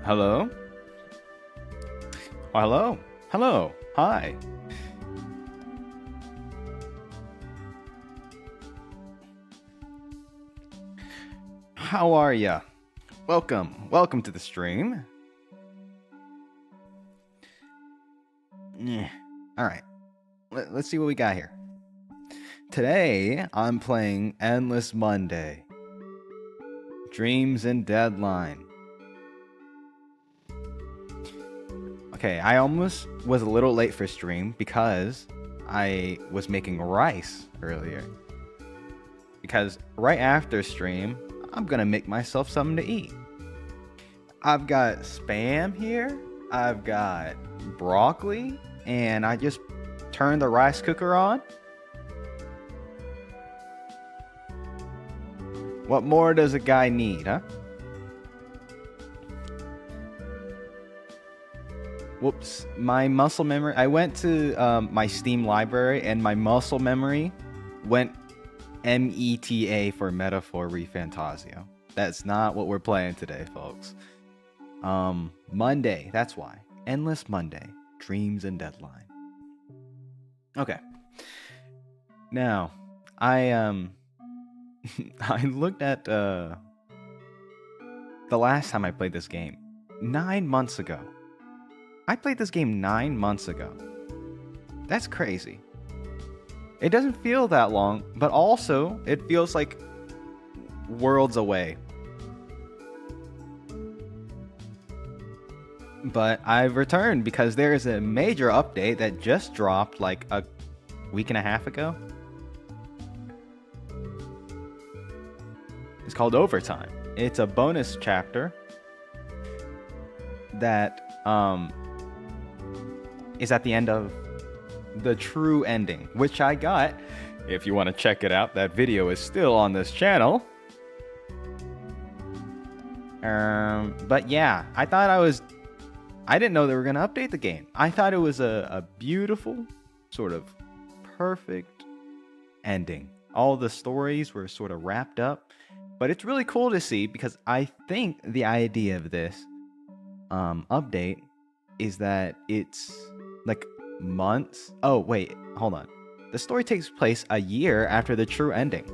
Hello? Oh, hello? Hello. Hi. How are ya? Welcome. Welcome to the stream. Alright. Let's see what we got here. Today, I'm playing Endless Monday. Dreams and Deadline. Okay, I almost was a little late for stream because I was making rice earlier. Because right after stream, I'm gonna make myself something to eat. I've got Spam here, I've got broccoli, and I just turned the rice cooker on. What more does a guy need, huh? Whoops, my muscle memory, I went to my Steam library and my muscle memory went META for Metaphor Refantasio. That's not what we're playing today, folks. Monday, that's why. Endless Monday, Dreams and Deadline. Okay. Now, I I looked at the last time I played this game, 9 months ago. I played this game 9 months ago. That's crazy. It doesn't feel that long, but also it feels like worlds away. But I've returned because there is a major update that just dropped like a week and a half ago. It's called Overtime. It's a bonus chapter that is at the end of the true ending, which I got. If you want to check it out, that video is still on this channel. But yeah, I didn't know they were going to update the game. I thought it was a beautiful, sort of perfect ending. All the stories were sort of wrapped up. But it's really cool to see because I think the idea of this update is that it's like months. Oh, wait, hold on. The story takes place a year after the true ending.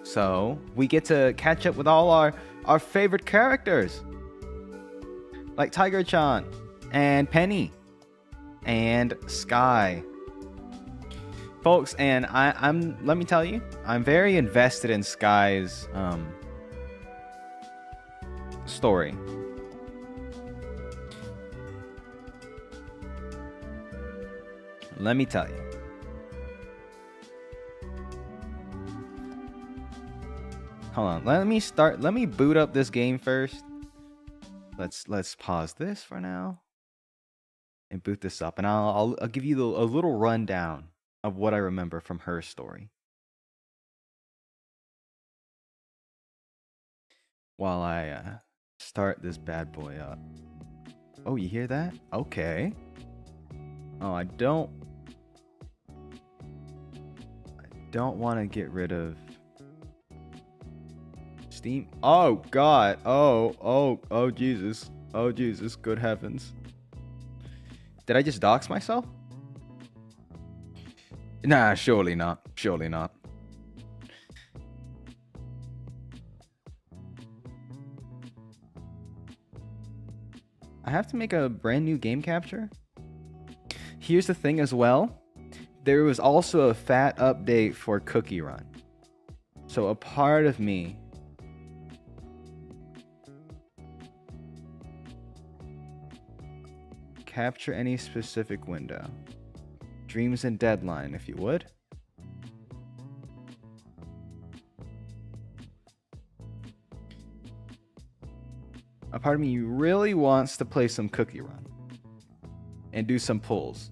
So we get to catch up with all our favorite characters. Like Tiger-chan and Penny and Skye. Folks, and let me tell you, I'm very invested in Skye's story. Let me tell you. Hold on, let me boot up this game first. Let's pause this for now and boot this up, and I'll give you a little rundown of what I remember from her story. While I start this bad boy up. Oh, you hear that? Okay. Oh, I don't want to get rid of Steam. Oh God. Oh Jesus. Oh Jesus. Good heavens. Did I just dox myself? Nah, surely not. Surely not. I have to make a brand new game capture. Here's the thing as well. There was also a fat update for Cookie Run. So a part of me capture any specific window. Dreams and Deadline, if you would. A part of me really wants to play some Cookie Run and do some pulls.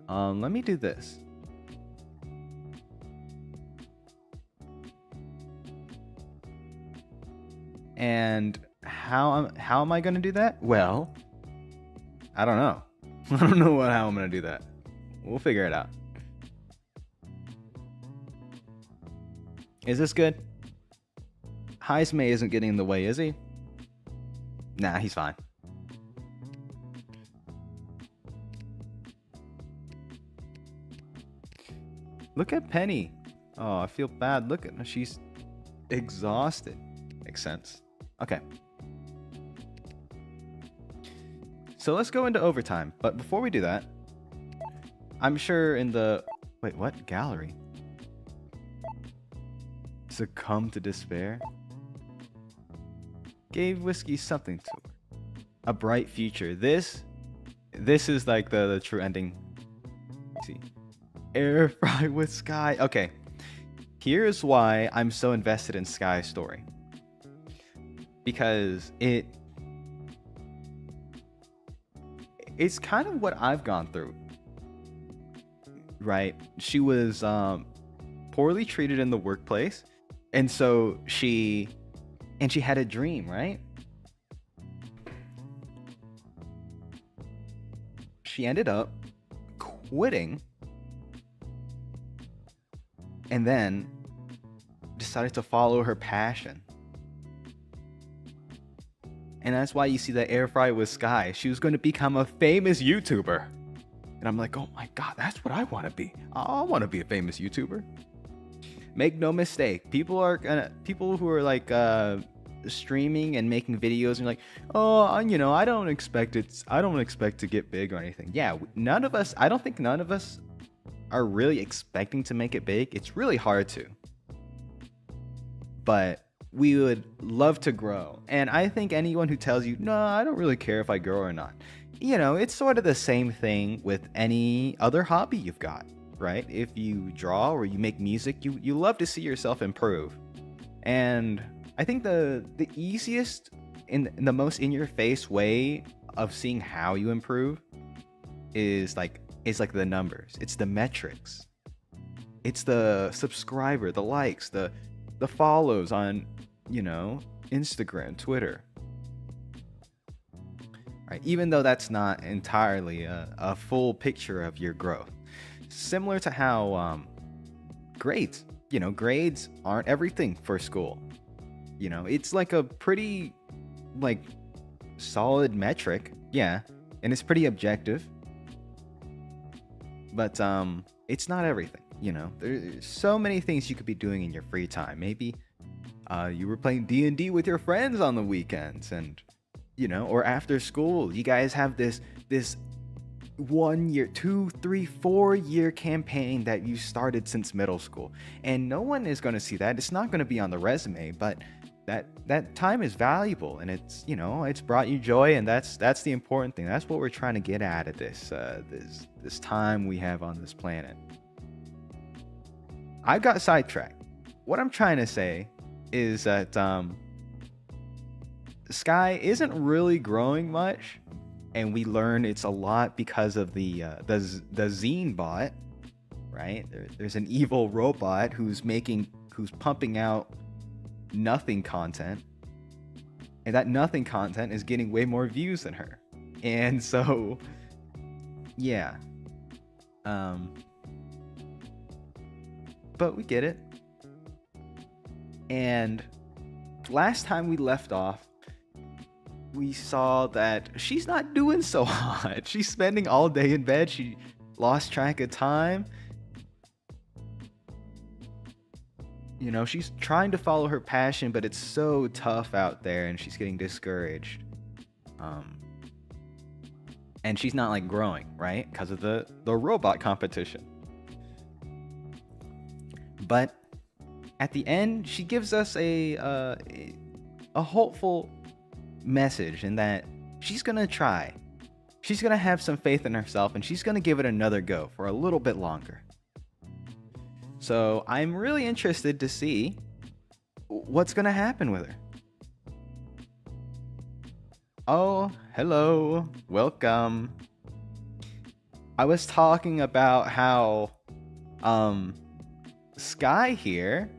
Let me do this. And how am I going to do that? Well, I don't know. I don't know how I'm going to do that. We'll figure it out. Is this good? Heismay isn't getting in the way, is he? Nah, he's fine. Look at Penny. Oh, I feel bad. Look at her. She's exhausted. Makes sense. Okay. So let's go into overtime. But before we do that, I'm sure in the... Wait, what? Gallery? Succumb to despair? Gave whiskey something to her. A bright future. This is like the true ending. Let's see. Air fry with Skye. Okay. Here's why I'm so invested in Skye's story. Because it's kind of what I've gone through. Right? She was poorly treated in the workplace. And so she had a dream, right? She ended up quitting and then decided to follow her passion. And that's why you see that air fry with Skye. She was going to become a famous YouTuber. And I'm like, oh my God, that's what I want to be. I want to be a famous YouTuber. Make no mistake, people who are like streaming and making videos and you're like, oh, you know, I don't expect to get big or anything. Yeah, none of us, I don't think none of us are really expecting to make it big. It's really hard to. But we would love to grow. And I think anyone who tells you, no, I don't really care if I grow or not. You know, it's sort of the same thing with any other hobby you've got, right? If you draw or you make music, you love to see yourself improve. And I think the easiest and the most in-your-face way of seeing how you improve is like the numbers. It's the metrics. It's the subscriber, the likes, the follows on, you know, Instagram, Twitter. Right? Even though that's not entirely a full picture of your growth. Similar to how grades, you know, grades aren't everything for school. You know, it's like a pretty like solid metric, yeah, and it's pretty objective. But it's not everything, you know. There's so many things you could be doing in your free time. Maybe you were playing D&D with your friends on the weekends, and you know, or after school, you guys have this 1 year, 2, 3, 4 year campaign that you started since middle school, and no one is going to see that. It's not going to be on the resume, but that time is valuable, and it's, you know, it's brought you joy, and that's the important thing. That's what we're trying to get at this this time we have on this planet. I got sidetracked. What I'm trying to say is that Skye isn't really growing much, and we learn it's a lot because of the zine bot, right? There's an evil robot who's pumping out nothing content, and that nothing content is getting way more views than her. And so yeah, but we get it. And last time we left off, we saw that she's not doing so hot. She's spending all day in bed. She lost track of time. You know, she's trying to follow her passion, but it's so tough out there, and she's getting discouraged. And she's not like growing, right? Because of the robot competition. But at the end, she gives us a hopeful message in that she's gonna try. She's gonna have some faith in herself, and she's gonna give it another go for a little bit longer. So I'm really interested to see what's gonna happen with her. Oh, hello, welcome. I was talking about how Skye here,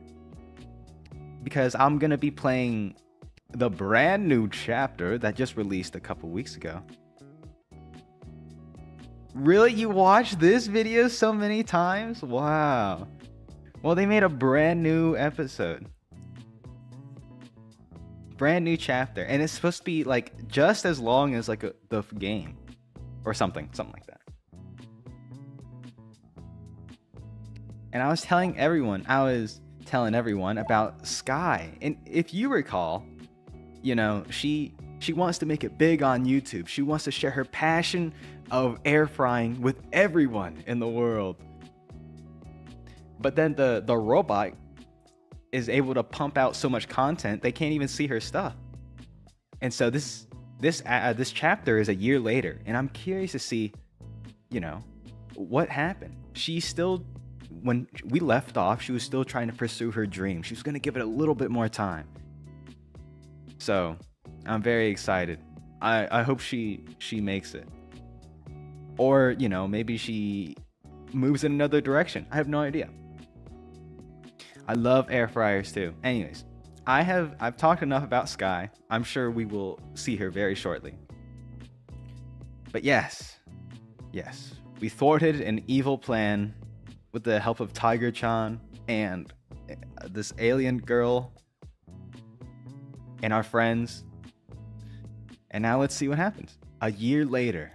because I'm gonna be playing the brand new chapter that just released a couple weeks ago. Really? You watched this video so many times? Wow. Well, they made a brand new episode. Brand new chapter. And it's supposed to be like just as long as like the game. Or something like that. And I was telling everyone about Skye. And if you recall, you know, she wants to make it big on YouTube. She wants to share her passion of air frying with everyone in the world. But then the robot is able to pump out so much content they can't even see her stuff. And so this chapter is a year later, and I'm curious to see, you know, what happened. When we left off, she was still trying to pursue her dream. She was going to give it a little bit more time. So I'm very excited. I hope she makes it. Or, you know, maybe she moves in another direction. I have no idea. I love air fryers too. Anyways, I've talked enough about Skye. I'm sure we will see her very shortly. But yes, we thwarted an evil plan with the help of Tiger-chan and this alien girl and our friends. And now let's see what happens. A year later.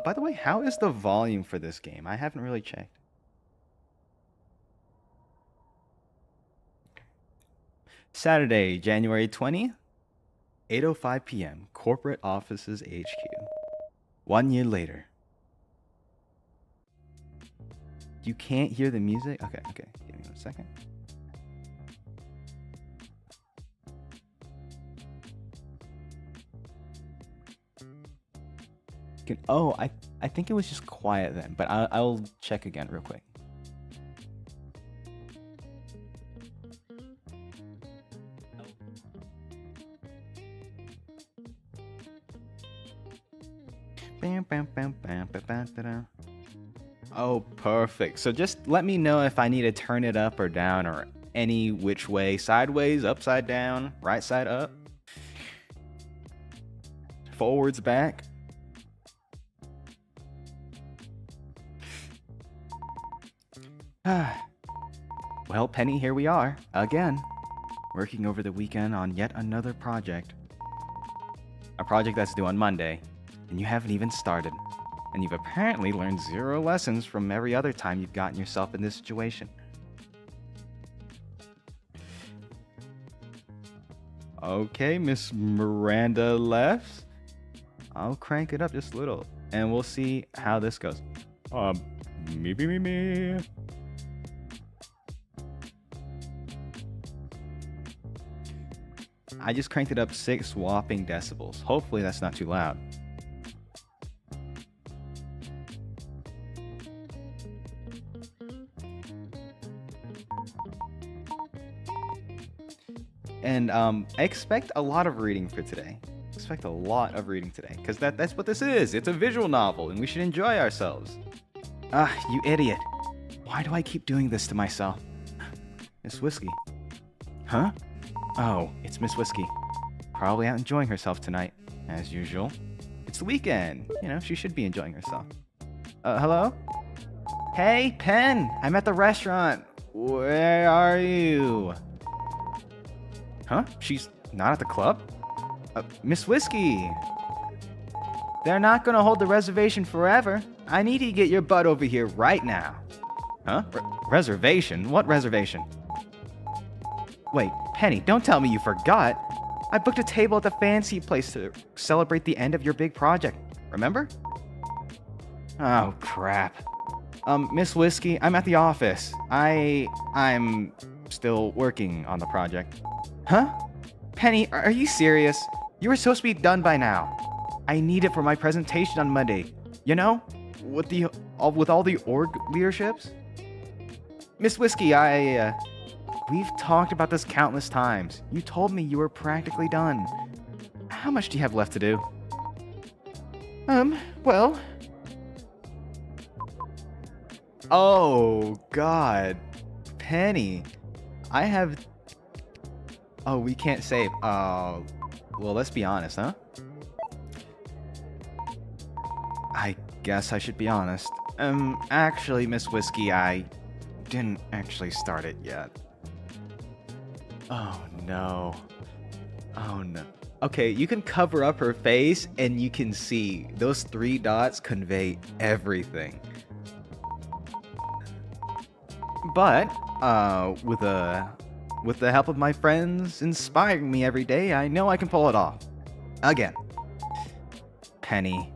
By the way, how is the volume for this game? I haven't really checked. Saturday, January 20th, 8:05 p.m. Corporate Offices HQ. 1 year later. You can't hear the music? Okay. Give me 1 second. Oh, I think it was just quiet then, but I'll check again real quick. Oh, perfect. So just let me know if I need to turn it up or down or any which way. Sideways, upside down, right side up, forwards, back. Well, Penny, here we are, again, working over the weekend on yet another project. A project that's due on Monday, and you haven't even started. And you've apparently learned 0 lessons from every other time you've gotten yourself in this situation. Okay, Miss Miranda left. I'll crank it up just a little, and we'll see how this goes. Me. I just cranked it up 6 whopping decibels. Hopefully that's not too loud. And I expect a lot of reading for today. Because that's what this is. It's a visual novel, and we should enjoy ourselves. You idiot. Why do I keep doing this to myself? Miss Whiskey. Huh? Oh, it's Miss Whiskey. Probably out enjoying herself tonight, as usual. It's the weekend. You know, she should be enjoying herself. Hello? Hey, Pen! I'm at the restaurant. Where are you? Huh? She's not at the club? Miss Whiskey! They're not gonna hold the reservation forever. I need to get your butt over here right now. Huh? Reservation? What reservation? Wait, Penny, don't tell me you forgot. I booked a table at the fancy place to celebrate the end of your big project. Remember? Oh, crap. Miss Whiskey, I'm at the office. I'm still working on the project. Huh? Penny, are you serious? You were supposed to be done by now. I need it for my presentation on Monday. You know? With all the org leaderships? Miss Whiskey, we've talked about this countless times. You told me you were practically done. How much do you have left to do? Well... Oh, God. Penny. I have... Oh, we can't save. Well, let's be honest, huh? guess I should be honest. Actually, Miss Whiskey, I didn't actually start it yet. Oh no. Oh no. Okay, you can cover up her face and you can see those 3 dots convey everything. But with the help of my friends inspiring me every day, I know I can pull it off. Again. Penny.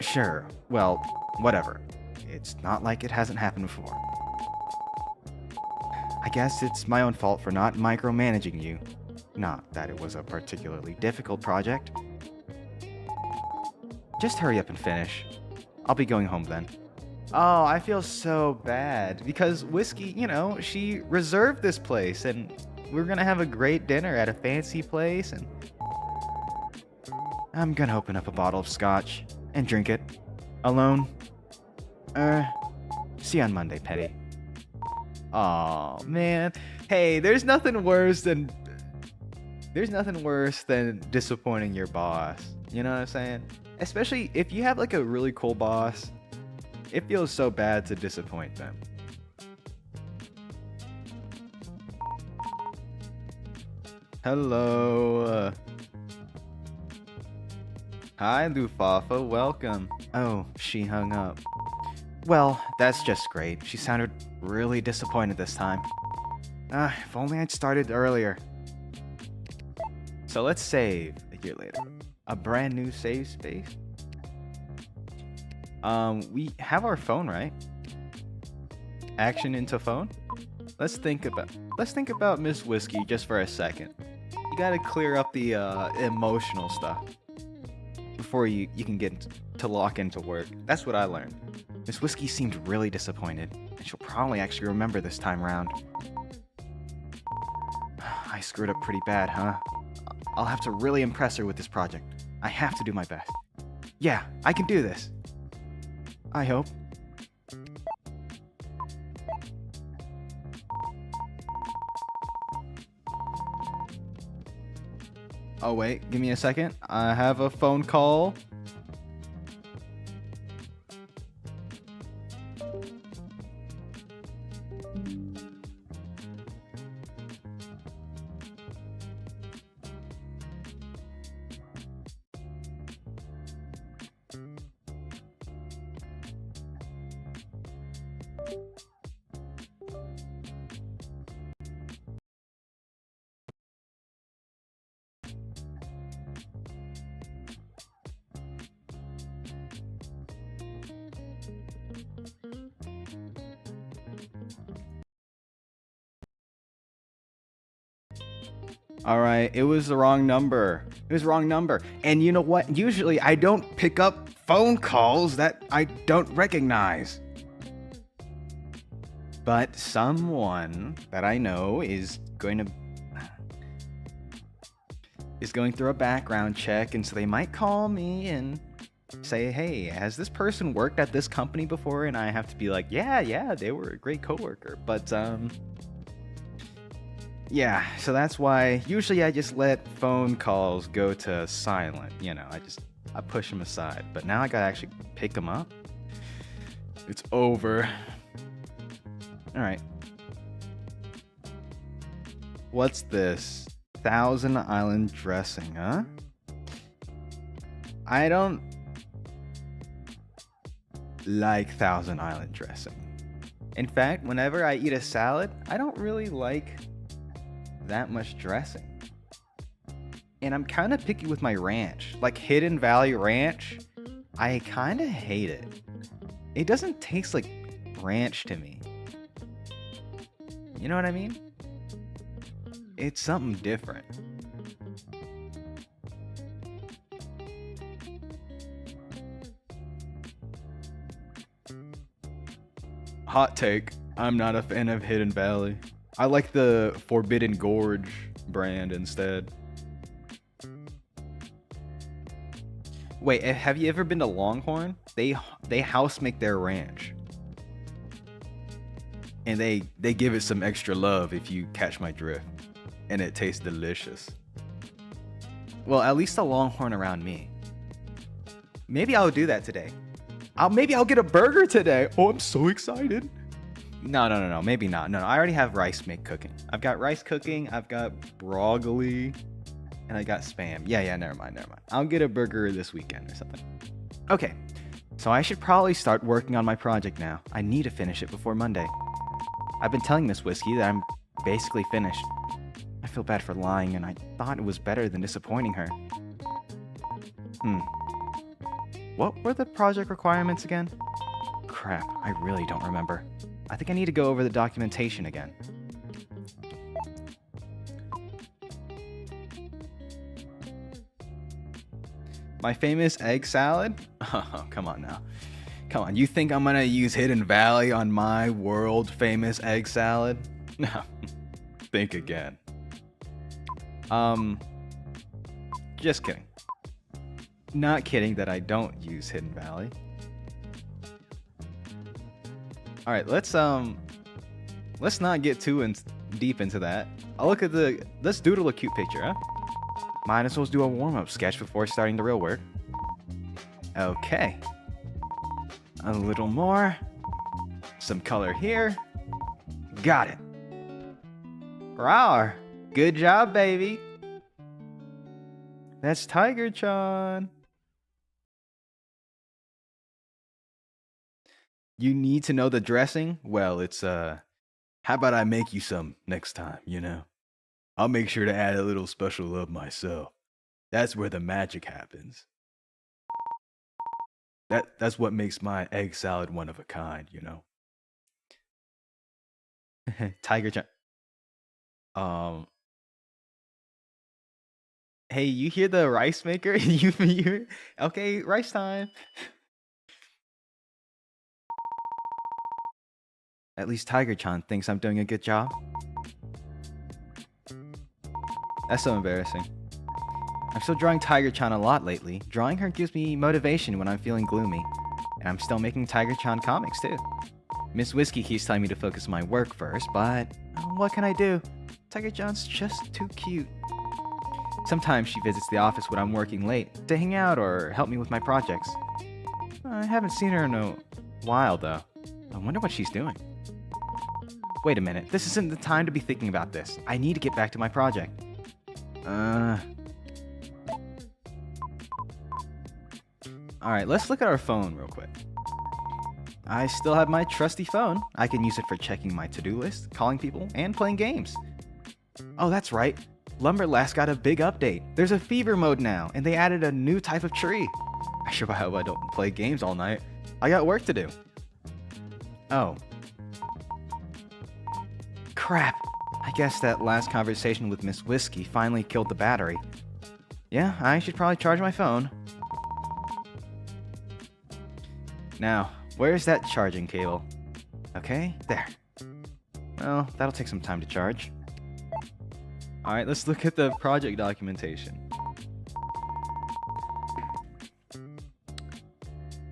Sure. Well, whatever. It's not like it hasn't happened before. I guess it's my own fault for not micromanaging you. Not that it was a particularly difficult project. Just hurry up and finish. I'll be going home then. Oh, I feel so bad because Whiskey, you know, she reserved this place and we're gonna have a great dinner at a fancy place and I'm gonna open up a bottle of scotch and drink it alone. See you on Monday, Petty. Aw, man. Hey, there's nothing worse than disappointing your boss. You know what I'm saying? Especially if you have like a really cool boss. It feels so bad to disappoint them. Hello. Hi, Lufafa. Welcome. Oh, she hung up. Well, that's just great. She sounded really disappointed this time. If only I'd started earlier. So let's save a year later. A brand new save space. We have our phone, right? Action into phone. Let's think about Miss Whiskey just for a second. You gotta clear up the emotional stuff before you can get to lock into work. That's what I learned. Miss Whiskey seemed really disappointed, and she'll probably actually remember this time around. I screwed up pretty bad, huh? I'll have to really impress her with this project. I have to do my best. Yeah, I can do this. I hope. Oh wait, give me a second. I have a phone call. Alright, it was the wrong number. It was the wrong number. And you know what? Usually I don't pick up phone calls that I don't recognize. But someone that I know is going through a background check, and so they might call me and say, hey, has this person worked at this company before? And I have to be like, yeah, they were a great coworker. But yeah, so that's why usually I just let phone calls go to silent. You know, I push them aside. But now I gotta actually pick them up. It's over. All right. What's this? Thousand Island dressing, huh? I don't like Thousand Island dressing. In fact, whenever I eat a salad, I don't really like that much dressing. And I'm kind of picky with my ranch. Like Hidden Valley Ranch, I kind of hate it. It doesn't taste like ranch to me. You know what I mean? It's something different. Hot take, I'm not a fan of Hidden Valley. I like the Forbidden Gorge brand instead. Wait, have you ever been to Longhorn? They house make their ranch. And they give it some extra love, if you catch my drift. And it tastes delicious. Well, at least the Longhorn around me. Maybe I'll do that today. Maybe I'll get a burger today. Oh, I'm so excited. No. Maybe not. No, I already have rice cooking. I've got rice cooking. I've got broccoli. And I got spam. Yeah, never mind. I'll get a burger this weekend or something. Okay. So I should probably start working on my project now. I need to finish it before Monday. I've been telling Miss Whiskey that I'm basically finished. I feel bad for lying, and I thought it was better than disappointing her. What were the project requirements again? Crap, I really don't remember. I think I need to go over the documentation again. My famous egg salad? Oh, come on now. Come on, you think I'm gonna use Hidden Valley on my world famous egg salad? No. Think again. Just kidding. Not kidding that I don't use Hidden Valley. All right, let's not get too deep into that. Let's doodle a cute picture, huh? Might as well do a warm-up sketch before starting the real work. Okay. A little more. Some color here. Got it. Rawr. Good job, baby. That's Tiger-chan. You need to know the dressing? Well, it's, how about I make you some next time, you know? I'll make sure to add a little special love myself. That's where the magic happens. That's what makes my egg salad one of a kind, you know? Tiger-chan. Hey, you hear the rice maker? you okay, rice time. At least Tiger-chan thinks I'm doing a good job. That's so embarrassing. I'm still drawing Tiger-chan a lot lately. Drawing her gives me motivation when I'm feeling gloomy. And I'm still making Tiger-chan comics too. Miss Whiskey keeps telling me to focus on my work first, but what can I do? Tiger-chan's just too cute. Sometimes she visits the office when I'm working late to hang out or help me with my projects. I haven't seen her in a while though. I wonder what she's doing. Wait a minute, this isn't the time to be thinking about this. I need to get back to my project. Alright, let's look at our phone real quick. I still have my trusty phone. I can use it for checking my to-do list, calling people, and playing games. Oh, that's right. Lumberlast got a big update. There's a fever mode now, and they added a new type of tree. I sure hope I don't play games all night. I got work to do. Oh. Crap. I guess that last conversation with Miss Whiskey finally killed the battery. Yeah, I should probably charge my phone. Now, where's that charging cable? Okay, there. Well, that'll take some time to charge. Alright, let's look at the project documentation.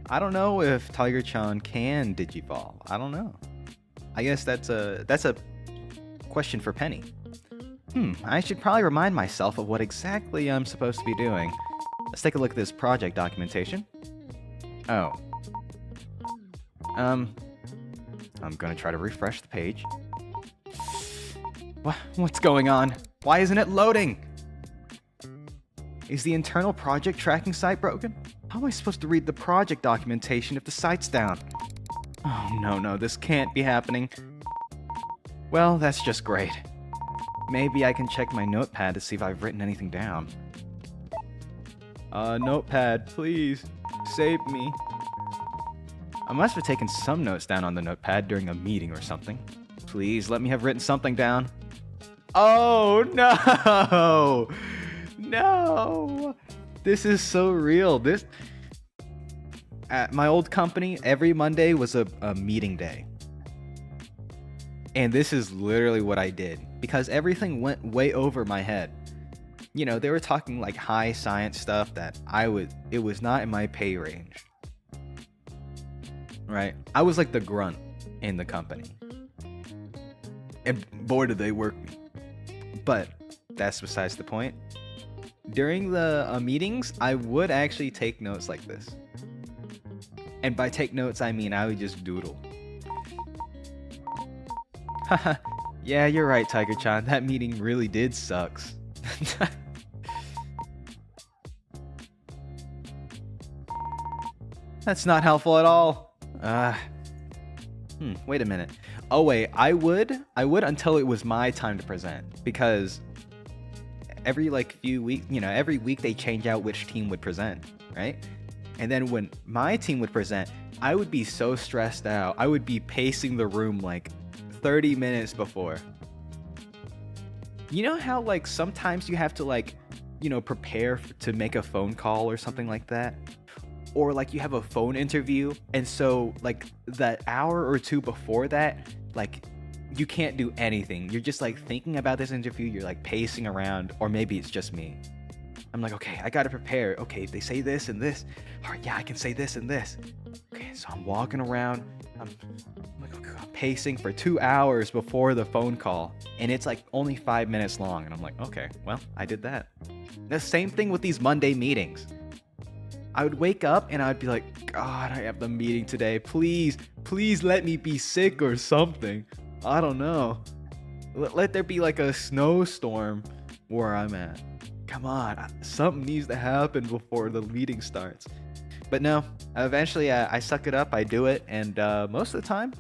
I don't know if Tiger-chan can digivolve. I don't know. I guess that's a question for Penny. I should probably remind myself of what exactly I'm supposed to be doing. Let's take a look at this project documentation. Oh. I'm gonna try to refresh the page. What's going on? Why isn't it loading? Is the internal project tracking site broken? How am I supposed to read the project documentation if the site's down? Oh, no, this can't be happening. Well, that's just great. Maybe I can check my notepad to see if I've written anything down. Notepad, please, save me. I must have taken some notes down on the notepad during a meeting or something. Please, let me have written something down. Oh, no! No! This is so real. At my old company, every Monday was a meeting day. And this is literally what I did. Because everything went way over my head. You know, they were talking like high science stuff that it was not in my pay range. Right? I was like the grunt in the company. And boy, did they work me. But that's besides the point. During the meetings, I would actually take notes like this. And by take notes, I mean I would just doodle. Haha, yeah, you're right, Tiger-chan. That meeting really did sucks. That's not helpful at all. Wait a minute. Oh wait, I would until it was my time to present, because every like few weeks, every week they change out which team would present, right? And then when my team would present, I would be so stressed out. I would be pacing the room like 30 minutes before. You know how like sometimes you have to like, prepare to make a phone call or something like that? Or like you have a phone interview, and so like that hour or two before that, like you can't do anything. You're just like thinking about this interview, you're like pacing around, or maybe it's just me. I'm like, okay, I gotta prepare. Okay, if they say this and this, all right, yeah, I can say this and this. Okay, so I'm walking around, I'm like, okay, I'm pacing for 2 hours before the phone call, and it's like only 5 minutes long, and I'm like, okay, well, I did that. The same thing with these Monday meetings. I would wake up and I'd be like, God, I have the meeting today. Please let me be sick or something. I don't know. Let there be like a snowstorm where I'm at. Come on, something needs to happen before the meeting starts. But no, eventually I suck it up, I do it, and most of the time,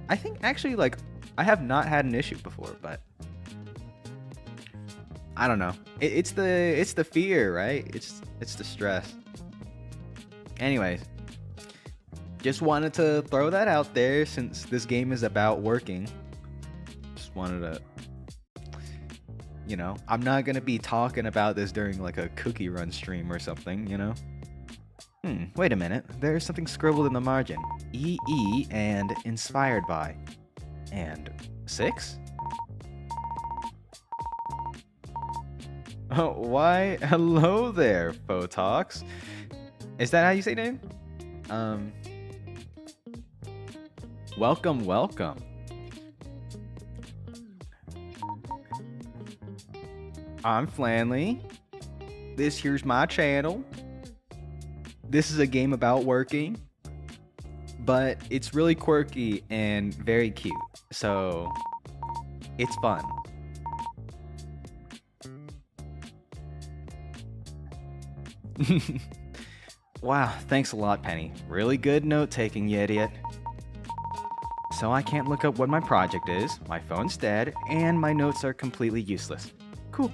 I think actually like I have not had an issue before, but I don't know. It's the fear, right? It's the stress. Anyways, just wanted to throw that out there since this game is about working. Just wanted to, I'm not gonna be talking about this during like a cookie run stream or something, Wait a minute. There's something scribbled in the margin. EE and inspired by. And 6? Oh, why? Hello there, Photox. Is that how you say name? Welcome. I'm Flanley. This here's my channel. This is a game about working, but it's really quirky and very cute, so it's fun. Wow, thanks a lot, Penny. Really good note-taking, you idiot. So I can't look up what my project is, my phone's dead, and my notes are completely useless. Cool.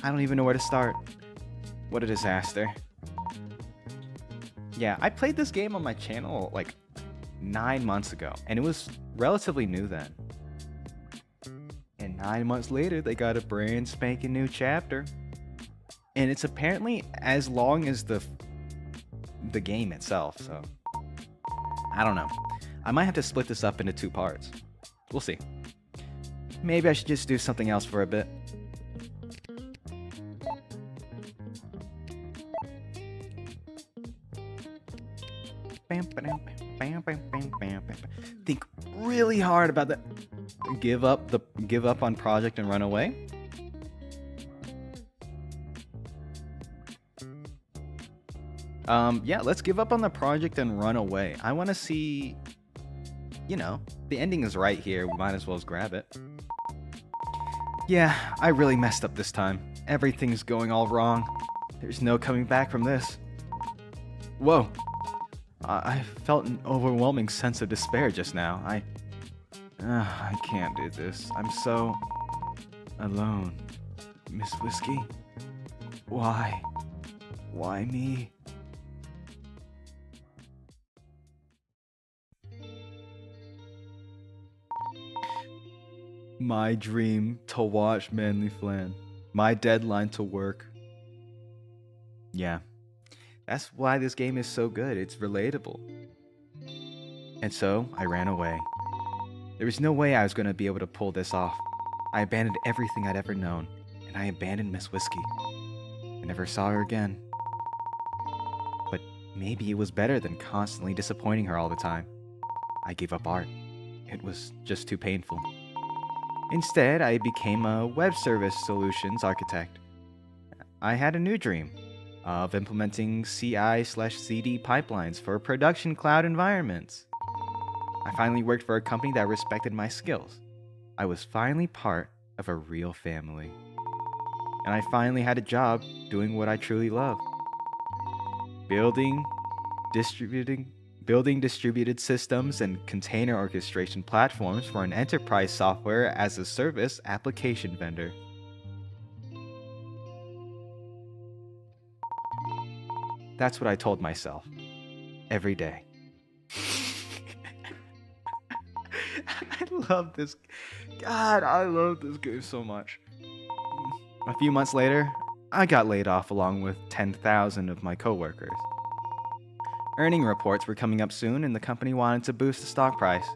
I don't even know where to start. What a disaster. Yeah, I played this game on my channel like 9 months ago, and it was relatively new then. And 9 months later, they got a brand spanking new chapter. And it's apparently as long as the game itself, so I don't know. I might have to split this up into 2 parts. We'll see. Maybe I should just do something else for a bit. Think really hard about that. Give up on project and run away. Yeah, let's give up on the project and run away. I want to see, the ending is right here. We might as well grab it. Yeah, I really messed up this time. Everything's going all wrong. There's no coming back from this. Whoa. I felt an overwhelming sense of despair just now. I can't do this. I'm so alone. Miss Whiskey? Why? Why me? My dream to watch Manly Flan. My deadline to work. Yeah. That's why this game is so good. It's relatable. And so, I ran away. There was no way I was going to be able to pull this off. I abandoned everything I'd ever known, and I abandoned Miss Whiskey. I never saw her again. But maybe it was better than constantly disappointing her all the time. I gave up art. It was just too painful. Instead, I became a web service solutions architect. I had a new dream. of implementing CI/CD pipelines for production cloud environments. I finally worked for a company that respected my skills. I was finally part of a real family. And I finally had a job doing what I truly love. Building distributed systems and container orchestration platforms for an enterprise software as a service application vendor. That's what I told myself every day. I love this. God, I love this game so much. A few months later, I got laid off along with 10,000 of my coworkers. Earning reports were coming up soon and the company wanted to boost the stock price.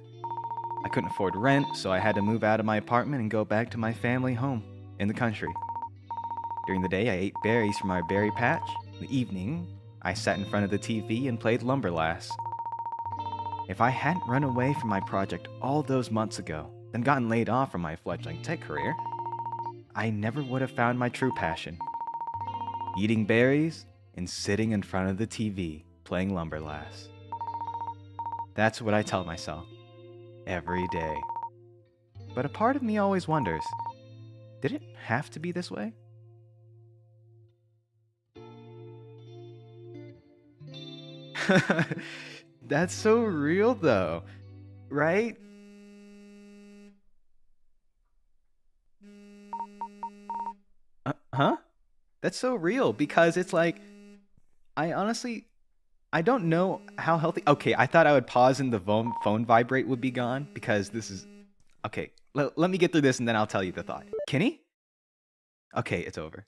I couldn't afford rent, so I had to move out of my apartment and go back to my family home in the country. During the day, I ate berries from our berry patch. In the evening, I sat in front of the TV and played Lumberlass. If I hadn't run away from my project all those months ago, then gotten laid off from my fledgling tech career, I never would have found my true passion. Eating berries and sitting in front of the TV playing Lumberlass. That's what I tell myself every day. But a part of me always wonders, did it have to be this way? That's so real though, right? Huh? That's so real because it's like, I don't know how healthy. Okay, I thought I would pause and the phone vibrate would be gone because this is. Okay, let me get through this and then I'll tell you the thought. Kenny? Okay, it's over.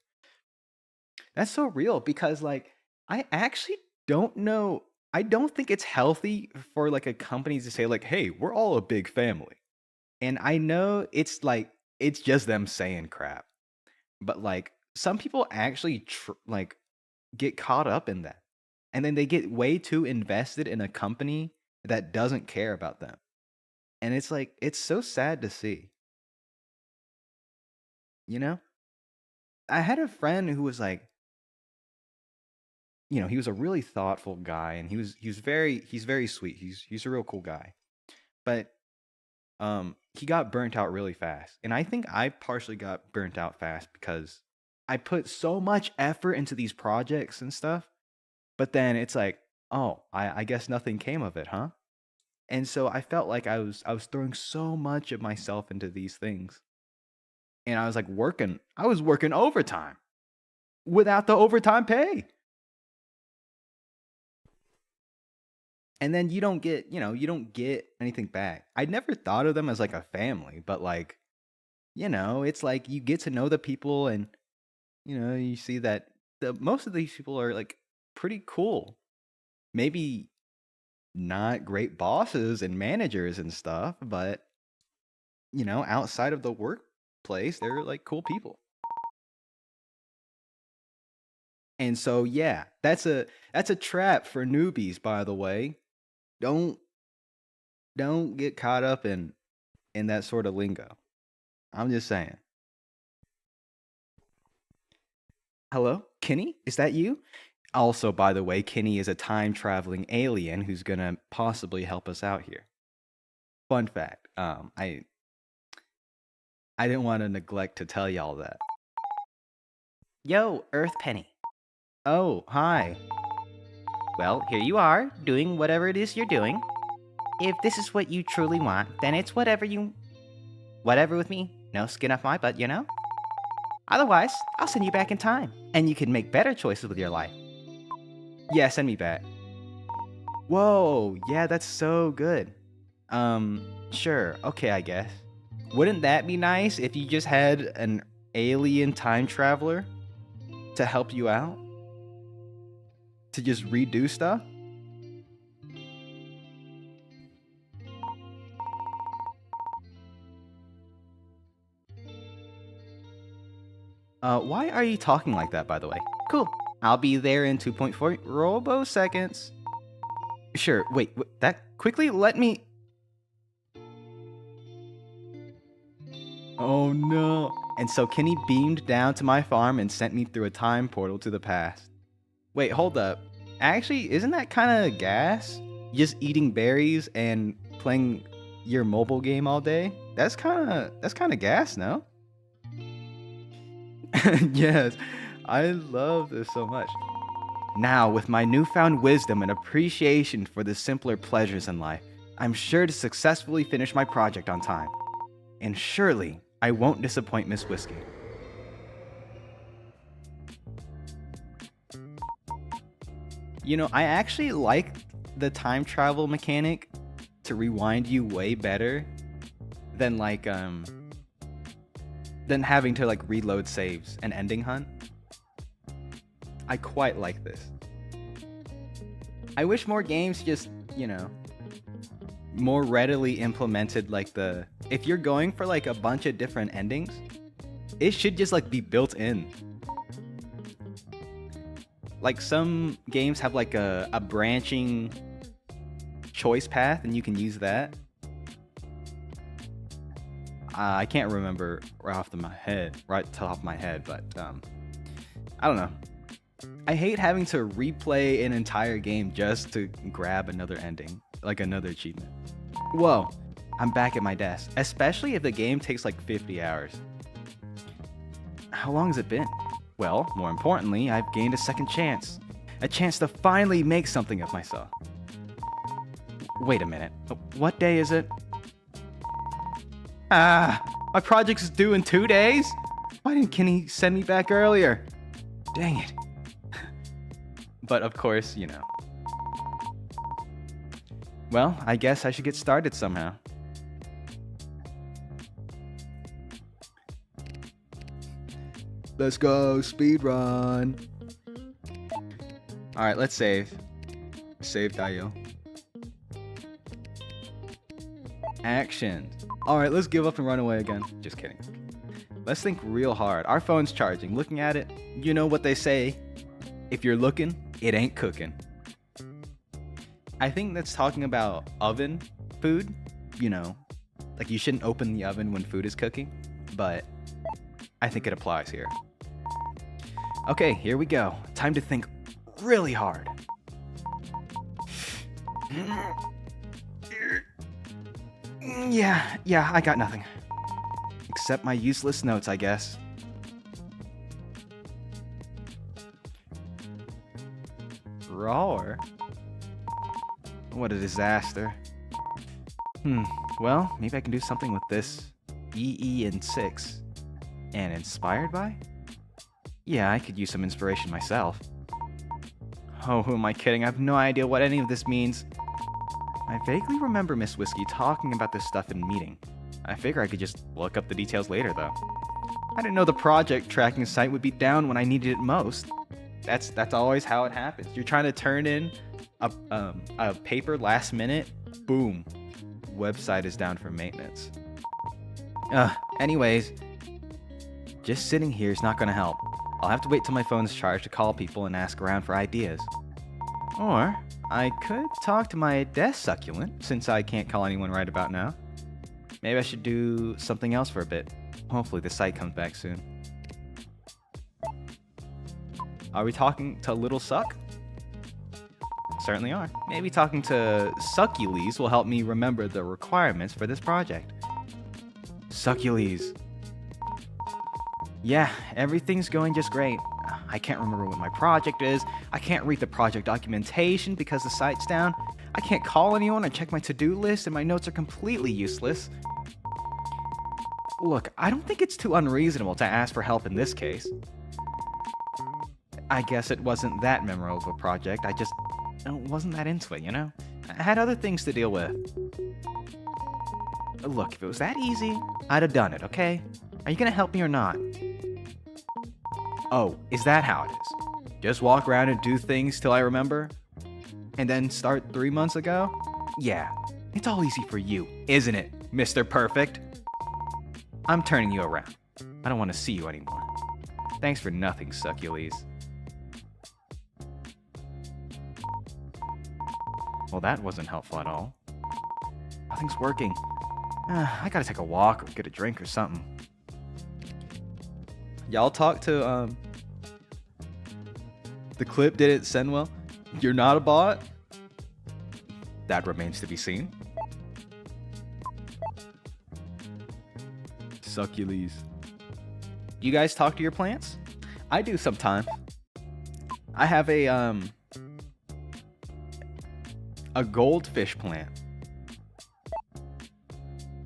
That's so real because, like, I actually don't know. I don't think it's healthy for, like, a company to say, like, hey, we're all a big family. And I know it's like, it's just them saying crap. But, like, some people actually, like, get caught up in that. And then they get way too invested in a company that doesn't care about them. And it's like, it's so sad to see. You know? I had a friend who was like, he was a really thoughtful guy and he's very sweet. He's a real cool guy. But he got burnt out really fast. And I think I partially got burnt out fast because I put so much effort into these projects and stuff. But then it's like, oh, I guess nothing came of it, huh? And so I felt like I was throwing so much of myself into these things. And I was like I was working overtime without the overtime pay. And then you don't get anything back. I never thought of them as like a family, but like, it's like you get to know the people and you see that most of these people are like pretty cool. Maybe not great bosses and managers and stuff, but outside of the workplace, they're like cool people. And so yeah, that's a trap for newbies, by the way. Don't get caught up in that sort of lingo. I'm just saying. Hello, Kenny? Is that you? Also, by the way, Kenny is a time-traveling alien who's gonna possibly help us out here. Fun fact. I didn't want to neglect to tell y'all that. Yo, Earth Penny. Oh, hi. Well, here you are, doing whatever it is you're doing. If this is what you truly want, then it's whatever with me. No skin off my butt, Otherwise, I'll send you back in time, and you can make better choices with your life. Yeah, send me back. Whoa, yeah, that's so good. Sure, okay, I guess. Wouldn't that be nice if you just had an alien time traveler to help you out? To just redo stuff? Why are you talking like that, by the way? Cool. I'll be there in 2.4 robo seconds. Sure, wait, that quickly let me... Oh no. And so Kenny beamed down to my farm and sent me through a time portal to the past. Wait, hold up. Actually, isn't that kind of gas? Just eating berries and playing your mobile game all day? That's kind of gas, no? Yes, I love this so much. Now, with my newfound wisdom and appreciation for the simpler pleasures in life, I'm sure to successfully finish my project on time. And surely, I won't disappoint Miss Whiskey. You know, I actually like the time travel mechanic to rewind you way better than than having to like reload saves and ending hunt. I quite like this. I wish more games just, you know, more readily implemented like if you're going for like a bunch of different endings, it should just like be built in. Like some games have like a branching choice path and you can use that. I can't remember right off the top of my head, but I don't know. I hate having to replay an entire game just to grab another ending, like another achievement. Whoa, I'm back at my desk, especially if the game takes like 50 hours. How long has it been? Well, more importantly, I've gained a second chance. A chance to finally make something of myself. Wait a minute, what day is it? My project is due in 2 days? Why didn't Kenny send me back earlier? Dang it. But of course, you know. Well, I guess I should get started somehow. Let's go, speed run. All right, let's save. Save Dio. Actions. All right, let's give up and run away again. Just kidding. Let's think real hard. Our phone's charging. Looking at it, you know what they say. If you're looking, it ain't cooking. I think that's talking about oven food. You know, like you shouldn't open the oven when food is cooking, but I think it applies here. Okay, here we go. Time to think really hard. Yeah, I got nothing. Except my useless notes, I guess. Roar? What a disaster. Well, maybe I can do something with this. EE and 6. And inspired by? Yeah, I could use some inspiration myself. Oh, who am I kidding? I have no idea what any of this means. I vaguely remember Miss Whiskey talking about this stuff in a meeting. I figure I could just look up the details later, though. I didn't know the project tracking site would be down when I needed it most. That's always how it happens. You're trying to turn in a paper last minute, boom, website is down for maintenance. Anyways, just sitting here is not gonna help. I'll have to wait till my phone's charged to call people and ask around for ideas. Or I could talk to my desk succulent, since I can't call anyone right about now. Maybe I should do something else for a bit. Hopefully the site comes back soon. Are we talking to Little Suck? Certainly are. Maybe talking to Succules will help me remember the requirements for this project. Succules. Yeah, everything's going just great. I can't remember what my project is. I can't read the project documentation because the site's down. I can't call anyone or check my to-do list, and my notes are completely useless. Look, I don't think it's too unreasonable to ask for help in this case. I guess it wasn't that memorable of a project. I just wasn't that into it, you know? I had other things to deal with. Look, if it was that easy, I'd have done it, okay? Are you gonna help me or not? Oh, is that how it is? Just walk around and do things till I remember? And then start 3 months ago? Yeah, it's all easy for you, isn't it, Mr. Perfect? I'm turning you around. I don't want to see you anymore. Thanks for nothing, Succules. Well, that wasn't helpful at all. Nothing's working. I gotta take a walk or get a drink or something. Y'all talk to, The clip didn't send well. You're not a bot? That remains to be seen. Succules. You guys talk to your plants? I do sometimes. I have a goldfish plant.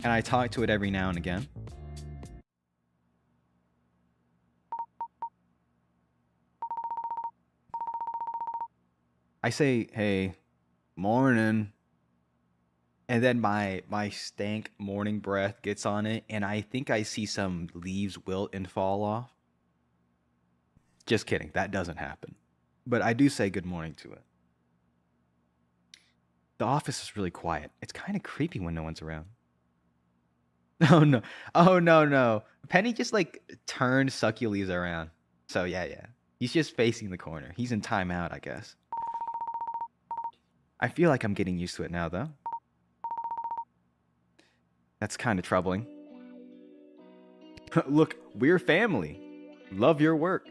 And I talk to it every now and again. I say, hey, morning. And then my stank morning breath gets on it, and I think I see some leaves wilt and fall off. Just kidding, that doesn't happen. But I do say good morning to it. The office is really quiet. It's kind of creepy when no one's around. Oh no. Oh no. Penny just like turned Succules around. So yeah. He's just facing the corner. He's in timeout, I guess. I feel like I'm getting used to it now, though. That's kind of troubling. Look, we're family. Love your work.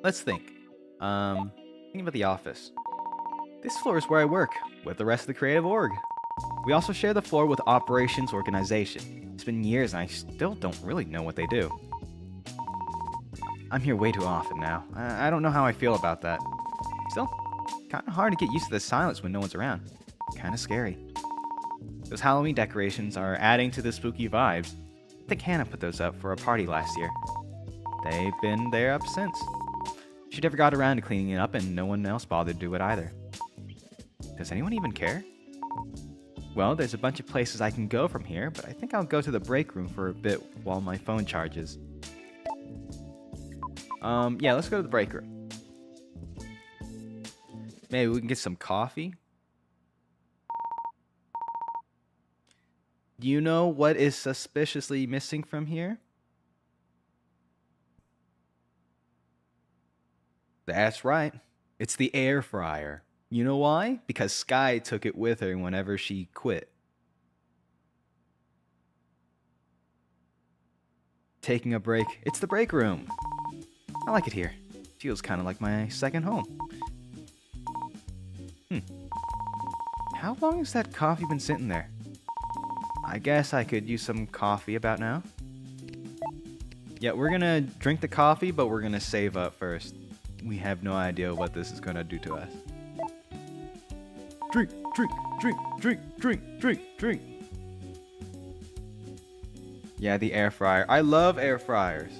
Let's think. Think about the office. This floor is where I work, with the rest of the creative org. We also share the floor with operations organization. It's been years and I still don't really know what they do. I'm here way too often now. I don't know how I feel about that. Still, kind of hard to get used to the silence when no one's around. Kind of scary. Those Halloween decorations are adding to the spooky vibes. I think Hannah put those up for a party last year. They've been there up since. She never got around to cleaning it up and no one else bothered to do it either. Does anyone even care? Well, there's a bunch of places I can go from here, but I think I'll go to the break room for a bit while my phone charges. Yeah, let's go to the break room. Maybe we can get some coffee. Do you know what is suspiciously missing from here? That's right. It's the air fryer. You know why? Because Skye took it with her whenever she quit. Taking a break. It's the break room. I like it here. Feels kind of like my second home. How long has that coffee been sitting there? I guess I could use some coffee about now. Yeah, we're gonna drink the coffee, but we're gonna save up first. We have no idea what this is gonna do to us. Drink, drink, drink, drink, drink, drink, drink. Yeah, the air fryer. I love air fryers.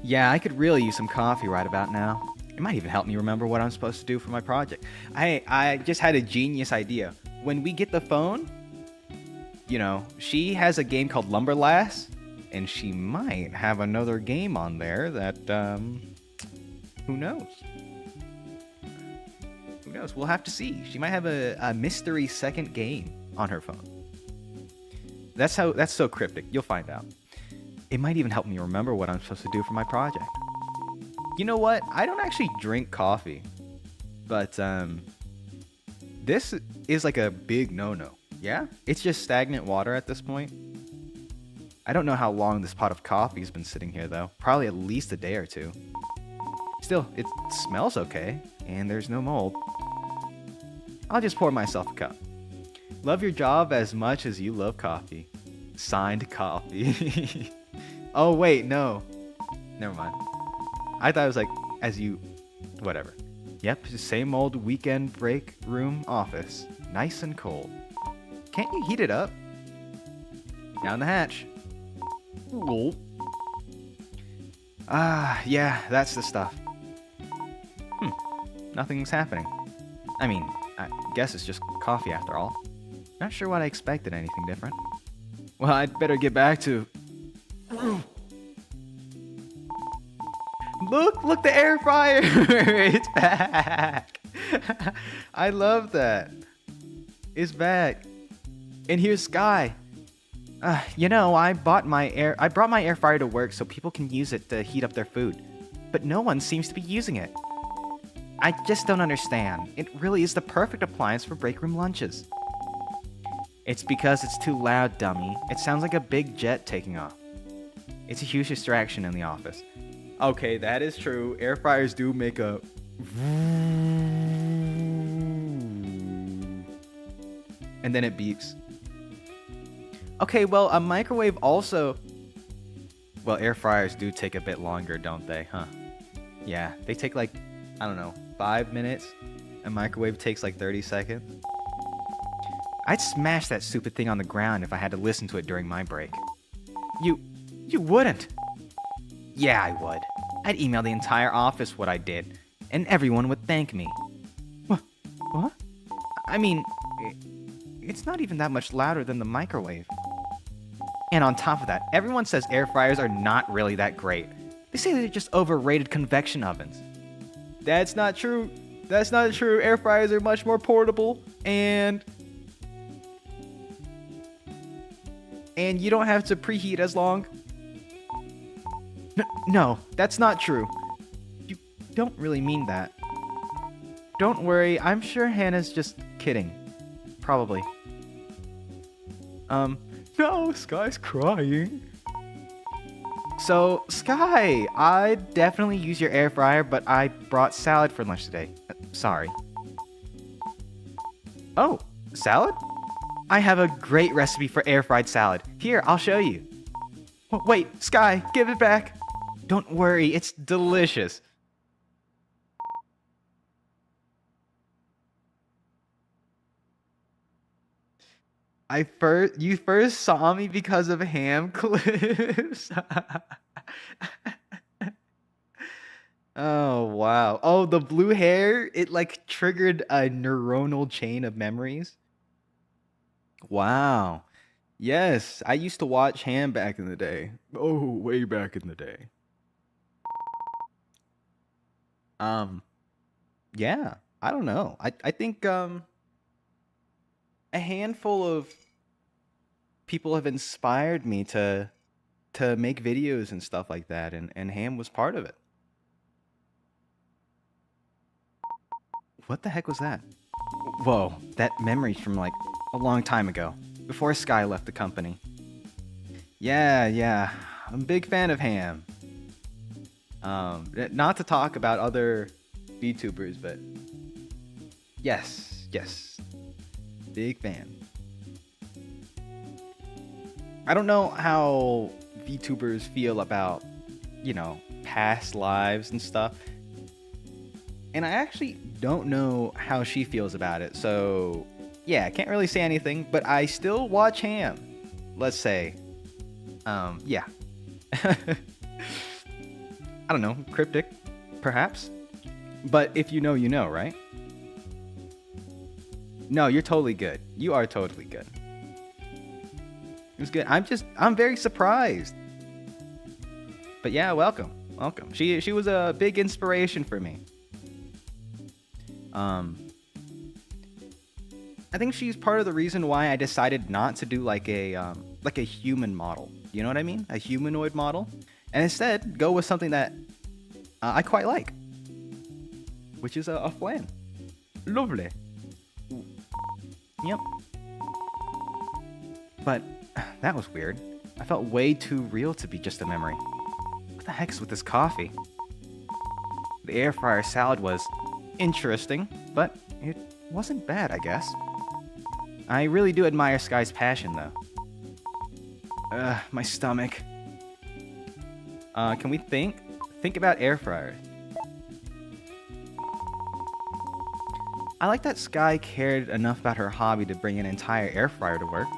Yeah, I could really use some coffee right about now. It might even help me remember what I'm supposed to do for my project. I just had a genius idea. When we get the phone, you know, she has a game called Lumberlass, and she might have another game on there that, who knows? Who knows? We'll have to see. She might have a mystery second game on her phone. That's so cryptic. You'll find out. It might even help me remember what I'm supposed to do for my project. You know what? I don't actually drink coffee, but this is like a big no-no. Yeah? It's just stagnant water at this point. I don't know how long this pot of coffee has been sitting here, though. Probably at least a day or two. Still, it smells okay, and there's no mold. I'll just pour myself a cup. Love your job as much as you love coffee. Signed, Coffee. Oh, wait, no. Never mind. I thought it was like, as you... Whatever. Yep, same old weekend break room office. Nice and cold. Can't you heat it up? Down the hatch. Ooh. Yeah, that's the stuff. Nothing's happening. I mean, I guess it's just coffee after all. Not sure what I expected anything different. Well, I'd better get back to... Look, the air fryer! It's back! I love that. It's back. And here's Skye. You know, I brought my air fryer to work so people can use it to heat up their food. But no one seems to be using it. I just don't understand. It really is the perfect appliance for break room lunches. It's because it's too loud, dummy. It sounds like a big jet taking off. It's a huge distraction in the office. Okay, that is true. Air fryers do make a and then it beeps. Okay, well, a microwave also... Well, air fryers do take a bit longer, don't they, huh? Yeah, they take like, I don't know, 5 minutes. A microwave takes like 30 seconds. I'd smash that stupid thing on the ground if I had to listen to it during my break. You wouldn't. Yeah, I would. I'd email the entire office what I did, and everyone would thank me. What? I mean, it's not even that much louder than the microwave. And on top of that, everyone says air fryers are not really that great. They say they're just overrated convection ovens. That's not true. That's not true. Air fryers are much more portable, and you don't have to preheat as long. No, that's not true. You don't really mean that. Don't worry, I'm sure Hannah's just kidding. Probably. No, Skye's crying. So, Skye, I'd definitely use your air fryer, but I brought salad for lunch today. Sorry. Oh, salad? I have a great recipe for air fried salad. Here, I'll show you. Wait, Skye, give it back. Don't worry, it's delicious. You first saw me because of ham clips. Oh, wow. Oh, the blue hair, it like triggered a neuronal chain of memories. Wow. Yes, I used to watch Ham back in the day. Oh, way back in the day. Yeah, I don't know. I think a handful of people have inspired me to make videos and stuff like that, and Ham was part of it. What the heck was that? Whoa, that memory's from like a long time ago, before Skye left the company. Yeah, I'm a big fan of Ham. Not to talk about other VTubers, but yes, big fan. I don't know how VTubers feel about, past lives and stuff. And I actually don't know how she feels about it, so yeah, I can't really say anything, but I still watch Ham. Let's say. Yeah. I don't know, cryptic, perhaps? But if you know, you know, right? No, you're totally good. You are totally good. It was good. I'm very surprised. But yeah, welcome. She was a big inspiration for me. I think she's part of the reason why I decided not to do like a human model. You know what I mean? A humanoid model. And instead, go with something that I quite like. Which is a flan. Lovely. Ooh. Yep. But that was weird. I felt way too real to be just a memory. What the heck's with this coffee? The air fryer salad was interesting, but it wasn't bad, I guess. I really do admire Skye's passion, though. My stomach. Can we think about air fryers? I like that Skye cared enough about her hobby to bring an entire air fryer to work.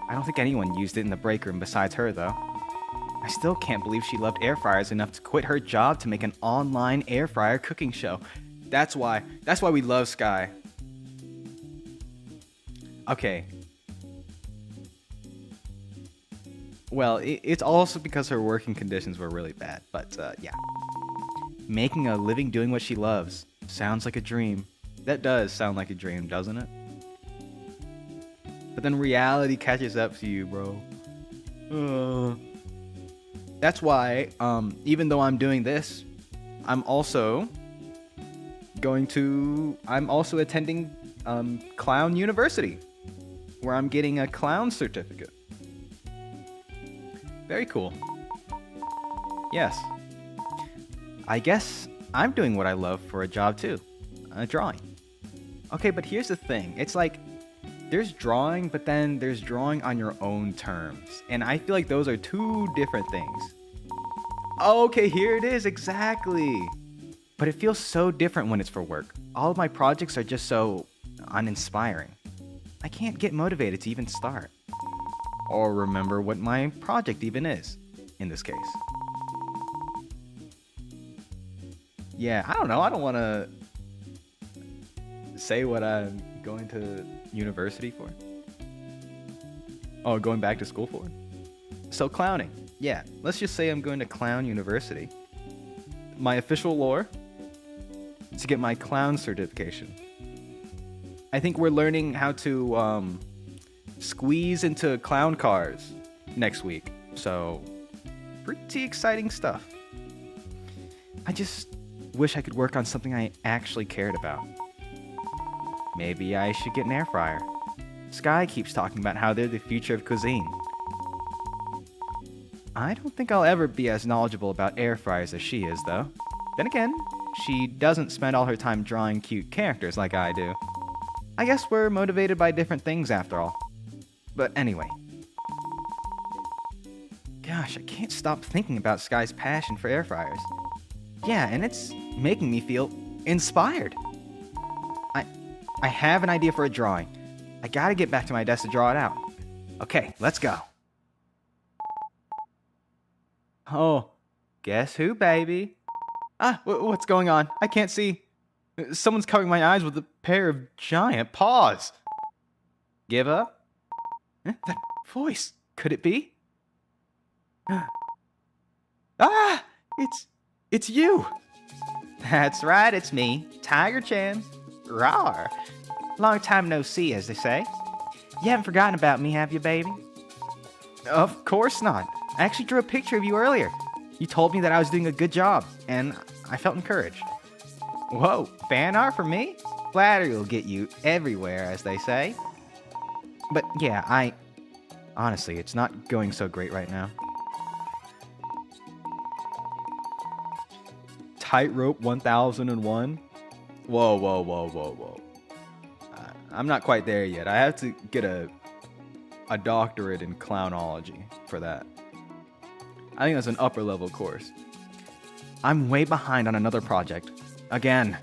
I don't think anyone used it in the break room besides her, though. I still can't believe she loved air fryers enough to quit her job to make an online air fryer cooking show. That's why we love Skye. Okay. Well, it's also because her working conditions were really bad, but yeah. Making a living doing what she loves. Sounds like a dream. That does sound like a dream, doesn't it? But then reality catches up to you, bro. That's why, even though I'm doing this, I'm also attending Clown University, where I'm getting a clown certificate. Very cool. Yes. I guess I'm doing what I love for a job too. Drawing. Okay, but here's the thing. It's like, there's drawing, but then there's drawing on your own terms. And I feel like those are two different things. Okay, here it is, exactly. But it feels so different when it's for work. All of my projects are just so uninspiring. I can't get motivated to even start. Or remember what my project even is, in this case. Yeah, I don't know. I don't want to say what I'm going to university for. Oh, going back to school for. So clowning. Yeah, let's just say I'm going to clown university. My official lore, to get my clown certification. I think we're learning how to squeeze into clown cars next week. So, pretty exciting stuff. I just wish I could work on something I actually cared about. Maybe I should get an air fryer. Skye keeps talking about how they're the future of cuisine. I don't think I'll ever be as knowledgeable about air fryers as she is, though. Then again, she doesn't spend all her time drawing cute characters like I do. I guess we're motivated by different things after all. But anyway. Gosh, I can't stop thinking about Skye's passion for air fryers. Yeah, and it's making me feel inspired. I have an idea for a drawing. I gotta get back to my desk to draw it out. Okay, let's go. Oh, guess who, baby? Ah, what's going on? I can't see. Someone's covering my eyes with a pair of giant paws. Give up? That voice. Could it be? Ah! It's you! That's right, it's me, Tiger-chan. Rawr. Long time no see, as they say. You haven't forgotten about me, have you, baby? Of course not. I actually drew a picture of you earlier. You told me that I was doing a good job, and I felt encouraged. Whoa, fan art for me? Flattery will get you everywhere, as they say. But yeah, honestly, it's not going so great right now. Tightrope 1001? Whoa. I'm not quite there yet. I have to get a doctorate in clownology for that. I think that's an upper level course. I'm way behind on another project. Again.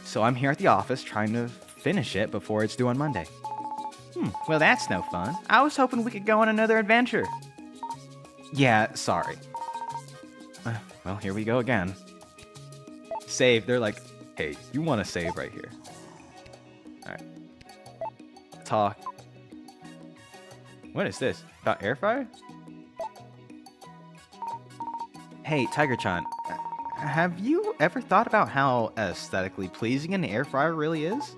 So I'm here at the office trying to finish it before it's due on Monday. Well that's no fun. I was hoping we could go on another adventure. Yeah, sorry. Well, here we go again. Save. They're like, hey, you want to save right here. Alright. Talk. What is this? About air fryer? Hey, Tiger-chan. Have you ever thought about how aesthetically pleasing an air fryer really is?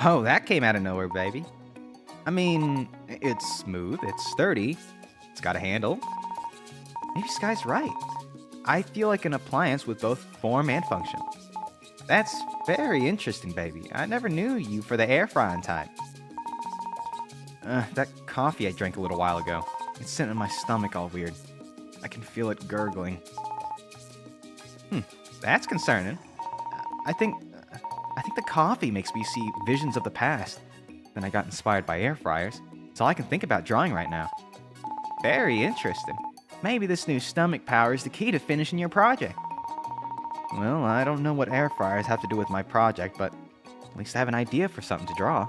Oh, that came out of nowhere, baby. I mean, it's smooth, it's sturdy, it's got a handle. Maybe Skye's right. I feel like an appliance with both form and function. That's very interesting, baby. I never knew you for the air frying type. That coffee I drank a little while ago. It's sitting in my stomach all weird. I can feel it gurgling. That's concerning. I think the coffee makes me see visions of the past. Then I got inspired by air fryers. It's all I can think about drawing right now. Very interesting. Maybe this new stomach power is the key to finishing your project. Well, I don't know what air fryers have to do with my project, but at least I have an idea for something to draw.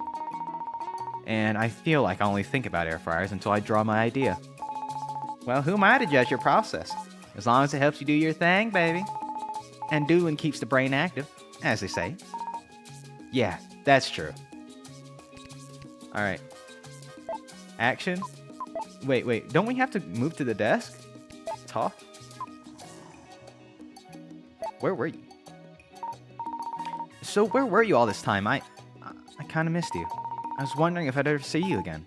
And I feel like I only think about air fryers until I draw my idea. Well, who am I to judge your process? As long as it helps you do your thing, baby. And doing keeps the brain active, as they say. Yeah, that's true. Alright. Action. Wait, don't we have to move to the desk? Talk? Where were you? So where were you all this time? I kind of missed you. I was wondering if I'd ever see you again.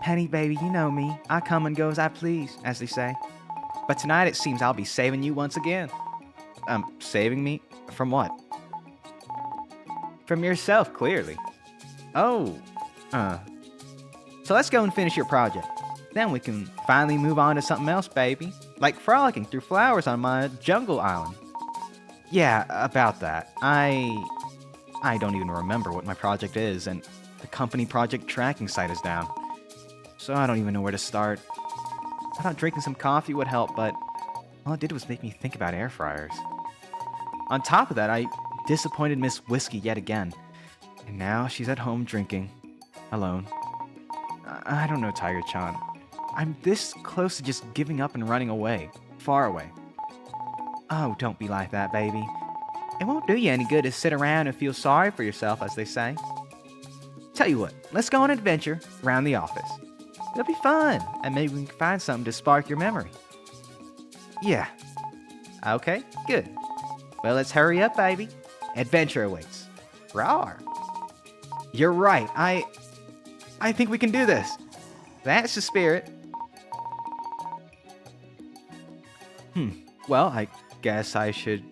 Penny, baby, you know me. I come and go as I please, as they say. But tonight it seems I'll be saving you once again. Saving me? From what? From yourself, clearly. Oh. So let's go and finish your project. Then we can finally move on to something else, baby. Like frolicking through flowers on my jungle island. Yeah, about that. I don't even remember what my project is, and the company project tracking site is down. So I don't even know where to start. I thought drinking some coffee would help, but all it did was make me think about air fryers. On top of that, I disappointed Miss Whiskey yet again. And now she's at home drinking. Alone. I don't know, Tiger-chan. I'm this close to just giving up and running away. Far away. Oh, don't be like that, baby. It won't do you any good to sit around and feel sorry for yourself, as they say. Tell you what, let's go on an adventure around the office. It'll be fun, and maybe we can find something to spark your memory. Yeah. Okay, good. Well, let's hurry up, baby. Adventure awaits. Rawr. You're right. I think we can do this. That's the spirit. Well, I guess I should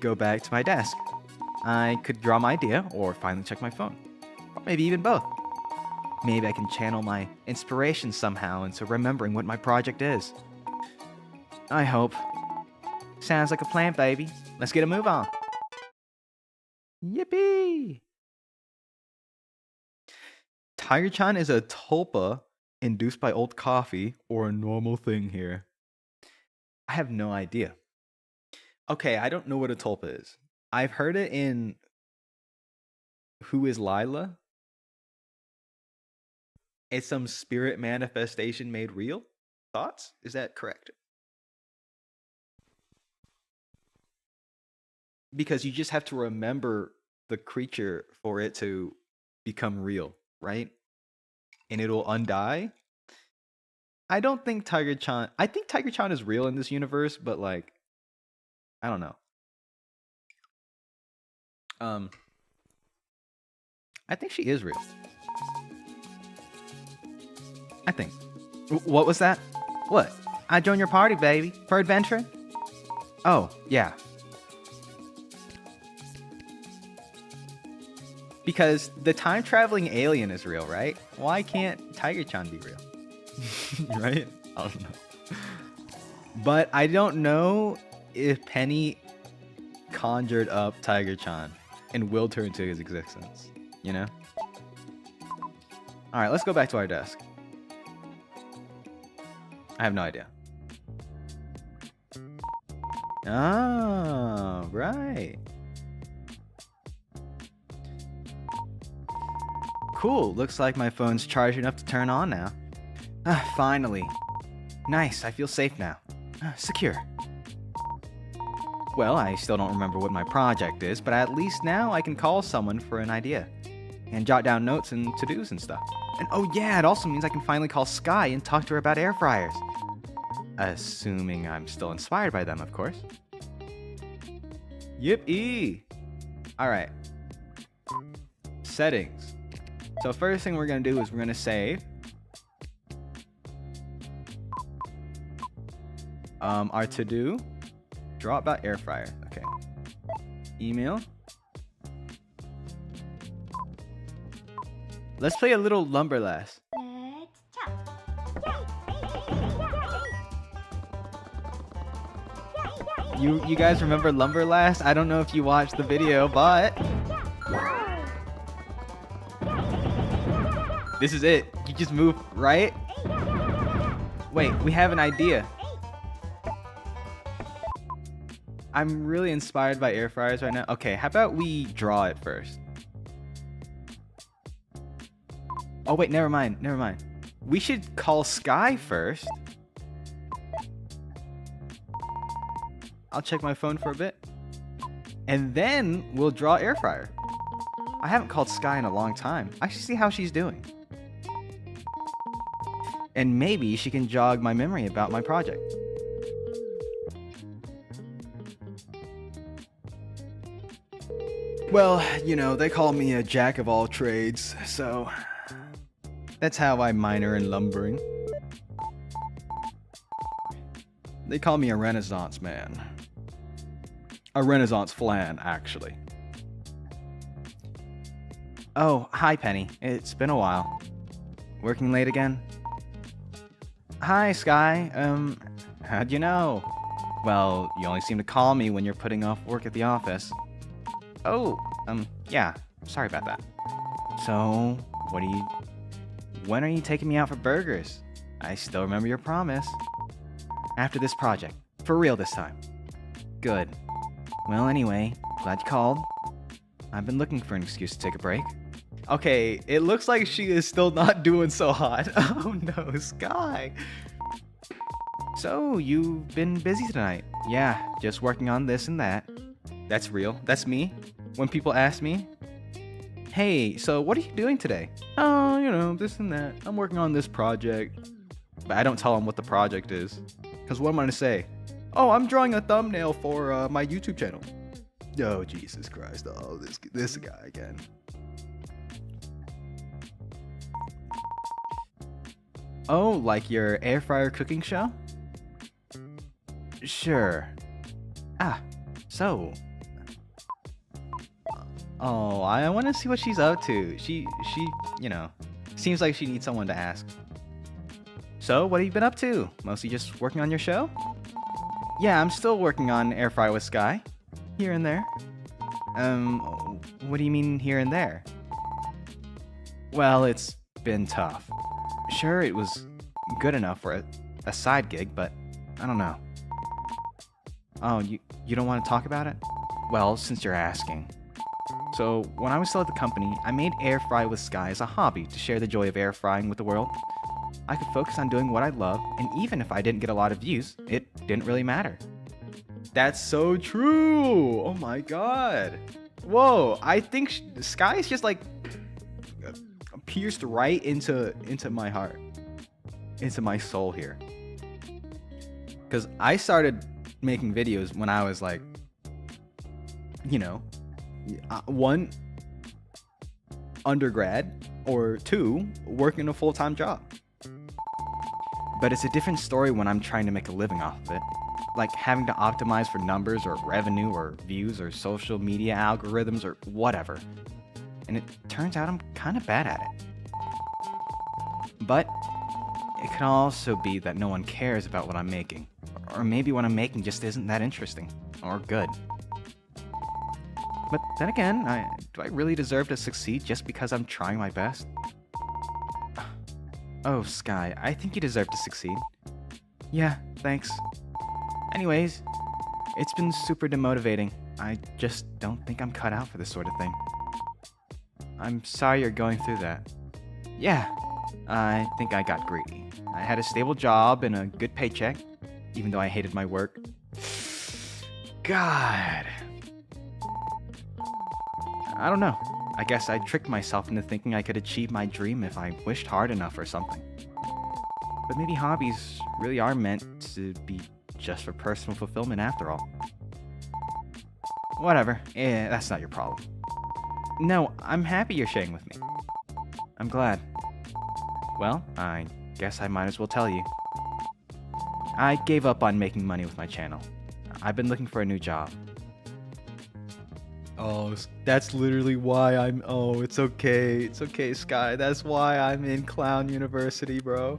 go back to my desk. I could draw my idea or finally check my phone. Or maybe even both. Maybe I can channel my inspiration somehow into remembering what my project is. I hope. Sounds like a plan, baby. Let's get a move on. Yippee! Tiger-chan is a tulpa induced by old coffee or a normal thing here. I have no idea. Okay, I don't know what a tulpa is. I've heard it in Who is Lila? It's some spirit manifestation made real? Thoughts? Is that correct? Because you just have to remember the creature for it to become real, right? And it'll undie. I don't think Tiger-chan... I think Tiger-chan is real in this universe, but like... I don't know. I think she is real. I think. What was that? What? I joined your party, baby. For adventuring? Oh, yeah. Because the time-traveling alien is real, right? Why can't Tiger-chan be real? Right? I don't know. But I don't know if Penny conjured up Tiger-chan and willed her into his existence. You know? Alright, let's go back to our desk. I have no idea. Oh, right. Cool, looks like my phone's charged enough to turn on now. Finally. Nice, I feel safe now. Secure. Well, I still don't remember what my project is, but at least now I can call someone for an idea. And jot down notes and to-dos and stuff. And oh yeah, it also means I can finally call Skye and talk to her about air fryers. Assuming I'm still inspired by them, of course. Yippee! Alright. Settings. So first thing we're going to do is we're going to save. Our to-do. Draw about air fryer. Okay. Email. Let's play a little Lumberlass. Let's chop. You guys remember Lumberlass? I don't know if you watched the video, but this is it. You just move right. Wait, we have an idea. I'm really inspired by air fryers right now. Okay, how about we draw it first? Oh wait, never mind. We should call Skye first. I'll check my phone for a bit. And then we'll draw air fryer. I haven't called Skye in a long time. I should see how she's doing. And maybe she can jog my memory about my project. Well, you know, they call me a jack of all trades, so that's how I minor in lumbering. They call me a Renaissance man. A Renaissance flan, actually. Oh, hi, Penny. It's been a while. Working late again? Hi, Skye. How'd you know? Well, you only seem to call me when you're putting off work at the office. Oh, yeah, sorry about that. So, when are you taking me out for burgers? I still remember your promise. After this project. For real this time. Good. Well, anyway, glad you called. I've been looking for an excuse to take a break. Okay, it looks like she is still not doing so hot. Oh no, Skye. So, you've been busy tonight. Yeah, just working on this and that. That's real. That's me. When people ask me, hey, so what are you doing today? Oh, you know, this and that. I'm working on this project. But I don't tell them what the project is. Because what am I going to say? Oh, I'm drawing a thumbnail for my YouTube channel. Oh, Jesus Christ. Oh, this guy again. Oh, like your air fryer cooking show? Sure. Ah, so. Oh, I want to see what she's up to. She, you know, seems like she needs someone to ask. So, what have you been up to? Mostly just working on your show? Yeah, I'm still working on Air Fry with Skye. Here and there. What do you mean here and there? Well, it's been tough. Sure, it was good enough for a side gig, but I don't know. Oh, you don't want to talk about it? Well, since you're asking. So, when I was still at the company, I made Air Fry with Skye as a hobby to share the joy of air frying with the world. I could focus on doing what I love, and even if I didn't get a lot of views, it didn't really matter. That's so true! Oh my god. Whoa, I think Skye's just like pierced right into my heart. Into my soul here. Because I started making videos when I was like, you know, 1, undergrad, or 2, working a full-time job. But it's a different story when I'm trying to make a living off of it. Like having to optimize for numbers or revenue or views or social media algorithms or whatever. And it turns out I'm kind of bad at it. But it can also be that no one cares about what I'm making. Or maybe what I'm making just isn't that interesting or good. But then again, do I really deserve to succeed just because I'm trying my best? Oh, Skye, I think you deserve to succeed. Yeah, thanks. Anyways, it's been super demotivating. I just don't think I'm cut out for this sort of thing. I'm sorry you're going through that. Yeah, I think I got greedy. I had a stable job and a good paycheck, even though I hated my work. God. I don't know. I guess I tricked myself into thinking I could achieve my dream if I wished hard enough or something. But maybe hobbies really are meant to be just for personal fulfillment after all. Whatever, that's not your problem. No, I'm happy you're sharing with me. I'm glad. Well, I guess I might as well tell you. I gave up on making money with my channel. I've been looking for a new job. Oh, that's literally why I'm... Oh, it's okay. It's okay, Skye. That's why I'm in Clown University, bro.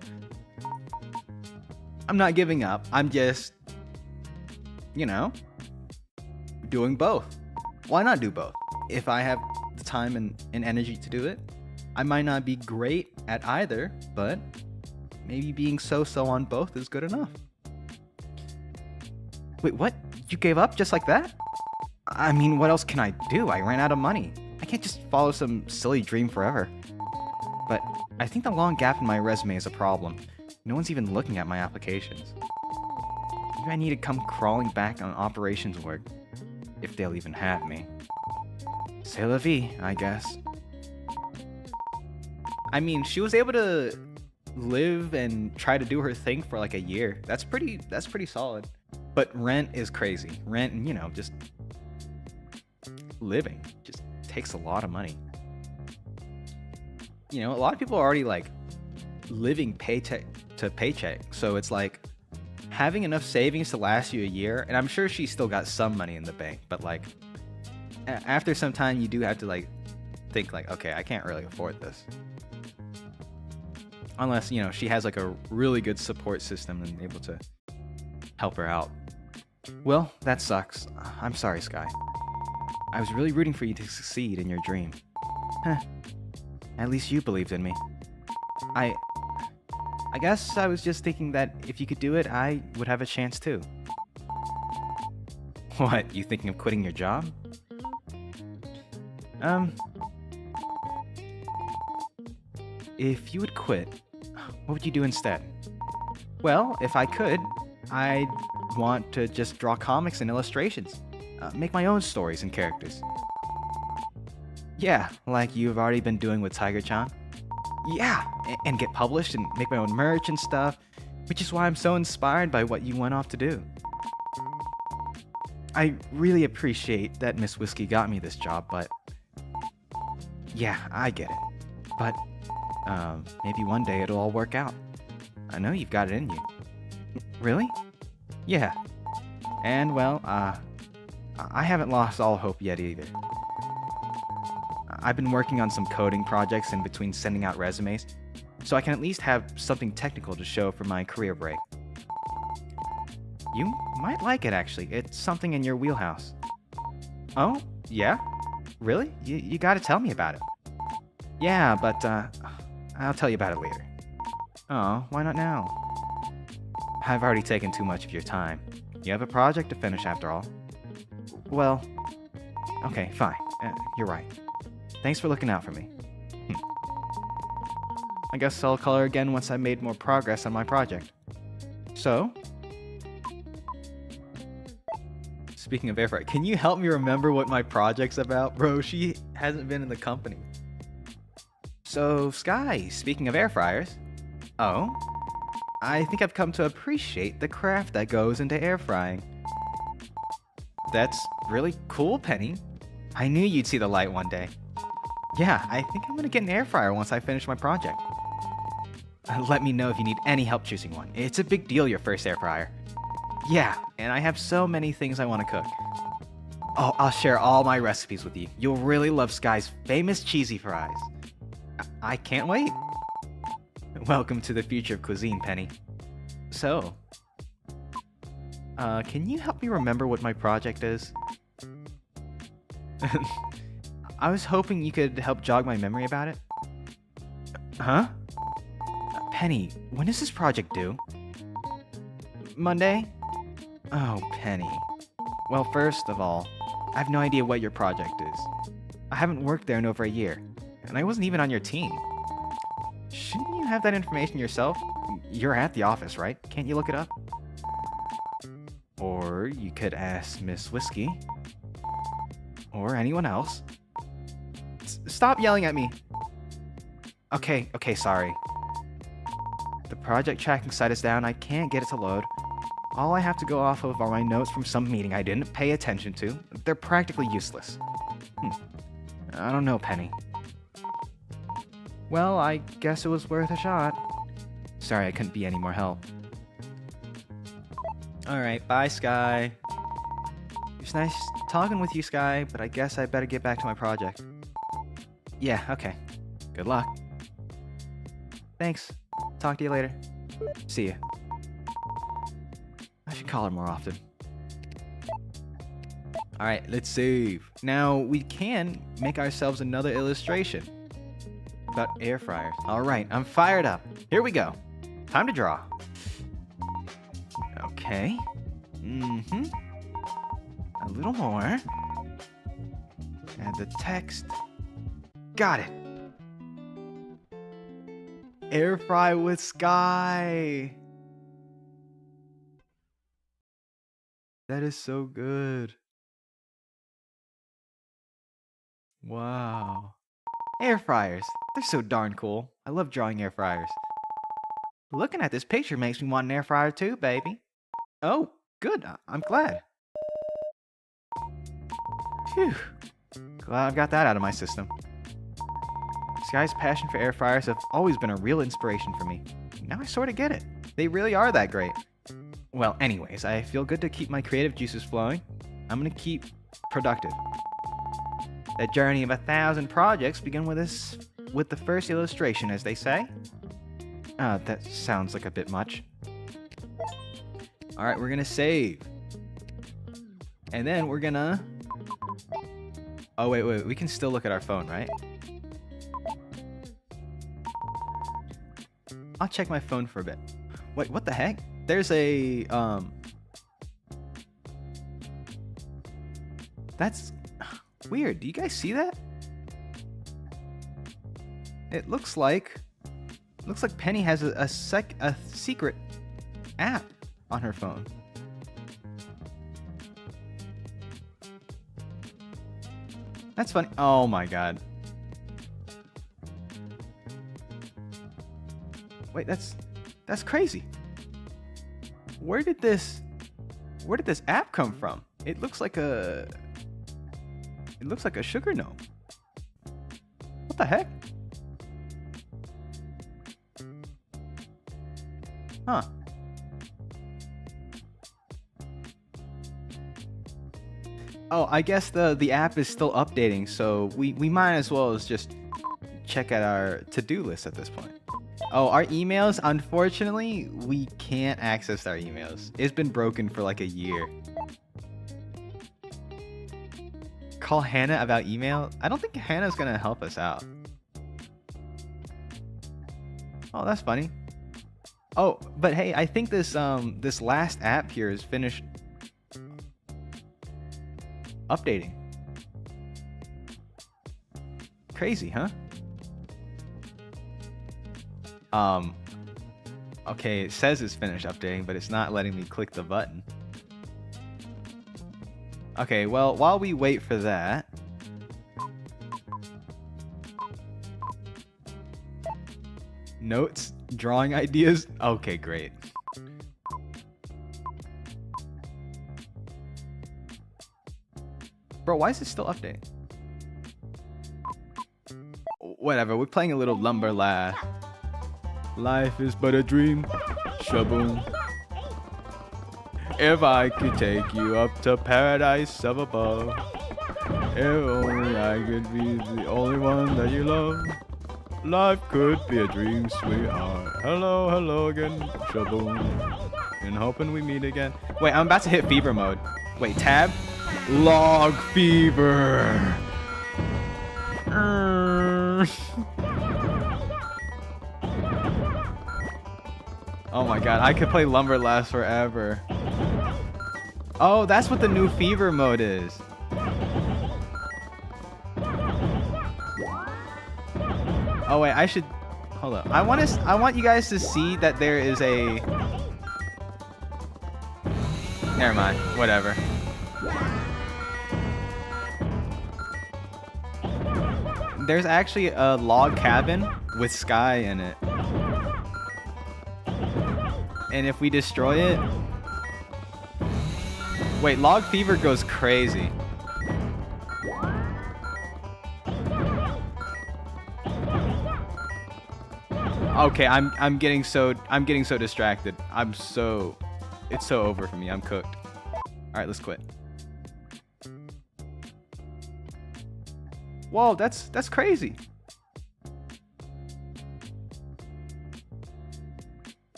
I'm not giving up. I'm just, you know, doing both. Why not do both? If I have the time and energy to do it, I might not be great at either, but maybe being so-so on both is good enough. Wait, what? You gave up just like that? I mean, what else can I do? I ran out of money. I can't just follow some silly dream forever. But I think the long gap in my resume is a problem. No one's even looking at my applications. Maybe I need to come crawling back on operations work, if they'll even have me. C'est la vie, I guess. I mean, she was able to live and try to do her thing for like a year. That's pretty solid. But rent is crazy. Rent and, you know, just living just takes a lot of money. You know, a lot of people are already like living paycheck to paycheck. So it's like having enough savings to last you a year. And I'm sure she's still got some money in the bank, but like after some time you do have to like think like, okay, I can't really afford this. Unless, you know, she has like a really good support system and able to help her out. Well, that sucks. I'm sorry, Skye. I was really rooting for you to succeed in your dream. Heh. At least you believed in me. I guess I was just thinking that if you could do it, I would have a chance too. What, you thinking of quitting your job? If you would quit, what would you do instead? Well, if I could, I'd want to just draw comics and illustrations. Make my own stories and characters. Yeah, like you've already been doing with Tiger-chan. Yeah, and get published and make my own merch and stuff, which is why I'm so inspired by what you went off to do. I really appreciate that Miss Whiskey got me this job, but... Yeah, I get it. But, maybe one day it'll all work out. I know you've got it in you. Really? Yeah. And, well, I haven't lost all hope yet either. I've been working on some coding projects in between sending out resumes, so I can at least have something technical to show for my career break. You might like it, actually. It's something in your wheelhouse. Oh, yeah? Really? You gotta tell me about it. Yeah, but, I'll tell you about it later. Oh, why not now? I've already taken too much of your time. You have a project to finish after all. Well, okay, fine. You're right. Thanks for looking out for me. I guess I'll call her again once I've made more progress on my project. So? Speaking of air fryer, can you help me remember what my project's about? Bro, she hasn't been in the company. So, Skye, speaking of air fryers. Oh? I think I've come to appreciate the craft that goes into air frying. That's really cool, Penny. I knew you'd see the light one day. Yeah, I think I'm gonna get an air fryer once I finish my project. Let me know if you need any help choosing one. It's a big deal, your first air fryer. Yeah, and I have so many things I want to cook. Oh, I'll share all my recipes with you. You'll really love Skye's famous cheesy fries. I can't wait. Welcome to the future of cuisine, Penny. So, can you help me remember what my project is? I was hoping you could help jog my memory about it. Huh? Penny, when is this project due? Monday? Oh, Penny. Well, first of all, I have no idea what your project is. I haven't worked there in over a year, and I wasn't even on your team. Shouldn't you have that information yourself? You're at the office, right? Can't you look it up? Or you could ask Miss Whiskey. Or anyone else. Stop yelling at me! Okay, sorry. The project tracking site is down. I can't get it to load. All I have to go off of are my notes from some meeting I didn't pay attention to. They're practically useless. I don't know, Penny. Well, I guess it was worth a shot. Sorry I couldn't be any more help. Alright, bye, Skye. It's nice talking with you, Skye, but I guess I better get back to my project. Yeah, okay. Good luck. Thanks. Talk to you later. See ya. I should call her more often. Alright, let's save. Now, we can make ourselves another illustration about air fryers. Alright, I'm fired up. Here we go. Time to draw. Okay. A little more. Add the text. Got it. Air fry with Skye. That is so good. Wow. Air fryers. They're so darn cool. I love drawing air fryers. Looking at this picture makes me want an air fryer too, baby. Oh, good. I'm glad. Phew. Glad I've got that out of my system. Skye's passion for air fryers have always been a real inspiration for me. Now I sort of get it. They really are that great. Well, anyways, I feel good to keep my creative juices flowing. I'm gonna keep productive. The journey of 1,000 projects begin with the first illustration, as they say. That sounds like a bit much. Alright, we're gonna save. And then we're gonna... Oh, wait. We can still look at our phone, right? I'll check my phone for a bit. Wait, what the heck? There's a... That's weird. Do you guys see that? It looks like Penny has a secret app on her phone. That's funny. Oh my god. Wait, that's crazy. Where did this app come from? It looks like a sugar gnome. What the heck? Huh. Oh, I guess the app is still updating, so we might as well as just check at our to-do list at this point. Oh, our emails, unfortunately, we can't access our emails. It's been broken for like a year. Call Hannah about email? I don't think Hannah's gonna help us out. Oh, that's funny. Oh, but hey, I think this last app here is finished updating. Crazy, huh? Okay, it says it's finished updating, but it's not letting me click the button. Okay, well, while we wait for that, notes, drawing ideas. Okay, great. Bro, why is it still updating? Whatever, we're playing a little lumber laugh. Life is but a dream. Shaboom. If I could take you up to paradise up above. If only I could be the only one that you love. Life could be a dream, sweetheart. Hello, hello again. Shaboom. And hoping we meet again. Wait, I'm about to hit fever mode. Wait, tab? Log fever. Oh my god, I could play Lumber Last forever. Oh, that's what the new fever mode is. Oh wait, I should hold up. I want you guys to see that there is a... Never mind, whatever. There's actually a log cabin with Skye in it. And if we destroy it... Wait, log fever goes crazy. Okay, I'm getting so distracted. It's so over for me. I'm cooked. All right, let's quit. Whoa, that's crazy.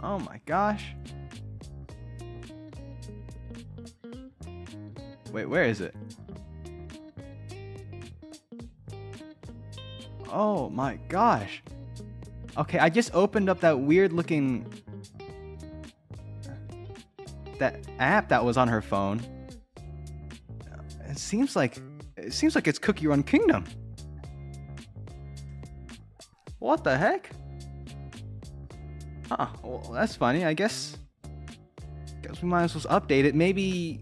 Oh my gosh. Wait, where is it? Oh my gosh. Okay, I just opened up that weird looking app that was on her phone. It seems like it's Cookie Run Kingdom. What the heck? Huh, well, that's funny. I guess we might as well update it. Maybe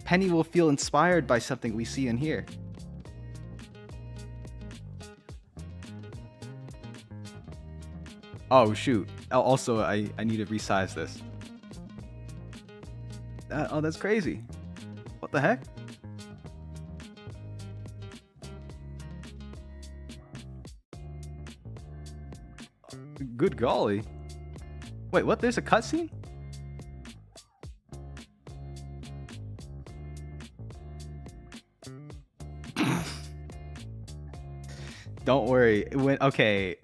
Penny will feel inspired by something we see in here. Oh shoot. Also, I need to resize this. Oh, that's crazy. What the heck? Good golly. Wait, what? There's a cutscene? Don't worry. Okay,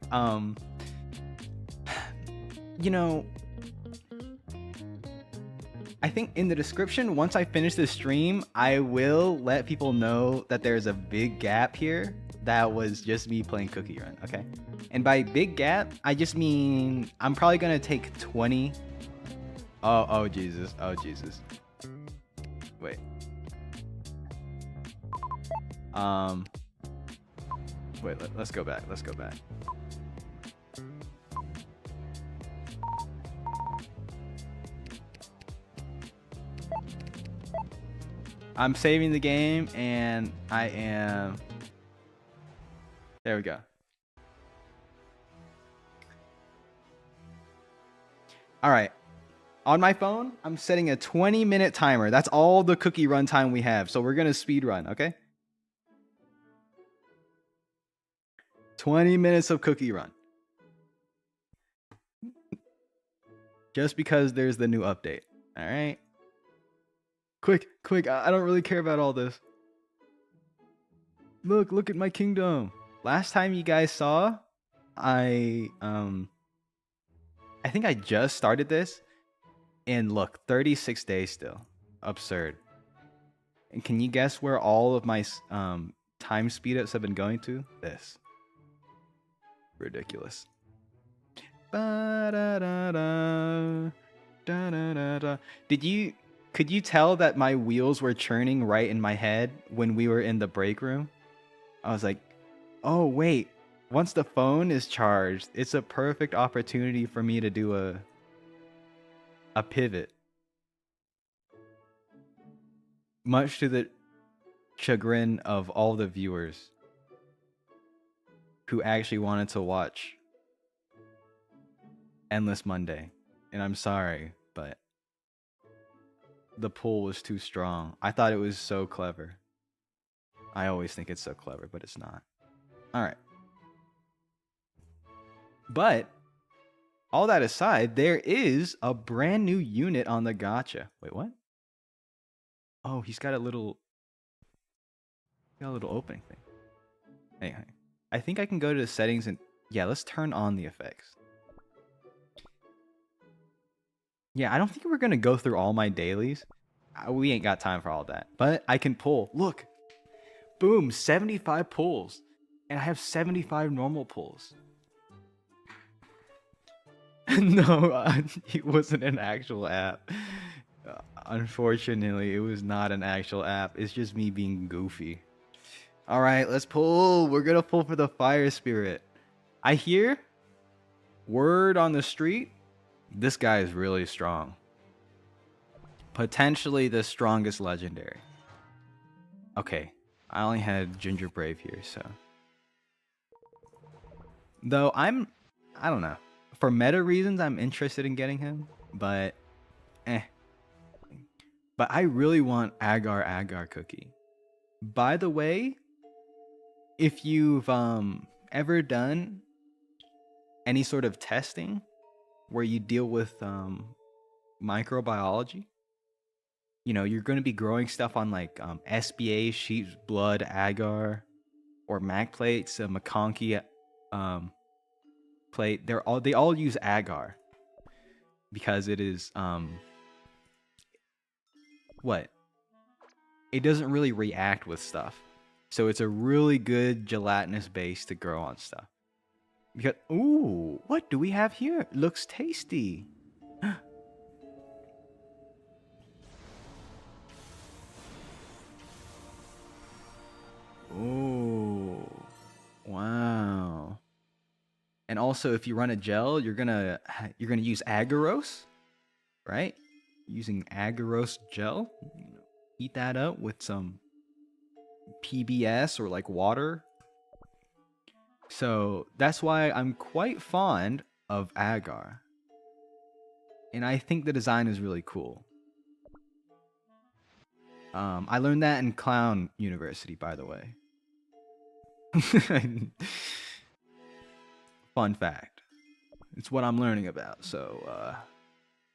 you know, I think in the description, once I finish the stream, I will let people know that there's a big gap here. That was just me playing Cookie Run, okay? And by big gap, I just mean I'm probably gonna take 20. Oh Jesus, oh Jesus. Wait. Wait, let's go back. Let's go back. I'm saving the game and I am... There we go. All right. On my phone, I'm setting a 20-minute timer. That's all the cookie run time we have. So we're going to speed run, okay? 20 minutes of cookie run. Just because there's the new update. All right. Quick, quick. I don't really care about all this. Look at my kingdom. Last time you guys saw, I think I just started this. And look, 36 days still. Absurd. And can you guess where all of my time speedups have been going to? This. Ridiculous. Could you tell that my wheels were churning right in my head when we were in the break room? I was like, oh wait, once the phone is charged, it's a perfect opportunity for me to do a pivot. Much to the chagrin of all the viewers who actually wanted to watch Endless Monday. And I'm sorry, but the pull was too strong. I thought it was so clever. I always think it's so clever, but it's not. Alright. But, all that aside, there is a brand new unit on the gacha. Wait, what? Oh, he's got a little opening thing. Anyway, I think I can go to the settings and... Yeah, let's turn on the effects. Yeah, I don't think we're going to go through all my dailies. We ain't got time for all that. But I can pull. Look. Boom, 75 pulls. And I have 75 normal pulls. No, it wasn't an actual app. Unfortunately, it was not an actual app. It's just me being goofy. Alright, let's pull. We're going to pull for the fire spirit. I hear word on the street. This guy is really strong. Potentially the strongest legendary. Okay, I only had Ginger Brave here, so. Though I don't know. For meta reasons, I'm interested in getting him, but But I really want Agar Cookie. By the way, if you've ever done any sort of testing where you deal with microbiology, you know, you're going to be growing stuff on like SBA, sheep's blood, agar, or mag plates, a McConkey plate. They all use agar because it is what? It doesn't really react with stuff. So it's a really good gelatinous base to grow on stuff. Because, ooh, what do we have here? Looks tasty. Oh, wow. And also, if you run a gel, you're gonna use agarose, right? Using agarose gel, heat that up with some PBS or like water. So that's why I'm quite fond of agar, and I think the design is really cool. I learned that in Clown University, by the way. Fun fact. It's what I'm learning about. So,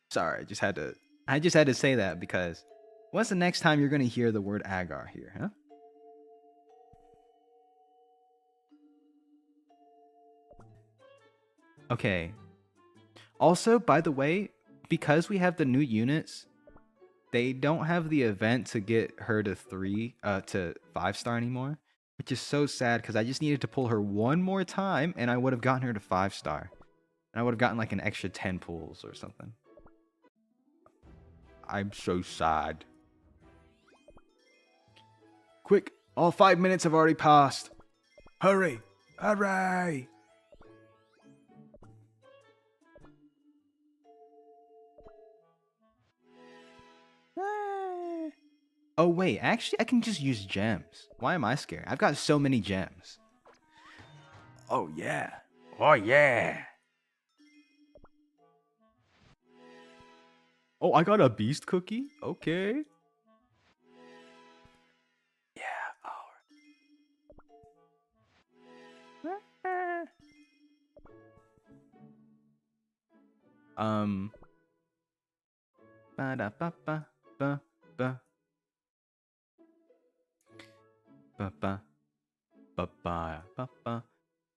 sorry, I just had to say that because what's the next time you're gonna hear the word agar here, huh? Okay. Also, by the way, because we have the new units, they don't have the event to get her to 5-star anymore, which is so sad because I just needed to pull her one more time and I would have gotten her to 5-star. And I would have gotten like an extra 10 pulls or something. I'm so sad. Quick, all 5 minutes have already passed. Hurry, hurry. Oh wait, actually I can just use gems. Why am I scared? I've got so many gems. Oh yeah. Oh yeah. Oh, I got a beast cookie? Okay. Yeah, alright. Ba da ba ba ba ba ba ba ba ba ba ba.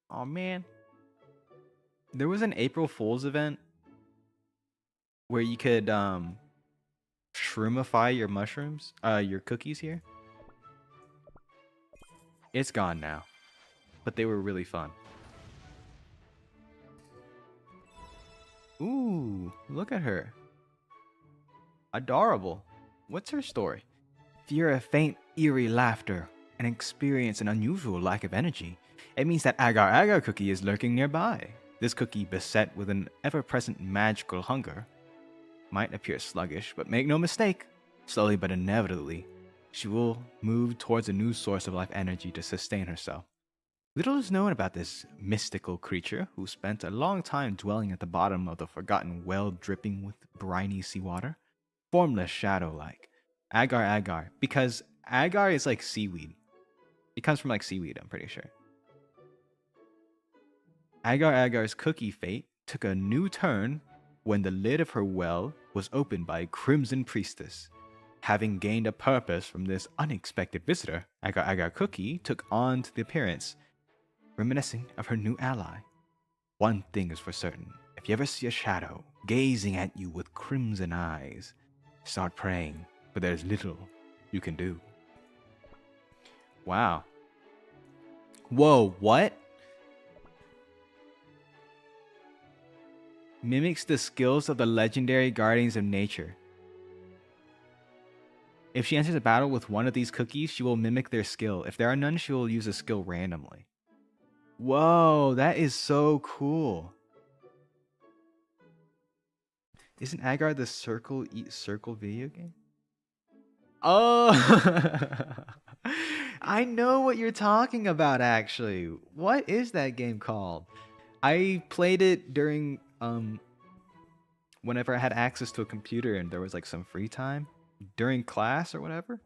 Oh man. There was an April Fool's event where you could shroomify your mushrooms, your cookies here. It's gone now, but they were really fun. Ooh, look at her. Adorable. What's her story? Fear a faint, eerie laughter and experience an unusual lack of energy. It means that Agar Agar cookie is lurking nearby. This cookie, beset with an ever-present magical hunger, might appear sluggish, but make no mistake, slowly but inevitably, she will move towards a new source of life energy to sustain herself. Little is known about this mystical creature who spent a long time dwelling at the bottom of the forgotten well dripping with briny seawater, formless shadow-like. Agar Agar, because agar is like seaweed. It comes from like seaweed, I'm pretty sure. Agar Agar's cookie fate took a new turn when the lid of her well was opened by a crimson priestess. Having gained a purpose from this unexpected visitor, Agar Agar Cookie took on to the appearance, reminiscing of her new ally. One thing is for certain, if you ever see a shadow gazing at you with crimson eyes, start praying, for there's little you can do. Wow. Whoa, what? Mimics the skills of the legendary guardians of nature. If she enters a battle with one of these cookies, she will mimic their skill. If there are none, she will use a skill randomly. Whoa, that is so cool. Isn't Agar the circle eat circle video game? Oh, I know what you're talking about actually. What is that game called? I played it during whenever I had access to a computer and there was like some free time during class or whatever.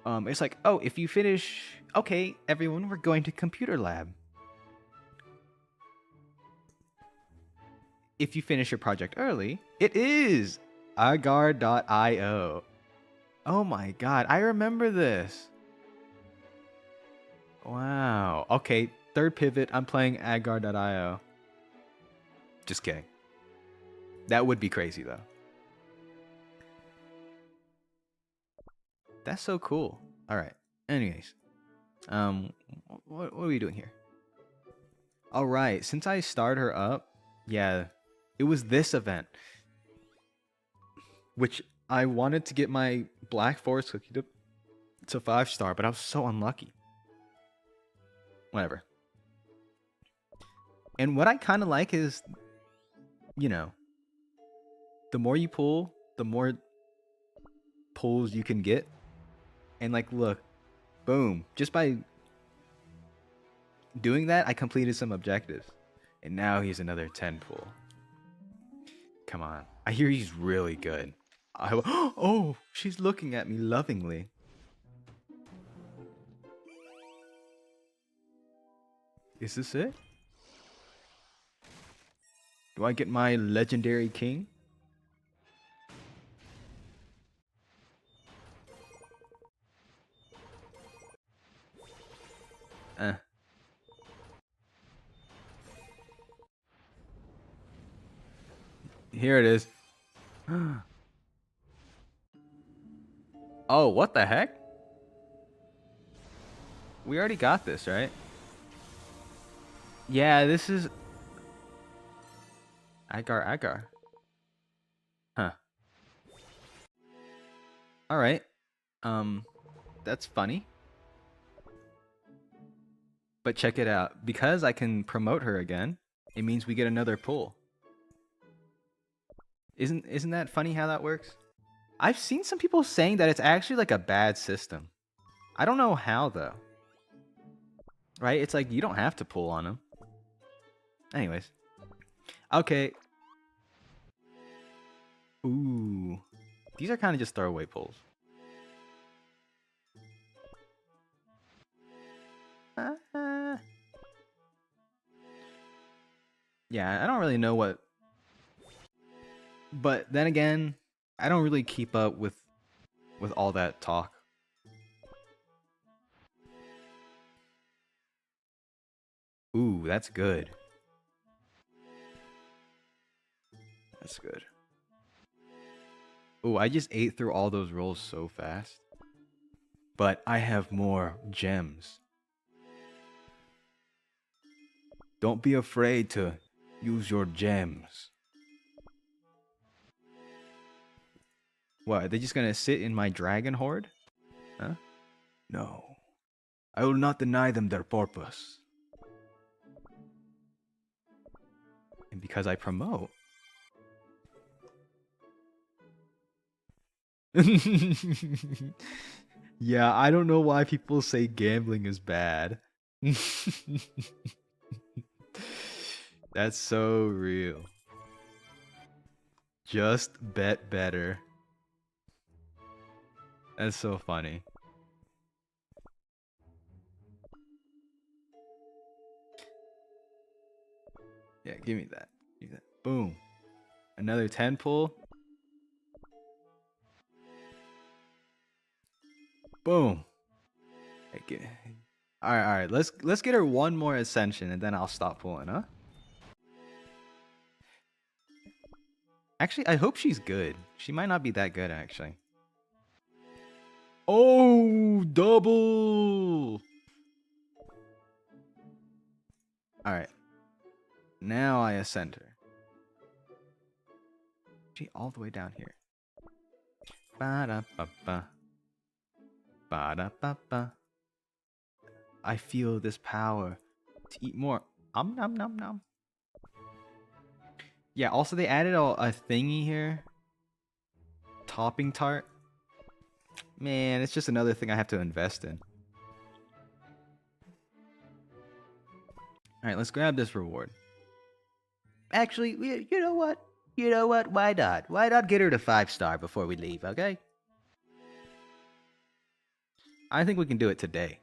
It's like, oh, if you finish, okay, everyone, we're going to computer lab. If you finish your project early, it is agar.io. Oh my god, I remember this. Wow. Okay, third pivot, I'm playing agar.io. Just kidding. That would be crazy though. That's so cool. All right. Anyways, what are we doing here? All right. Since I started her up, yeah, it was this event, which I wanted to get my Black Forest cookie to 5-star, but I was so unlucky. Whatever. And what I kind of like is, you know, the more you pull, the more pulls you can get. And like, look, boom. Just by doing that, I completed some objectives. And now he's another 10 pull. Come on. I hear he's really good. Oh, she's looking at me lovingly. Is this it? Do I get my legendary king? Here it is. Oh, what the heck? We already got this, right? Yeah, this is... Agar. Huh. Alright. That's funny. But check it out. Because I can promote her again, it means we get another pull. Isn't that funny how that works? I've seen some people saying that it's actually like a bad system. I don't know how though. Right? It's like you don't have to pull on them. Anyways. Okay. Ooh. These are kind of just throwaway pulls. Yeah, I don't really know what... But then again, I don't really keep up with all that talk. Ooh, that's good. That's good. Ooh, I just ate through all those rolls so fast. But I have more gems. Don't be afraid to use your gems. What, are they just gonna sit in my dragon horde? Huh? No. I will not deny them their purpose. And because I promote... Yeah, I don't know why people say gambling is bad. That's so real. Just bet better. That's so funny. Yeah, give me that. Give me that. Boom. Another 10 pull. Boom. All right. Let's get her one more ascension and then I'll stop pulling, huh? Actually, I hope she's good. She might not be that good, actually. Oh, double. All right. Now I ascend her. She all the way down here. Ba-da-ba-ba. Ba-da-ba-ba. I feel this power to eat more. Nom nom nom. Yeah, also they added a thingy here. Topping tart. Man, it's just another thing I have to invest in. Alright, let's grab this reward. Actually, you know what? You know what? Why not? Why not get her to 5-star before we leave, okay? I think we can do it today.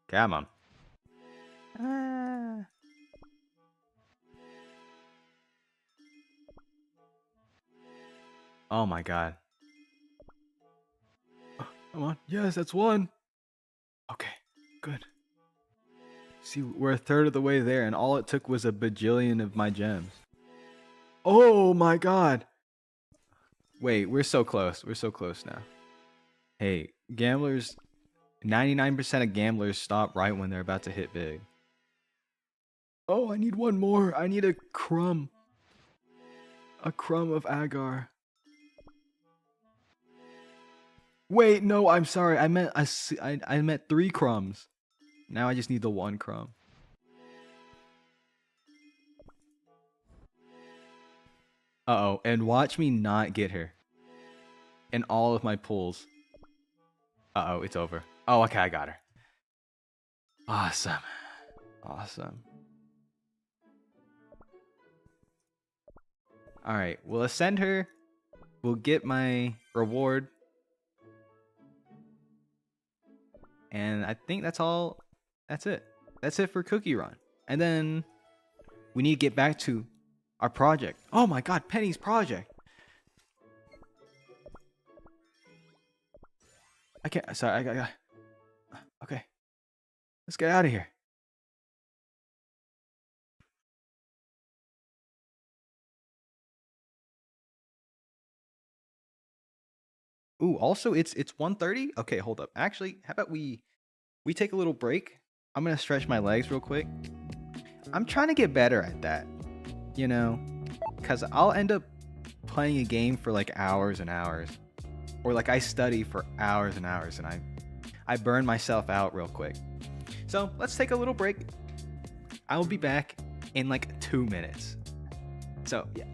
Come on. Oh my god. Oh, come on. Yes, that's one. Okay, good. See, we're a third of the way there, and all it took was a bajillion of my gems. Oh my god. Wait, we're so close. We're so close now. Hey, gamblers, 99% of gamblers stop right when they're about to hit big. Oh, I need one more. I need a crumb. A crumb of agar. Wait, no, I'm sorry. I meant 3 crumbs. Now I just need the 1 crumb. Uh-oh, and watch me not get her. In all of my pulls. Uh-oh, it's over. Oh, okay, I got her. Awesome. Awesome. Alright, we'll ascend her. We'll get my reward. And I think that's all. That's it. That's it for Cookie Run. And then we need to get back to our project. Oh my god, Penny's project. I can't. Sorry, I got. Okay. Let's get out of here. Ooh, also it's 1:30. Okay, hold up. Actually, how about we take a little break? I'm gonna stretch my legs real quick. I'm trying to get better at that, you know, because I'll end up playing a game for like hours and hours, or like I study for hours and hours, and I burn myself out real quick. So let's take a little break. I will be back in like 2 minutes. So yeah.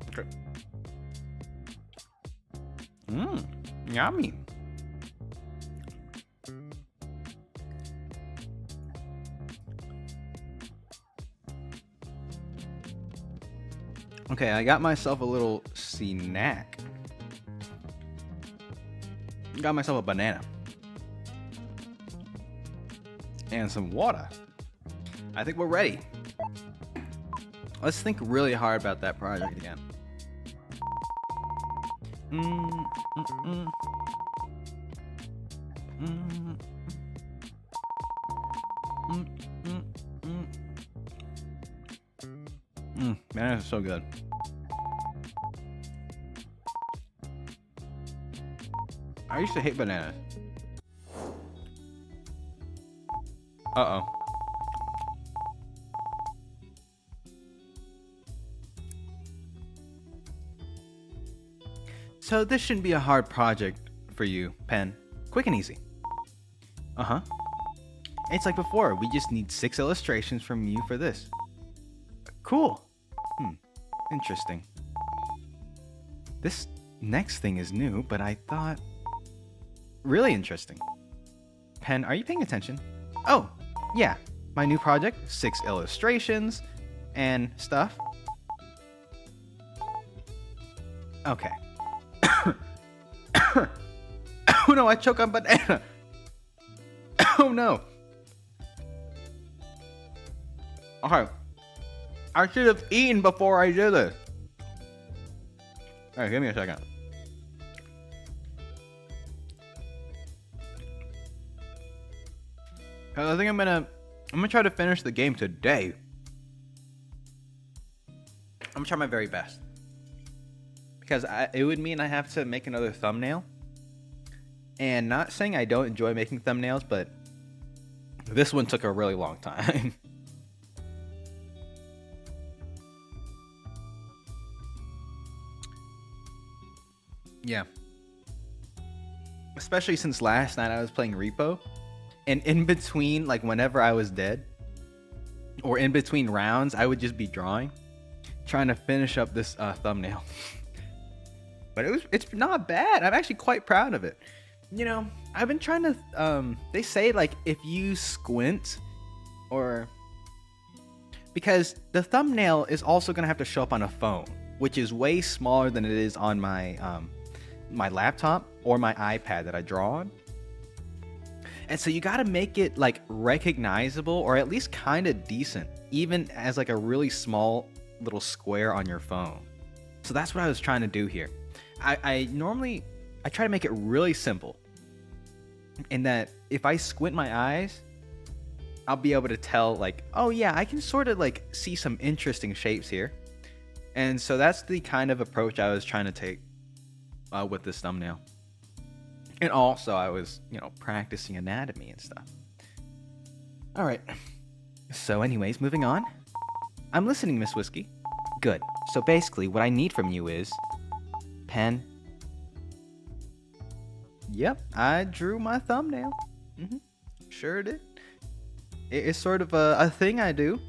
Okay. Yummy. Okay, I got myself a little snack. Got myself a banana. And some water. I think we're ready. Let's think really hard about that project again. Mm, mm, mm, mm, mm, mm. Man, that's so good. I used to hate bananas. Uh-oh. So this shouldn't be a hard project for you, Pen. Quick and easy. Uh-huh. It's like before, we just need 6 illustrations from you for this. Cool. Interesting. This next thing is new, but I thought... Really interesting. Pen, are you paying attention? Oh, yeah. My new project, 6 illustrations and stuff. Okay. Oh no, I choke on banana. Oh no. Okay. I should have eaten before I did this. Alright, give me a second. I think I'm gonna try to finish the game today. I'm gonna try my very best. Because it would mean I have to make another thumbnail. And not saying I don't enjoy making thumbnails, but this one took a really long time. Yeah. Especially since last night I was playing Repo. And in between, like whenever I was dead, or in between rounds, I would just be drawing, trying to finish up this thumbnail. But it's not bad. I'm actually quite proud of it. You know, I've been trying to, they say like if you squint, or, because the thumbnail is also going to have to show up on a phone, which is way smaller than it is on my, my laptop or my iPad that I draw on. And so you got to make it like recognizable, or at least kind of decent, even as like a really small little square on your phone. So that's what I was trying to do here. I try to make it really simple, in that if I squint my eyes, I'll be able to tell like, oh yeah, I can sort of like see some interesting shapes here. And so that's the kind of approach I was trying to take with this thumbnail. And also I was, you know, practicing anatomy and stuff. All right. So anyways, moving on. I'm listening, Miss Whiskey. Good. So basically what I need from you is pen. Yep, I drew my thumbnail. Sure did. It's sort of a thing I do.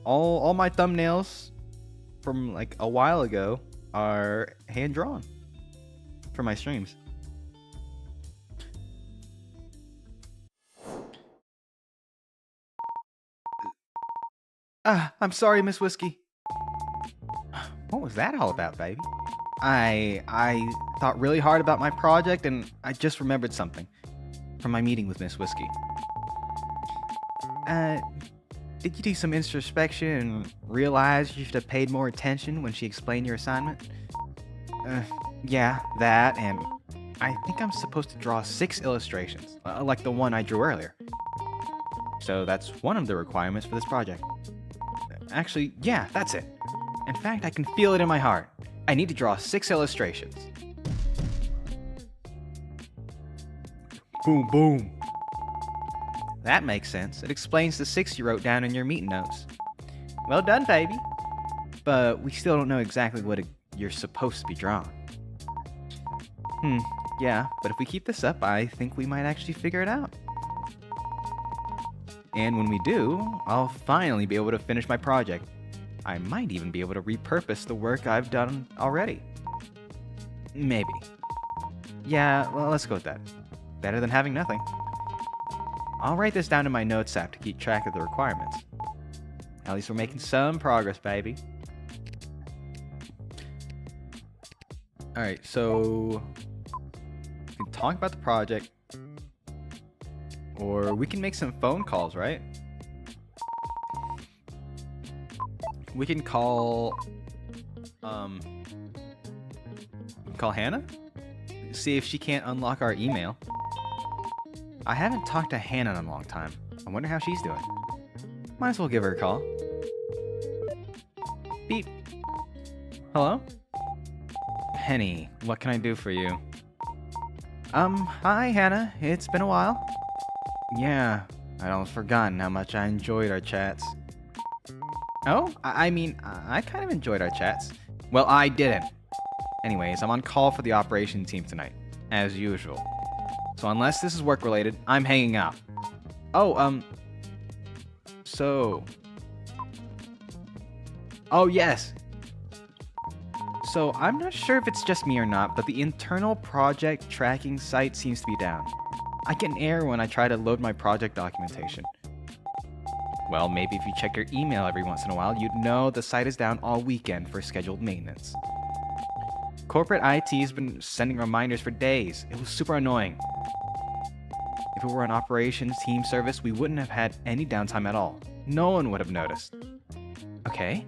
All my thumbnails from like a while ago are hand drawn for my streams. I'm sorry, Miss Whiskey. What was that all about, baby? I thought really hard about my project, and I just remembered something from my meeting with Miss Whiskey. Did you do some introspection and realize you should have paid more attention when she explained your assignment? Yeah, that, and I think I'm supposed to draw 6 illustrations, like the one I drew earlier. So that's one of the requirements for this project. Actually, yeah, that's it. In fact, I can feel it in my heart. I need to draw 6 illustrations. Boom, boom. That makes sense. It explains the 6 you wrote down in your meeting notes. Well done, baby. But we still don't know exactly what you're supposed to be drawing. Yeah, but if we keep this up, I think we might actually figure it out. And when we do, I'll finally be able to finish my project. I might even be able to repurpose the work I've done already. Maybe. Yeah, well, let's go with that. Better than having nothing. I'll write this down in my notes app to keep track of the requirements. At least we're making some progress, baby. Alright, so we can talk about the project, or we can make some phone calls, right? We can call call Hannah? See if she can't unlock our email. I haven't talked to Hannah in a long time. I wonder how she's doing. Might as well give her a call. Beep. Hello? Penny, what can I do for you? Hi Hannah. It's been a while. Yeah, I'd almost forgotten how much I enjoyed our chats. Oh, I mean, I kind of enjoyed our chats. Well, I didn't. Anyways, I'm on call for the operations team tonight, as usual. So unless this is work-related, I'm hanging out. Oh, Oh, yes. So I'm not sure if it's just me or not, but the internal project tracking site seems to be down. I get an error when I try to load my project documentation. Well, maybe if you check your email every once in a while, you'd know the site is down all weekend for scheduled maintenance. Corporate IT has been sending reminders for days. It was super annoying. If it were an operations team service, we wouldn't have had any downtime at all. No one would have noticed. Okay.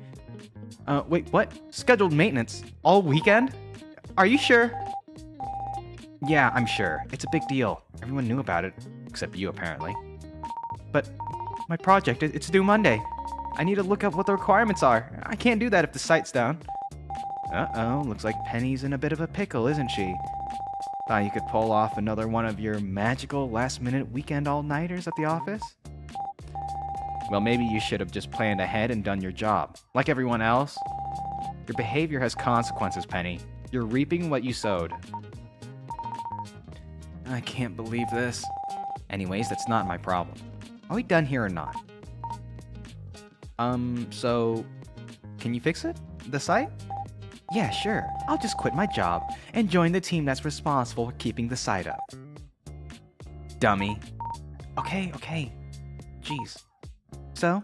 Wait, what? Scheduled maintenance? All weekend? Are you sure? Yeah, I'm sure. It's a big deal. Everyone knew about it. Except you, apparently. But my project, it's due Monday. I need to look up what the requirements are. I can't do that if the site's down. Uh-oh, looks like Penny's in a bit of a pickle, isn't she? Thought you could pull off another one of your magical last-minute weekend all-nighters at the office? Well, maybe you should have just planned ahead and done your job. Like everyone else. Your behavior has consequences, Penny. You're reaping what you sowed. I can't believe this. Anyways, that's not my problem. Are we done here or not? So... Can you fix it? The site? Yeah, sure. I'll just quit my job and join the team that's responsible for keeping the site up. Dummy. Okay. Jeez. So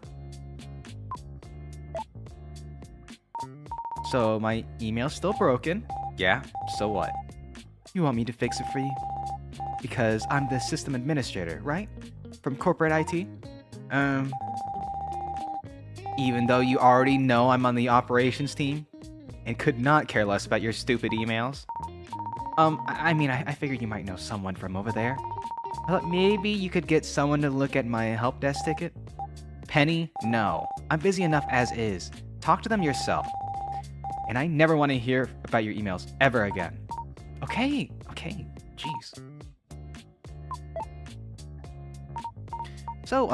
my email's still broken. Yeah, so what? You want me to fix it for you? Because I'm the system administrator, right? From corporate IT? Even though you already know I'm on the operations team and could not care less about your stupid emails. I figured you might know someone from over there. I thought maybe you could get someone to look at my help desk ticket. Penny, no. I'm busy enough as is. Talk to them yourself. And I never want to hear about your emails ever again. Okay. Jeez. So,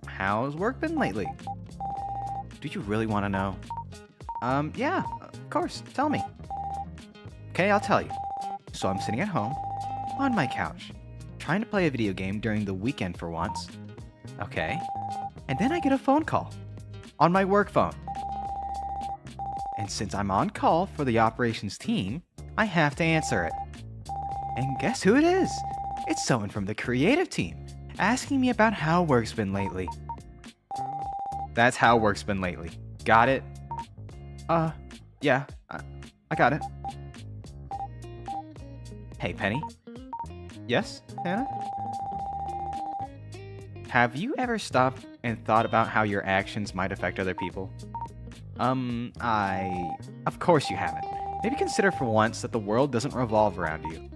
how's work been lately? Do you really want to know? Yeah, of course. Tell me. Okay, I'll tell you. So I'm sitting at home, on my couch, trying to play a video game during the weekend for once. Okay. And then I get a phone call on my work phone. And since I'm on call for the operations team, I have to answer it. And guess who it is? It's someone from the creative team asking me about how work's been lately. That's how work's been lately. Got it? Yeah, I got it. Hey, Penny. Yes, Hannah? Have you ever stopped and thought about how your actions might affect other people? Of course you haven't. Maybe consider for once that the world doesn't revolve around you.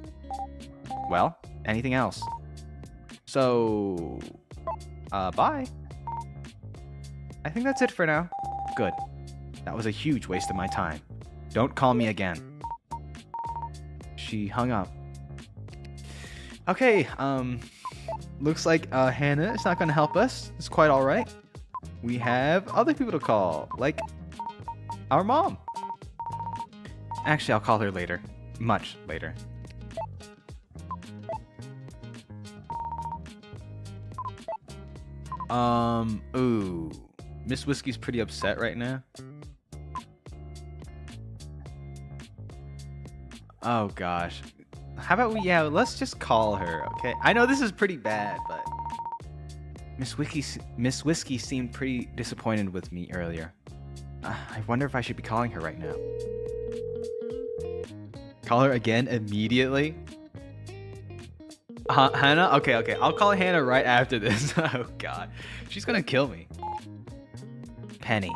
Well, anything else? So, bye. I think that's it for now. Good. That was a huge waste of my time. Don't call me again. She hung up. Okay, looks like Hannah is not going to help us. It's quite alright. We have other people to call, like our mom. Actually, I'll call her later. Much later. Ooh. Miss Whiskey's pretty upset right now. Oh gosh. How about let's just call her, okay? I know this is pretty bad, but Miss Whiskey seemed pretty disappointed with me earlier. I wonder if I should be calling her right now. Call her again immediately? Hannah? Okay. I'll call Hannah right after this. Oh god. She's gonna kill me. Penny.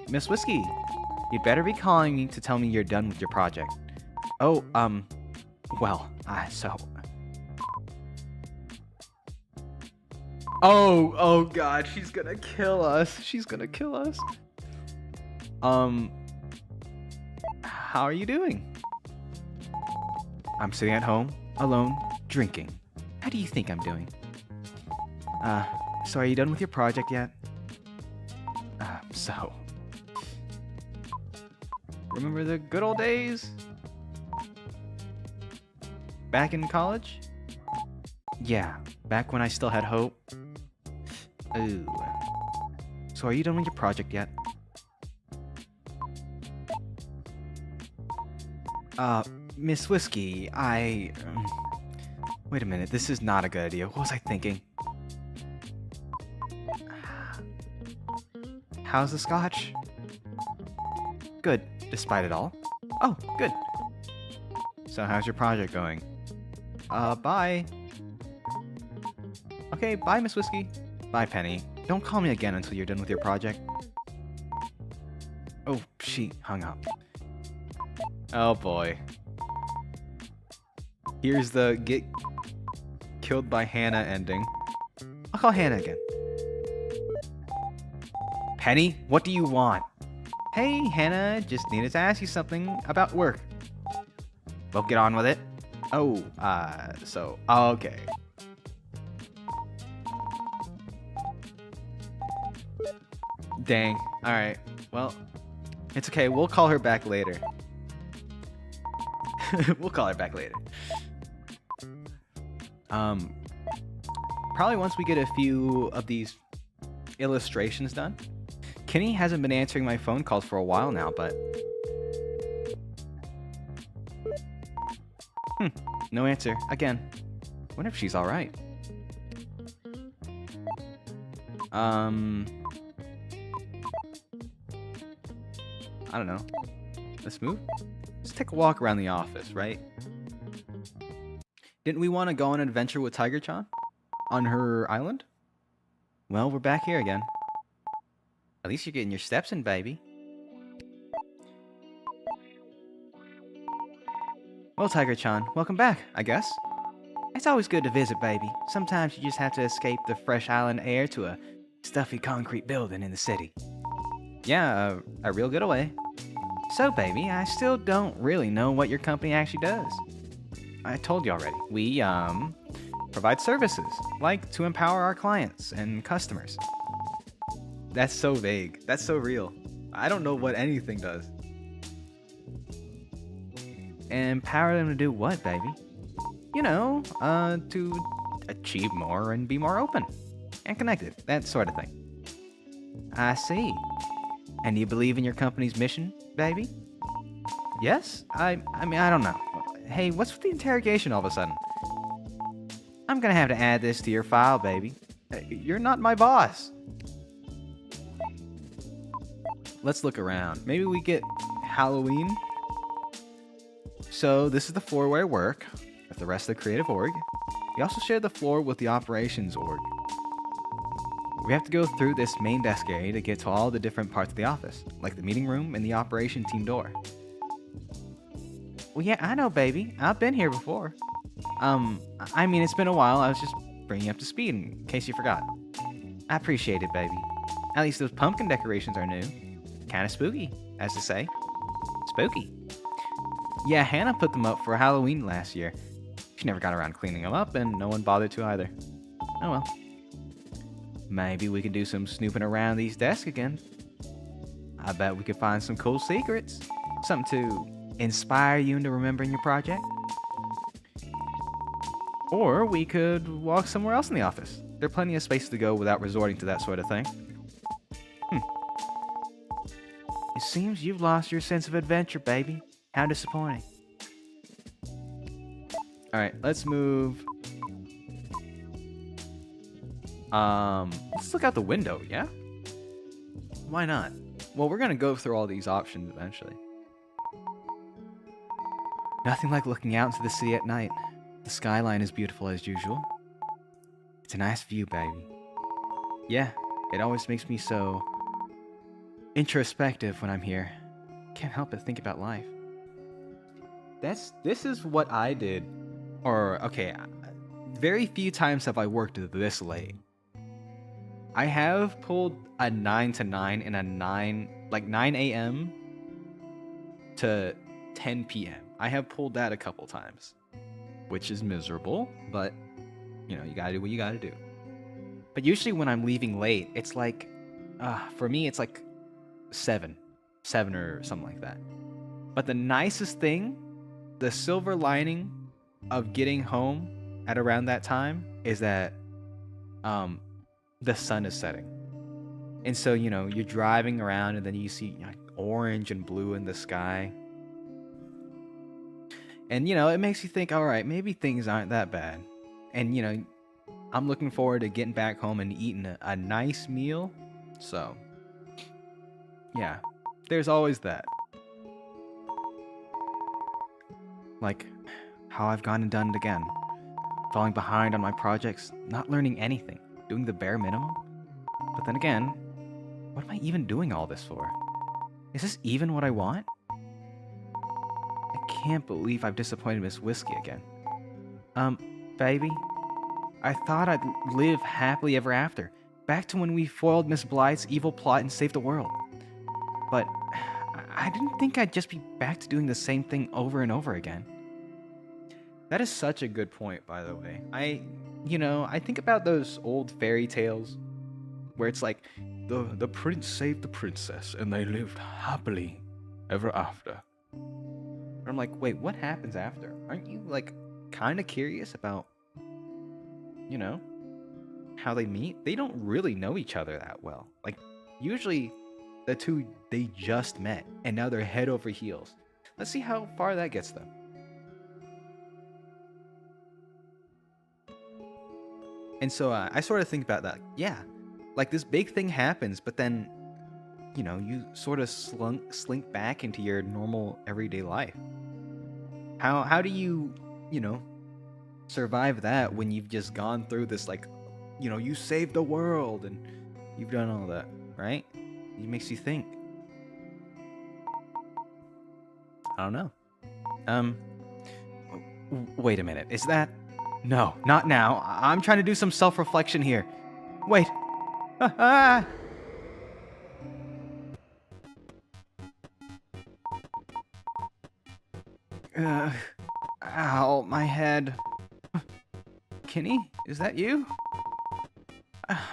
Miss Whiskey. You'd better be calling me to tell me you're done with your project. Oh, well, so... Oh god, she's gonna kill us. She's gonna kill us. How are you doing? I'm sitting at home, alone, drinking. How do you think I'm doing? So are you done with your project yet? So... Remember the good old days? Back in college? Yeah, back when I still had hope. Ooh. So are you done with your project yet? Miss Whiskey, wait a minute, this is not a good idea. What was I thinking? How's the scotch? Good, despite it all. Oh, good. So how's your project going? Bye. Okay, bye, Miss Whiskey. Bye, Penny. Don't call me again until you're done with your project. Oh, she hung up. Oh boy. Here's the get killed by Hannah ending. I'll call Hannah again. Penny, what do you want? Hey, Hannah, just needed to ask you something about work. Well, get on with it. Oh, okay. Dang. Alright. Well, it's okay. We'll call her back later. We'll call her back later. Probably once we get a few of these illustrations done. Kenny hasn't been answering my phone calls for a while now, but... No answer. Again. Wonder if she's alright. I don't know. Let's move. Let's take a walk around the office, right? Didn't we want to go on an adventure with Tiger-chan? On her island? Well, we're back here again. At least you're getting your steps in, baby. Well, Tiger-chan, welcome back, I guess. It's always good to visit, baby. Sometimes you just have to escape the fresh island air to a stuffy concrete building in the city. Yeah, a real getaway. So, baby, I still don't really know what your company actually does. I told you already. We, provide services, like to empower our clients and customers. That's so vague. That's so real. I don't know what anything does. Empower them to do what, baby? You know, to achieve more and be more open and connected. That sort of thing. I see. And you believe in your company's mission, baby? Yes? I mean, I don't know. Hey, what's with the interrogation all of a sudden? I'm gonna have to add this to your file, baby. You're not my boss. Let's look around. Maybe we get Halloween. So this is the floor where I work with the rest of the creative org. We also share the floor with the operations org. We have to go through this main desk area to get to all the different parts of the office, like the meeting room and the operation team door. Well, yeah, I know, baby. I've been here before. I mean, it's been a while. I was just bringing you up to speed in case you forgot. I appreciate it, baby. At least those pumpkin decorations are new. Kinda spooky, as to say. Spooky. Yeah, Hannah put them up for Halloween last year. She never got around cleaning them up, and no one bothered to either. Oh well. Maybe we can do some snooping around these desks again. I bet we could find some cool secrets. Something to inspire you into remembering your project. Or we could walk somewhere else in the office. There are plenty of spaces to go without resorting to that sort of thing. It seems you've lost your sense of adventure, baby. How disappointing. Alright, let's move. Let's look out the window, yeah? Why not? Well, we're gonna go through all these options eventually. Nothing like looking out into the city at night. The skyline is beautiful as usual. It's a nice view, baby. Yeah, it always makes me so introspective when I'm here. can't help but think about life. This is what I did. Or, okay, very few times have I worked this late. I have pulled a 9 to 9 and a 9 a.m. to 10 p.m. I have pulled that a couple times, which is miserable, but you know, you gotta do what you gotta do. But usually when I'm leaving late, it's like, for me, it's like 7 or something like that. But the nicest thing, the silver lining of getting home at around that time is that the sun is setting. And so, you know, you're driving around and then you see, you know, orange and blue in the sky. And, you know, it makes you think, all right, maybe things aren't that bad. And, you know, I'm looking forward to getting back home and eating a nice meal. So, yeah, there's always that. Like, how I've gone and done it again. Falling behind on my projects, not learning anything, doing the bare minimum. But then again, what am I even doing all this for? Is this even what I want? I can't believe I've disappointed Miss Whiskey again. Baby, I thought I'd live happily ever after, back to when we foiled Miss Blythe's evil plot and saved the world. But I didn't think I'd just be back to doing the same thing over and over again. That is such a good point, by the way. I think about those old fairy tales where it's like, the prince saved the princess and they lived happily ever after. And I'm like, wait, what happens after? Aren't you, like, kind of curious about, you know, how they meet? They don't really know each other that well. Like, usually the two, they just met and now they're head over heels. Let's see how far that gets them. And so I sort of think about that. Yeah, like this big thing happens, but then, you know, you sort of slink back into your normal everyday life. How do you, you know, survive that when you've just gone through this, like, you know, you saved the world and you've done all that, right? It makes you think. I don't know. Wait a minute. Is that... No, not now. I'm trying to do some self-reflection here. Wait. Ow, my head. Kenny, is that you?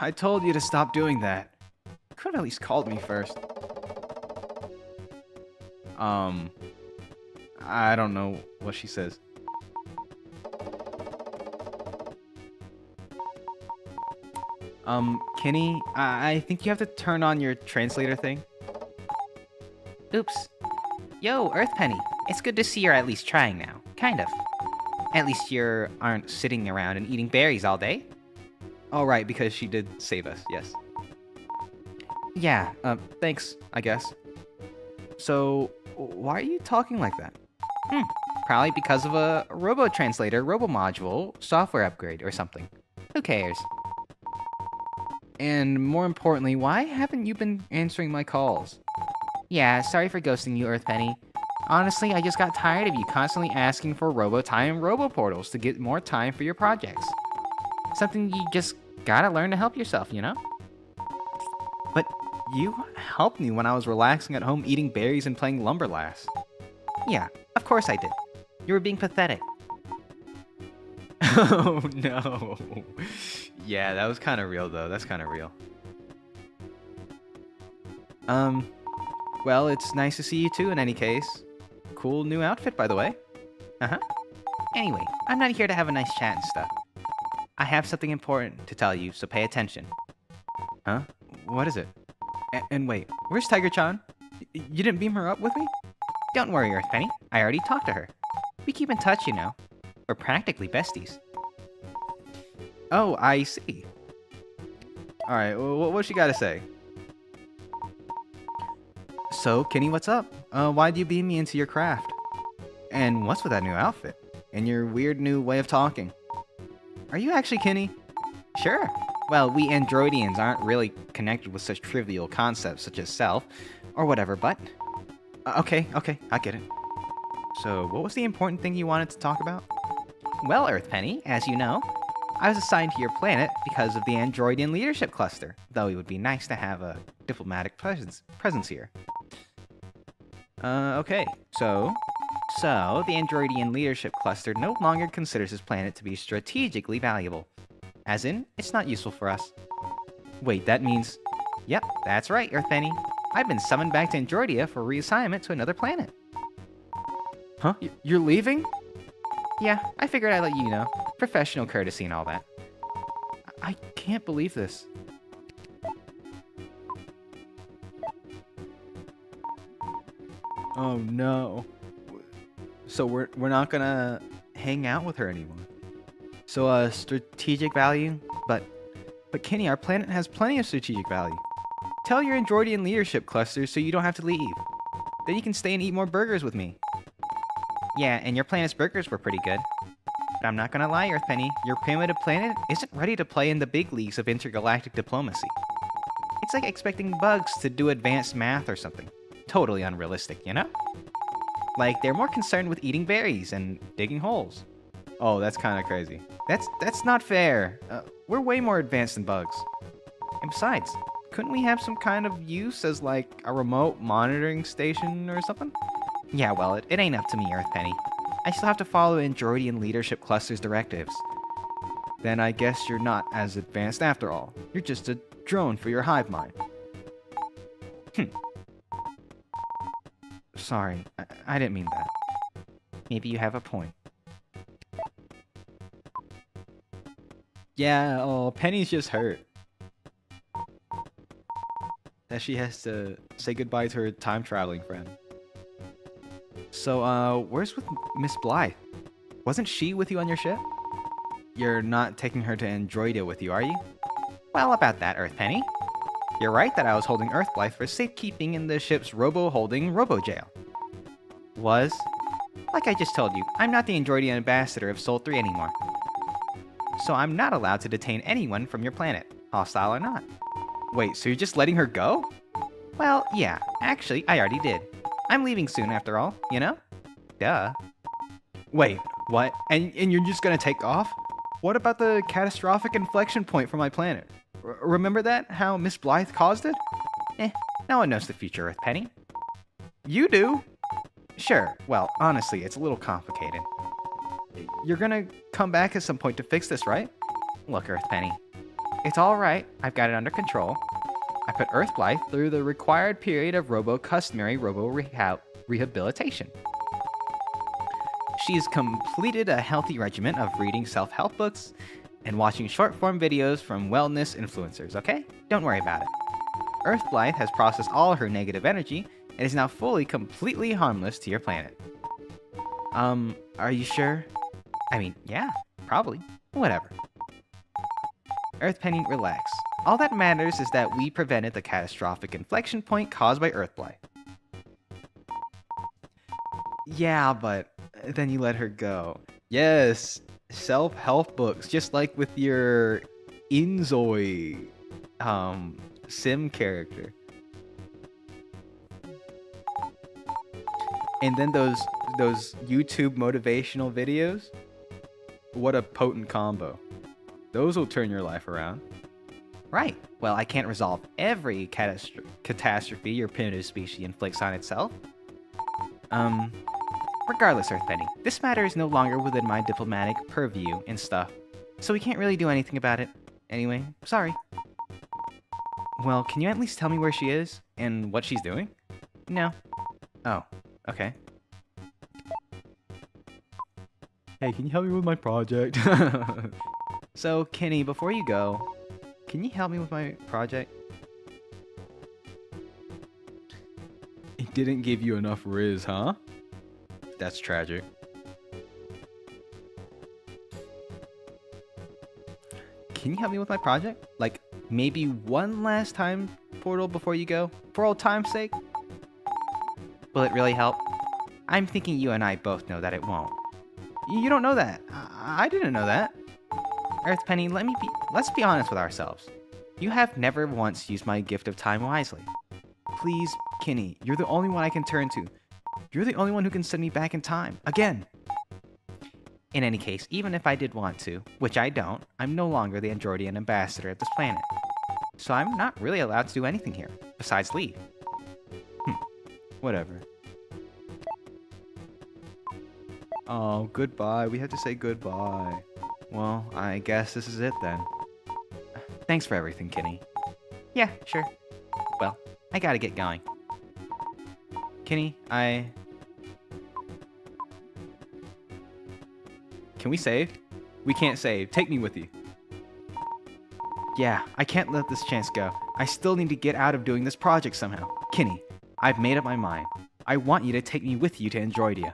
I told you to stop doing that. You could have at least called me first. I don't know what she says. Kenny, I think you have to turn on your translator thing. Oops. Yo, Earthpenny. It's good to see you're at least trying now. Kind of. At least you aren't sitting around and eating berries all day. Oh, right, because she did save us, yes. Yeah, thanks, I guess. So, why are you talking like that? Probably because of a robo-translator, robo-module, software upgrade or something. Who cares? And more importantly, why haven't you been answering my calls? Yeah, sorry for ghosting you, Earthpenny. Honestly, I just got tired of you constantly asking for robo-time and robo-portals to get more time for your projects. Something you just gotta learn to help yourself, you know? But you helped me when I was relaxing at home eating berries and playing Lumberlass. Yeah, of course I did. You were being pathetic. Oh, no. Yeah, that was kind of real, though. That's kind of real. Well, it's nice to see you, too, in any case. Cool new outfit, by the way. Anyway, I'm not here to have a nice chat and stuff. I have something important to tell you, so pay attention. Huh? What is it? And wait, where's Tiger-chan? You didn't beam her up with me? Don't worry, Earthpenny. I already talked to her. We keep in touch, you know. We're practically besties. Oh, I see. Alright, what's she gotta say? So, Kenny, what's up? Why'd you beam me into your craft? And what's with that new outfit? And your weird new way of talking? Are you actually Kenny? Sure. Well, we Androidians aren't really connected with such trivial concepts such as self, or whatever, but... Okay, I get it. So, what was the important thing you wanted to talk about? Well, Earth Penny, as you know, I was assigned to your planet because of the Androidian leadership cluster, though it would be nice to have a diplomatic presence here. Okay, so So, the Androidian leadership cluster no longer considers this planet to be strategically valuable. As in, it's not useful for us. wait, that means Yep, that's right, Earth Penny. I've been summoned back to Androidia for reassignment to another planet. huh? You're leaving? Yeah, I figured I'd let you know. Professional courtesy and all that. I can't believe this. Oh no. So we're not gonna hang out with her anymore. So strategic value, but Kenny, our planet has plenty of strategic value. Tell your Androidian leadership cluster so you don't have to leave. Then you can stay and eat more burgers with me. Yeah, and your planet's burgers were pretty good. But I'm not gonna lie, Earth Penny, your primitive planet isn't ready to play in the big leagues of intergalactic diplomacy. It's like expecting bugs to do advanced math or something. Totally unrealistic, you know? Like, they're more concerned with eating berries and digging holes. Oh, that's kind of crazy. That's not fair. We're way more advanced than bugs. And besides, couldn't we have some kind of use as like a remote monitoring station or something? Yeah, well, it ain't up to me, Earth Penny. I still have to follow Androidian leadership cluster's directives. Then I guess you're not as advanced after all. You're just a drone for your hive mind. Sorry, I didn't mean that. Maybe you have a point. Yeah, oh, Penny's just hurt. That she has to say goodbye to her time-traveling friend. So, where's with Miss Blythe? Wasn't she with you on your ship? You're not taking her to Androidia with you, are you? Well, about that, Earth Penny. You're right that I was holding Earth Blythe for safekeeping in the ship's robo-holding robo-jail. Was? Like I just told you, I'm not the Androidian ambassador of Sol 3 anymore. So I'm not allowed to detain anyone from your planet, hostile or not. Wait, so you're just letting her go? Well, yeah, actually, I already did. I'm leaving soon after all, you know? Duh. Wait, what? And you're just gonna take off? What about the catastrophic inflection point for my planet? Remember that? How Miss Blythe caused it? No one knows the future, Earth Penny. You do? Sure, well, honestly, it's a little complicated. You're gonna come back at some point to fix this, right? Look, Earth Penny, it's alright, I've got it under control. I put Earth Blythe through the required period of customary rehabilitation. She's completed a healthy regimen of reading self-help books and watching short-form videos from wellness influencers, okay? Don't worry about it. Earth Blythe has processed all her negative energy and is now completely harmless to your planet. Are you sure? I mean, yeah, probably. Whatever. Earth Penny, relax. All that matters is that we prevented the catastrophic inflection point caused by Earth Blythe. Yeah, but then you let her go. Yes, self-help books, just like with your Inzoi sim character. And then those YouTube motivational videos. What a potent combo. Those will turn your life around. Right. Well, I can't resolve every catastrophe your primitive species inflicts on itself. Regardless, Earth Penny, this matter is no longer within my diplomatic purview and stuff, so we can't really do anything about it. Anyway, sorry. Well, can you at least tell me where she is and what she's doing? No. Oh, okay. Hey, can you help me with my project? So, Kenny, before you go, can you help me with my project? It didn't give you enough riz, huh? That's tragic. Can you help me with my project? Like, maybe one last time portal before you go? For old time's sake? Will it really help? I'm thinking you and I both know that it won't. You don't know that. I didn't know that. Earth Penny, let's be honest with ourselves. You have never once used my gift of time wisely. Please, Kenny, you're the only one I can turn to. You're the only one who can send me back in time. Again. In any case, even if I did want to, which I don't, I'm no longer the Androidian ambassador of this planet. So I'm not really allowed to do anything here, besides leave. Whatever. Oh, goodbye. We have to say goodbye. Well, I guess this is it then. Thanks for everything, Kenny. Yeah, sure. Well, I gotta get going. Kenny, Can we save? We can't save. Take me with you. Yeah, I can't let this chance go. I still need to get out of doing this project somehow. Kenny, I've made up my mind. I want you to take me with you to Androidia.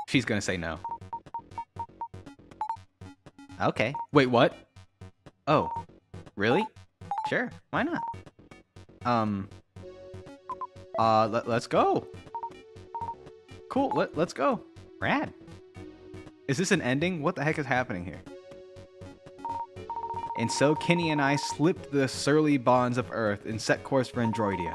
She's gonna say no. Okay. Wait, what? Oh, really? Sure, why not? Let's go. Cool, let's go. Rad. Is this an ending? What the heck is happening here? And so Kenny and I slipped the surly bonds of Earth and set course for Androidia.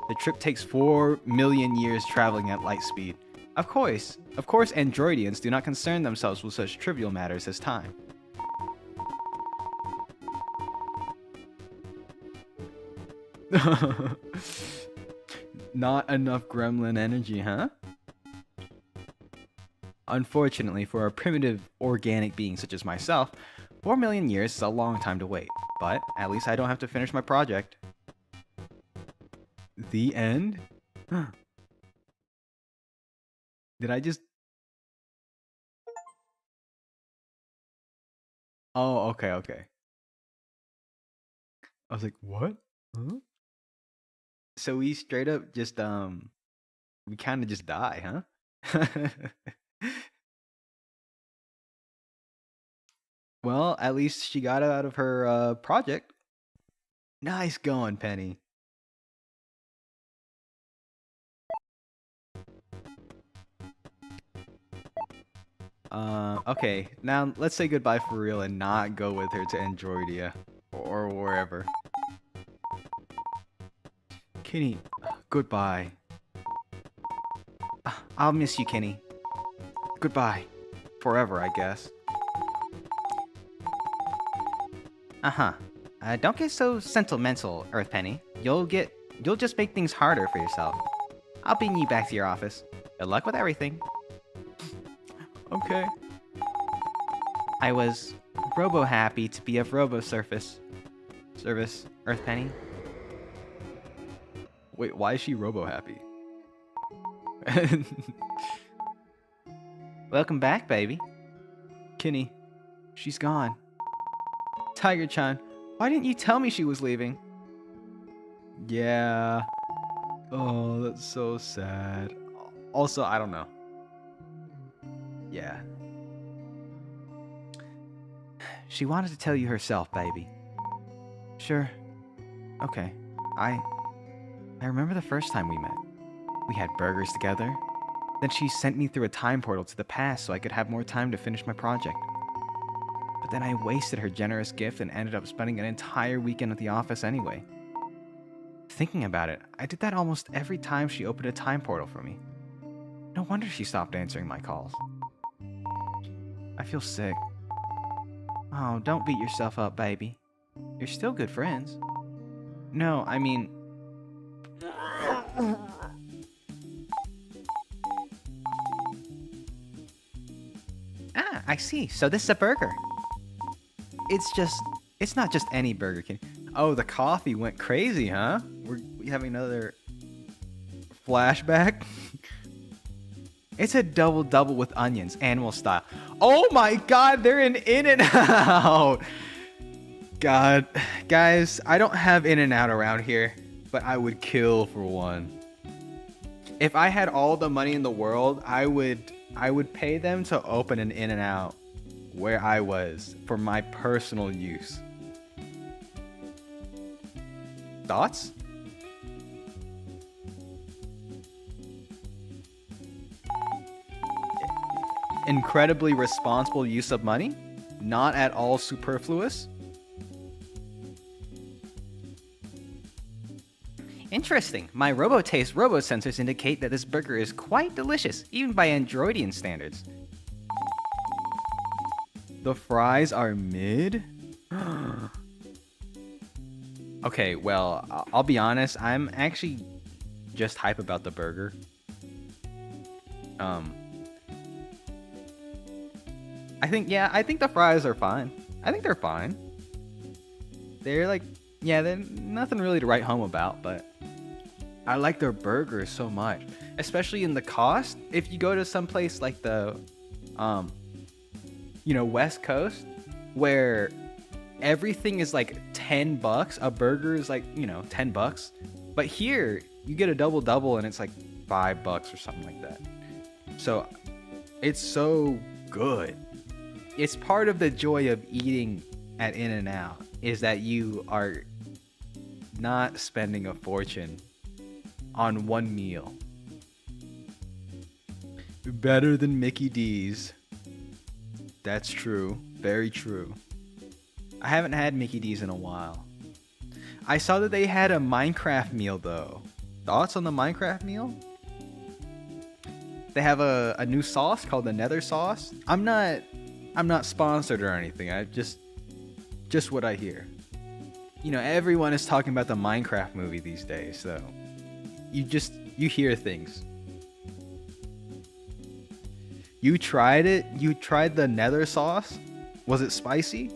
The trip takes 4 million years traveling at light speed. Of course, Androidians do not concern themselves with such trivial matters as time. Not enough gremlin energy, huh? Unfortunately, for a primitive organic being such as myself, 4 million years is a long time to wait, but at least I don't have to finish my project. The end? Did I just... Oh, okay. I was like, what? Huh? So we straight up just, we kind of just die, huh? Well, at least she got out of her project. Nice going, Penny. Okay, now let's say goodbye for real and not go with her to Androidia or wherever. Kenny, goodbye. I'll miss you, Kenny. Goodbye. Forever, I guess. Uh-huh. Don't get so sentimental, Earthpenny. You'll just make things harder for yourself. I'll bring you back to your office. Good luck with everything. Okay. I was robo-happy to be of robo-service, Earthpenny. Wait, why is she robo-happy? Welcome back, baby. Kenny, she's gone. Tiger-chan, why didn't you tell me she was leaving? Yeah. Oh, that's so sad. Also, I don't know. Yeah. She wanted to tell you herself, baby. Sure. Okay. I remember the first time we met. We had burgers together. Then she sent me through a time portal to the past so I could have more time to finish my project. But then I wasted her generous gift and ended up spending an entire weekend at the office anyway. Thinking about it, I did that almost every time she opened a time portal for me. No wonder she stopped answering my calls. I feel sick. Oh, don't beat yourself up, baby. You're still good friends. No, I mean... Ah, I see. So this is a burger. It's not just any Burger King. Oh, the coffee went crazy, huh? We having another flashback? It's a double-double with onions, animal style. Oh my god, they're in In-N-Out! God, guys, I don't have In-N-Out around here, but I would kill for one. If I had all the money in the world, I would pay them to open an In-N-Out where I was for my personal use. Thoughts? Incredibly responsible use of money, not at all superfluous. Interesting. My RoboTaste RoboSensors indicate that this burger is quite delicious, even by Androidian standards. The fries are mid? Okay, well, I'll be honest. I'm actually just hype about the burger. I think the fries are fine. I think they're fine. They're like, they're nothing really to write home about, but I like their burgers so much, especially in the cost. If you go to some place like the, West Coast, where everything is like $10, a burger is like, $10. But here, you get a double and it's like $5 or something like that. So, it's so good. It's part of the joy of eating at In-N-Out is that you are not spending a fortune on one meal. Better than Mickey D's. That's true. Very true. I haven't had Mickey D's in a while. I saw that they had a Minecraft meal though. Thoughts on the Minecraft meal? They have a new sauce called the Nether sauce. I'm not sponsored or anything. I just what I hear. Everyone is talking about the Minecraft movie these days, so you hear things. You tried it? You tried the Nether sauce? Was it spicy?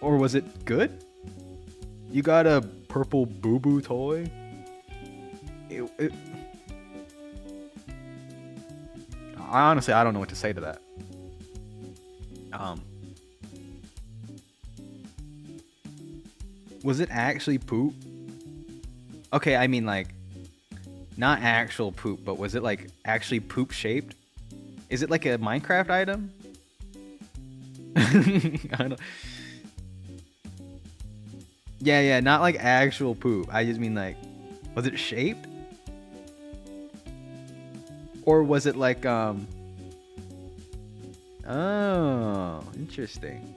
Or was it good? You got a purple boo-boo toy? Honestly, I don't know what to say to that. Was it actually poop? Okay, I mean like, not actual poop, but was it like actually poop shaped? Is it like a Minecraft item? I don't. Yeah, not like actual poop. I just mean like, was it shaped? Or was it like, oh, interesting.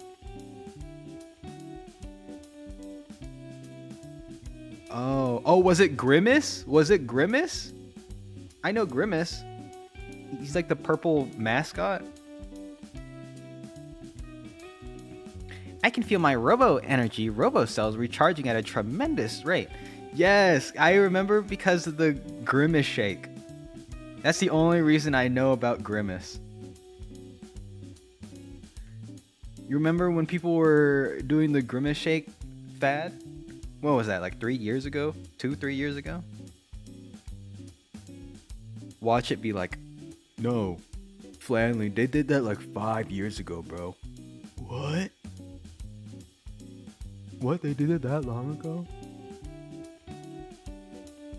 Oh, was it Grimace? Was it Grimace? I know Grimace. He's like the purple mascot. I can feel my robo cells recharging at a tremendous rate. Yes, I remember because of the Grimace shake. That's the only reason I know about Grimace. You remember when people were doing the Grimace shake fad? What was that, like 3 years ago? 2-3 years ago? Watch it be like, no, Flanley, they did that like 5 years ago, bro. What? What? They did it that long ago?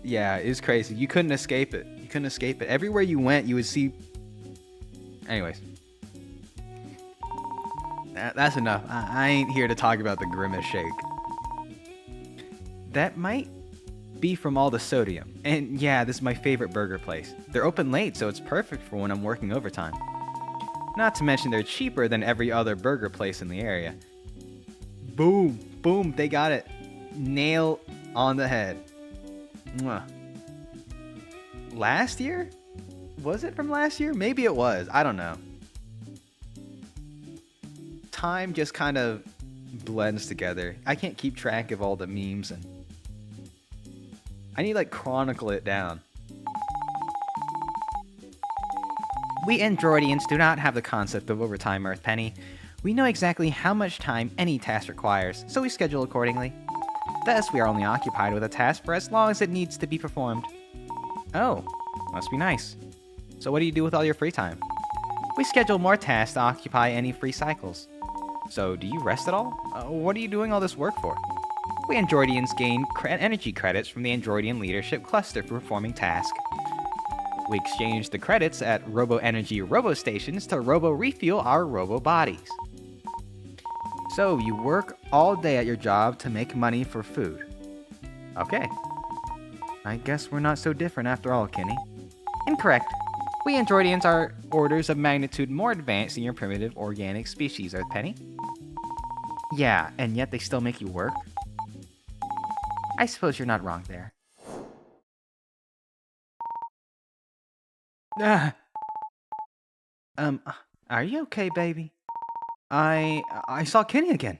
Yeah, it's crazy. You couldn't escape it. You couldn't escape it. Everywhere you went, you would see... Anyways. That's enough. I ain't here to talk about the Grimace shake. That might be from all the sodium. And yeah, this is my favorite burger place. They're open late, so it's perfect for when I'm working overtime. Not to mention they're cheaper than every other burger place in the area. Boom, boom, they got it. Nail on the head. Mwah. Last year? Was it from last year? Maybe it was. I don't know. Time just kind of blends together. I can't keep track of all the memes and I need to like chronicle it down. We Androidians do not have the concept of overtime, Earth Penny. We know exactly how much time any task requires, so we schedule accordingly. Thus, we are only occupied with a task for as long as it needs to be performed. Oh, must be nice. So what do you do with all your free time? We schedule more tasks to occupy any free cycles. So do you rest at all? What are you doing all this work for? We Androidians gain energy credits from the Androidian Leadership Cluster for performing tasks. We exchange the credits at Robo-Energy Robo-Stations to Robo-Refuel our Robo-Bodies. So, you work all day at your job to make money for food. Okay. I guess we're not so different after all, Kenny. Incorrect. We Androidians are orders of magnitude more advanced than your primitive organic species, Earth Penny. Yeah, and yet they still make you work? I suppose you're not wrong there. Ah. Are you okay, baby? I saw Kenny again.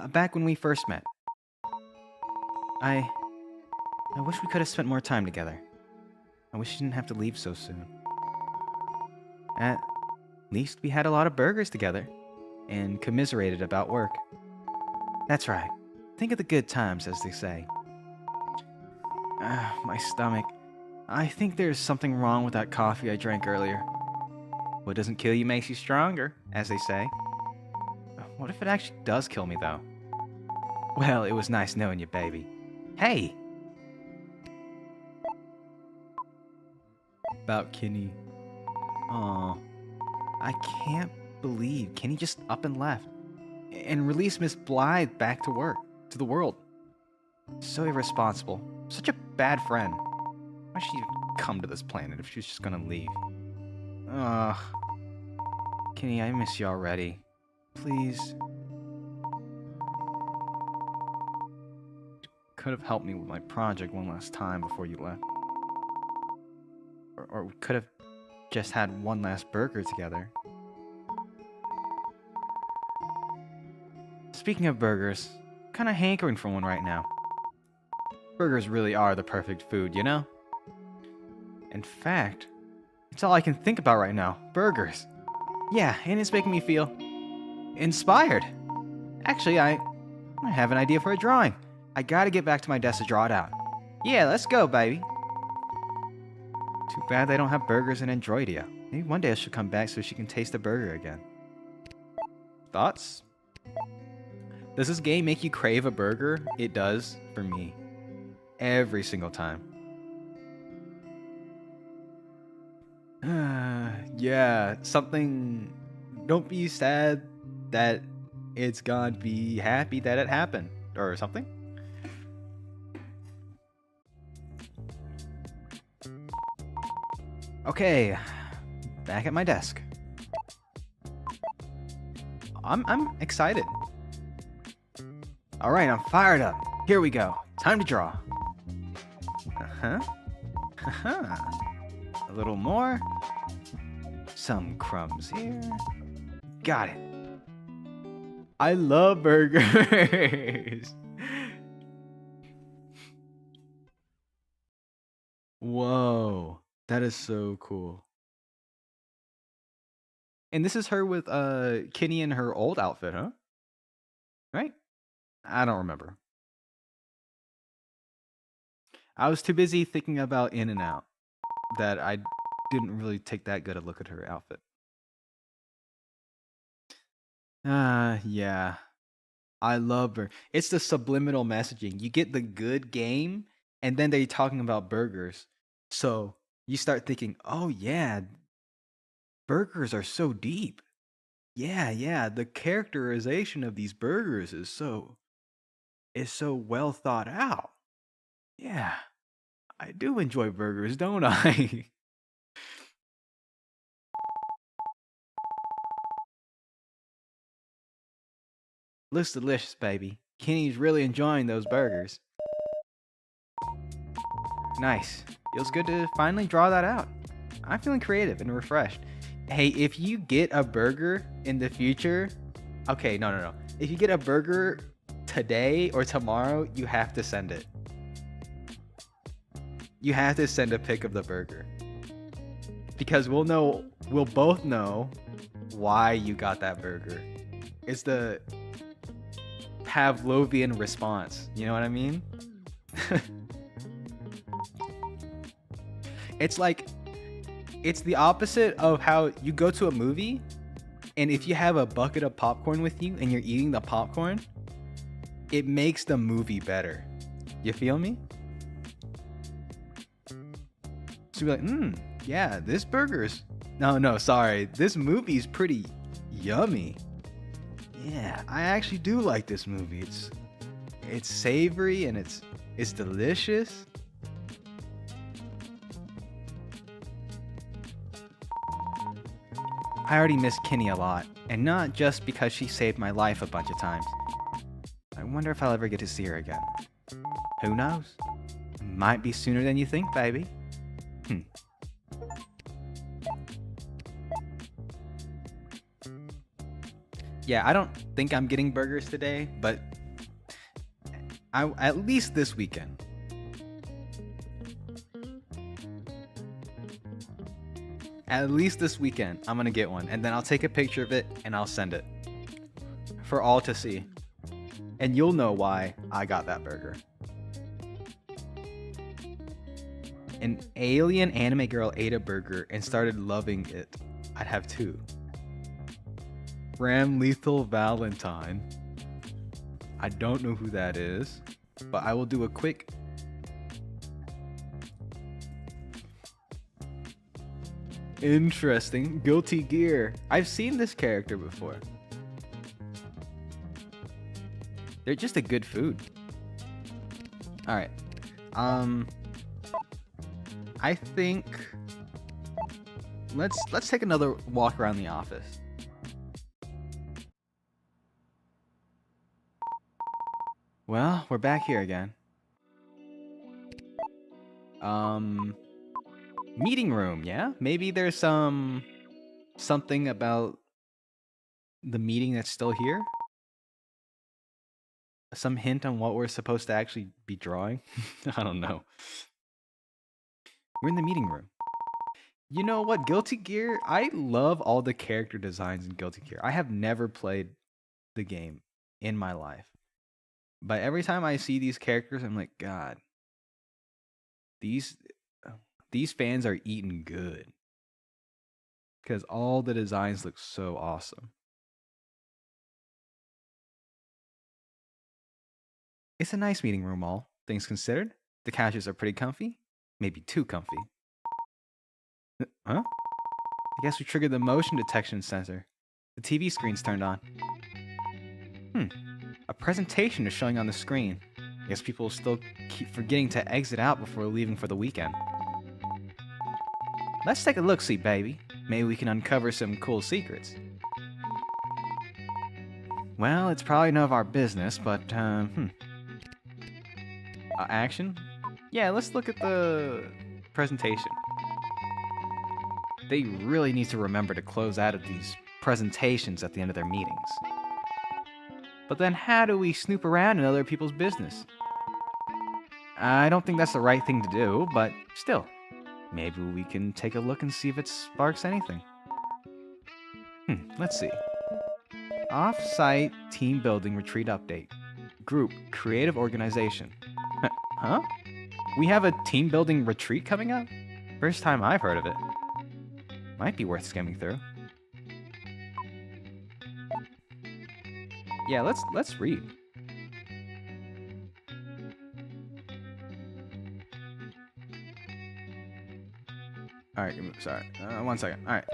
Back when we first met. I wish we could have spent more time together. I wish you didn't have to leave so soon. At least we had a lot of burgers together and commiserated about work. That's right. Think of the good times, as they say. My stomach. I think there's something wrong with that coffee I drank earlier. What doesn't kill you makes you stronger, as they say. What if it actually does kill me, though? Well, it was nice knowing you, baby. Hey! About Kenny. Aw. I can't believe Kenny just up and left. And released Miss Blythe back to work. To the world. So irresponsible. Such a bad friend. Why'd she even come to this planet if she was just gonna leave? Ugh. Kenny, I miss you already. Please. Could have helped me with my project one last time before you left. Or we could have just had one last burger together. Speaking of burgers, I'm kinda hankering for one right now. Burgers really are the perfect food, you know? In fact, it's all I can think about right now. Burgers. Yeah, and it's making me feel inspired. Actually, I have an idea for a drawing. I gotta get back to my desk to draw it out. Yeah, let's go, baby. Too bad they don't have burgers in Androidia. Maybe one day I should come back so she can taste the burger again. Thoughts? Does this game make you crave a burger? It does for me. Every single time. Yeah, something. Don't be sad that it's gone. Be happy that it happened. Or something. Okay, back at my desk. I'm excited. All right, I'm fired up. Here we go. Time to draw. A little more. Some crumbs here. Got it. I love burgers. Whoa, that is so cool. And this is her with Kenny in her old outfit, huh? Right? I don't remember. I was too busy thinking about In and Out that I didn't really take that good a look at her outfit. Yeah. I love her. It's the subliminal messaging. You get the good game, and then they're talking about burgers. So you start thinking, oh yeah, burgers are so deep. Yeah, the characterization of these burgers is so well thought out. Yeah, I do enjoy burgers, don't I? Looks delicious, baby. Kenny's really enjoying those burgers. Nice. Feels good to finally draw that out. I'm feeling creative and refreshed. Hey, if you get a burger in the future... Okay, no. If you get a burger today or tomorrow, you have to send it. You have to send a pic of the burger. Because we'll both know why you got that burger. It's the Pavlovian response. You know what I mean? It's like, it's the opposite of how you go to a movie, and if you have a bucket of popcorn with you and you're eating the popcorn, it makes the movie better. You feel me? So you're like, yeah, this burger's... No, sorry. This movie's pretty yummy. Yeah, I actually do like this movie. It's savory and it's delicious. I already miss Kenny a lot, and not just because she saved my life a bunch of times. I wonder if I'll ever get to see her again. Who knows? Might be sooner than you think, baby. Yeah, I don't think I'm getting burgers today, but at least this weekend. At least this weekend, I'm gonna get one, and then I'll take a picture of it and I'll send it for all to see. And you'll know why I got that burger. An alien anime girl ate a burger and started loving it. I'd have two. Ram Lethal Valentine. I don't know who that is, but I will do a quick. Interesting. Guilty Gear. I've seen this character before. They're just a good food. All right. I think let's take another walk around the office. Well, we're back here again. Meeting room, yeah? Maybe there's something about the meeting that's still here? Some hint on what we're supposed to actually be drawing? I don't know. We're in the meeting room. You know what? Guilty Gear, I love all the character designs in Guilty Gear. I have never played the game in my life. But every time I see these characters, I'm like, God, these fans are eating good. Because all the designs look so awesome. It's a nice meeting room, all things considered. The couches are pretty comfy. Maybe too comfy. Huh? I guess we triggered the motion detection sensor. The TV screen's turned on. A presentation is showing on the screen. I guess people still keep forgetting to exit out before leaving for the weekend. Let's take a look-see, baby. Maybe we can uncover some cool secrets. Well, it's probably none of our business, but, action? Yeah, let's look at the presentation. They really need to remember to close out of these presentations at the end of their meetings. But then how do we snoop around in other people's business? I don't think that's the right thing to do, but still, maybe we can take a look and see if it sparks anything. Let's see. Off-site team building retreat update. Group creative organization. Huh? We have a team building retreat coming up? First time I've heard of it. Might be worth skimming through. Yeah, let's read. Alright, sorry. 1 second. Alright.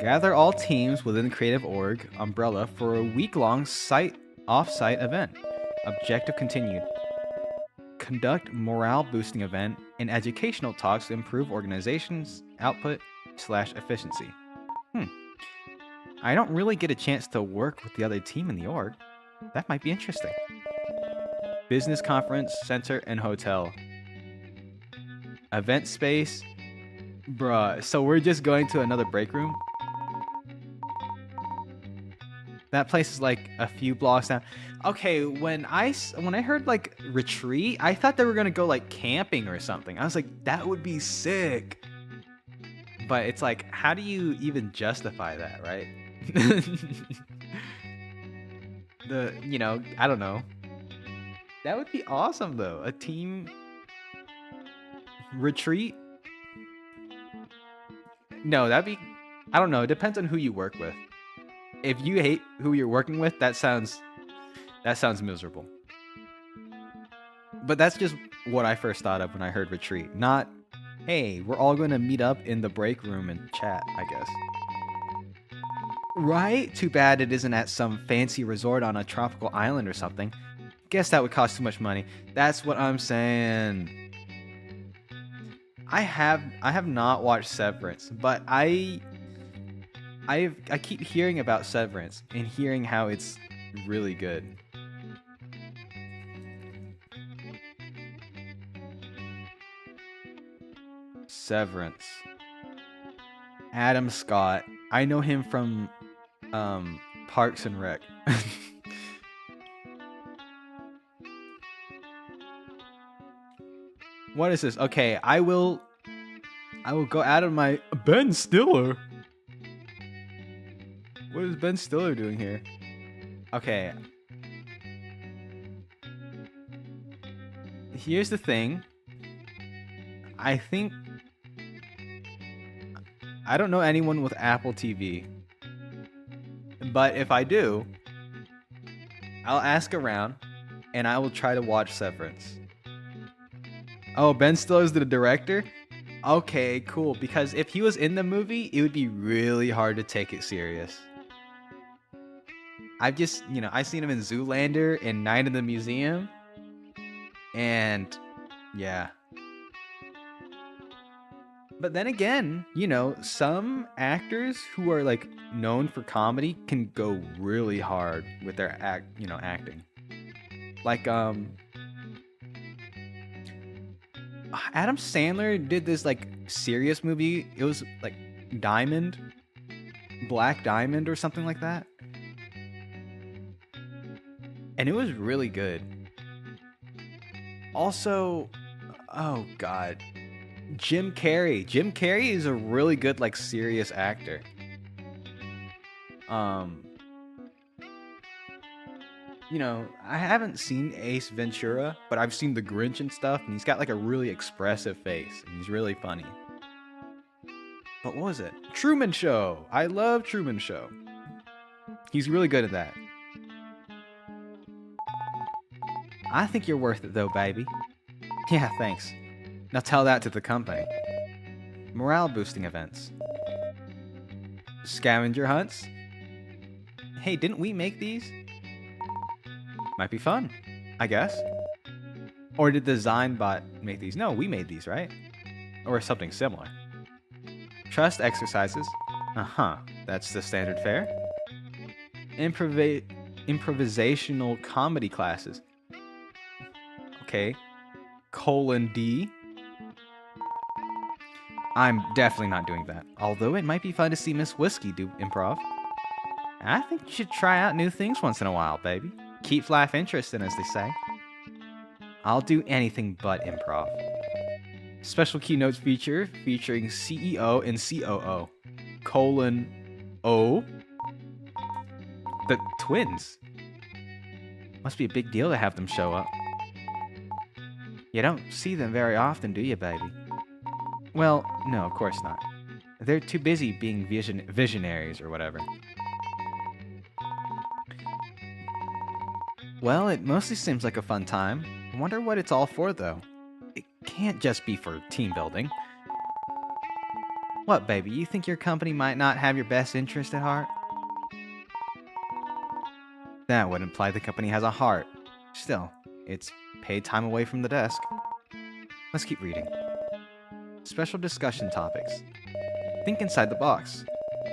Gather all teams within the Creative Org umbrella for a week-long off-site event. Objective continued. Conduct morale-boosting event and educational talks to improve organization's output/efficiency. I don't really get a chance to work with the other team in the org. That might be interesting. Business conference, center, and hotel. Event space. Bruh, so we're just going to another break room? That place is like a few blocks down. Okay, when I heard like retreat, I thought they were gonna go like camping or something. I was like, that would be sick. But it's like, how do you even justify that, right? I don't know. That would be awesome though. A team retreat? No, that'd be, I don't know. It depends on who you work with. If you hate who you're working with, that sounds miserable. But that's just what I first thought of when I heard retreat. Not, hey, we're all going to meet up in the break room and chat, I guess. Right? Too bad it isn't at some fancy resort on a tropical island or something. Guess that would cost too much money. That's what I'm saying. I have not watched Severance, but I keep hearing about Severance and hearing how it's really good. Severance. Adam Scott. I know him from Parks and Rec. What is this? Okay, I will go out of my Ben Stiller. What is Ben Stiller doing here? Okay. Here's the thing. I don't know anyone with Apple TV. But if I do, I'll ask around and I will try to watch Severance. Oh, Ben Stiller's the director? Okay, cool. Because if he was in the movie, it would be really hard to take it serious. I've just, I've seen him in Zoolander and Night in the Museum. And, yeah. But then again, some actors who are, like, known for comedy can go really hard with their acting. Like, Adam Sandler did this, like, serious movie. It was, like, Black Diamond or something like that. And it was really good. Also, oh god, Jim Carrey. Jim Carrey is a really good, like, serious actor. I haven't seen Ace Ventura, but I've seen The Grinch and stuff, and he's got, like, a really expressive face, and he's really funny. But what was it? Truman Show! I love Truman Show. He's really good at that. I think you're worth it though, baby. Yeah, thanks. Now tell that to the company. Morale boosting events. Scavenger hunts. Hey, didn't we make these? Might be fun, I guess. Or did the Design Bot make these? No, we made these, right? Or something similar. Trust exercises. Uh-huh, that's the standard fare. Improvisational comedy classes. Okay. :D. I'm definitely not doing that. Although it might be fun to see Miss Whiskey do improv. I think you should try out new things once in a while, baby. Keeps life interesting, as they say. I'll do anything but improv. Special keynotes feature featuring CEO and COO. :O. The twins. Must be a big deal to have them show up. You don't see them very often, do you, baby? Well, no, of course not. They're too busy being visionaries or whatever. Well, it mostly seems like a fun time. I wonder what it's all for, though. It can't just be for team building. What, baby? You think your company might not have your best interest at heart? That would imply the company has a heart. Still, it's paid time away from the desk. Let's keep reading. Special discussion topics. Think inside the box.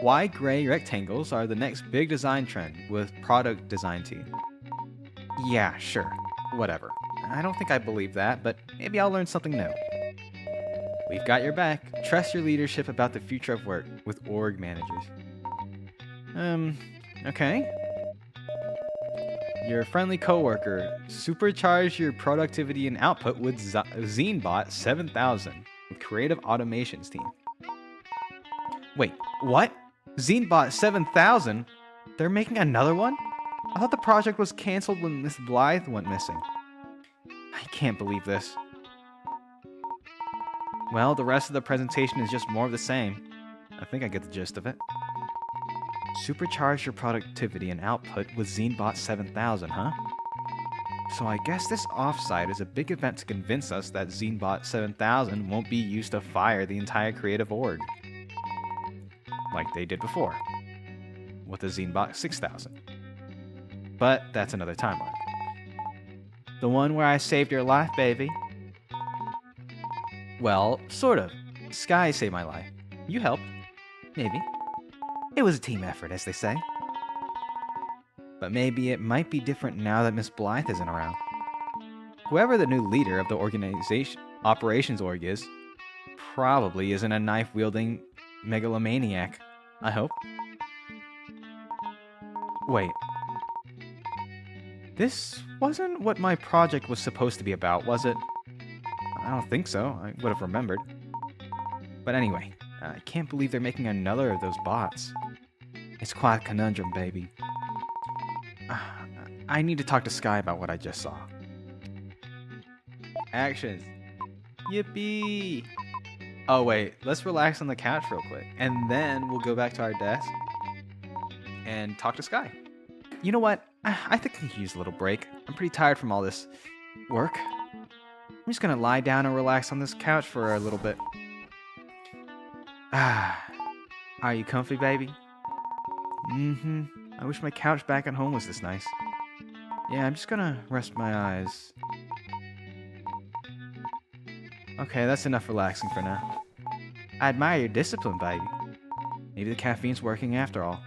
Why gray rectangles are the next big design trend with product design team? Yeah, sure. Whatever. I don't think I believe that, but maybe I'll learn something new. We've got your back. Trust your leadership about the future of work with org managers. Okay. Your friendly coworker. Supercharge your productivity and output with ZineBot 7000 with creative automations team. Wait, what? ZineBot 7000? They're making another one? I thought the project was canceled when Miss Blythe went missing. I can't believe this. Well, the rest of the presentation is just more of the same. I think I get the gist of it. Supercharge your productivity and output with ZineBot 7000, huh? So I guess this offsite is a big event to convince us that ZineBot 7000 won't be used to fire the entire creative org. Like they did before. With the ZineBot 6000. But that's another timeline. The one where I saved your life, baby. Well, sort of. Skye saved my life. You helped. Maybe. It was a team effort, as they say. But maybe it might be different now that Miss Blythe isn't around. Whoever the new leader of the organization operations org is, probably isn't a knife-wielding megalomaniac. I hope. Wait. This wasn't what my project was supposed to be about, was it? I don't think so. I would have remembered. But anyway, I can't believe they're making another of those bots. It's quite a conundrum, baby. I need to talk to Skye about what I just saw. Actions. Yippee! Oh wait, let's relax on the couch real quick, and then we'll go back to our desk and talk to Skye. You know what? I think I could use a little break. I'm pretty tired from all this work. I'm just gonna lie down and relax on this couch for a little bit. Are you comfy, baby? Mm-hmm. I wish my couch back at home was this nice. Yeah, I'm just gonna rest my eyes. Okay, that's enough relaxing for now. I admire your discipline, baby. Maybe the caffeine's working after all.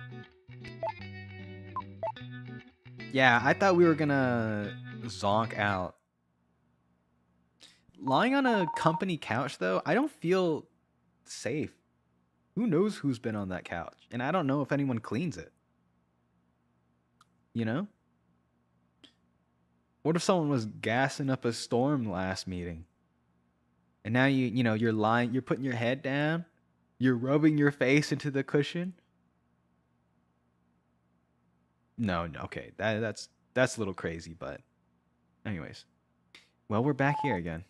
Yeah, I thought we were gonna zonk out. Lying on a company couch, though, I don't feel safe. Who knows who's been on that couch? And I don't know if anyone cleans it. You know? What if someone was gassing up a storm last meeting? And now you're lying, you're putting your head down, you're rubbing your face into the cushion. No, okay, that's a little crazy, but anyways. Well, we're back here again.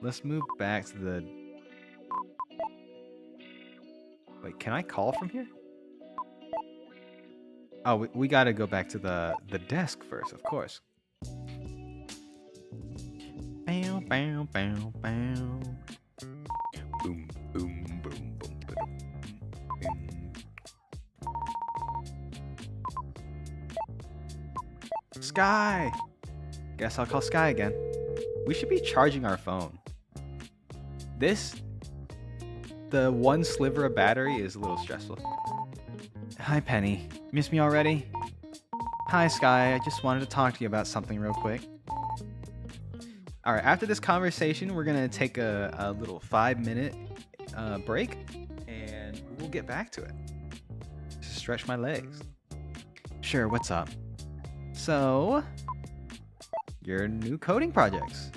Let's move back to the... Wait, can I call from here? Oh, we gotta go back to the desk first, of course. Bow, bow, bow, bow. Boom, boom, boom, boom, boom. Skye! Guess I'll call Skye again. We should be charging our phone. The one sliver of battery is a little stressful. Hi, Penny. Miss me already? Hi, Skye. I just wanted to talk to you about something real quick. Alright, after this conversation, we're going to take a little 5-minute break, and we'll get back to it. Just stretch my legs. Sure, what's up? So, your new coding projects.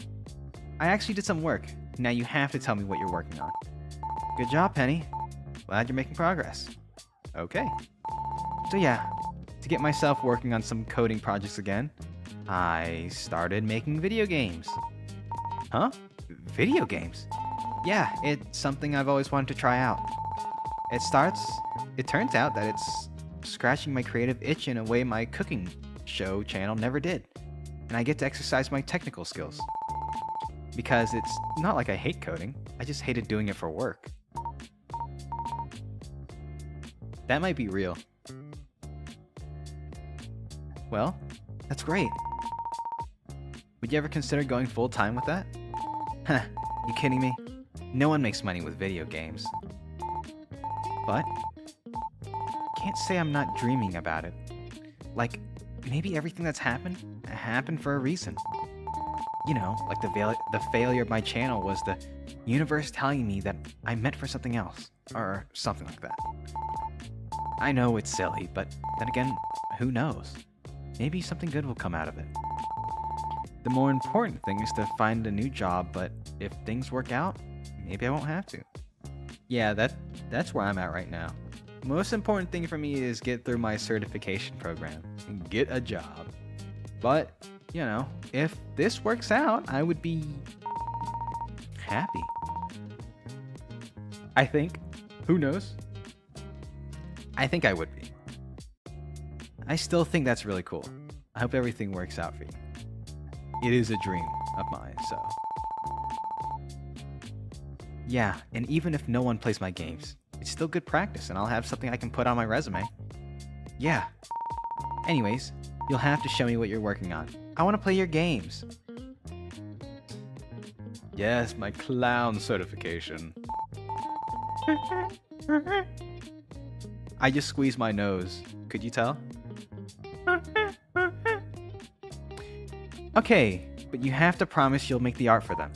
I actually did some work. Now you have to tell me what you're working on. Good job, Penny. Glad you're making progress. Okay. So yeah, to get myself working on some coding projects again, I started making video games. Huh? Video games? Yeah, it's something I've always wanted to try out. It turns out that it's scratching my creative itch in a way my cooking show channel never did. And I get to exercise my technical skills. Because it's not like I hate coding, I just hated doing it for work. That might be real. Well, that's great. Would you ever consider going full-time with that? Huh, you kidding me? No one makes money with video games. But, can't say I'm not dreaming about it. Like, maybe everything that's happened for a reason. You know, like the failure of my channel was the universe telling me that I'm meant for something else, or something like that. I know it's silly, but then again, who knows? Maybe something good will come out of it. The more important thing is to find a new job, but if things work out, maybe I won't have to. Yeah, that's where I'm at right now. Most important thing for me is get through my certification program and get a job. But, you know, if this works out, I would be happy. I think. Who knows? I think I would be. I still think that's really cool. I hope everything works out for you. It is a dream of mine, so. Yeah, and even if no one plays my games, it's still good practice and I'll have something I can put on my resume. Yeah. Anyways, you'll have to show me what you're working on. I want to play your games. Yes, my clown certification. I just squeezed my nose. Could you tell? Okay, but you have to promise you'll make the art for them.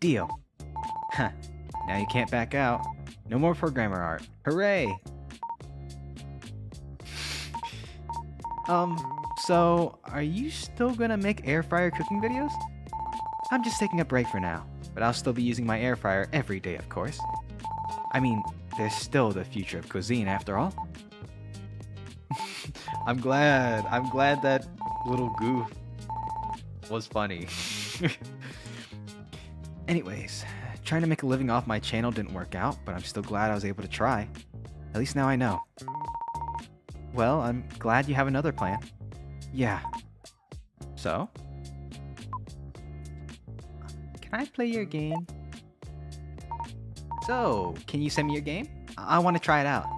Deal. Huh. Now you can't back out. No more programmer art. Hooray! So are you still gonna make air fryer cooking videos? I'm just taking a break for now, but I'll still be using my air fryer every day, of course. I mean, there's still the future of cuisine after all. I'm glad that little goof was funny. Anyways, trying to make a living off my channel didn't work out, but I'm still glad I was able to try. At least now I know. Well, I'm glad you have another plan. Yeah. So? Can I play your game? So, can you send me your game? I want to try it out.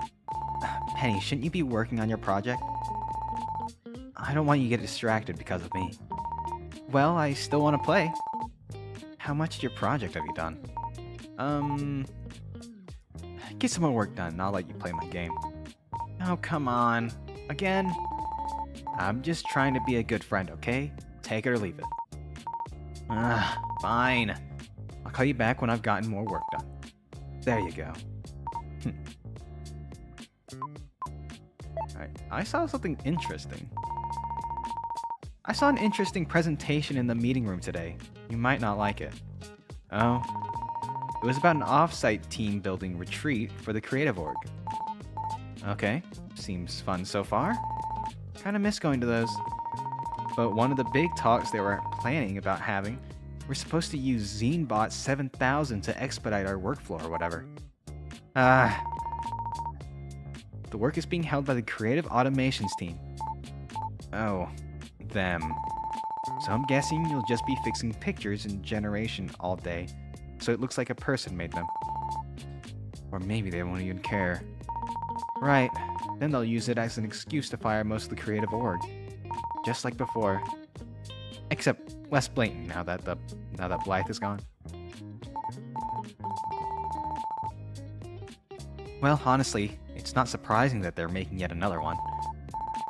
Penny, shouldn't you be working on your project? I don't want you to get distracted because of me. Well, I still want to play. How much of your project have you done? Get some more work done and I'll let you play my game. Oh, come on. Again? I'm just trying to be a good friend, okay? Take it or leave it. Fine. I'll call you back when I've gotten more work done. There you go. Alright, I saw something interesting. I saw an interesting presentation in the meeting room today. You might not like it. Oh? It was about an off-site team building retreat for the creative org. Okay, seems fun so far. Kinda miss going to those. But one of the big talks they were planning about having, we're supposed to use ZineBot 7000 to expedite our workflow or whatever. The work is being held by the Creative Automations team. Oh, them. So I'm guessing you'll just be fixing pictures in generation all day, so it looks like a person made them. Or maybe they won't even care. Right, then they'll use it as an excuse to fire most of the creative org. Just like before. Except less blatant now that Blythe is gone. Well, honestly, it's not surprising that they're making yet another one.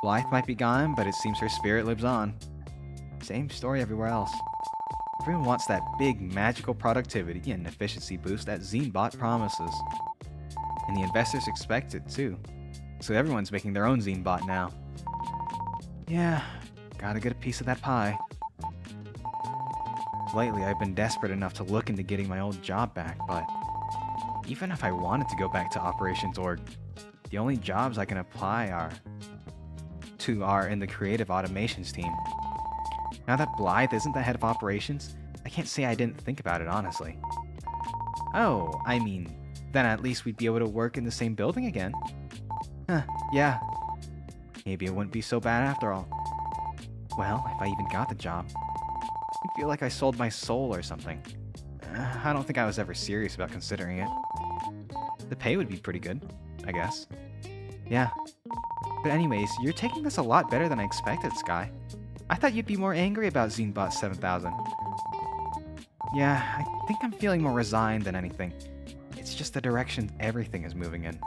Blythe might be gone, but it seems her spirit lives on. Same story everywhere else. Everyone wants that big magical productivity and efficiency boost that ZineBot promises. And the investors expect it too. So everyone's making their own ZineBot now. Yeah, gotta get a piece of that pie. Lately, I've been desperate enough to look into getting my old job back, but even if I wanted to go back to operations org, the only jobs I can apply are in the creative automations team. Now that Blythe isn't the head of operations, I can't say I didn't think about it honestly. Oh, I mean, then at least we'd be able to work in the same building again. Huh, yeah. Maybe it wouldn't be so bad after all. Well, if I even got the job, I'd feel like I sold my soul or something. I don't think I was ever serious about considering it. The pay would be pretty good, I guess. Yeah. But anyways, you're taking this a lot better than I expected, Skye. I thought you'd be more angry about ZineBot 7000. Yeah, I think I'm feeling more resigned than anything. It's just the direction everything is moving in.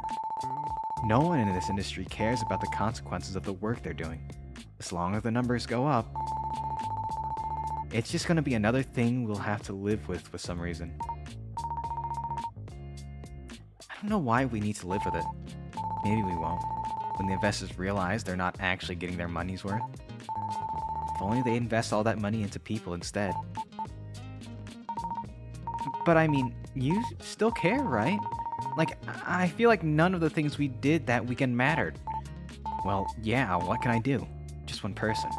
No one in this industry cares about the consequences of the work they're doing. As long as the numbers go up, it's just going to be another thing we'll have to live with for some reason. I don't know why we need to live with it. Maybe we won't, when the investors realize they're not actually getting their money's worth. If only they invest all that money into people instead. But I mean, you still care, right? Like, I feel like none of the things we did that weekend mattered. Well, yeah, what can I do? Just one person.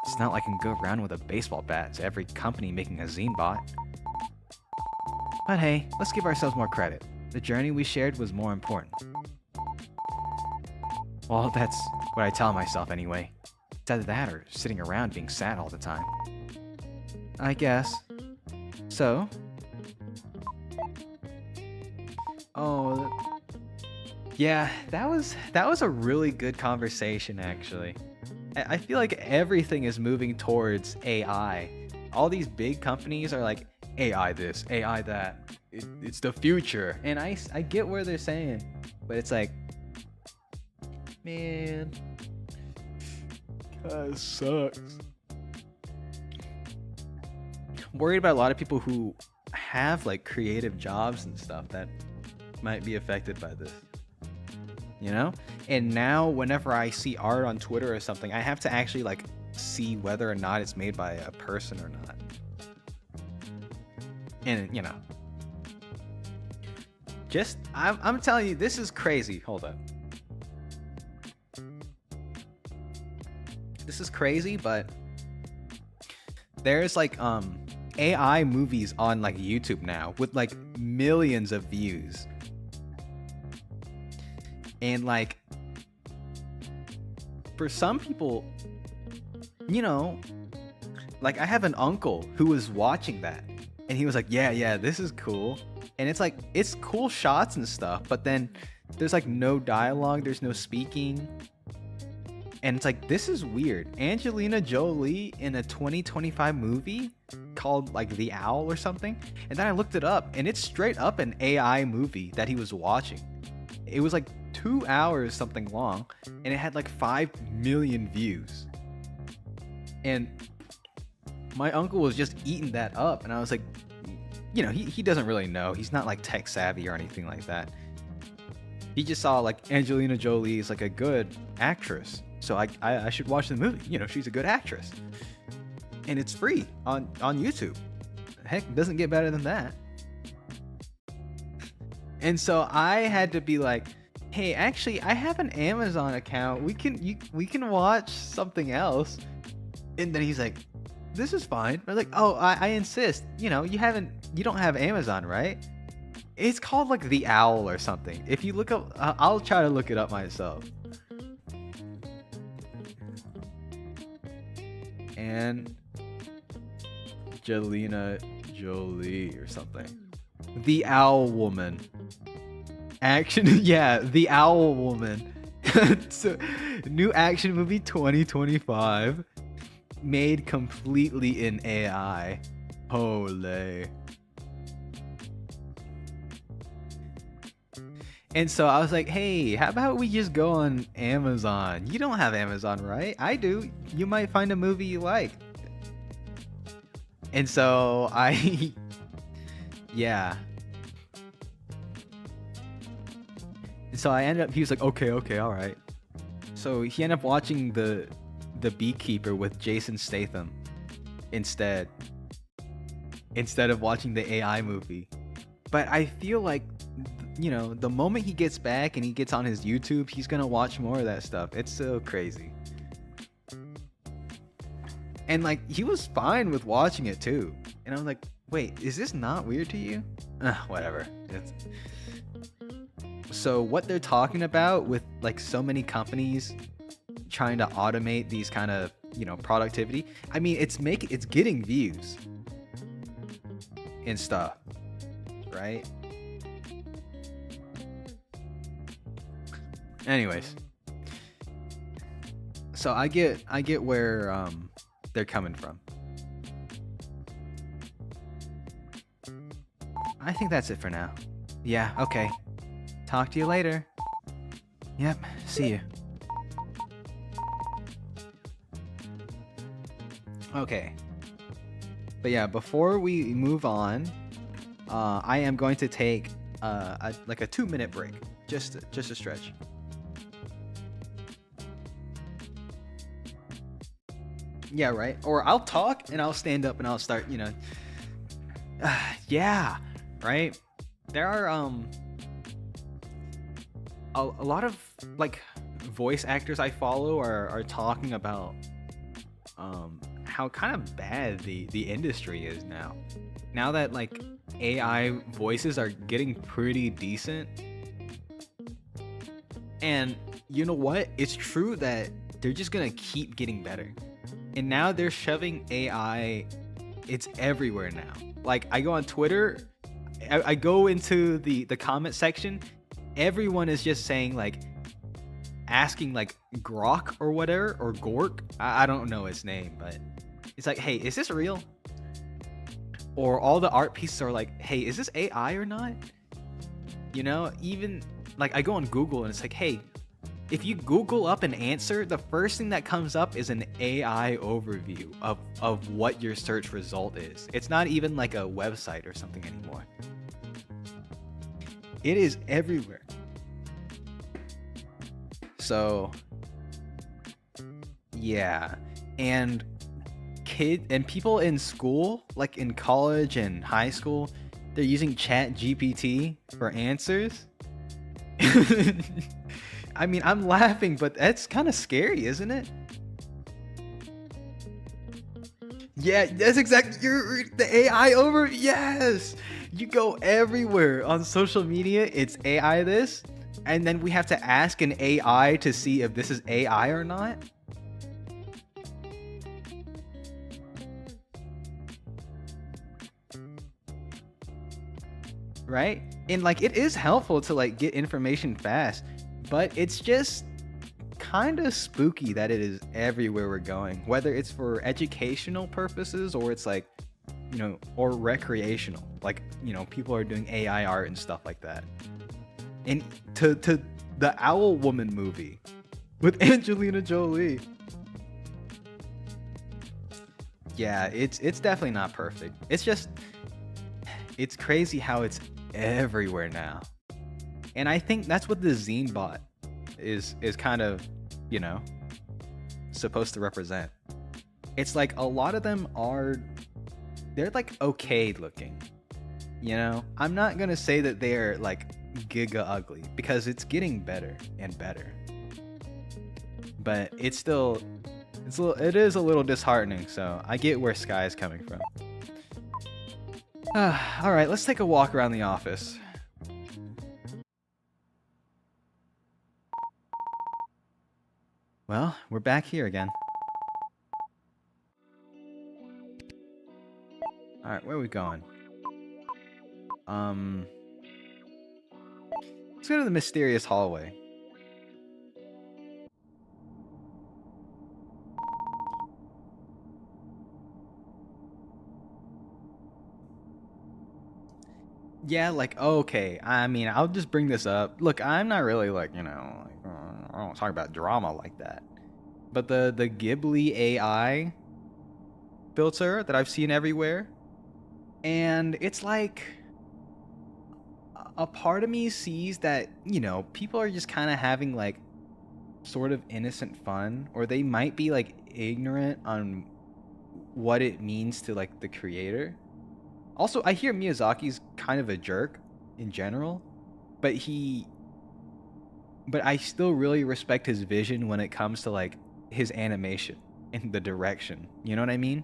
It's not like I can go around with a baseball bat to every company making a ZineBot. But hey, let's give ourselves more credit. The journey we shared was more important. Well, that's what I tell myself anyway. It's either that or sitting around being sad all the time. I guess. So? Oh, yeah, that was a really good conversation, actually. I feel like everything is moving towards AI. All these big companies are like, AI this, AI that. It's the future. And I get where they're saying, but it's like, man, that sucks. I'm worried about a lot of people who have like creative jobs and stuff that might be affected by this, you know? And now whenever I see art on Twitter or something, I have to actually like see whether or not it's made by a person or not. And you know, just I'm telling you, this is crazy. Hold up. This is crazy, but there's like AI movies on like YouTube now with like millions of views. And like for some people, you know, like I have an uncle who was watching that and he was like, yeah, this is cool. And it's like, it's cool shots and stuff, but then there's like no dialogue, there's no speaking. And it's like, this is weird. Angelina Jolie in a 2025 movie called like The Owl or something. And then I looked it up and it's straight up an AI movie that he was watching. It was like 2 hours something long and it had like 5 million views. And my uncle was just eating that up. And I was like, you know, he doesn't really know. He's not like tech savvy or anything like that. He just saw like Angelina Jolie is like a good actress. So I should watch the movie. You know, she's a good actress. And it's free on YouTube. Heck, it doesn't get better than that. And so I had to be like, hey, actually, I have an Amazon account. We can watch something else. And then he's like, this is fine. I was like, oh, I insist. You know, you don't have Amazon, right? It's called like The Owl or something. If you look up, I'll try to look it up myself. And Angelina Jolie or something. The Owl Woman. Action, yeah, The Owl Woman. So, new action movie 2025. Made completely in AI. Holy. And so I was like, hey, how about we just go on Amazon? You don't have Amazon, right? I do. You might find a movie you like. And so yeah. And so I ended up, he was like, okay, all right. So he ended up watching the Beekeeper with Jason Statham instead of watching the AI movie. But I feel like, you know, the moment he gets back and he gets on his YouTube, he's gonna watch more of that stuff. It's so crazy. And like, he was fine with watching it too. And I was like, wait, is this not weird to you? Whatever. So what they're talking about with like so many companies trying to automate these kind of, you know, productivity. I mean, it's getting views and stuff, right? Anyways, so I get where they're coming from. I think that's it for now. Yeah, okay. Talk to you later. Yep, see you. Okay. But yeah, before we move on, I am going to take a 2-minute break, just a stretch. Yeah, right. Or I'll talk and I'll stand up and I'll start, you know. Yeah, right. There are a lot of like voice actors I follow are talking about how kind of bad the industry is now. Now that like AI voices are getting pretty decent. And you know what? It's true that they're just gonna keep getting better. And now they're shoving AI, it's everywhere now. Like I go on Twitter, I go into the comment section, everyone is just saying like, asking like Grok or whatever, or Gork, I don't know his name, but it's like, hey, is this real? Or all the art pieces are like, hey, is this AI or not? You know, even like I go on Google and it's like, hey, if you Google up an answer, the first thing that comes up is an AI overview of what your search result is. It's not even like a website or something anymore. It is everywhere. So, yeah. And people in school, like in college and high school, they're using ChatGPT for answers. I mean, I'm laughing, but that's kind of scary, isn't it? Yeah, that's exactly the AI over. Yes, you go everywhere on social media. It's AI this, and then we have to ask an AI to see if this is AI or not. Right? And like it is helpful to like get information fast, but it's just kind of spooky that it is everywhere we're going, whether it's for educational purposes or it's like, you know, or recreational, like, you know, people are doing AI art and stuff like that. And to the Owl Woman movie with Angelina Jolie. Yeah, it's definitely not perfect. It's just, it's crazy how it's everywhere now. And I think that's what the zine bot is kind of, you know, supposed to represent. It's like a lot of them they're like okay looking, you know. I'm not gonna say that they're like giga ugly because it's getting better and better, but it is a little disheartening. So I get where Skye is coming from. All right, let's take a walk around the office. Well, we're back here again. Alright, where are we going? Let's go to the mysterious hallway. Yeah, like, okay. I mean, I'll just bring this up. Look, I'm not really like, you know, like, I don't talk about drama like that. But the Ghibli AI filter that I've seen everywhere, and it's like a part of me sees that, you know, people are just kind of having like sort of innocent fun, or they might be like ignorant on what it means to like the creator. Also, I hear Miyazaki's kind of a jerk in general, but I still really respect his vision when it comes to like his animation and the direction. You know what I mean?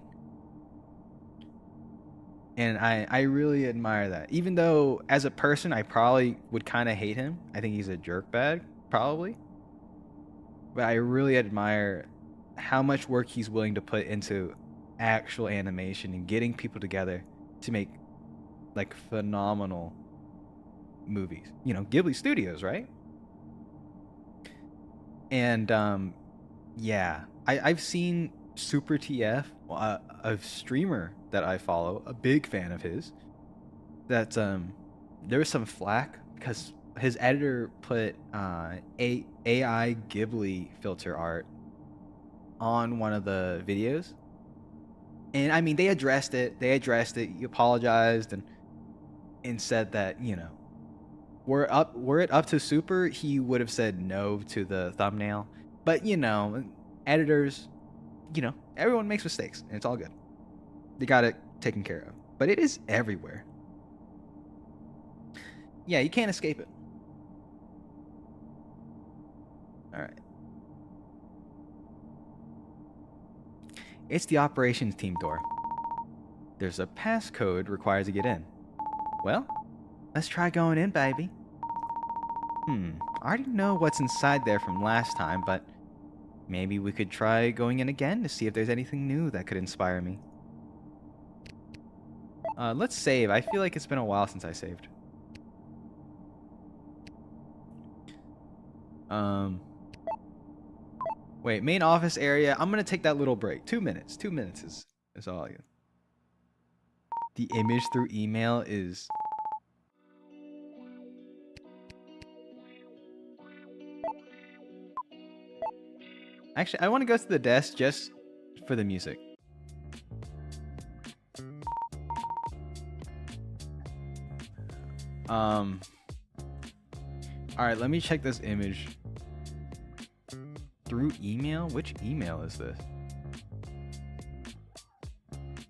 And I really admire that. Even though as a person I probably would kind of hate him. I think he's a jerk bag, probably. But I really admire how much work he's willing to put into actual animation and getting people together to make like phenomenal movies. You know, Ghibli Studios, right? And yeah, I've seen Super TF, a streamer that I follow, a big fan of his. That there was some flack because his editor put AI Ghibli filter art on one of the videos, and I mean they addressed it. He apologized and said that, you know, were it up to Super, he would have said no to the thumbnail. But you know, editors, you know, everyone makes mistakes, and it's all good. They got it taken care of. But it is everywhere. Yeah, you can't escape it. All right. It's the operations team door. There's a passcode required to get in. Well, let's try going in, baby. I already know what's inside there from last time, but maybe we could try going in again to see if there's anything new that could inspire me. Let's save. I feel like it's been a while since I saved. Wait, main office area. I'm gonna take that little break. 2 minutes. 2 minutes is all I get. The image through email is... Actually, I want to go to the desk just for the music. All right, let me check this image through email. Which email is this?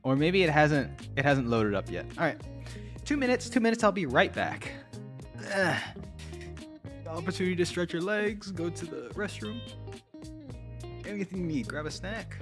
Or maybe it hasn't loaded up yet. All right, 2 minutes. 2 minutes. I'll be right back. Opportunity to stretch your legs. Go to the restroom. Anything you need. Grab a snack.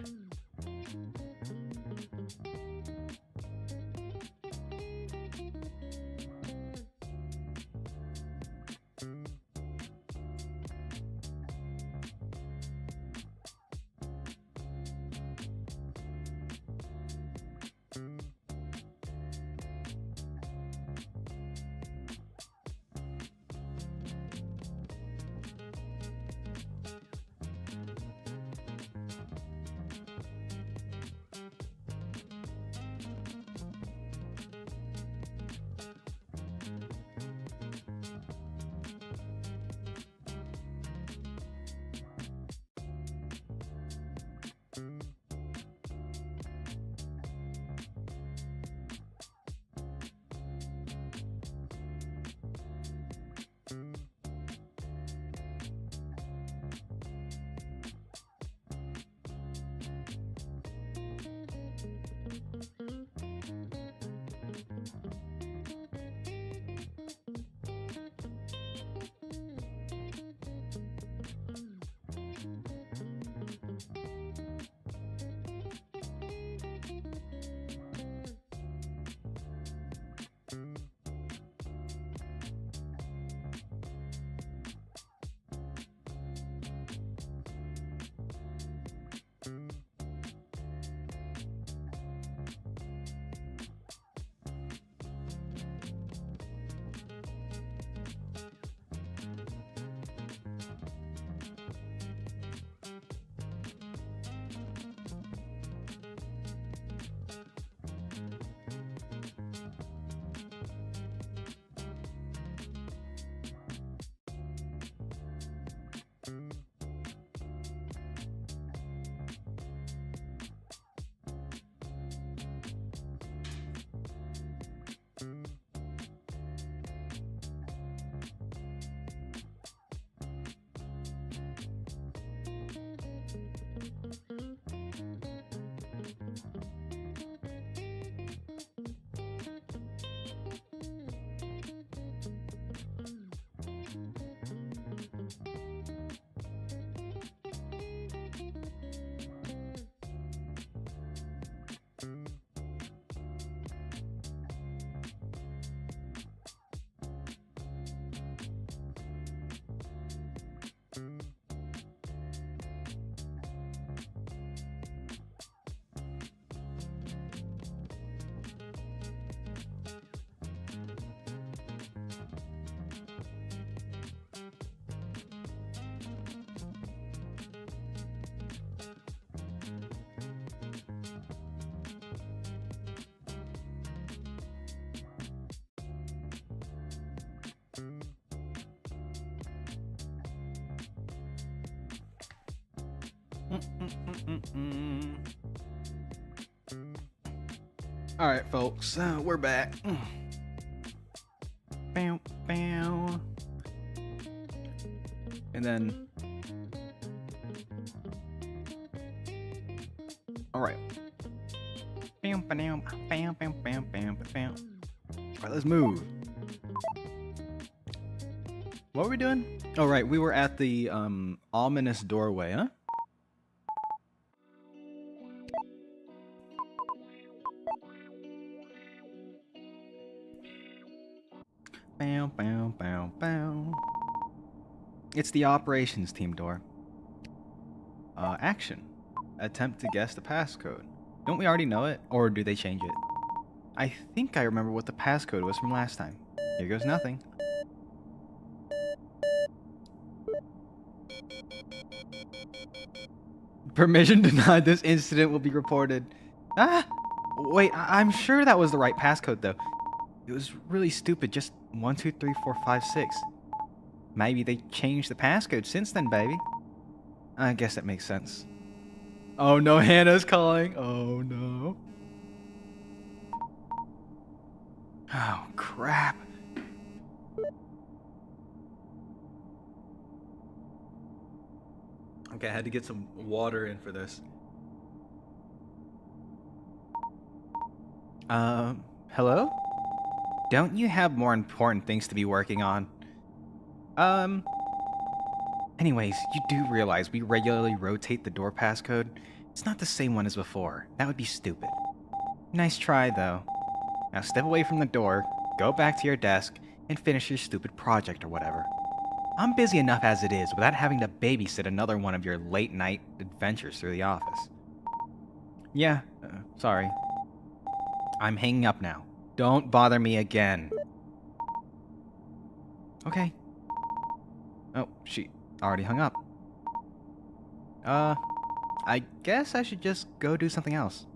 All right, folks, we're back. Bow, bow. And then, all right. All right, let's move. What were we doing? Oh, right, we were at the ominous doorway, huh? Bow, bow, bow, bow. It's the operations team door. Action. Attempt to guess the passcode. Don't we already know it, or do they change it? I think I remember what the passcode was from last time. Here goes nothing. Permission denied. This incident will be reported. Ah! Wait, I'm sure that was the right passcode, though. It was really stupid. Just 1, 2, 3, 4, 5, 6. Maybe they changed the passcode since then, baby. I guess that makes sense. Oh no, Hannah's calling. Oh no. Oh crap. Okay, I had to get some water in for this. Hello? Don't you have more important things to be working on? Anyways, you do realize we regularly rotate the door passcode? It's not the same one as before. That would be stupid. Nice try, though. Now step away from the door, go back to your desk, and finish your stupid project or whatever. I'm busy enough as it is without having to babysit another one of your late-night adventures through the office. Yeah, sorry. I'm hanging up now. Don't bother me again. Okay. Oh, she already hung up. I guess I should just go do something else.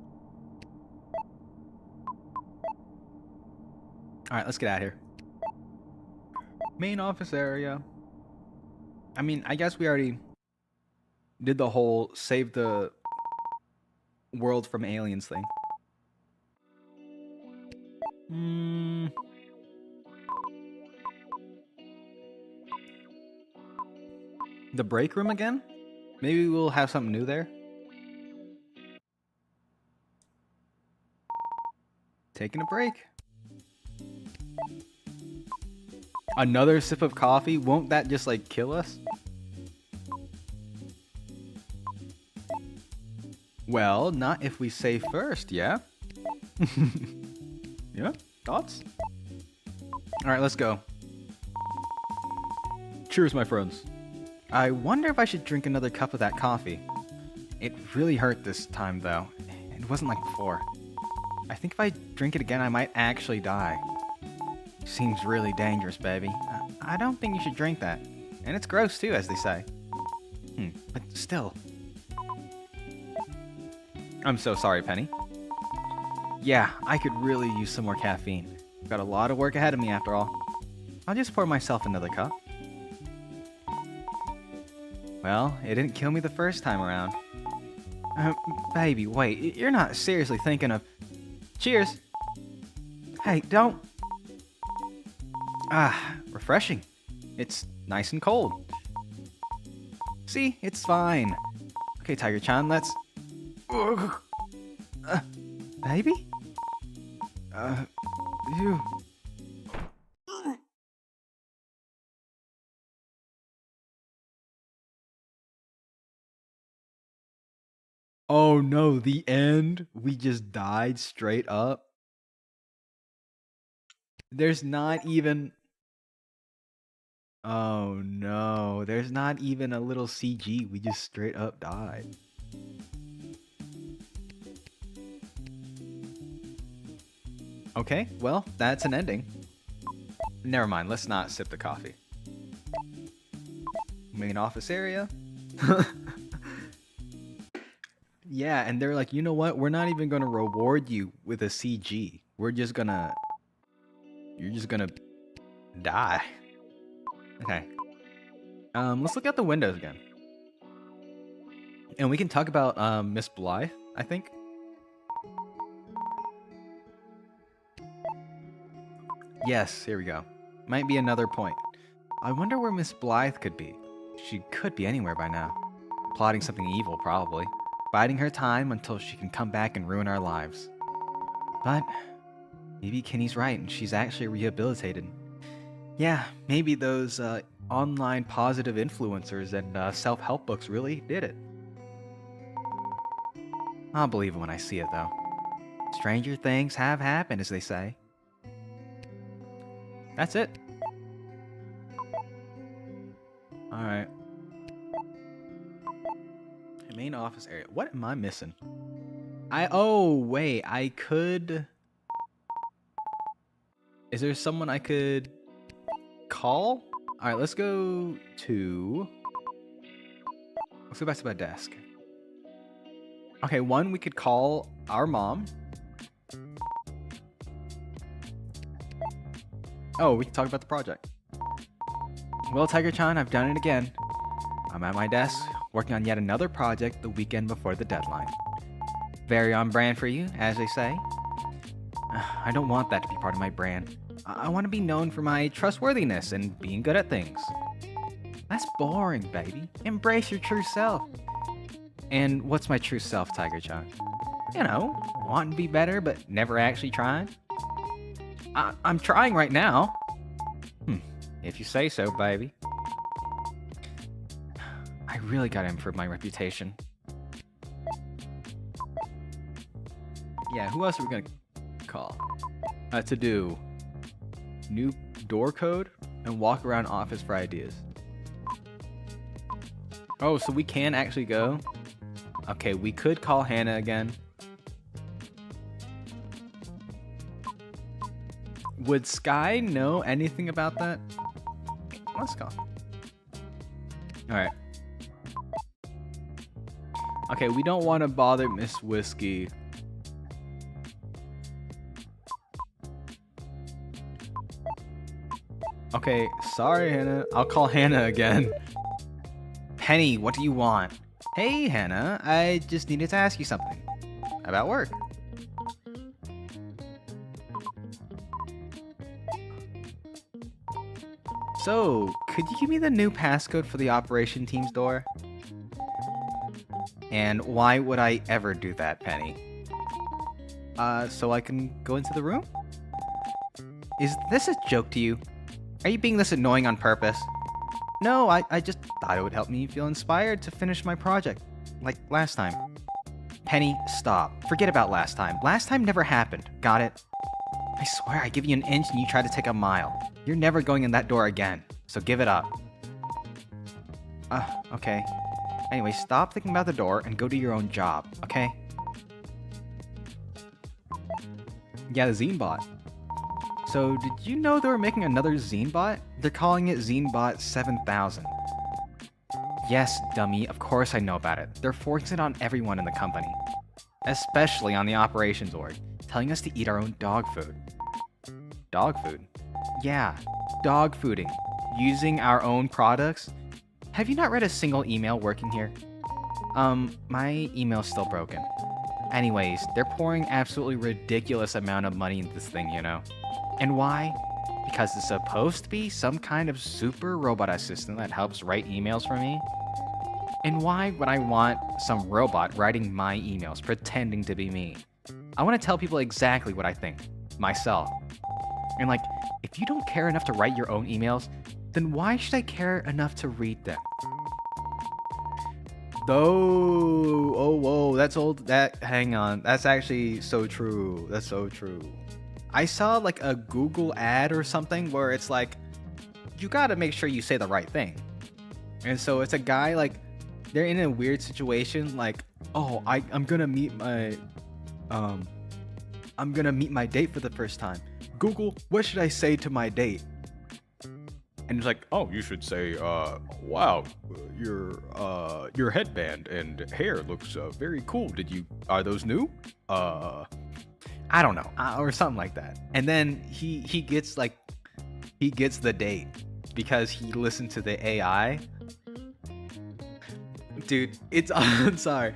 Alright, let's get out of here. Main office area. I mean, I guess we already did the whole save the world from aliens thing. The break room again? Maybe we'll have something new there? Taking a break. Another sip of coffee? Won't that just like kill us? Well, not if we save first, yeah? Yeah? Thoughts? Alright, let's go. Cheers, my friends. I wonder if I should drink another cup of that coffee. It really hurt this time, though. It wasn't like before. I think if I drink it again, I might actually die. Seems really dangerous, baby. I don't think you should drink that. And it's gross, too, as they say. But still. I'm so sorry, Penny. Yeah, I could really use some more caffeine. Got a lot of work ahead of me, after all. I'll just pour myself another cup. Well, it didn't kill me the first time around. Baby, wait, you're not seriously thinking of... Cheers! Hey, don't... refreshing. It's nice and cold. See, it's fine. Okay, Tiger-chan, let's... baby? Ew. Oh no, the end? We just died straight up? There's not even... Oh no, there's not even a little CG. We just straight up died. Okay, well, that's an ending. Never mind, let's not sip the coffee. Main office area. Yeah, and they're like, you know what? We're not even gonna reward you with a CG. We're just gonna... You're just gonna... die. Okay. Let's look out the windows again. And we can talk about, Miss Blythe, I think. Yes, here we go. Might be another point. I wonder where Miss Blythe could be. She could be anywhere by now. Plotting something evil, probably. Biding her time until she can come back and ruin our lives. But maybe Kenny's right and she's actually rehabilitated. Yeah, maybe those online positive influencers and self-help books really did it. I'll believe it when I see it, though. Stranger things have happened, as they say. That's it. Alright. Main office area. What am I missing? Oh, wait. I could... Is there someone I could call? Alright, let's go to... Let's go back to my desk. Okay, one, we could call our mom. Oh, we can talk about the project. Well, Tiger-chan, I've done it again. I'm at my desk, working on yet another project the weekend before the deadline. Very on brand for you, as they say. I don't want that to be part of my brand. I want to be known for my trustworthiness and being good at things. That's boring, baby. Embrace your true self. And what's my true self, Tiger John? You know, wanting to be better, but never actually trying. I'm trying right now. If you say so, baby. I really gotta improve my reputation. Yeah, who else are we gonna call? To do new door code and walk around office for ideas. Oh, so we can actually go? Okay, we could call Hannah again. Would Skye know anything about that? Let's call. Alright. Okay, we don't want to bother Miss Whiskey. Okay, sorry, Hannah. I'll call Hannah again. Penny, what do you want? Hey, Hannah, I just needed to ask you something. About work. So, could you give me the new passcode for the operation team's door? And why would I ever do that, Penny? So I can go into the room? Is this a joke to you? Are you being this annoying on purpose? No, I just thought it would help me feel inspired to finish my project, like last time. Penny, stop. Forget about last time. Last time never happened. Got it? I swear I give you an inch and you try to take a mile. You're never going in that door again, so give it up. Okay. Anyway, stop thinking about the door and go do your own job, okay? Yeah, the Zine bot. So, did you know they were making another Zine bot? They're calling it ZineBot 7000. Yes, dummy, of course I know about it. They're forcing it on everyone in the company. Especially on the operations org, telling us to eat our own dog food. Dog food? Yeah, dog fooding. Using our own products? Have you not read a single email working here? My email's still broken. Anyways, they're pouring absolutely ridiculous amount of money into this thing, you know? And why? Because it's supposed to be some kind of super robot assistant that helps write emails for me? And why would I want some robot writing my emails, pretending to be me? I want to tell people exactly what I think, myself. And like, if you don't care enough to write your own emails, then why should I care enough to read them? Though, oh, whoa, that's old, hang on, that's actually so true, that's so true. I saw like a Google ad or something where it's like, you gotta make sure you say the right thing. And so it's a guy like, they're in a weird situation, like, oh, I'm gonna meet my date for the first time. Google, what should I say to my date? And it's like, oh, you should say, wow, your headband and hair looks very cool. Are those new? I don't know, or something like that. And then he gets the date because he listened to the AI. Dude, I'm sorry.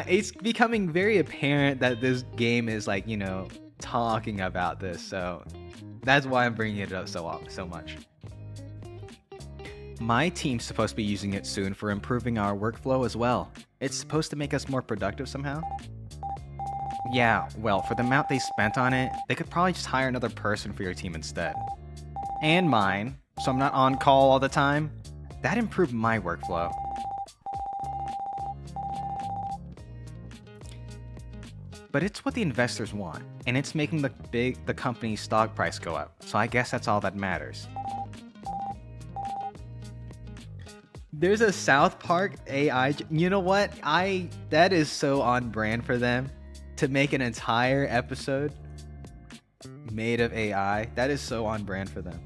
It's becoming very apparent that this game is like, you know, talking about this. So that's why I'm bringing it up so much. My team's supposed to be using it soon for improving our workflow as well. It's supposed to make us more productive somehow. Yeah, well, for the amount they spent on it, they could probably just hire another person for your team instead. And mine, so I'm not on call all the time. That improved my workflow. But it's what the investors want, and it's making the company's stock price go up, so I guess that's all that matters. There's a South Park AI, you know what? That is so on brand for them. To make an entire episode made of AI, that is so on brand for them.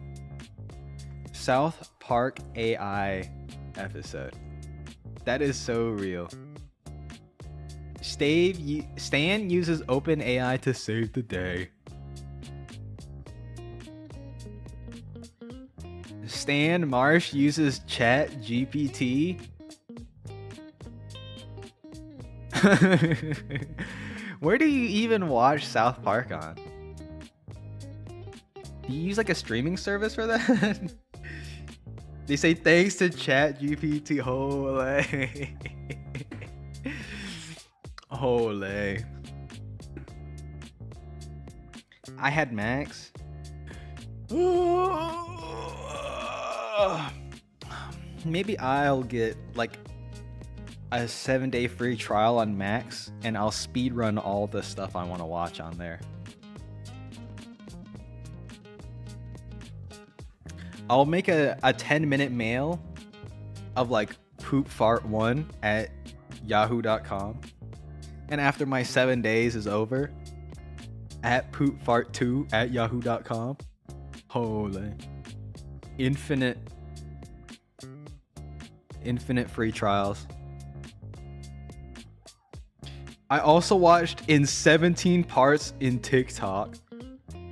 South Park AI episode. That is so real. Stan uses OpenAI to save the day. Stan Marsh uses ChatGPT. Where do you even watch South Park on? Do you use like a streaming service for that? They say thanks to ChatGPT. Holy. Holy. I had Max. Maybe I'll get like a 7-day free trial on Max and I'll speedrun all the stuff I want to watch on there. I'll make a 10-minute mail of like poop fart 1 at yahoo.com. And after my 7 days is over, at poop fart 2 at yahoo.com. Holy. Infinite free trials. I also watched in 17 parts in TikTok.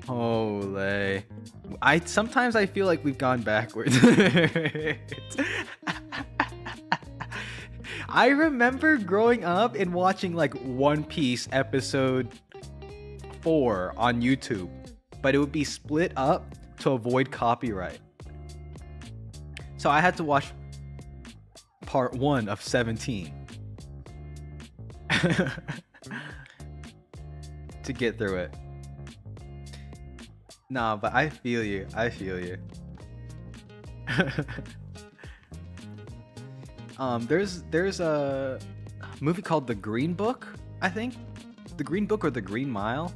Holy. Sometimes I feel like we've gone backwards. I remember growing up and watching like One Piece episode 4 on YouTube, but it would be split up to avoid copyright. So I had to watch part 1 of 17 to get through it. Nah, but I feel you. I feel you. There's a movie called The Green Book, I think. The Green Book or The Green Mile.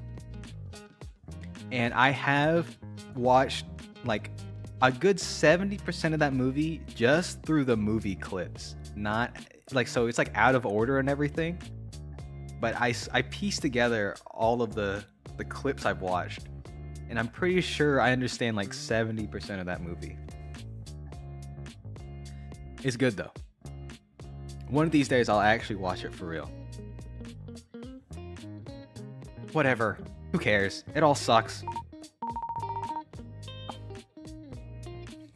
And I have watched like a good 70% of that movie just through the movie clips. Not like, so it's like out of order and everything. But I pieced together all of the clips I've watched. And I'm pretty sure I understand like 70% of that movie. It's good though. One of these days I'll actually watch it for real. Whatever. Who cares? It all sucks.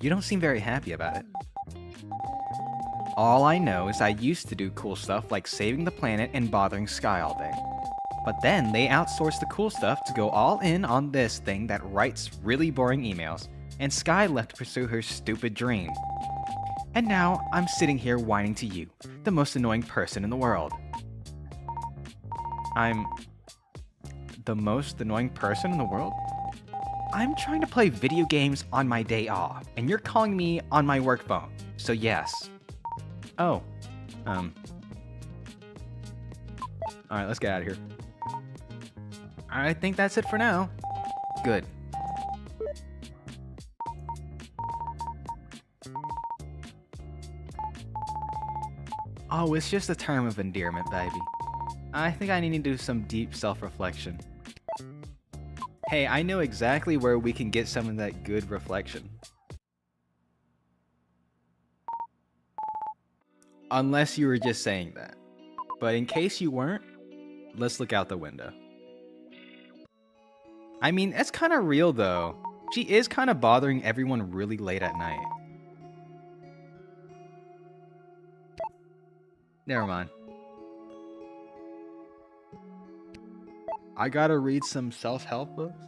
You don't seem very happy about it. All I know is I used to do cool stuff like saving the planet and bothering Skye all day. But then they outsourced the cool stuff to go all in on this thing that writes really boring emails, and Skye left to pursue her stupid dream. And now I'm sitting here whining to you, the most annoying person in the world. I'm the most annoying person in the world? I'm trying to play video games on my day off, and you're calling me on my work phone, so yes. Oh, alright, let's get out of here. I think that's it for now. Good. Oh, it's just a term of endearment, baby. I think I need to do some deep self-reflection. Hey, I know exactly where we can get some of that good reflection. Unless you were just saying that. But in case you weren't, let's look out the window. I mean, it's kind of real though. She is kind of bothering everyone really late at night. Never mind. I gotta read some self-help books?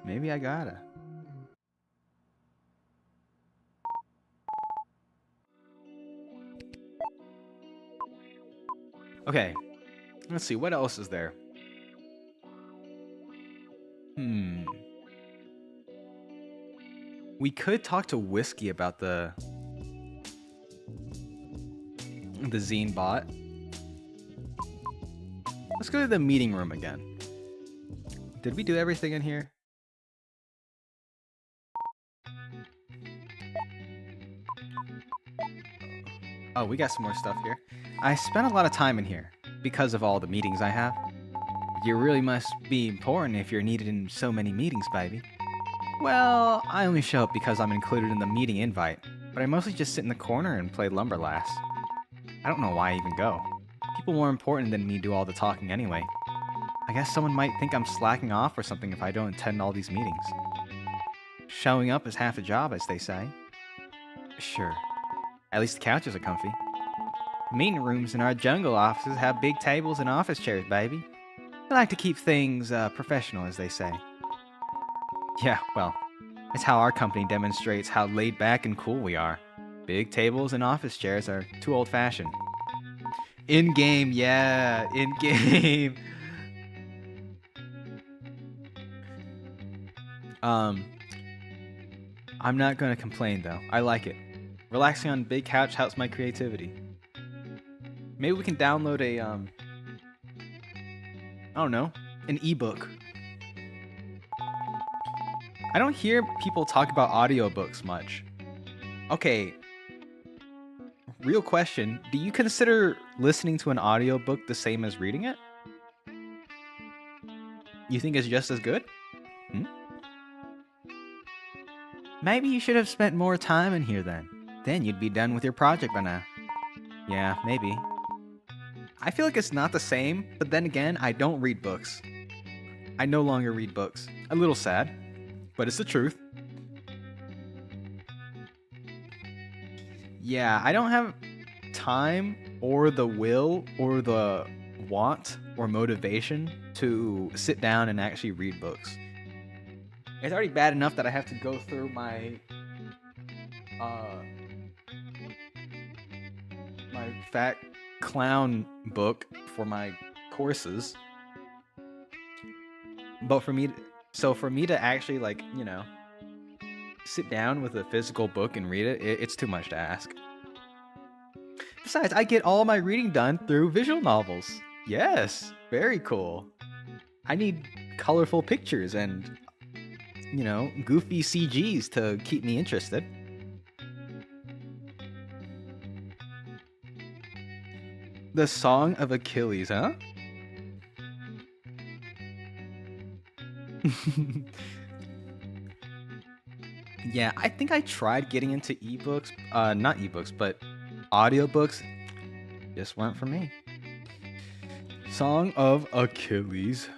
Maybe I gotta. Okay, let's see, what else is there? We could talk to Whiskey about the zine bot. Let's go to the meeting room again. Did we do everything in here? Oh, we got some more stuff here. I spent a lot of time in here because of all the meetings I have. You really must be important if you're needed in so many meetings, baby. Well, I only show up because I'm included in the meeting invite, but I mostly just sit in the corner and play Lumberlass. I don't know why I even go. People more important than me do all the talking anyway. I guess someone might think I'm slacking off or something if I don't attend all these meetings. Showing up is half a job, as they say. Sure. At least the couches are comfy. Meeting rooms in our jungle offices have big tables and office chairs, baby. We like to keep things professional, as they say. Yeah, well, it's how our company demonstrates how laid back and cool we are. Big tables and office chairs are too old-fashioned. In-game, yeah, in-game. I'm not gonna complain though. I like it. Relaxing on a big couch helps my creativity. Maybe we can download a I don't know, an ebook. I don't hear people talk about audiobooks much. Okay. Real question, do you consider listening to an audiobook the same as reading it? You think it's just as good? Maybe you should have spent more time in here then. Then you'd be done with your project by now. Yeah, maybe. I feel like it's not the same, but then again, I don't read books. I no longer read books. A little sad, but it's the truth. Yeah, I don't have time or the will or the want or motivation to sit down and actually read books. It's already bad enough that I have to go through my my fat clown book for my courses. But for me to actually, like, you know, sit down with a physical book and read it, it's too much to ask. Besides, I get all my reading done through visual novels. Yes, very cool. I need colorful pictures and, you know, goofy CGs to keep me interested. The Song of Achilles, huh? Yeah, I think I tried getting into ebooks, not ebooks, but audiobooks. Just weren't for me. Song of Achilles.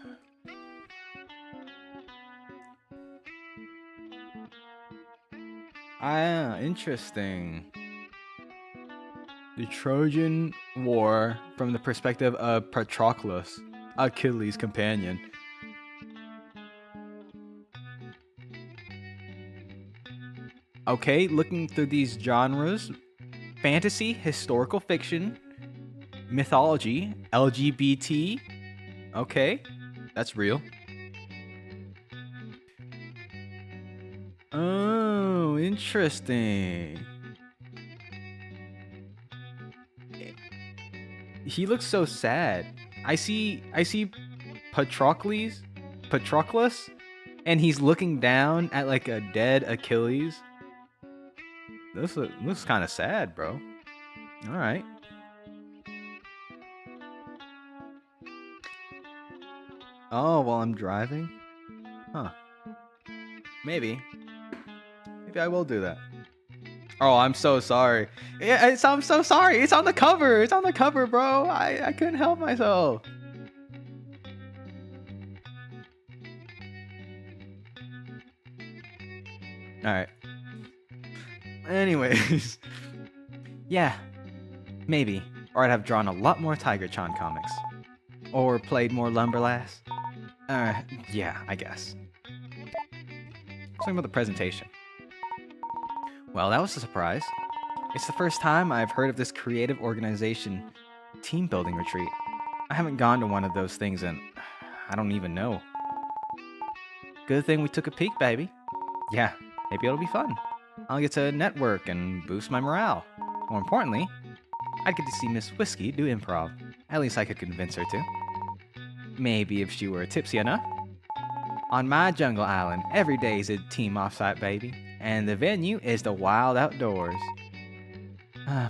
Ah, interesting. The Trojan War from the perspective of Patroclus, Achilles' companion. Okay, looking through these genres: fantasy, historical fiction, mythology, LGBT. Okay, that's real. Oh, interesting. He looks so sad. I see Patroclus, and he's looking down at like a dead Achilles. This looks kind of sad, bro. All right. Oh, while I'm driving? Huh. Maybe I will do that. Oh, I'm so sorry. Yeah, I'm so sorry. It's on the cover. It's on the cover, bro. I couldn't help myself. All right. Anyways. Yeah. Maybe. Or I'd have drawn a lot more Tiger-chan comics. Or played more Lumberlass. Yeah, I guess. Talking about the presentation. Well, that was a surprise. It's the first time I've heard of this creative organization team building retreat. I haven't gone to one of those things and I don't even know. Good thing we took a peek, baby. Yeah, maybe it'll be fun. I'll get to network and boost my morale. More importantly, I'd get to see Miss Whiskey do improv. At least I could convince her to. Maybe if she were tipsy enough. On my jungle island, every day is a team offsite, baby. And the venue is the wild outdoors.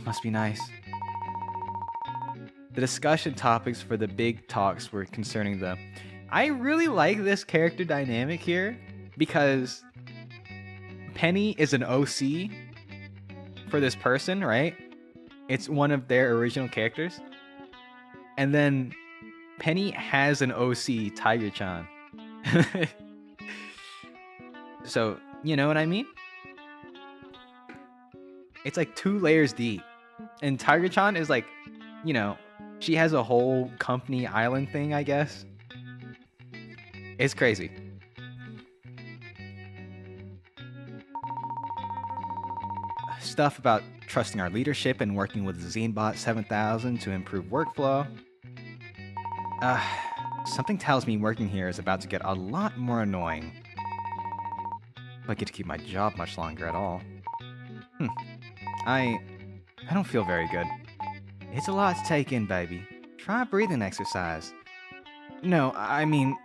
Must be nice. The discussion topics for the big talks were concerning the... I really like this character dynamic here because Penny is an OC for this person, right? It's one of their original characters. And then Penny has an OC, Tiger-chan. So, you know what I mean? It's like 2 layers deep. And Tiger-chan is like you know, she has a whole company island thing, I guess. It's crazy. Stuff about trusting our leadership and working with ZeneBot 7000 to improve workflow. Something tells me working here is about to get a lot more annoying. If I get to keep my job much longer at all. I don't feel very good. It's a lot to take in, baby. Try a breathing exercise. No, I mean...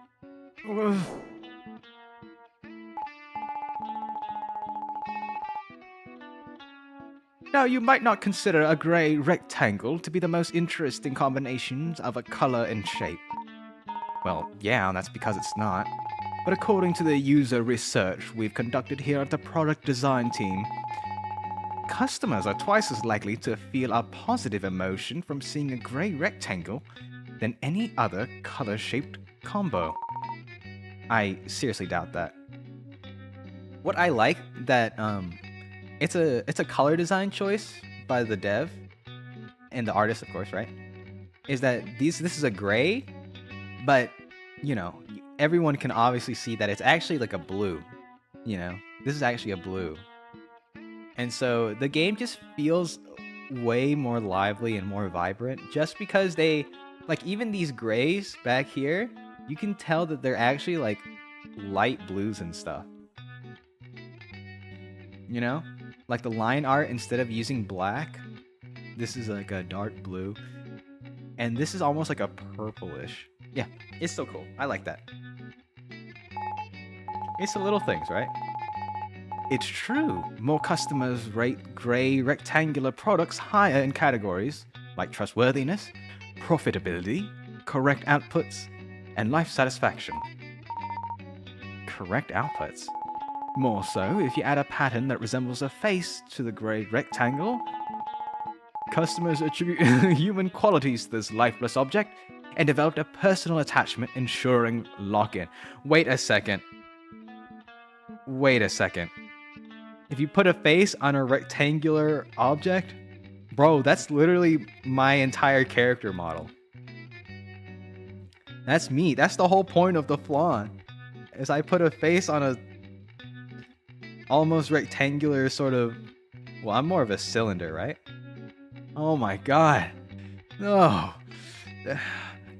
Now, you might not consider a grey rectangle to be the most interesting combinations of a color and shape. Well, yeah, that's because it's not. But according to the user research we've conducted here at the product design team, customers are twice as likely to feel a positive emotion from seeing a grey rectangle than any other color-shaped combo. I seriously doubt that. What I like that it's a color design choice by the dev and the artist, of course, right? Is that this is a gray, but you know, everyone can obviously see that it's actually like a blue. You know, this is actually a blue. And so the game just feels way more lively and more vibrant just because they, like, even these grays back here, you can tell that they're actually like light blues and stuff. You know? Like the line art, instead of using black, this is like a dark blue. And this is almost like a purplish. Yeah, it's so cool. I like that. It's the little things, right? It's true. More customers rate grey rectangular products higher in categories like trustworthiness, profitability, correct outputs, and life satisfaction. Correct outputs? More so if you add a pattern that resembles a face to the grey rectangle. Customers attribute human qualities to this lifeless object and developed a personal attachment, ensuring lock-in. Wait a second. Wait a second. If you put a face on a rectangular object, bro, that's literally my entire character model. That's me. That's the whole point of the flan. Is I put a face on a almost rectangular sort of... Well, I'm more of a cylinder, right? Oh my god. No.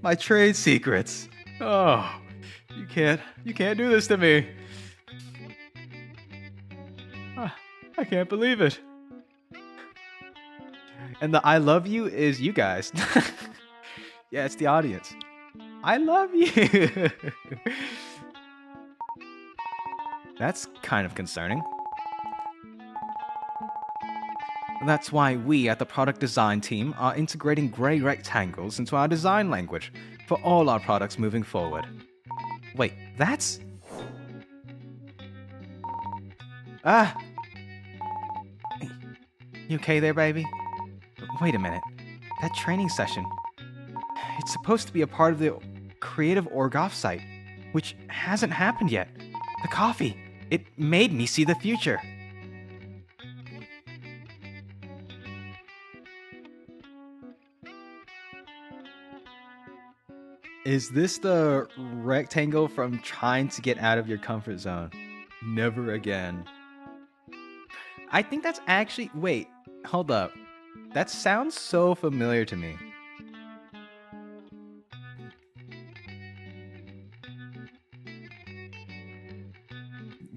My trade secrets. Oh. You can't do this to me. I can't believe it. And the I love you is you guys. Yeah, it's the audience. I love you. That's kind of concerning. That's why we at the product design team are integrating grey rectangles into our design language for all our products moving forward. Wait, that's... Ah! You okay there, baby? Wait a minute. That training session... It's supposed to be a part of the creative org offsite, which hasn't happened yet. The coffee, it made me see the future. Is this the rectangle from trying to get out of your comfort zone? Never again. I think that's actually... Wait, hold up. That sounds so familiar to me.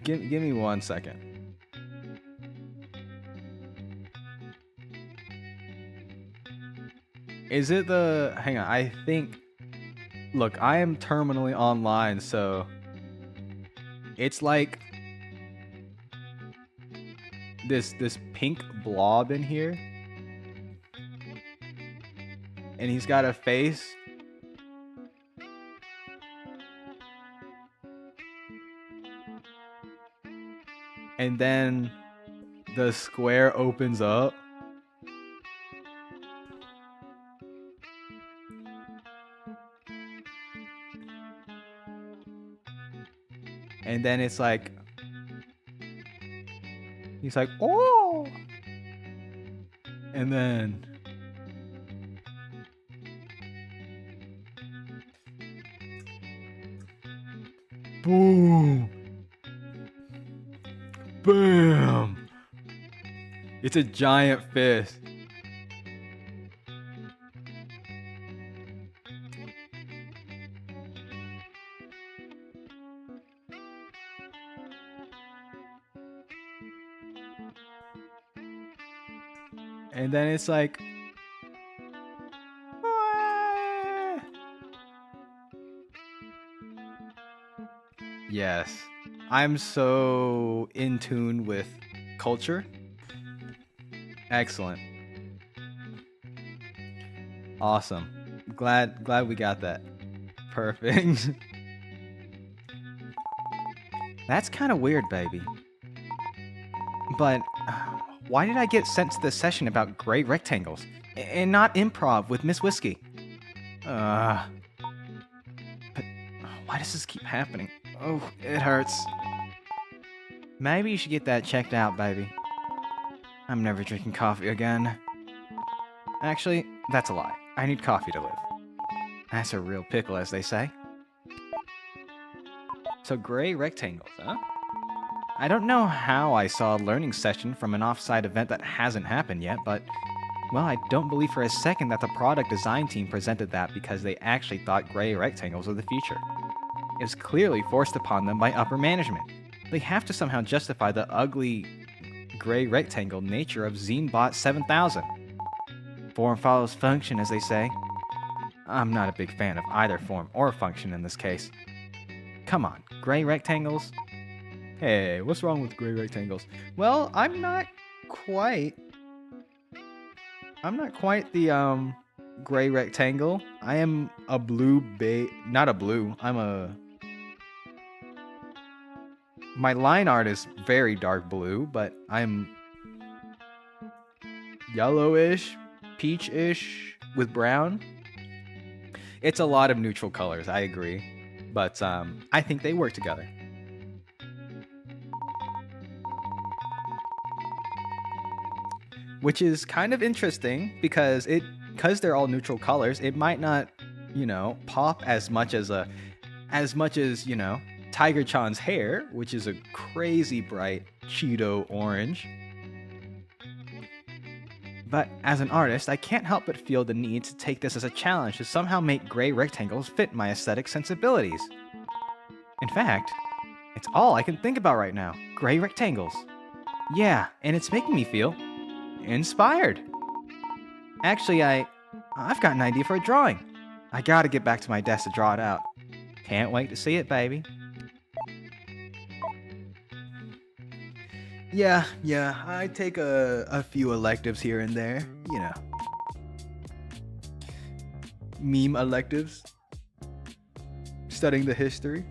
Give me 1 second. Is it the... Hang on, I think... Look, I am terminally online, so... It's like... This pink blob in here. And he's got a face. And then the square opens up. And then it's like... He's like, oh! And then... Boom. Bam. It's a giant fist. And then it's like, yes, I'm so in tune with culture. Excellent. Awesome. Glad we got that. Perfect. That's kind of weird, baby. But why did I get sent to this session about gray rectangles and not improv with Miss Whiskey? But why does this keep happening? Oh, it hurts. Maybe you should get that checked out, baby. I'm never drinking coffee again. Actually, that's a lie. I need coffee to live. That's a real pickle, as they say. So gray rectangles, huh? I don't know how I saw a learning session from an off-site event that hasn't happened yet, but, well, I don't believe for a second that the product design team presented that because they actually thought gray rectangles were the future. It was clearly forced upon them by upper management. They have to somehow justify the ugly gray rectangle nature of ZeneBot 7000. Form follows function, as they say. I'm not a big fan of either form or function in this case. Come on, gray rectangles? Hey, what's wrong with gray rectangles? Well, I'm not quite the gray rectangle. I am a not a blue. My line art is very dark blue, but I'm yellowish, peach-ish with brown. It's a lot of neutral colors, I agree. But I think they work together. Which is kind of interesting because they're all neutral colors, it might not, pop as much as Tiger Chan's hair, which is a crazy bright Cheeto orange. But as an artist, I can't help but feel the need to take this as a challenge to somehow make gray rectangles fit my aesthetic sensibilities. In fact, it's all I can think about right now, gray rectangles. Yeah, and it's making me feel inspired. Actually, I've got an idea for a drawing. I gotta get back to my desk to draw it out. Can't wait to see it, baby. Yeah, I take a few electives here and there, Meme electives. Studying the history.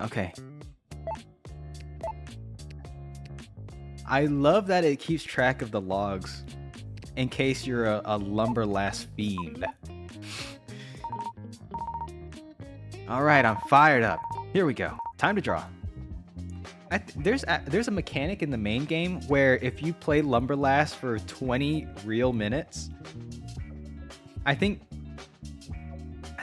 Okay. I love that it keeps track of the logs in case you're a lumberlass fiend. Alright, I'm fired up. Here we go. Time to draw. There's a mechanic in the main game where if you play Lumberlass for 20 real minutes, I think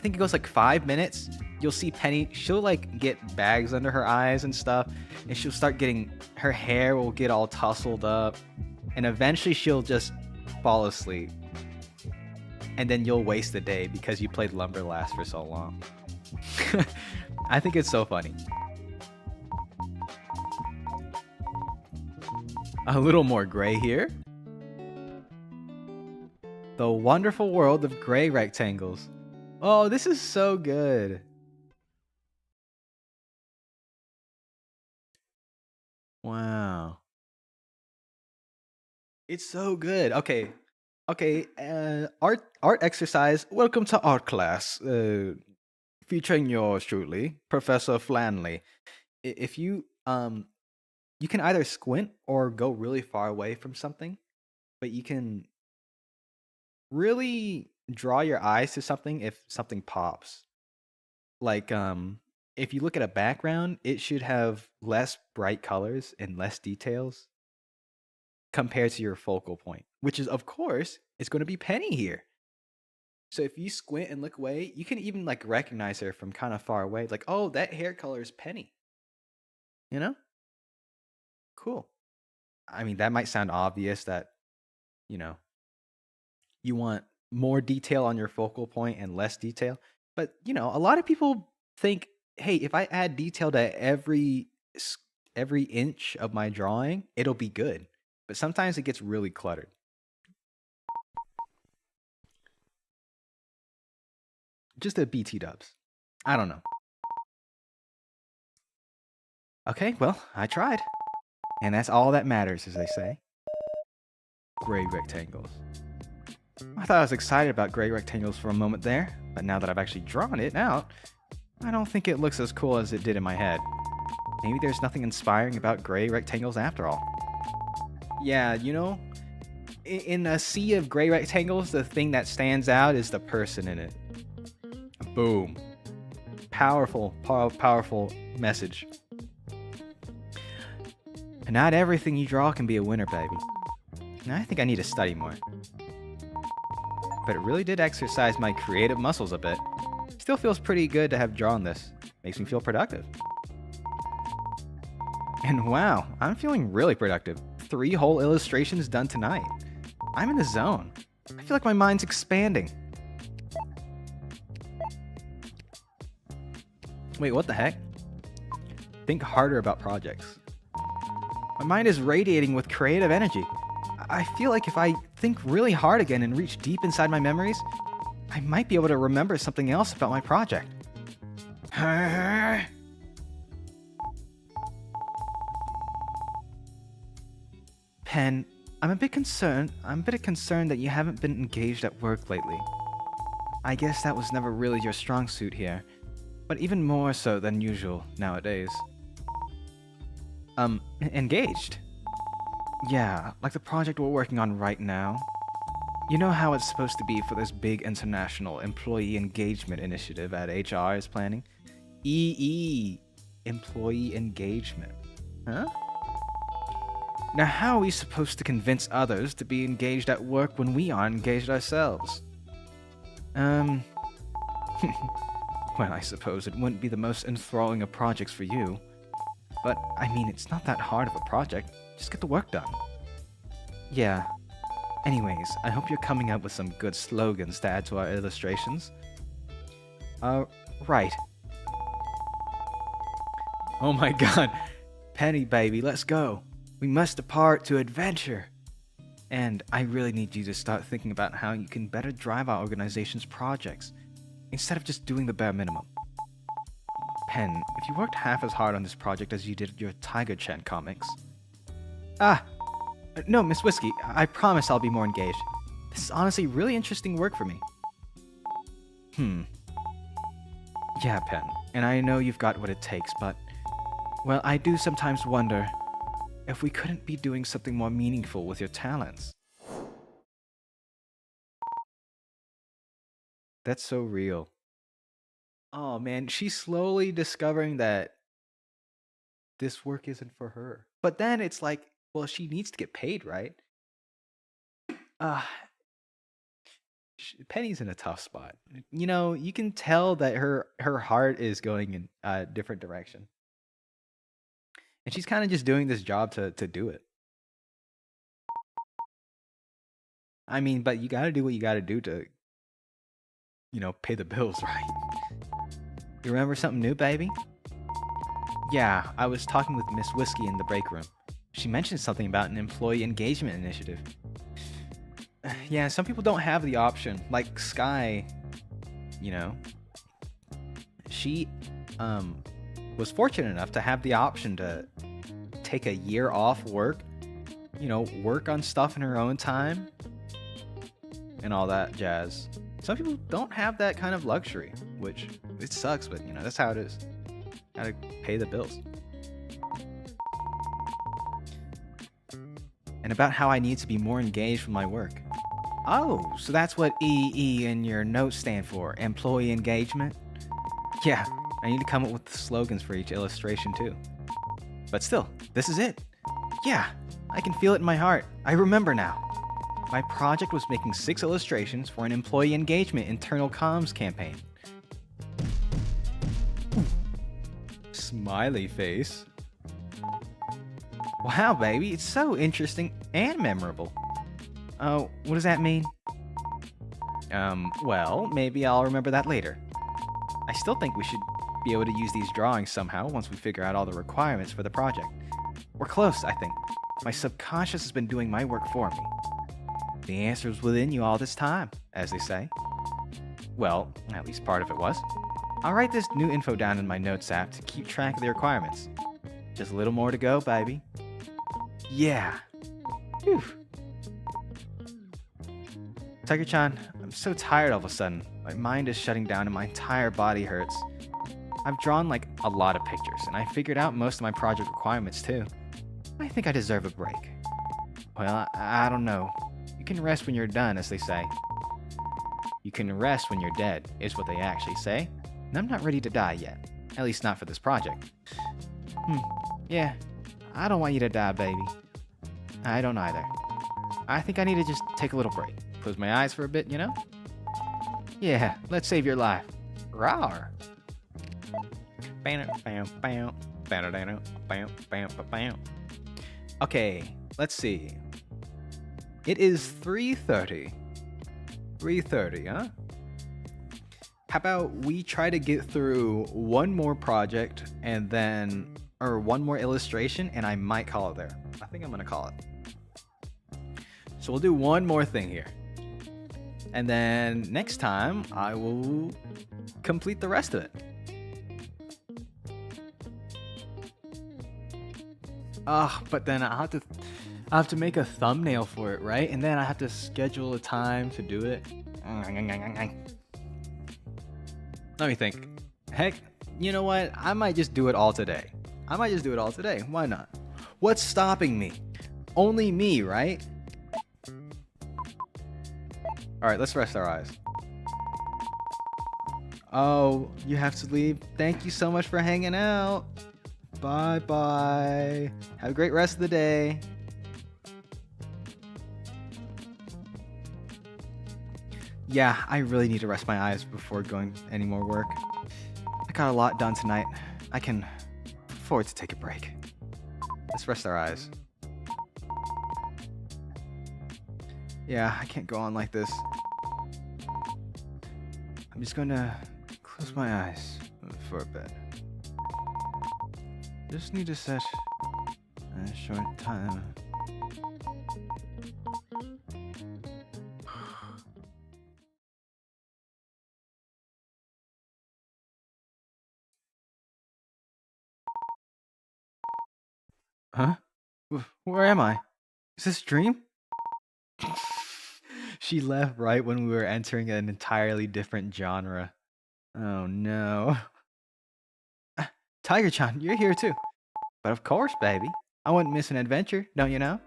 it goes like 5 minutes, you'll see Penny, she'll like get bags under her eyes and stuff, and she'll start getting, her hair will get all tousled up, and eventually she'll just fall asleep. And then you'll waste the day because you played Lumberlass for so long. I think it's so funny. A little more gray here. The wonderful world of gray rectangles. Oh, this is so good. Wow. It's so good. Okay. Art exercise. Welcome to art class. Featuring yours truly, Professor Flanley. If you you can either squint or go really far away from something, but you can really draw your eyes to something if something pops. Like if you look at a background, it should have less bright colors and less details compared to your focal point, which is of course it's going to be Penny here. So if you squint and look away, you can even like recognize her from kind of far away. Like, oh, that hair color is Penny. You know? Cool. I mean, that might sound obvious that, you know, you want more detail on your focal point and less detail. But, you know, a lot of people think, hey, if I add detail to every inch of my drawing, it'll be good. But sometimes it gets really cluttered. Just a BT dubs. I don't know. Okay, well, I tried. And that's all that matters, as they say. Gray rectangles. I thought I was excited about gray rectangles for a moment there, but now that I've actually drawn it out, I don't think it looks as cool as it did in my head. Maybe there's nothing inspiring about gray rectangles after all. Yeah, you know, in a sea of gray rectangles, the thing that stands out is the person in it. Boom. Powerful, powerful message. And not everything you draw can be a winner, baby. Now I think I need to study more. But it really did exercise my creative muscles a bit. Still feels pretty good to have drawn this. Makes me feel productive. And wow, I'm feeling really productive. 3 whole illustrations done tonight. I'm in the zone. I feel like my mind's expanding. Wait, what the heck? Think harder about projects. My mind is radiating with creative energy. I feel like if I think really hard again and reach deep inside my memories, I might be able to remember something else about my project. Pen, I'm a bit concerned that you haven't been engaged at work lately. I guess that was never really your strong suit here, but even more so than usual nowadays. Engaged? Yeah, like the project we're working on right now. You know how it's supposed to be for this big international employee engagement initiative at HR is planning? Employee engagement. Huh? Now how are we supposed to convince others to be engaged at work when we aren't engaged ourselves? Well, I suppose it wouldn't be the most enthralling of projects for you. But, I mean, it's not that hard of a project. Just get the work done. Yeah. Anyways, I hope you're coming up with some good slogans to add to our illustrations. Right. Oh my god. Penny, baby, let's go. We must depart to adventure. And I really need you to start thinking about how you can better drive our organization's projects, instead of just doing the bare minimum. Pen, if you worked half as hard on this project as you did your Tiger-chan comics... No, Miss Whiskey, I promise I'll be more engaged. This is honestly really interesting work for me. Yeah, Pen, and I know you've got what it takes, but... Well, I do sometimes wonder if we couldn't be doing something more meaningful with your talents. That's so real. Oh man, she's slowly discovering that this work isn't for her. But then it's like, well, she needs to get paid, right? Penny's in a tough spot. You know, you can tell that her heart is going in a different direction. And she's kind of just doing this job to do it. I mean, but you gotta do what you gotta do to, you know, pay the bills, right? You remember something new, baby? Yeah, I was talking with Miss Whiskey in the break room. She mentioned something about an employee engagement initiative. Yeah, some people don't have the option. Like Skye, you know, she was fortunate enough to have the option to take a year off work, you know, work on stuff in her own time and all that jazz. Some people don't have that kind of luxury, which it sucks, but you know, that's how it is. Gotta pay the bills. And about how I need to be more engaged with my work. Oh, so that's what EE in your notes stand for, employee engagement? Yeah, I need to come up with the slogans for each illustration too. But still, this is it. Yeah, I can feel it in my heart. I remember now. My project was making 6 illustrations for an employee engagement internal comms campaign. Smiley face. Wow, baby, it's so interesting and memorable. Oh, what does that mean? Well, maybe I'll remember that later. I still think we should be able to use these drawings somehow once we figure out all the requirements for the project. We're close, I think. My subconscious has been doing my work for me. The answer was within you all this time, as they say. Well, at least part of it was. I'll write this new info down in my notes app to keep track of the requirements. Just a little more to go, baby. Yeah. Whew. Tiger-chan, I'm so tired all of a sudden. My mind is shutting down and my entire body hurts. I've drawn like a lot of pictures, and I figured out most of my project requirements too. I think I deserve a break. Well, I don't know. You can rest when you're done, as they say. You can rest when you're dead, is what they actually say. And I'm not ready to die yet. At least not for this project. Yeah, I don't want you to die, baby. I don't either. I think I need to just take a little break. Close my eyes for a bit, you know? Yeah, let's save your life. Rawr. Okay, let's see. It is 3:30. 3:30, huh? How about we try to get through one more project and then, or one more illustration, and I might call it there. I think I'm gonna call it. So we'll do one more thing here. And then next time, I will complete the rest of it. But then I have to make a thumbnail for it, right? And then I have to schedule a time to do it. Let me think. Heck, you know what? I might just do it all today. Why not? What's stopping me? Only me, right? Alright, let's rest our eyes. Oh, you have to leave. Thank you so much for hanging out. Bye-bye. Have a great rest of the day. Yeah, I really need to rest my eyes before going any more work. I got a lot done tonight. I can afford to take a break. Let's rest our eyes. Yeah, I can't go on like this. I'm just gonna close my eyes for a bit. Just need to set a short time. Huh? Where am I? Is this a dream? She left right when we were entering an entirely different genre. Oh no. Tiger-chan, you're here too. But of course, baby. I wouldn't miss an adventure, don't you know?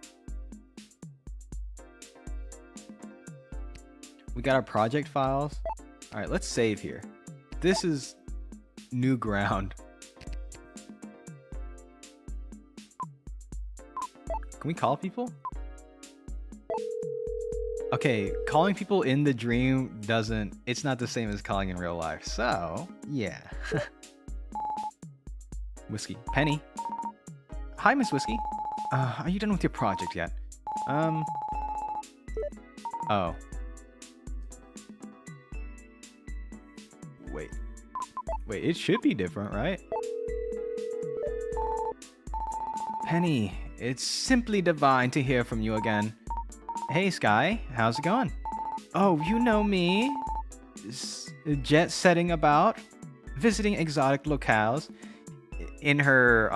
We got our project files. Alright, let's save here. This is new ground. Can we call people? Okay, calling people in the dream it's not the same as calling in real life. So, yeah. Whiskey. Penny. Hi, Miss Whiskey. Are you done with your project yet? Oh. Wait, it should be different, right? Penny, it's simply divine to hear from you again. Hey, Skye, how's it going? Oh, you know me. Jet setting about, visiting exotic locales. In her,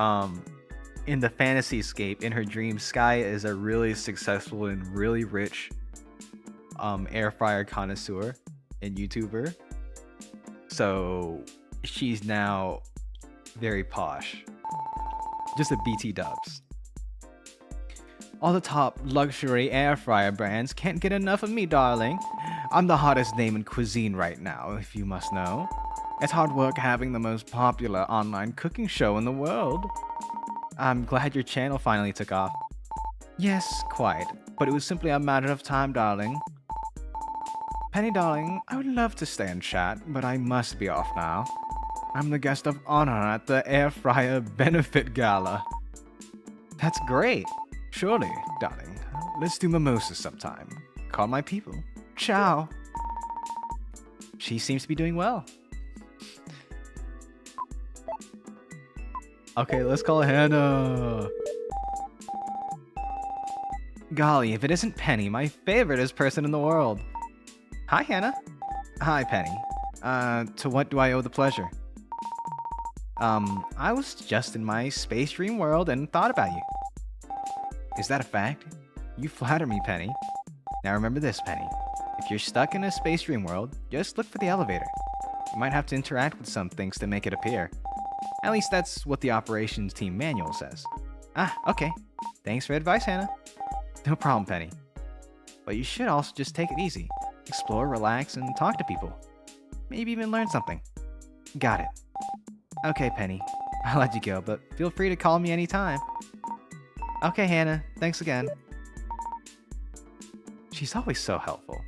in the fantasy scape, in her dream, Skye is a really successful and really rich air fryer connoisseur and YouTuber. So she's now very posh. Just the BT dubs. All the top luxury air fryer brands can't get enough of me, darling. I'm the hottest name in cuisine right now, if you must know. It's hard work having the most popular online cooking show in the world. I'm glad your channel finally took off. Yes, quite. but it was simply a matter of time, darling. Penny, darling, I would love to stay and chat, but I must be off now. I'm the guest of honor at the Air Fryer Benefit Gala. That's great. Surely, darling. Let's do mimosas sometime. Call my people. Ciao. She seems to be doing well. Okay, let's call Hannah. Golly, if it isn't Penny, my favoriteest person in the world. Hi, Hannah. Hi, Penny. To what do I owe the pleasure? I was just in my space dream world and thought about you. Is that a fact? You flatter me, Penny. Now remember this, Penny. If you're stuck in a space dream world, just look for the elevator. You might have to interact with some things to make it appear. At least that's what the operations team manual says. Ah, okay. Thanks for advice, Hannah. No problem, Penny. But you should also just take it easy. Explore, relax, and talk to people. Maybe even learn something. Got it. Okay, Penny. I'll let you go, but feel free to call me anytime. Okay, Hannah. Thanks again. She's always so helpful.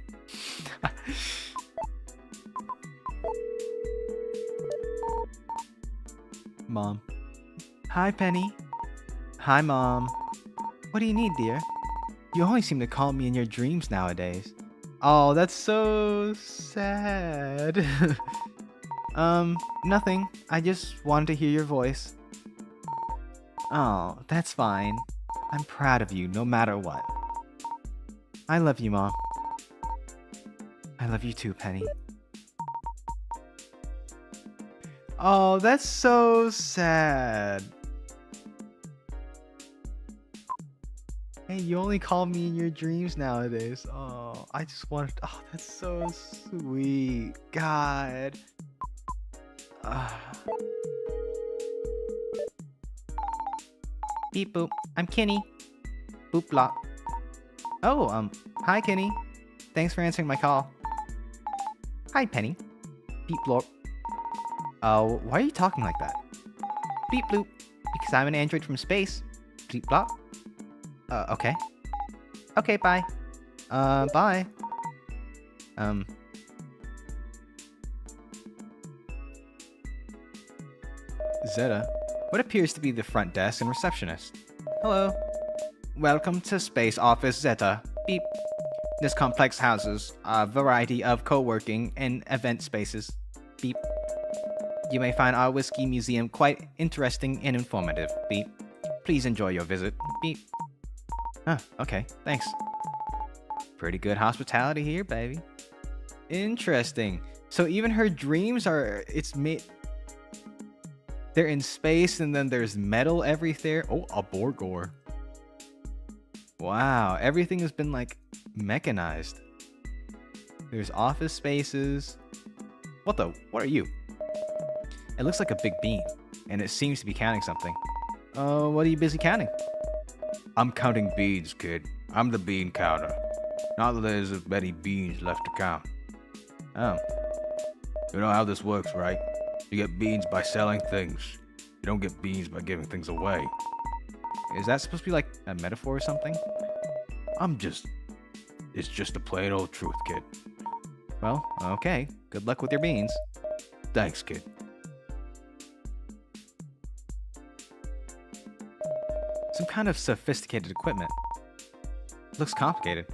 Mom. Hi, Penny. Hi, Mom. What do you need, dear? You always seem to call me in your dreams nowadays. Oh, that's so sad. Nothing. I just wanted to hear your voice. Oh, that's fine. I'm proud of you no matter what. I love you, Mom. I love you too, Penny. Oh, that's so sad. Hey, you only call me in your dreams nowadays. Oh, I just wanted... Oh, that's so sweet. God. Beep boop. I'm Kenny. Boop blop. Oh, hi Kenny. Thanks for answering my call. Hi Penny. Beep blop. Why are you talking like that? Beep bloop. Because I'm an android from space. Beep blop. Okay. Okay, bye. Bye. Zeta, what appears to be the front desk and receptionist. Hello. Welcome to Space Office Zeta. Beep. This complex houses a variety of co-working and event spaces. Beep. You may find our whiskey museum quite interesting and informative. Beep. Please enjoy your visit. Beep. Huh, okay, thanks. Pretty good hospitality here, baby. Interesting. So even her dreams are, they're in space and then there's metal everywhere. Oh, a Borgor. Wow, everything has been like mechanized. There's office spaces. What are you? It looks like a big bean and it seems to be counting something. What are you busy counting? I'm counting beans, kid. I'm the bean counter. Not that there's as many beans left to count. Oh. You know how this works, right? You get beans by selling things. You don't get beans by giving things away. Is that supposed to be like a metaphor or something? It's just the plain old truth, kid. Well, okay. Good luck with your beans. Thanks, kid. Some kind of sophisticated equipment. Looks complicated.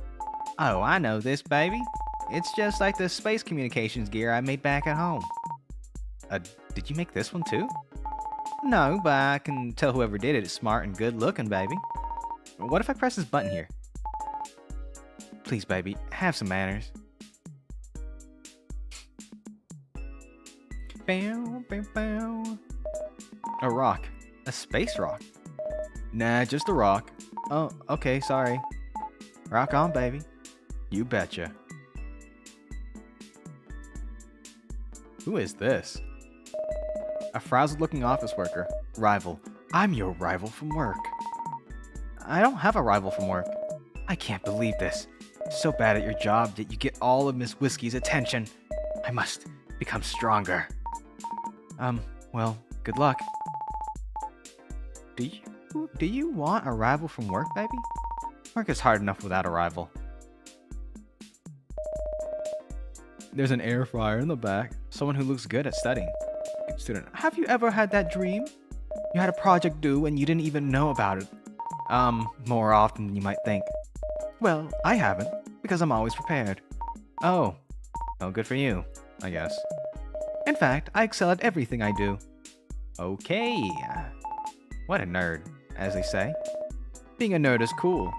Oh, I know this, baby. It's just like the space communications gear I made back at home. Did you make this one too? No, but I can tell whoever did it is smart and good looking, baby. What if I press this button here? Please, baby, have some manners. Bow, bow, bow. A rock. A space rock. Nah, just a rock. Oh, okay, sorry. Rock on, baby. You betcha. Who is this? A frazzled-looking office worker. Rival. I'm your rival from work. I don't have a rival from work. I can't believe this. So bad at your job that you get all of Miss Whiskey's attention. I must become stronger. Well, good luck. Do you want a rival from work, baby? Work is hard enough without a rival. There's an air fryer in the back. Someone who looks good at studying. Student, have you ever had that dream? You had a project due and you didn't even know about it. More often than you might think. Well, I haven't, because I'm always prepared. Oh. Well, good for you, I guess. In fact, I excel at everything I do. Okay. What a nerd, as they say. Being a nerd is cool.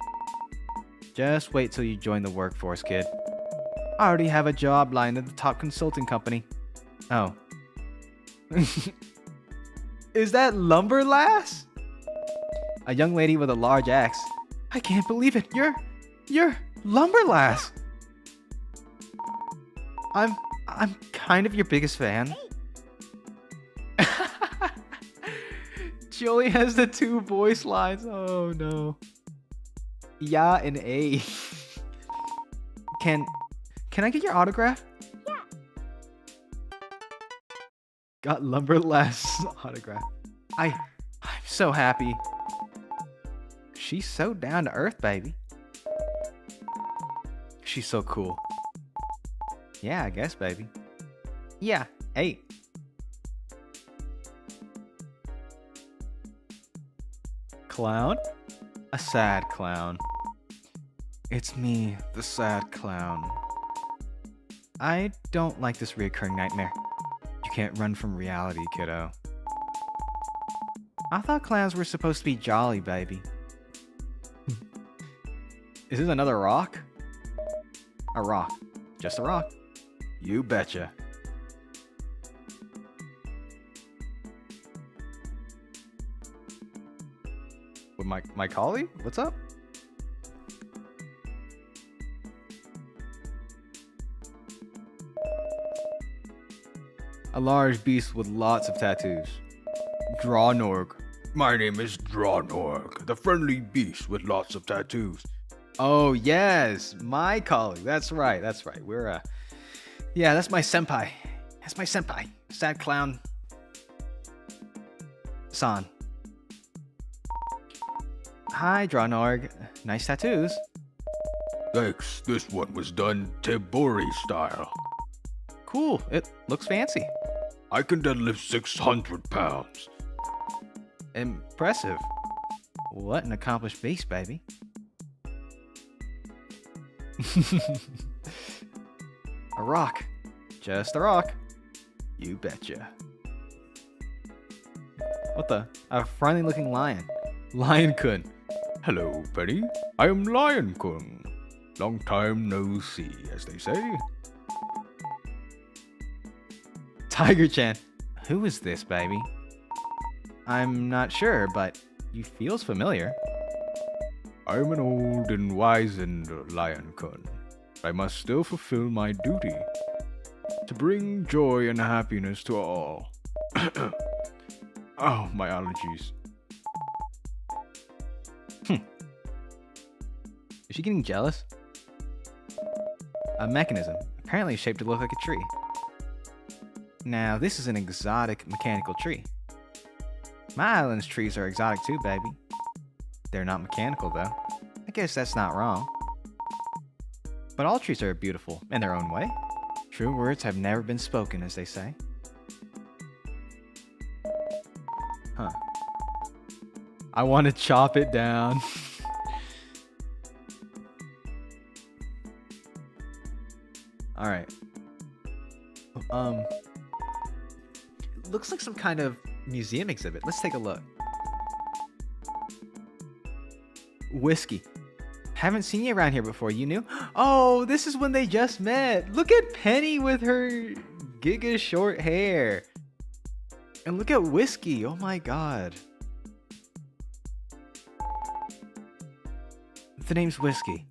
Just wait till you join the workforce, kid. I already have a job lined at the top consulting company. Oh. Is that Lumber Lass? A young lady with a large axe. I can't believe it. You're Lumber Lass. I'm kind of your biggest fan. Jolie has the 2 voice lines. Oh no. Yeah and A. Can I get your autograph? Yeah. Got Lumber Lass autograph. I'm so happy. She's so down to earth, baby. She's so cool. Yeah, I guess, baby. Yeah, hey. Clown? A sad clown. It's me, the sad clown. I don't like this reoccurring nightmare. You can't run from reality, kiddo. I thought clowns were supposed to be jolly, baby. Is this another rock? A rock. Just a rock. You betcha. With my colleague? What's up? A large beast with lots of tattoos. Drawnorg. My name is Drawnorg, the friendly beast with lots of tattoos. Oh yes, my colleague. That's right. We're yeah, that's my senpai. That's my senpai. Sad clown. San. Hi, Drawnorg. Nice tattoos. Thanks, this one was done Tebori style. Cool. It looks fancy. I can deadlift 600 pounds. Impressive. What an accomplished beast, baby. A rock. Just a rock. You betcha. What the? A friendly looking lion. Lion-kun. Hello, Penny. I am Lion-kun. Long time no see, as they say. Tiger-chan. Who is this, baby? I'm not sure, but he feels familiar. I'm an old and wizened Lion-kun. I must still fulfill my duty to bring joy and happiness to all. Oh, my allergies. Is she getting jealous? A mechanism, apparently shaped to look like a tree. Now, this is an exotic mechanical tree. My island's trees are exotic too, baby. They're not mechanical, though. I guess that's not wrong. But all trees are beautiful in their own way. True words have never been spoken, as they say. Huh. I want to chop it down. Alright. It looks like some kind of museum exhibit. Let's take a look. Whiskey. Haven't seen you around here before, you knew? Oh, this is when they just met. Look at Penny with her giga short hair. And look at Whiskey. Oh my god. The name's Whiskey.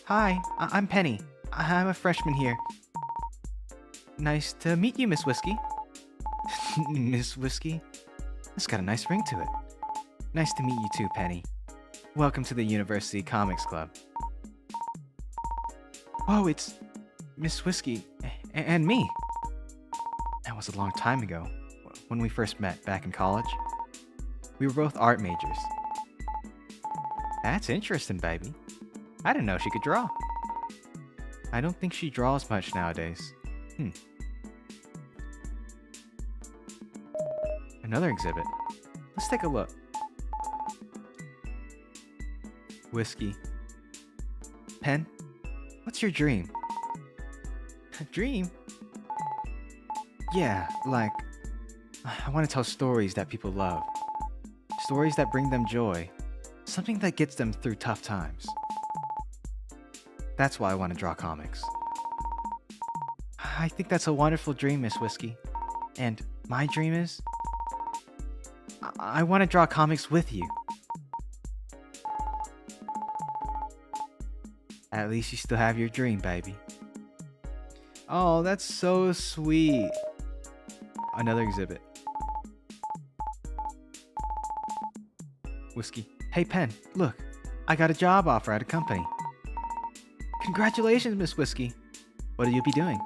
Hi, I'm Penny. I'm a freshman here. Nice to meet you, Miss Whiskey. Miss Whiskey? That's got a nice ring to it. Nice to meet you too, Penny. Welcome to the University Comics Club. Oh, it's Miss Whiskey and me. That was a long time ago, when we first met back in college. We were both art majors. That's interesting, baby. I didn't know she could draw. I don't think she draws much nowadays. Another exhibit. Let's take a look. Whiskey. Pen, what's your dream? Dream? Yeah, like, I want to tell stories that people love. Stories that bring them joy. Something that gets them through tough times. That's why I want to draw comics. I think that's a wonderful dream, Miss Whiskey. And my dream is... I want to draw comics with you. At least you still have your dream, baby. Oh, that's so sweet. Another exhibit. Whiskey. Hey, Pen, look. I got a job offer at a company. Congratulations, Miss Whiskey. What will you be doing?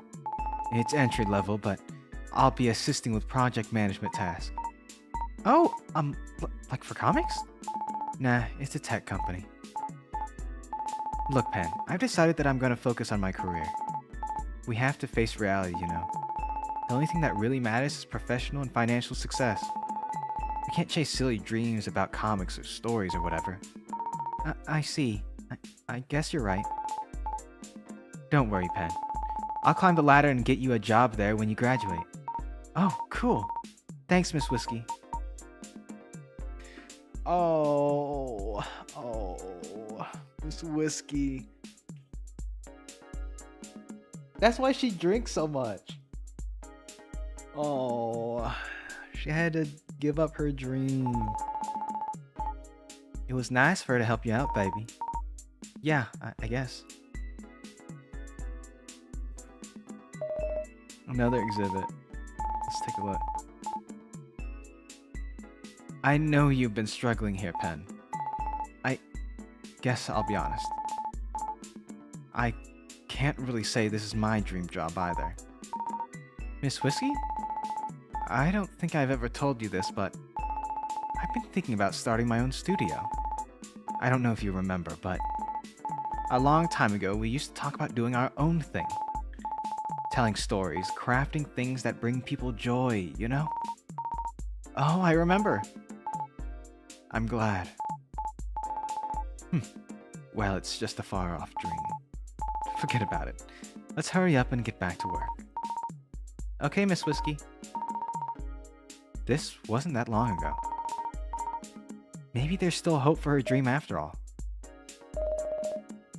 It's entry level, but I'll be assisting with project management tasks. Oh, like for comics? Nah, it's a tech company. Look, Pen, I've decided that I'm going to focus on my career. We have to face reality, you know. The only thing that really matters is professional and financial success. We can't chase silly dreams about comics or stories or whatever. I see. I guess you're right. Don't worry, Pen. I'll climb the ladder and get you a job there when you graduate. Oh, cool. Thanks, Miss Whiskey. Oh, Miss Whiskey. That's why she drinks so much. Oh, she had to give up her dream. It was nice for her to help you out, baby. Yeah, I guess. Another exhibit. Let's take a look. I know you've been struggling here, Pen. I guess I'll be honest. I can't really say this is my dream job either. Miss Whiskey? I don't think I've ever told you this, but I've been thinking about starting my own studio. I don't know if you remember, but a long time ago, we used to talk about doing our own thing. Telling stories, crafting things that bring people joy, you know? Oh, I remember. I'm glad. Well, it's just a far-off dream. Forget about it. Let's hurry up and get back to work. Okay, Miss Whiskey. This wasn't that long ago. Maybe there's still hope for her dream after all.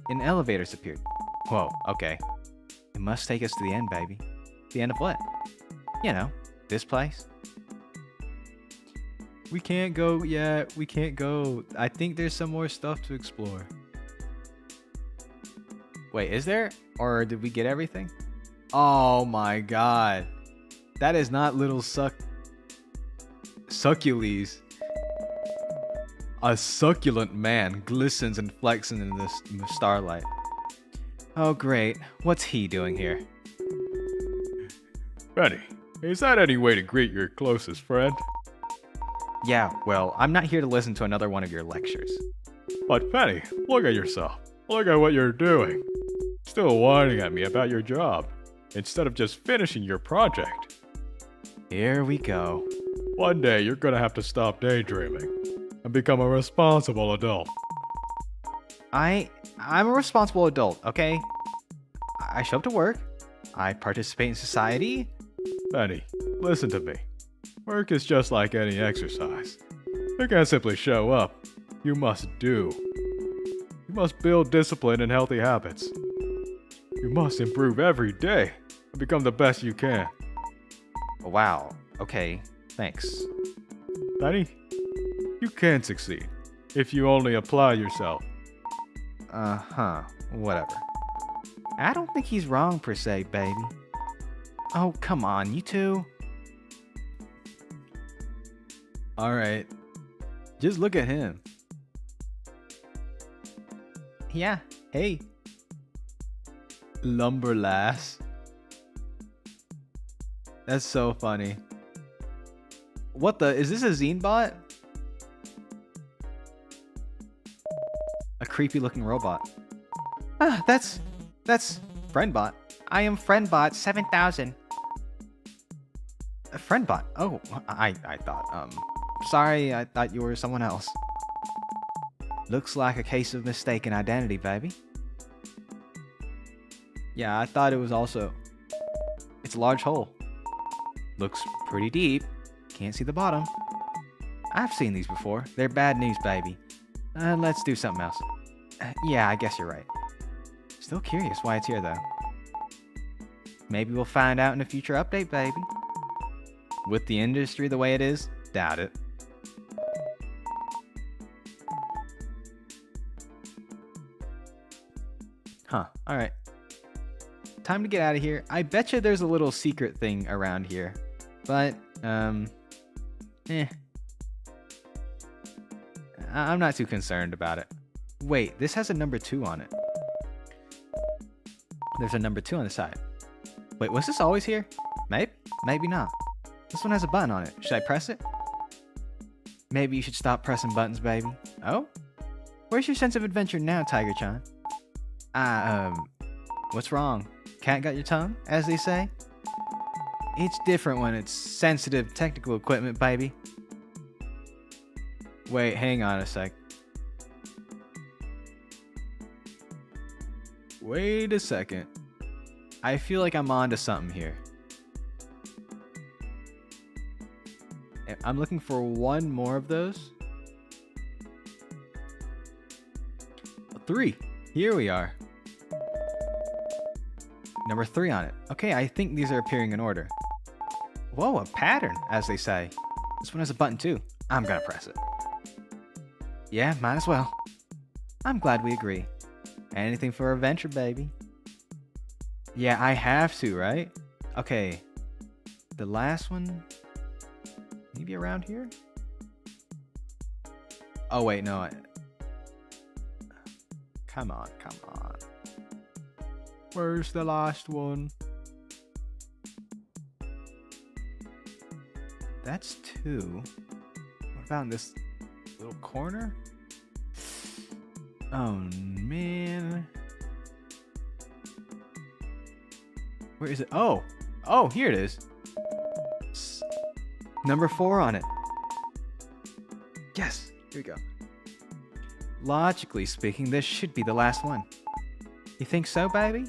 An elevator's appeared. Whoa, okay. It must take us to the end, baby. The end of what? You know, this place. We can't go yet. We can't go. I think there's some more stuff to explore. Wait, is there? Or did we get everything? Oh my god. That is not little Succules. A succulent man glistens and flexes in the starlight. Oh great. What's he doing here? Penny, is that any way to greet your closest friend? Yeah, well, I'm not here to listen to another one of your lectures. But Penny, look at yourself. Look at what you're doing. Still whining at me about your job, instead of just finishing your project. Here we go. One day you're gonna have to stop daydreaming and become a responsible adult. I'm a responsible adult, okay? I show up to work. I participate in society. Penny, listen to me. Work is just like any exercise. You can't simply show up. You must do. You must build discipline and healthy habits. You must improve every day and become the best you can. Wow, okay, thanks. Penny, you can succeed if you only apply yourself. Whatever. I don't think he's wrong per se, baby. Oh, come on, you two. Alright. Just look at him. Yeah, hey. Lumberlass. That's so funny. What the? Is this a zine bot? creepy looking robot. Ah, that's Friendbot. I am Friendbot 7000. Friendbot. Oh, I thought, sorry, I thought you were someone else. Looks like a case of mistaken identity, baby. Yeah, I thought it was also... It's a large hole. Looks pretty deep. Can't see the bottom. I've seen these before. They're bad news, baby. Let's do something else. Yeah, I guess you're right. Still curious why it's here, though. Maybe we'll find out in a future update, baby. With the industry the way it is, doubt it. Huh, alright. Time to get out of here. I bet you there's a little secret thing around here. But, I'm not too concerned about it. Wait, this has a number 2 on it. There's a number 2 on the side. Wait, was this always here? Maybe? Maybe not. This one has a button on it. Should I press it? Maybe you should stop pressing buttons, baby. Oh? Where's your sense of adventure now, Tiger-chan? What's wrong? Cat got your tongue, as they say? It's different when it's sensitive technical equipment, baby. Wait, hang on a sec. Wait a second. I feel like I'm onto something here. I'm looking for one more of those. 3. Here we are. Number 3 on it. Okay, I think these are appearing in order. Whoa, a pattern, as they say. This one has a button too. I'm gonna press it. Yeah, might as well. I'm glad we agree. Anything for adventure, baby. Yeah, I have to, right? Okay. The last one... Maybe around here? Oh, wait, no. Come on, come on. Where's the last one? That's 2. What about in this little corner? Oh, man. Where is it? Oh! Oh, here it is. Number 4 on it. Yes, here we go. Logically speaking, this should be the last one. You think so, baby?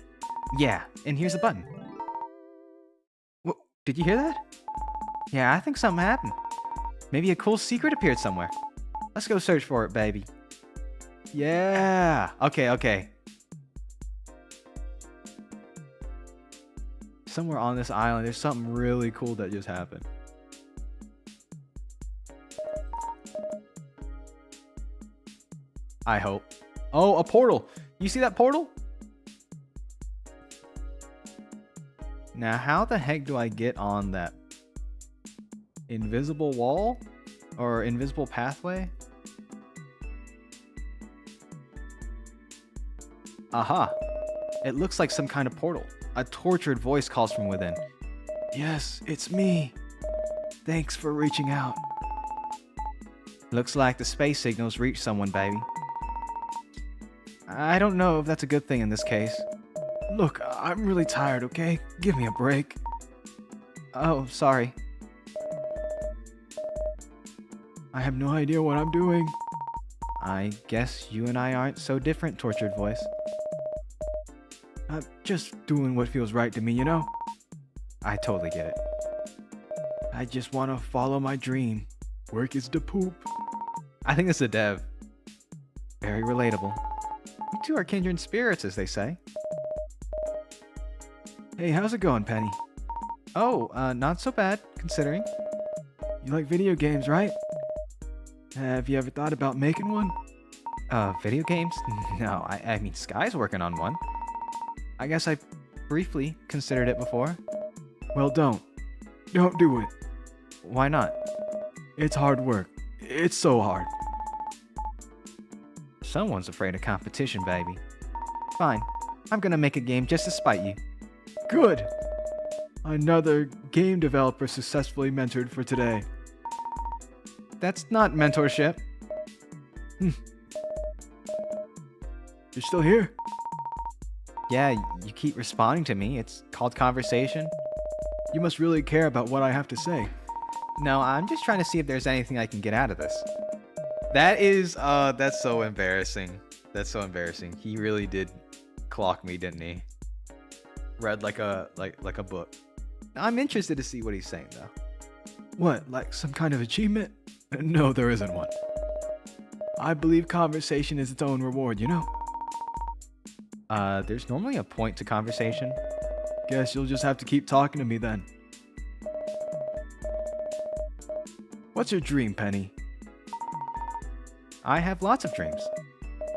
Yeah, and here's the button. What? Did you hear that? Yeah, I think something happened. Maybe a cool secret appeared somewhere. Let's go search for it, baby. Yeah! Okay, okay. Somewhere on this island, there's something really cool that just happened. I hope. Oh, a portal. You see that portal? Now, how the heck do I get on that invisible wall or invisible pathway? Aha. It looks like some kind of portal. A tortured voice calls from within. Yes, it's me. Thanks for reaching out. Looks like the space signals reached someone, baby. I don't know if that's a good thing in this case. Look, I'm really tired, okay? Give me a break. Oh, sorry. I have no idea what I'm doing. I guess you and I aren't so different, tortured voice. I'm just doing what feels right to me, you know? I totally get it. I just want to follow my dream. Work is the poop. I think it's a dev. Very relatable. You two are kindred spirits, as they say. Hey, how's it going, Penny? Oh, not so bad, considering. You like video games, right? Have you ever thought about making one? Video games? No, I mean, Skye's working on one. I guess I briefly considered it before. Well, don't. Don't do it. Why not? It's hard work. It's so hard. Someone's afraid of competition, baby. Fine. I'm gonna make a game just to spite you. Good! Another game developer successfully mentored for today. That's not mentorship. You're still here? Yeah, you keep responding to me. It's called conversation. You must really care about what I have to say. No, I'm just trying to see if there's anything I can get out of this. That's so embarrassing. That's so embarrassing. He really did clock me, didn't he? Read like a book. I'm interested to see what he's saying though. What, like some kind of achievement? No, there isn't one. I believe conversation is its own reward, you know? There's normally a point to conversation. Guess you'll just have to keep talking to me then. What's your dream, Penny? I have lots of dreams.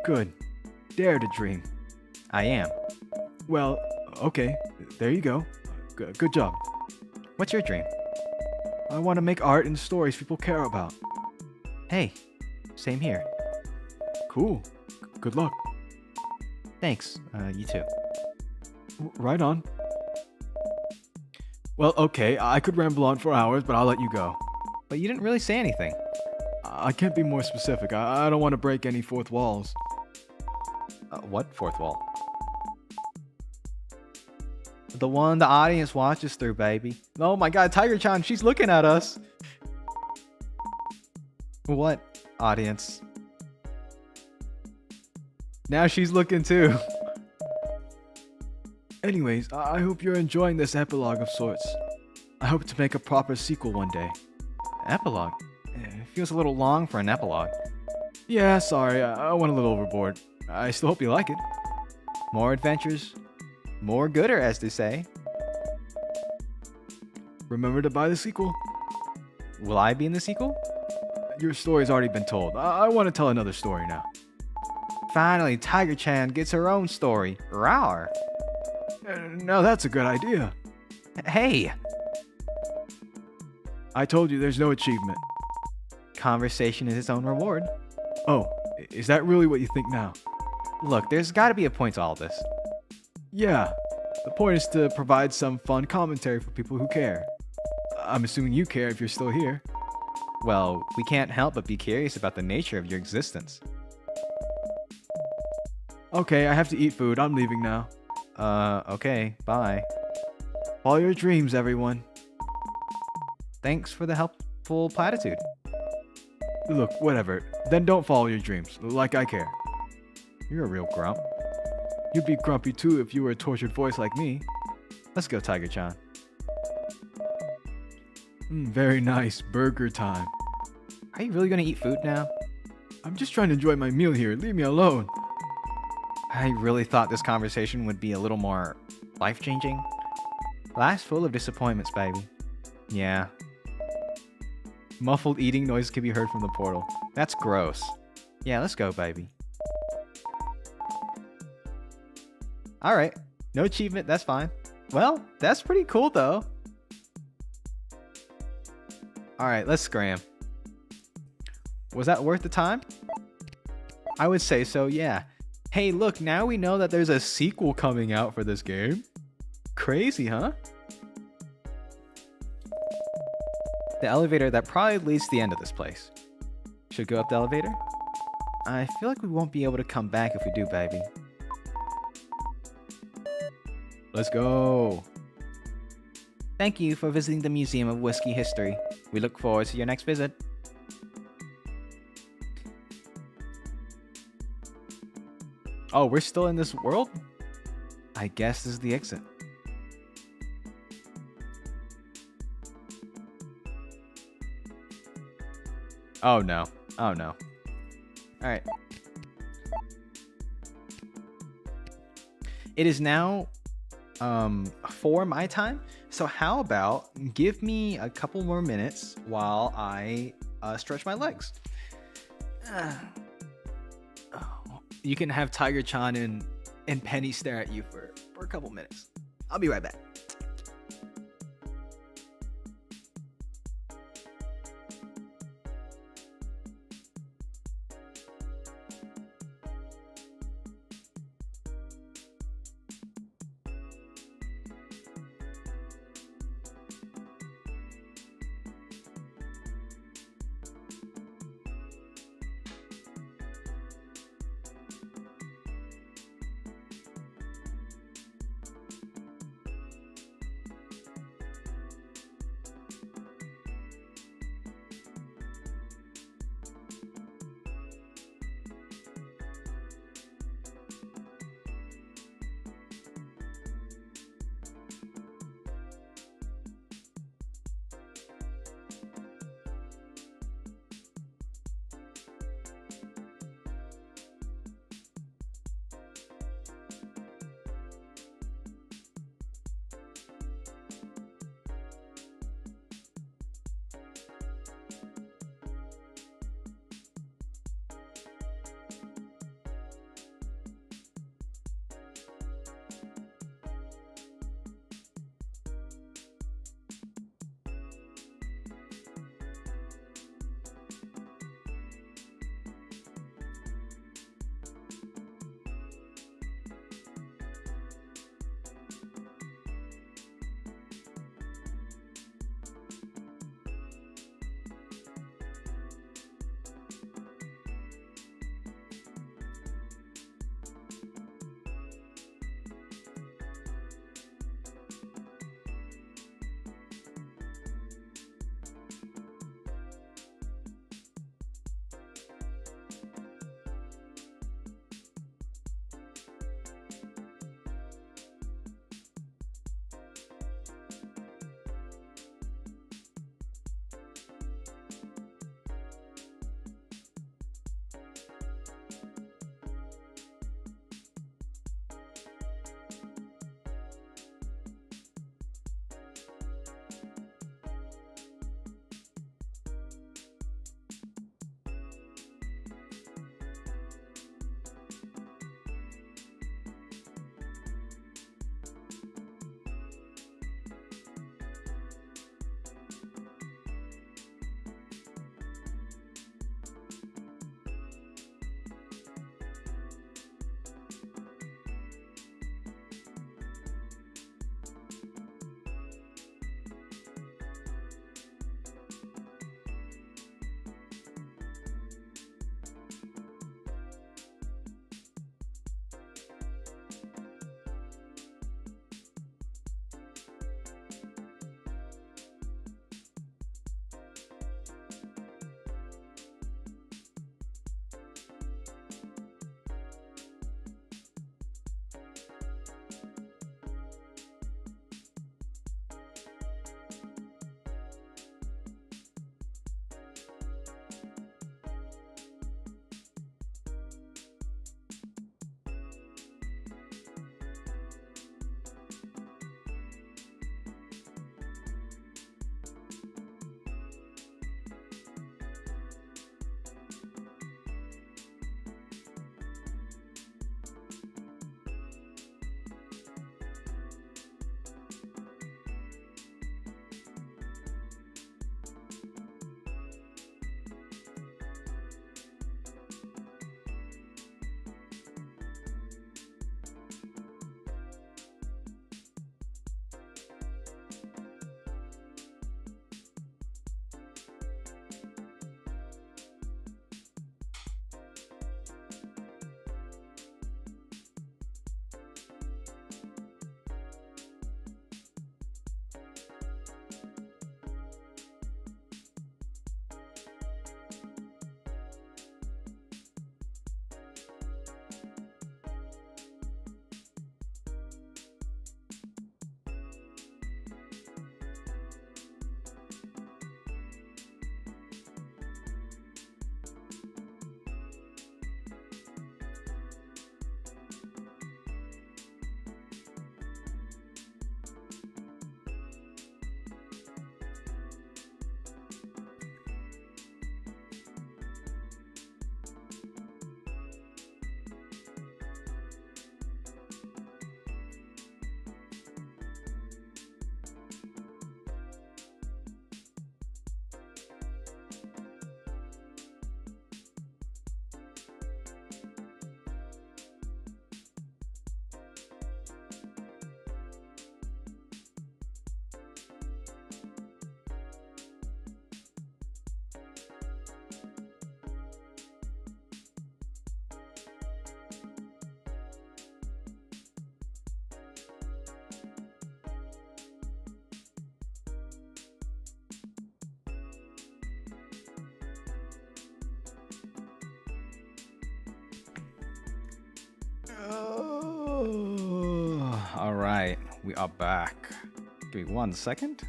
Good. Dare to dream. I am. Well, okay. There you go. Good job. What's your dream? I want to make art and stories people care about. Hey, same here. Cool. Good luck. Thanks. You too. Right on. Well, okay, I could ramble on for hours, but I'll let you go. But you didn't really say anything. I can't be more specific. I don't want to break any fourth walls. What fourth wall? The one the audience watches through, baby. Oh my god, Tiger-chan, she's looking at us. What audience? Now she's looking too. Anyways, I hope you're enjoying this epilogue of sorts. I hope to make a proper sequel one day. Epilogue? It feels a little long for an epilogue. Yeah, sorry, I went a little overboard. I still hope you like it. More adventures, more gooder, as they say. Remember to buy the sequel. Will I be in the sequel? Your story's already been told. I want to tell another story now. Finally, Tiger-chan gets her own story. Rawr. Now that's a good idea. Hey! I told you there's no achievement. Conversation is its own reward. Oh, is that really what you think now? Look, there's got to be a point to all this. Yeah, the point is to provide some fun commentary for people who care. I'm assuming you care if you're still here. Well, we can't help but be curious about the nature of your existence. Okay, I have to eat food. I'm leaving now. Okay, bye. Follow your dreams, everyone. Thanks for the helpful platitude. Look, whatever. Then don't follow your dreams, like I care. You're a real grump. You'd be grumpy too if you were a tortured voice like me. Let's go, Tiger-chan. Very nice. Burger time. Are you really gonna eat food now? I'm just trying to enjoy my meal here. Leave me alone. I really thought this conversation would be a little more life-changing. Life's full of disappointments, baby. Yeah. Muffled eating noise can be heard from the portal. That's gross. Yeah, let's go, baby. Alright. No achievement, that's fine. Well, that's pretty cool, though. Alright, let's scram. Was that worth the time? I would say so, yeah. Hey, look, now we know that there's a sequel coming out for this game. Crazy, huh? The elevator that probably leads to the end of this place. Should go up the elevator? I feel like we won't be able to come back if we do, baby. Let's go. Thank you for visiting the Museum of Whiskey History. We look forward to your next visit. Oh, we're still in this world? I guess this is the exit. Oh no. Oh no. Alright. It is now 4 my time. So how about give me a couple more minutes while I stretch my legs. You can have Tiger-chan and Penny stare at you for a couple minutes. I'll be right back. All right, we are back. Give me 1 second.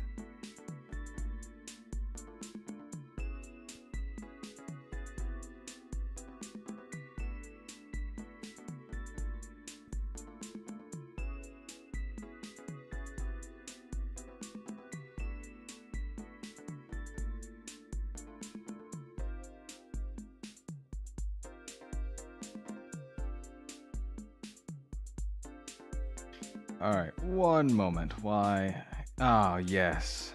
All right, one moment. Why? Oh, yes.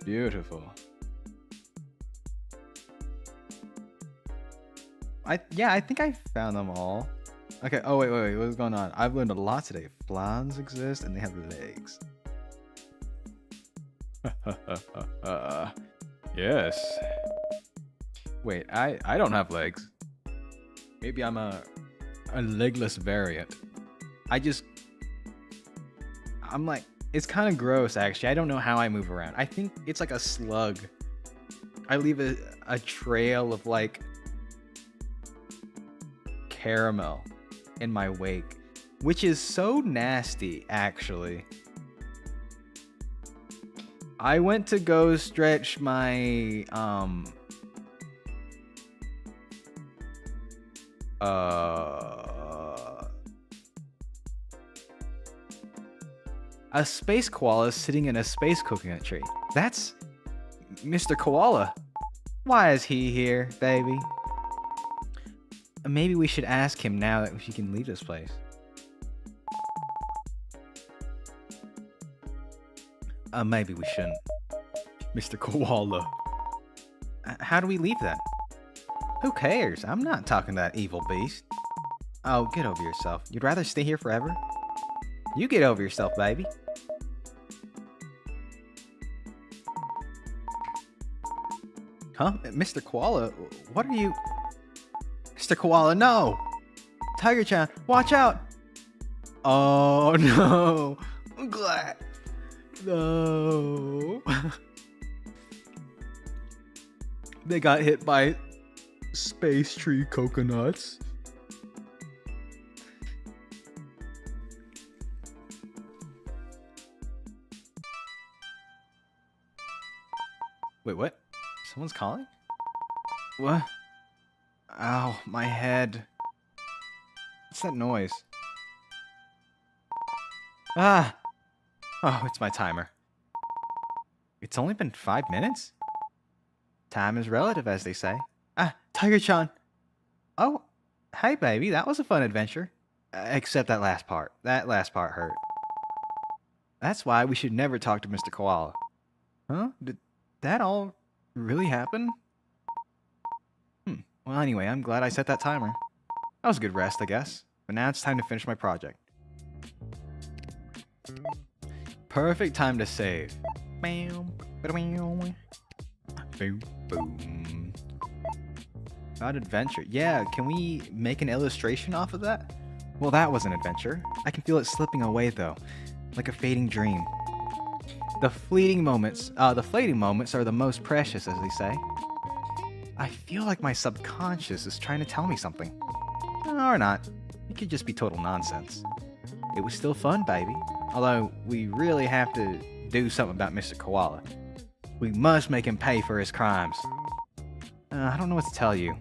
Beautiful. I think I found them all. Okay, oh wait, what's going on? I've learned a lot today. Flans exist and they have legs. Yes. Wait, I don't have legs. Maybe I'm a legless variant. I'm like, it's kind of gross actually. I don't know how I move around. I think it's like a slug. I leave a trail of like caramel in my wake, which is so nasty actually. I went to go stretch my a space koala sitting in a space coconut tree. That's Mr. Koala. Why is he here, baby? Maybe we should ask him now that he can leave this place. Maybe we shouldn't. Mr. Koala. How do we leave then? Who cares? I'm not talking to that evil beast. Oh, get over yourself. You'd rather stay here forever? You get over yourself, baby. Huh? Mr. Koala? What are you... Mr. Koala, no! Tiger-chan, watch out! Oh, no! I'm glad. No. They got hit by space tree coconuts. Wait, what? Someone's calling? What? Ow, my head. What's that noise? Ah! Oh, it's my timer. It's only been 5 minutes? Time is relative, as they say. Ah, Tiger-chan! Oh, hey baby, that was a fun adventure. Except that last part. That last part hurt. That's why we should never talk to Mr. Koala. Huh? Did that all really happen? Well, anyway, I'm glad I set that timer. That was a good rest, I guess. But now it's time to finish my project. Perfect time to save. Boom, boom. About adventure. Yeah, can we make an illustration off of that? Well, that was an adventure. I can feel it slipping away, though. Like a fading dream. The fleeting moments are the most precious, as they say. I feel like my subconscious is trying to tell me something. Or not. It could just be total nonsense. It was still fun, baby. Although, we really have to do something about Mr. Koala. We must make him pay for his crimes. I don't know what to tell you.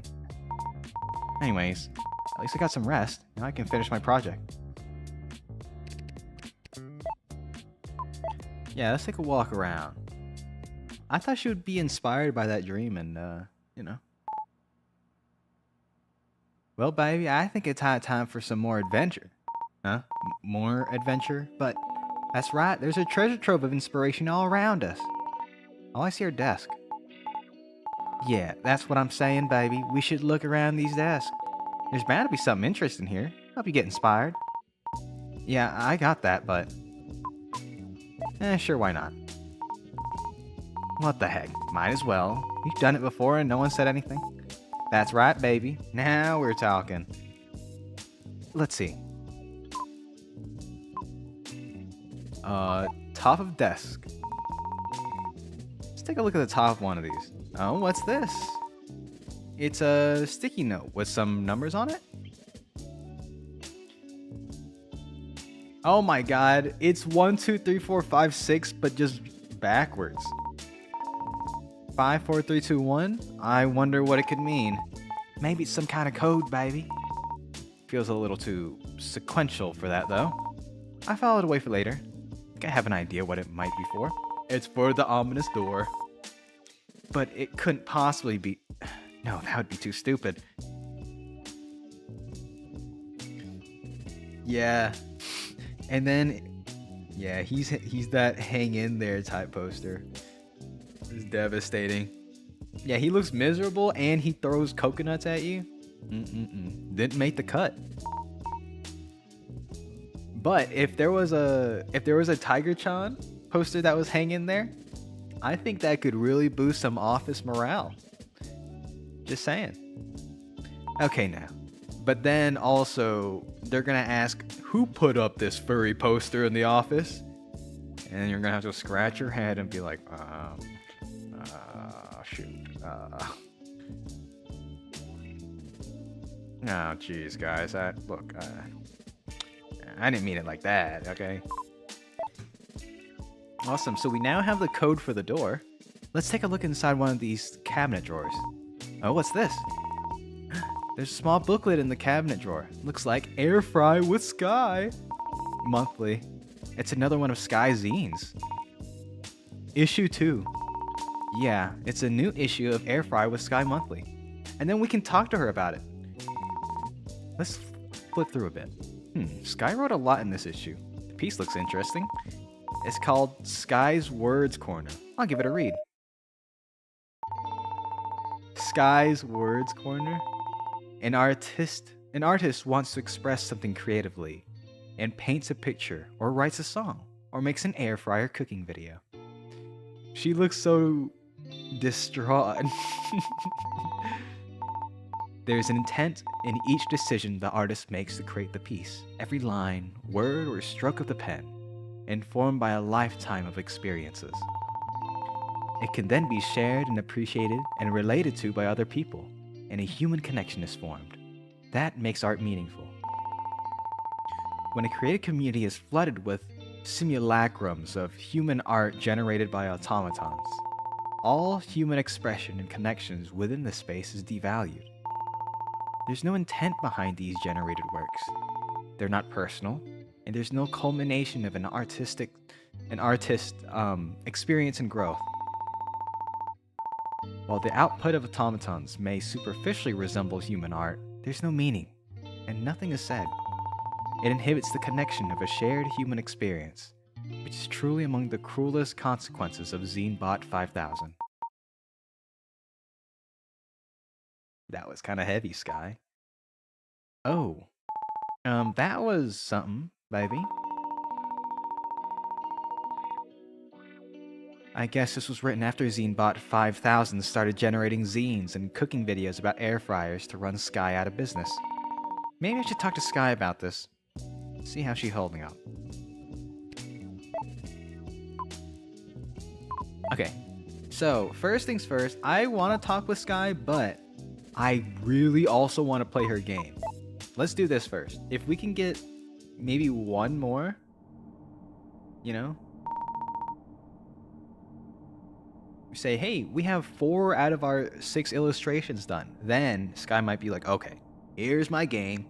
Anyways, at least I got some rest. Now I can finish my project. Yeah, let's take a walk around. I thought she would be inspired by that dream and, you know. Well, baby, I think it's high time for some more adventure. Huh? More adventure? But that's right, there's a treasure trove of inspiration all around us. Oh, I see our desk. Yeah, that's what I'm saying, baby. We should look around these desks. There's bound to be something interesting here. Help you get inspired. Yeah, I got that, but... sure, why not? What the heck? Might as well. You've done it before and no one said anything. That's right, baby. Now we're talking. Let's see. Top of desk. Let's take a look at the top of one of these. Oh, what's this? It's a sticky note with some numbers on it. Oh my god, it's 1, 2, 3, 4, 5, 6, but just backwards. 5, 4, 3, 2, 1? I wonder what it could mean. Maybe it's some kind of code, baby. Feels a little too sequential for that, though. I filed it away for later. I have an idea what it might be for. It's for the ominous door. But it couldn't possibly be... No, that would be too stupid. Yeah. And then... Yeah, he's that hang in there type poster. It's devastating. Yeah, he looks miserable and he throws coconuts at you. Didn't make the cut. But if there was a Tiger-chan poster that was hanging there, I think that could really boost some office morale. Just saying. Okay, now. But then also, they're gonna ask, who put up this furry poster in the office? And you're gonna have to scratch your head and be like, shoot. Oh, jeez, guys. Look, I didn't mean it like that, okay? Awesome, so we now have the code for the door. Let's take a look inside one of these cabinet drawers. Oh, what's this? There's a small booklet in the cabinet drawer. Looks like Air Fry with Skye. Monthly. It's another one of Skye's zines. Issue 2. Yeah, it's a new issue of Air Fry with Skye Monthly. And then we can talk to her about it. Let's flip through a bit. Skye wrote a lot in this issue. The piece looks interesting. It's called Skye's Words Corner. I'll give it a read. Skye's Words Corner? An artist wants to express something creatively and paints a picture or writes a song or makes an air fryer cooking video. She looks so distraught. There's an intent in each decision the artist makes to create the piece. Every line, word, or stroke of the pen, informed by a lifetime of experiences. It can then be shared and appreciated and related to by other people, and a human connection is formed. That makes art meaningful. When a creative community is flooded with simulacrums of human art generated by automatons, all human expression and connections within the space is devalued. There's no intent behind these generated works. They're not personal, and there's no culmination of an artist's experience and growth. While the output of automatons may superficially resemble human art, there's no meaning, and nothing is said. It inhibits the connection of a shared human experience, which is truly among the cruelest consequences of ZineBot 5000. That was kind of heavy, Skye. Oh. That was something, baby. I guess this was written after ZineBot 5000 started generating zines and cooking videos about air fryers to run Skye out of business. Maybe I should talk to Skye about this. See how she's holding up. Okay, so first things first, I want to talk with Skye, but I really also want to play her game. Let's do this first. If we can get maybe one more, you know? Say, hey, we have 4 out of our 6 illustrations done. Then Skye might be like, okay, here's my game.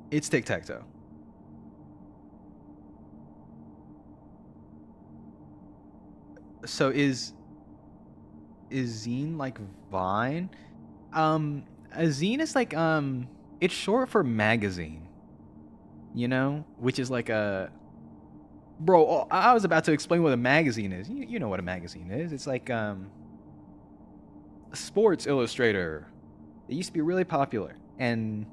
It's tic-tac-toe. So is zine like Vine? A zine is like it's short for magazine, you know, which is like a bro. I was about to explain what a magazine is. You know what a magazine is? It's like a Sports Illustrator. It used to be really popular, and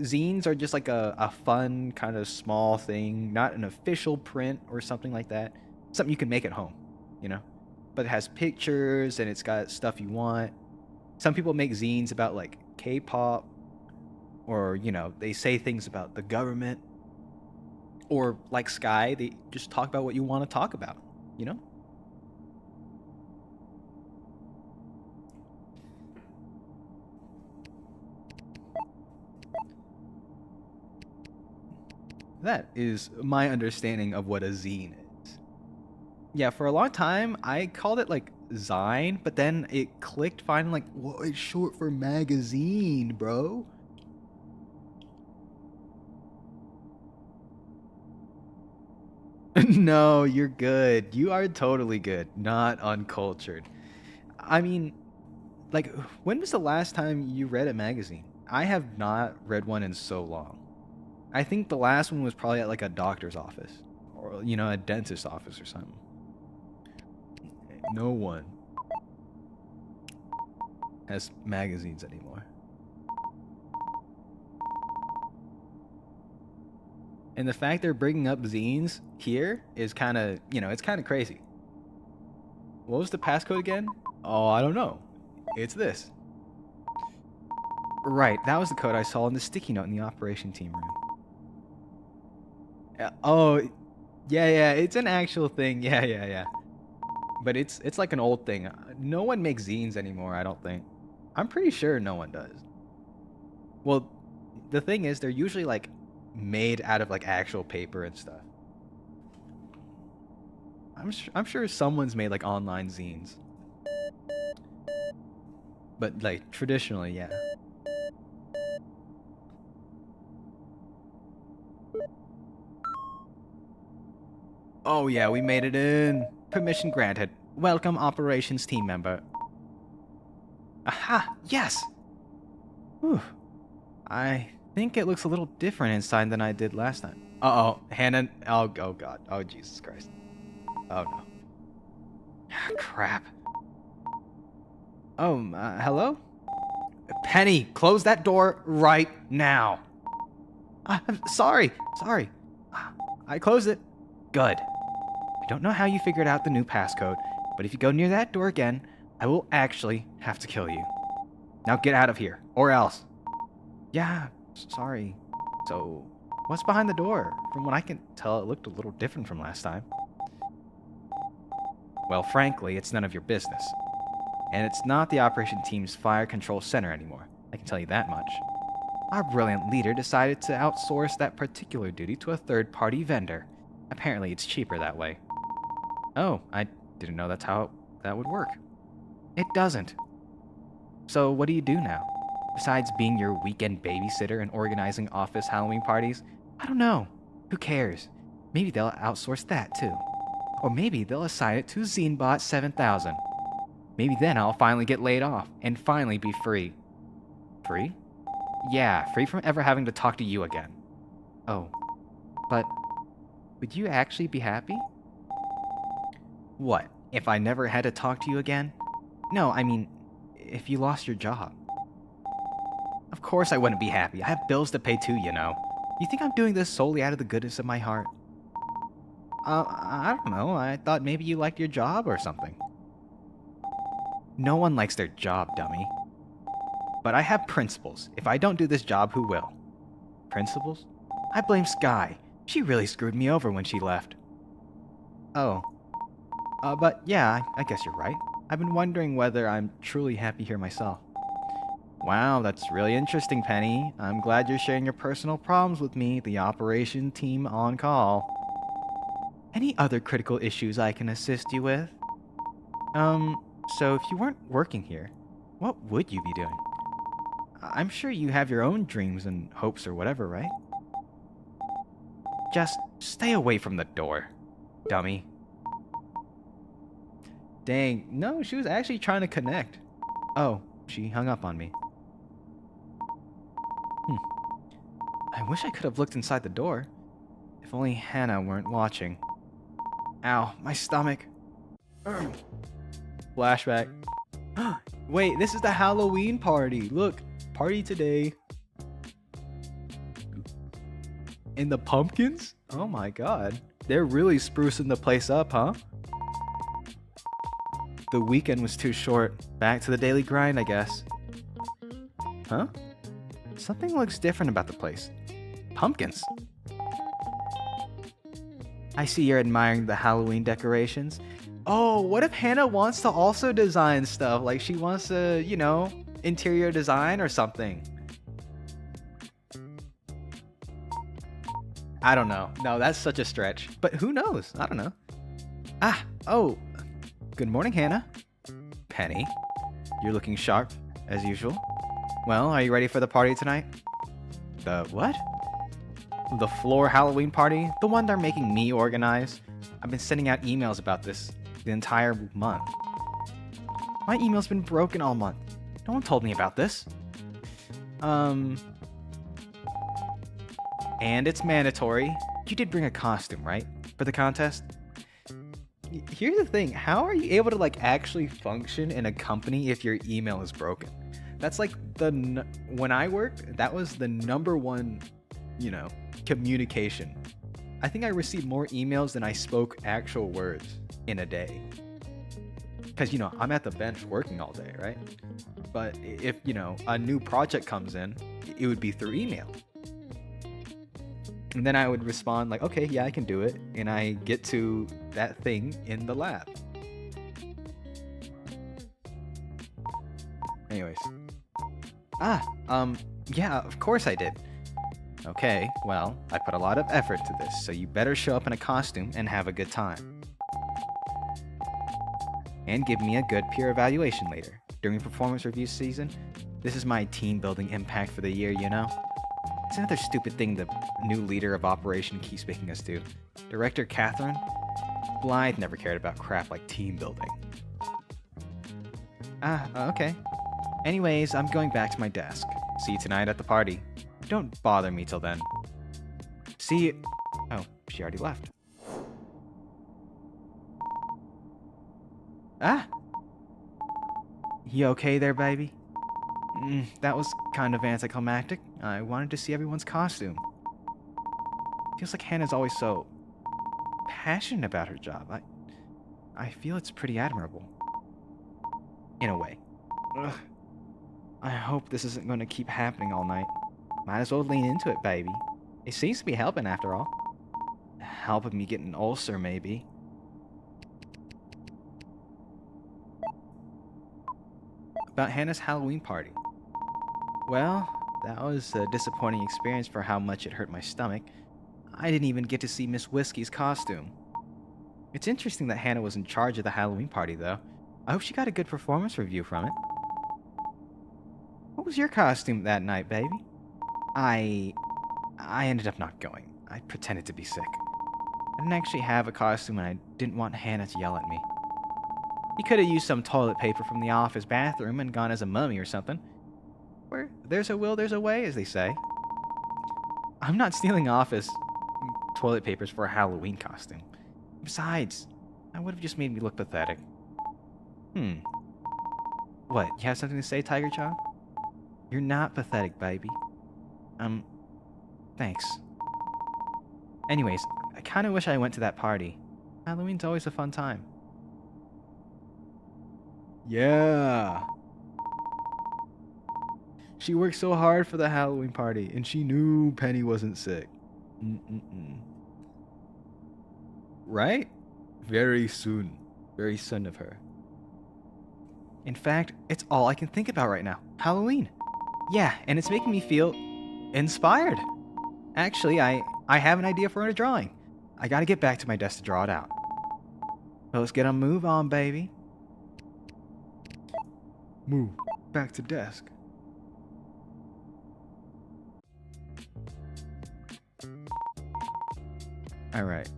zines are just like a fun kind of small thing, not an official print or something like that. Something you can make at home, you know, but it has pictures and it's got stuff you want. Some people make zines about like K-pop, or, you know, they say things about the government, or like Skye, they just talk about what you want to talk about, you know? that is my understanding of what a zine is. Yeah, for a long time, I called it like Zine, but then it clicked finally like, well, it's short for magazine, bro. No, you're good. You are totally good, not uncultured. I mean, like, when was the last time you read a magazine? I have not read one in so long. I think the last one was probably at like a doctor's office or, you know, a dentist's office or something. No one has magazines anymore. And the fact they're bringing up zines here is kind of, you know, it's kind of crazy. What was the passcode again? Oh, I don't know. It's this. Right, that was the code I saw in the sticky note in the operation team room. Oh, yeah, it's an actual thing. Yeah. But it's like an old thing. No one makes zines anymore, I don't think. I'm pretty sure no one does. Well, the thing is, they're usually like made out of like actual paper and stuff. I'm sure someone's made like online zines. But like traditionally, yeah. Oh yeah, we made it in. Permission granted. Welcome, operations team member. Aha! Yes! Whew. I think it looks a little different inside than I did last time. Uh-oh. Hannah... Oh god. Oh, Jesus Christ. Oh, no. Crap. Oh, hello? Penny, close that door right now. I'm sorry. I closed it. Good. I don't know how you figured out the new passcode, but if you go near that door again, I will actually have to kill you. Now get out of here, or else. Yeah, sorry. So, what's behind the door? From what I can tell, it looked a little different from last time. Well, frankly, it's none of your business. And it's not the operation team's fire control center anymore. I can tell you that much. Our brilliant leader decided to outsource that particular duty to a third-party vendor. Apparently, it's cheaper that way. Oh, I didn't know that's how that would work. It doesn't. So what do you do now? Besides being your weekend babysitter and organizing office Halloween parties? I don't know. Who cares? Maybe they'll outsource that too. Or maybe they'll assign it to Zinebot 7000. Maybe then I'll finally get laid off and finally be free. Free? Yeah, free from ever having to talk to you again. Oh, but would you actually be happy? What, if I never had to talk to you again? No, I mean, if you lost your job. Of course I wouldn't be happy. I have bills to pay too, you know. You think I'm doing this solely out of the goodness of my heart? I don't know. I thought maybe you liked your job or something. No one likes their job, dummy. But I have principles. If I don't do this job, who will? Principles? I blame Skye. She really screwed me over when she left. Oh. But yeah, I guess you're right. I've been wondering whether I'm truly happy here myself. Wow, that's really interesting, Penny. I'm glad you're sharing your personal problems with me, the operation team on call. Any other critical issues I can assist you with? So if you weren't working here, what would you be doing? I'm sure you have your own dreams and hopes or whatever, right? Just stay away from the door, dummy. Dang, no, she was actually trying to connect. Oh, she hung up on me. I wish I could have looked inside the door. If only Hannah weren't watching. Ow, my stomach. Flashback. Wait, this is the Halloween party. Look, party today. And the pumpkins? Oh my god. They're really sprucing the place up, huh? The weekend was too short. Back to the daily grind, I guess. Huh? Something looks different about the place. Pumpkins. I see you're admiring the Halloween decorations. Oh, what if Hannah wants to also design stuff? Like she wants to, you know, interior design or something. I don't know. No, that's such a stretch. But who knows? I don't know. Oh. Good morning, Hannah. Penny, you're looking sharp, as usual. Well, are you ready for the party tonight? The what? The floor Halloween party? The one they're making me organize? I've been sending out emails about this the entire month. My email's been broken all month. No one told me about this. And it's mandatory. You did bring a costume, right? For the contest? Here's the thing. How are you able to, like, actually function in a company if your email is broken? That's like when I worked, that was the #1, communication. I think I received more emails than I spoke actual words in a day. Because, I'm at the bench working all day, right? But if, a new project comes in, it would be through email. And then I would respond like, okay, yeah, I can do it. And I get to that thing in the lab. Anyways. Yeah, of course I did. Okay, well, I put a lot of effort to this, so you better show up in a costume and have a good time. And give me a good peer evaluation later. During performance review season, this is my team building impact for the year, It's another stupid thing the new leader of operation keeps making us do. Director Catherine? Blythe never cared about crap like team building. Okay. Anyways, I'm going back to my desk. See you tonight at the party. Don't bother me till then. See you. Oh, she already left. You okay there, baby? That was kind of anticlimactic. I wanted to see everyone's costume. Feels like Hannah's always so passionate about her job. I feel it's pretty admirable. In a way. Ugh. I hope this isn't going to keep happening all night. Might as well lean into it, baby. It seems to be helping after all. Helping me get an ulcer, maybe. About Hannah's Halloween party. Well, that was a disappointing experience for how much it hurt my stomach. I didn't even get to see Miss Whiskey's costume. It's interesting that Hannah was in charge of the Halloween party, though. I hope she got a good performance review from it. What was your costume that night, baby? I ended up not going. I pretended to be sick. I didn't actually have a costume and I didn't want Hannah to yell at me. You could have used some toilet paper from the office bathroom and gone as a mummy or something. Where there's a will, there's a way, as they say. I'm not stealing office toilet papers for a Halloween costume. Besides, that would have just made me look pathetic. What, you have something to say, Tiger Child? You're not pathetic, baby. Thanks. Anyways, I kind of wish I went to that party. Halloween's always a fun time. Yeah. She worked so hard for the Halloween party, and she knew Penny wasn't sick. Right? Very soon. Very soon of her. In fact, it's all I can think about right now. Halloween. Yeah, and it's making me feel inspired. Actually, I have an idea for a drawing. I gotta get back to my desk to draw it out. So let's get a move on, baby. Move. Back to desk. Alright.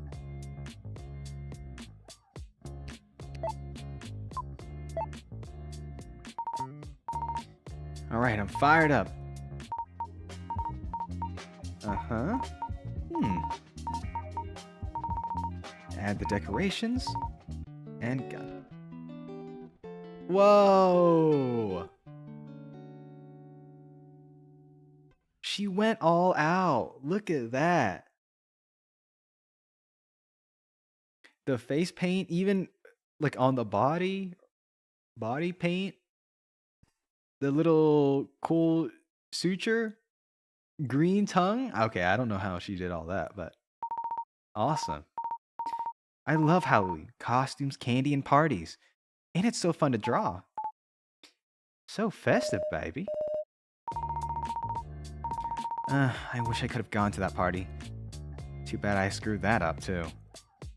Alright, I'm fired up. Add the decorations. And go. Whoa! She went all out. Look at that. The face paint, even like on the body paint. The little cool suture. Green tongue. Okay, I don't know how she did all that, but awesome. I love Halloween. Costumes, candy, and parties. And it's so fun to draw. So festive, baby. I wish I could have gone to that party. Too bad I screwed that up too.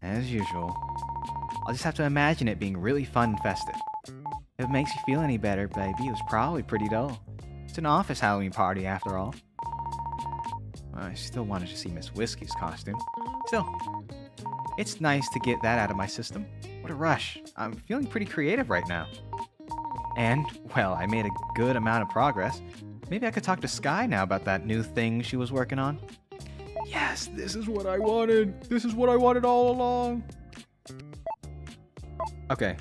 As usual. I'll just have to imagine it being really fun and festive. If it makes you feel any better, baby, it was probably pretty dull. It's an office Halloween party after all. I still wanted to see Miss Whiskey's costume. Still, it's nice to get that out of my system. What a rush. I'm feeling pretty creative right now. And, well, I made a good amount of progress. Maybe I could talk to Skye now about that new thing she was working on. Yes, this is what I wanted. This is what I wanted all along. Okay.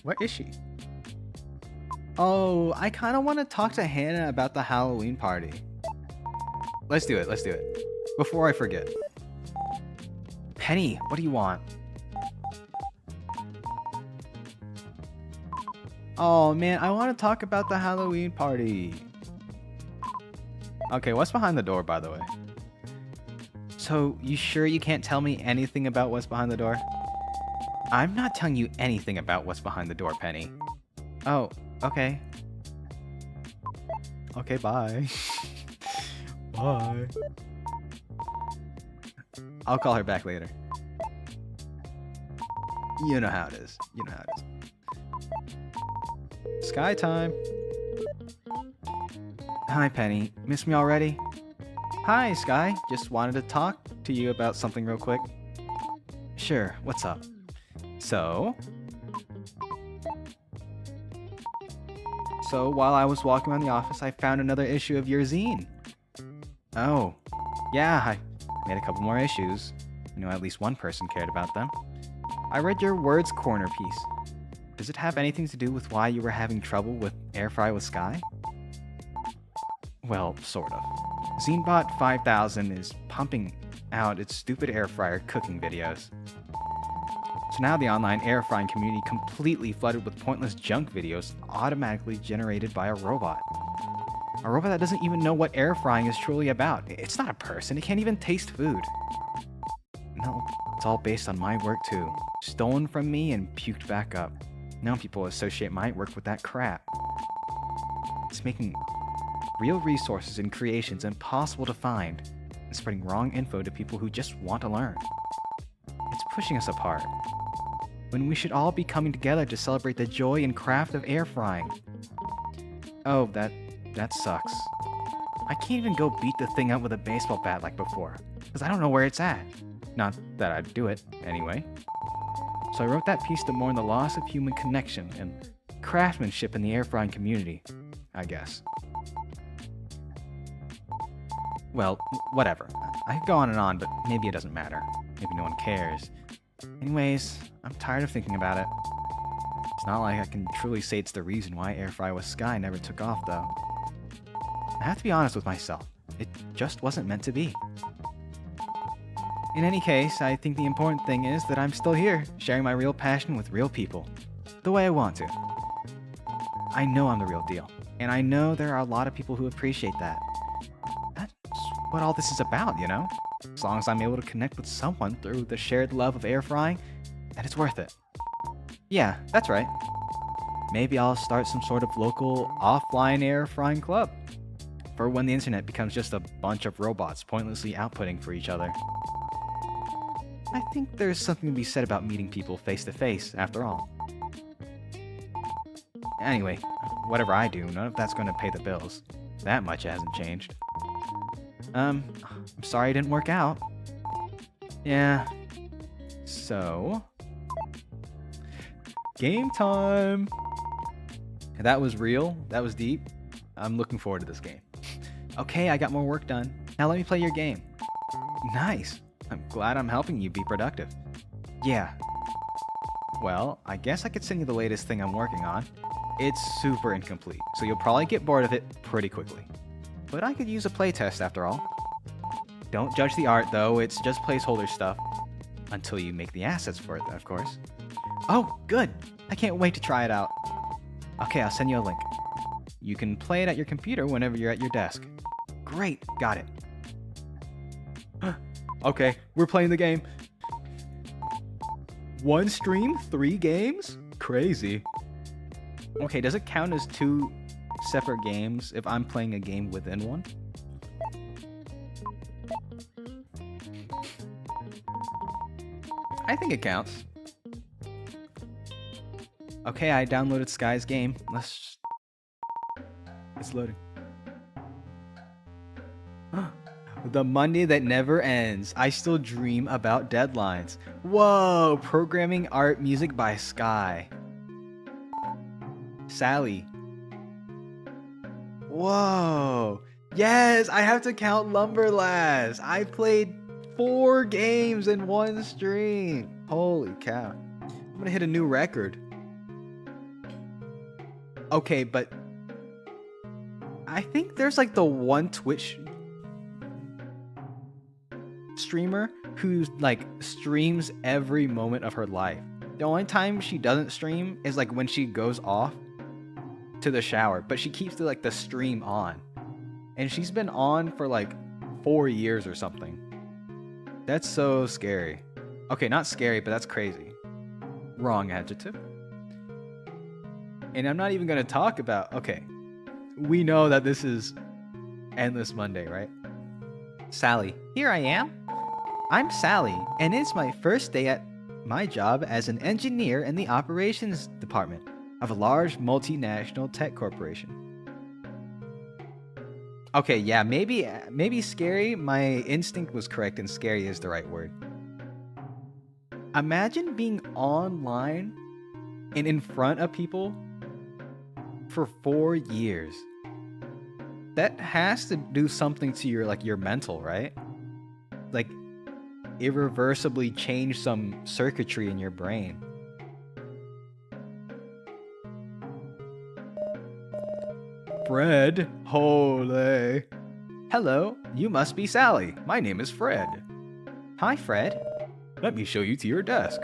Where is she? Oh, I kind of want to talk to Hannah about the Halloween party. Let's do it. Let's do it. Before I forget. Penny, what do you want? Oh man, I want to talk about the Halloween party. Okay, what's behind the door, by the way? So, you sure you can't tell me anything about what's behind the door? I'm not telling you anything about what's behind the door, Penny. Oh, okay. Okay, bye. Bye. I'll call her back later. You know how it is. You know how it is. Skye time. Hi, Penny. Miss me already? Hi, Skye. Just wanted to talk to you about something real quick. Sure, what's up? So while I was walking around the office, I found another issue of your zine. Oh, yeah, I made a couple more issues. You know, at least one person cared about them. I read your Words Corner piece. Does it have anything to do with why you were having trouble with Air Fry with Skye? Well, sort of. ZineBot 5000 is pumping out its stupid air fryer cooking videos. So now the online air frying community completely flooded with pointless junk videos automatically generated by a robot. A robot that doesn't even know what air frying is truly about. It's not a person, it can't even taste food. No, it's all based on my work too. Stolen from me and puked back up. Now people associate my work with that crap. It's making real resources and creations impossible to find, and spreading wrong info to people who just want to learn. It's pushing us apart, when we should all be coming together to celebrate the joy and craft of air frying. Oh, that sucks. I can't even go beat the thing up with a baseball bat like before, because I don't know where it's at. Not that I'd do it, anyway. So I wrote that piece to mourn the loss of human connection and craftsmanship in the air frying community, I guess. Well, whatever. I could go on and on, but maybe it doesn't matter. Maybe no one cares. Anyways, I'm tired of thinking about it. It's not like I can truly say it's the reason why Air Fry with Skye never took off, though. I have to be honest with myself. It just wasn't meant to be. In any case, I think the important thing is that I'm still here, sharing my real passion with real people. The way I want to. I know I'm the real deal, and I know there are a lot of people who appreciate that. That's what all this is about, you know? As long as I'm able to connect with someone through the shared love of air frying, then it's worth it. Yeah, that's right. Maybe I'll start some sort of local offline air frying club for when the internet becomes just a bunch of robots pointlessly outputting for each other. I think there's something to be said about meeting people face to face, after all. Anyway, whatever I do, none of that's going to pay the bills. That much hasn't changed. I'm sorry it didn't work out. Yeah. So... game time! That was real. That was deep. I'm looking forward to this game. Okay, I got more work done. Now let me play your game. Nice. I'm glad I'm helping you be productive. Yeah. Well, I guess I could send you the latest thing I'm working on. It's super incomplete, so you'll probably get bored of it pretty quickly. But I could use a playtest after all. Don't judge the art though, it's just placeholder stuff. Until you make the assets for it, of course. Oh, good! I can't wait to try it out. Okay, I'll send you a link. You can play it at your computer whenever you're at your desk. Great, got it. Okay, we're playing the game. One stream, 3 games? Crazy. Okay, does it count as 2 separate games if I'm playing a game within one? I think it counts. Okay, I downloaded Skye's game. It's loading. The Monday that never ends. I still dream about deadlines. Whoa! Programming, art, music by Skye. Sally. Whoa! Yes, I have to count Lumberlass. I played 4 games in one stream. Holy cow. I'm gonna hit a new record. Okay, but I think there's like the one Twitch streamer who like streams every moment of her life. The only time she doesn't stream is like when she goes off to the shower, but she keeps the stream on. And she's been on for like 4 years or something. That's so scary. Okay, not scary, but that's crazy. Wrong adjective. And I'm not even gonna talk about, okay, we know that this is Endless Monday, right? Sally. Here I am. I'm Sally, and it's my first day at my job as an engineer in the operations department of a large multinational tech corporation. Okay, yeah, maybe scary. My instinct was correct, and scary is the right word. Imagine being online and in front of people for 4 years. That has to do something to your mental, right? Like irreversibly change some circuitry in your brain. Fred, holy. Hello, you must be Sally. My name is Fred. Hi, Fred. Let me show you to your desk.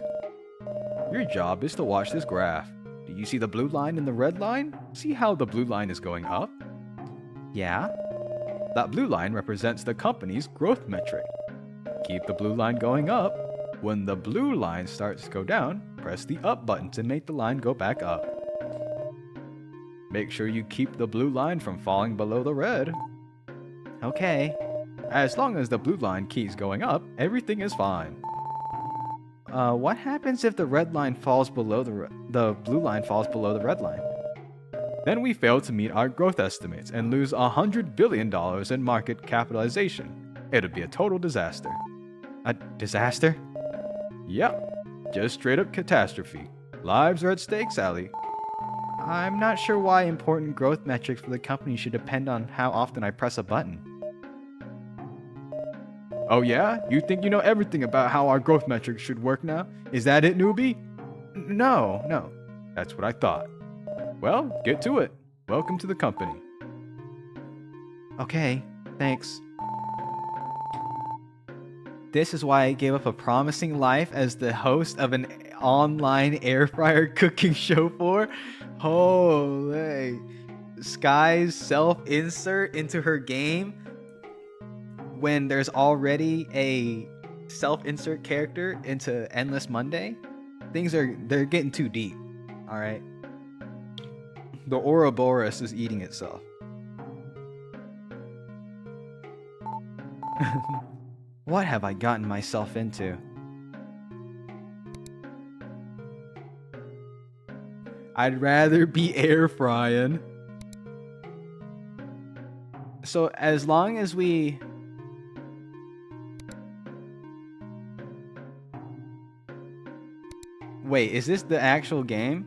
Your job is to watch this graph. Do you see the blue line and the red line? See how the blue line is going up? Yeah. That blue line represents the company's growth metric. Keep the blue line going up. When the blue line starts to go down, press the up button to make the line go back up. Make sure you keep the blue line from falling below the red. Okay. As long as the blue line keeps going up, everything is fine. What happens if the red line falls below the blue line falls below the red line? Then we fail to meet our growth estimates and lose $100 billion in market capitalization. It'd be a total disaster. A disaster? Yep. Just straight up catastrophe. Lives are at stake, Sally. I'm not sure why important growth metrics for the company should depend on how often I press a button. Oh yeah? You think you know everything about how our growth metrics should work now? Is that it, newbie? No. That's what I thought. Well, get to it. Welcome to the company. Okay, thanks. This is why I gave up a promising life as the host of an online air fryer cooking show for. Holy. Skye's self-insert into her game when there's already a self-insert character into Endless Monday. They're getting too deep. Alright. The Ouroboros is eating itself. What have I gotten myself into? I'd rather be air frying. So as long as we... Wait, is this the actual game?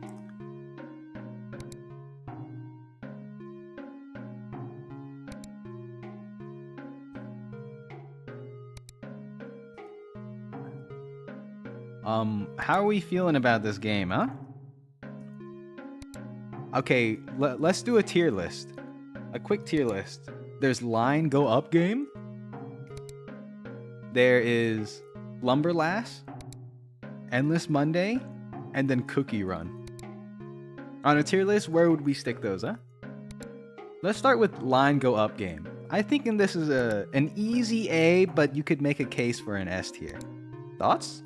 How are we feeling about this game, huh? Okay, let's do a tier list. A quick tier list. There's Line Go Up game. There is Lumberlass, Endless Monday, and then Cookie Run. On a tier list, where would we stick those, huh? Let's start with Line Go Up game. I think this is an easy A, but you could make a case for an S tier. Thoughts?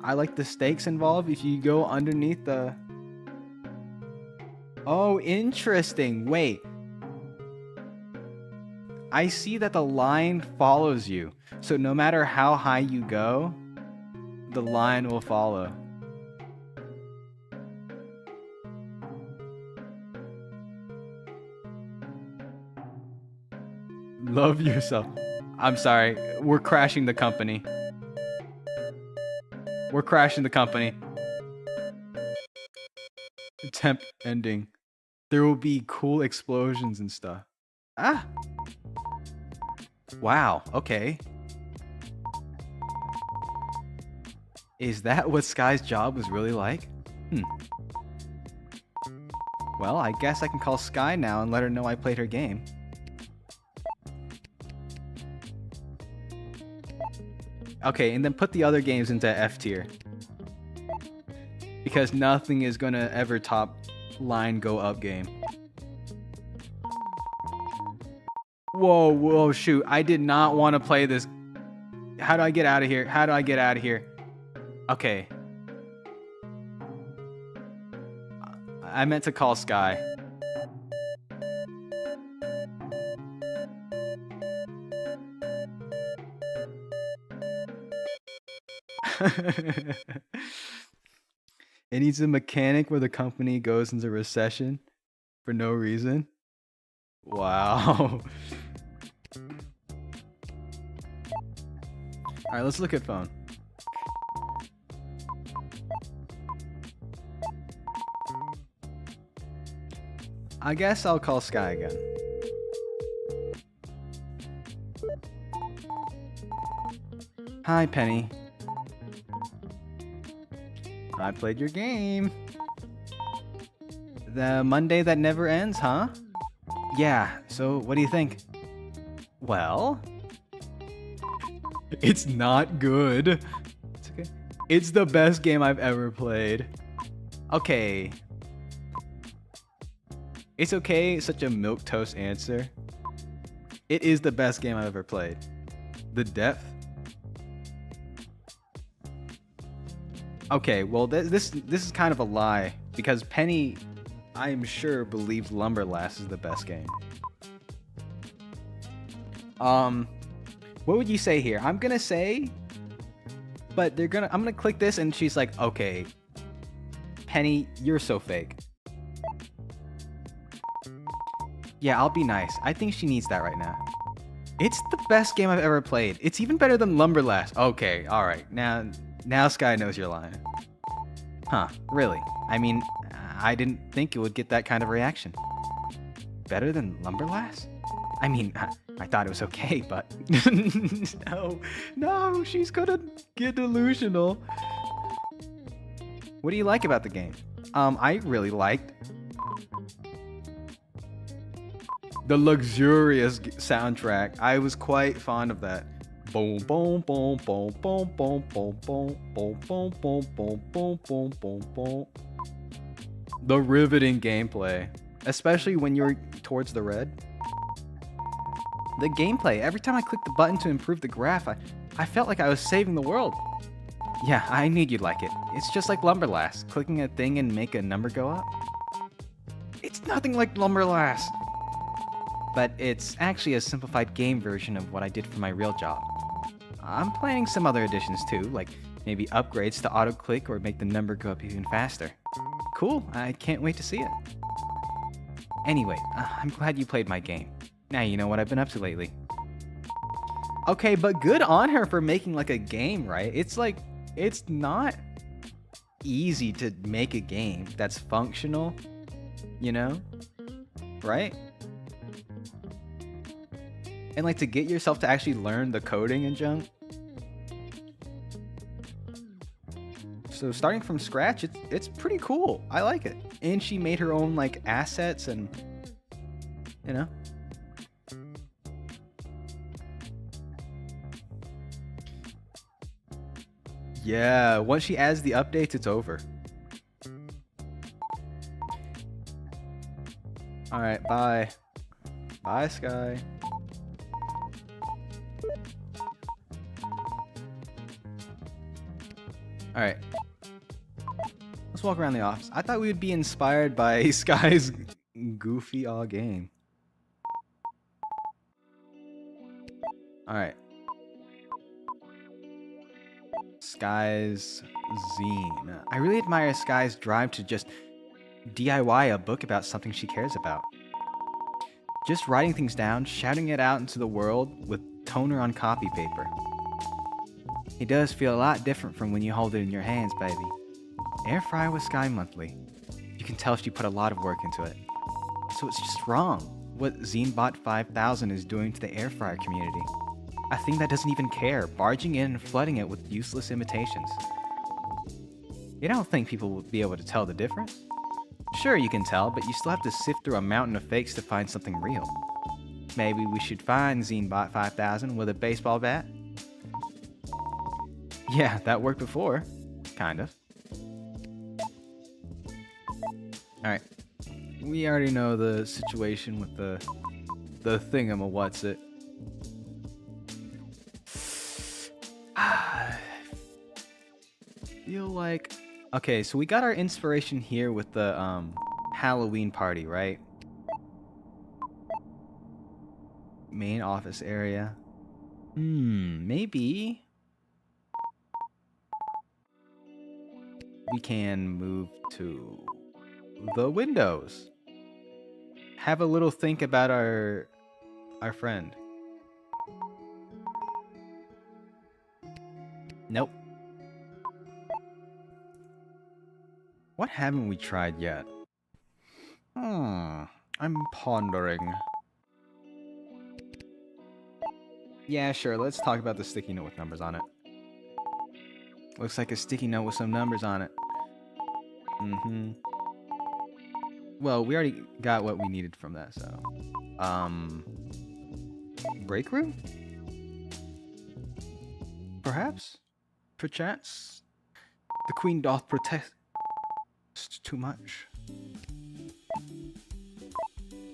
I like the stakes involved. If you go underneath the... Oh, interesting. Wait. I see that the line follows you. So no matter how high you go, the line will follow. Love yourself. I'm sorry. We're crashing the company. We're crashing the company. Temp ending. There will be cool explosions and stuff. Ah. Wow. Okay. Is that what Skye's job was really like? Well, I guess I can call Skye now and let her know I played her game. Okay, and then put the other games into F tier. Because nothing is gonna ever top line go up game. Whoa, shoot. I did not want to play this. How do I get out of here? How do I get out of here? Okay. I meant to call Skye. It needs a mechanic where the company goes into recession for no reason. Wow. Alright, let's look at phone. I guess I'll call Skye again. Hi, Penny. I played your game. The Monday that never ends, huh? Yeah, so what do you think? Well, it's not good. It's okay. It's the best game I've ever played. Okay. It's okay, such a milquetoast answer. It is the best game I've ever played. The depth. Okay, well this is kind of a lie because Penny, I'm sure, believes Lumberlass is the best game. What would you say here? I'm gonna say, but I'm gonna click this and she's like, okay, Penny, you're so fake. Yeah, I'll be nice. I think she needs that right now. It's the best game I've ever played. It's even better than Lumberlass. Okay, all right. Now Skye knows you're lying. Huh, really? I mean, I didn't think it would get that kind of reaction. Better than Lumberlass? I mean, I thought it was okay, but... No, she's gonna get delusional. What do you like about the game? I really liked the luxurious soundtrack. I was quite fond of that. Boom, boom, boom, boom, boom, boom, boom, boom, boom, boom, boom, boom, boom, boom, boom, boom. The riveting gameplay, especially when you're towards the red. The gameplay, every time I clicked the button to improve the graph, I felt like I was saving the world. Yeah, I knew you'd like it. It's just like Lumberlass, clicking a thing and make a number go up. It's nothing like Lumberlass. But it's actually a simplified game version of what I did for my real job. I'm planning some other additions too, like maybe upgrades to auto-click or make the number go up even faster. Cool, I can't wait to see it. Anyway, I'm glad you played my game. Now you know what I've been up to lately. Okay, but good on her for making like a game, right? It's like, it's not easy to make a game that's functional, you know? Right? And like to get yourself to actually learn the coding and junk. So starting from scratch, it's pretty cool. I like it. And she made her own like assets and, you know. Yeah, once she adds the updates, it's over. All right, bye. Bye, Skye. All right. Let's walk around the office. I thought we would be inspired by Skye's goofy all game. Alright. Skye's zine. I really admire Skye's drive to just DIY a book about something she cares about. Just writing things down, shouting it out into the world with toner on copy paper. It does feel a lot different from when you hold it in your hands, baby. Air fry with Skye monthly. You can tell she put a lot of work into it. So it's just wrong what ZineBot 5000 is doing to the air fryer community. A thing that doesn't even care, barging in and flooding it with useless imitations. You don't think people will be able to tell the difference? Sure, you can tell, but you still have to sift through a mountain of fakes to find something real. Maybe we should find ZineBot 5000 with a baseball bat? Yeah, that worked before. Kind of. Alright. We already know the situation with the thingamawhat's-it. Feel like... Okay, so we got our inspiration here with the Halloween party, right? Main office area. Maybe we can move to the windows. Have a little think about our friend. Nope. What haven't we tried yet? I'm pondering. Yeah, sure, let's talk about the sticky note with numbers on it. Looks like a sticky note with some numbers on it. Well, we already got what we needed from that, so... break room? Perhaps? Perchance? The queen doth protest too much.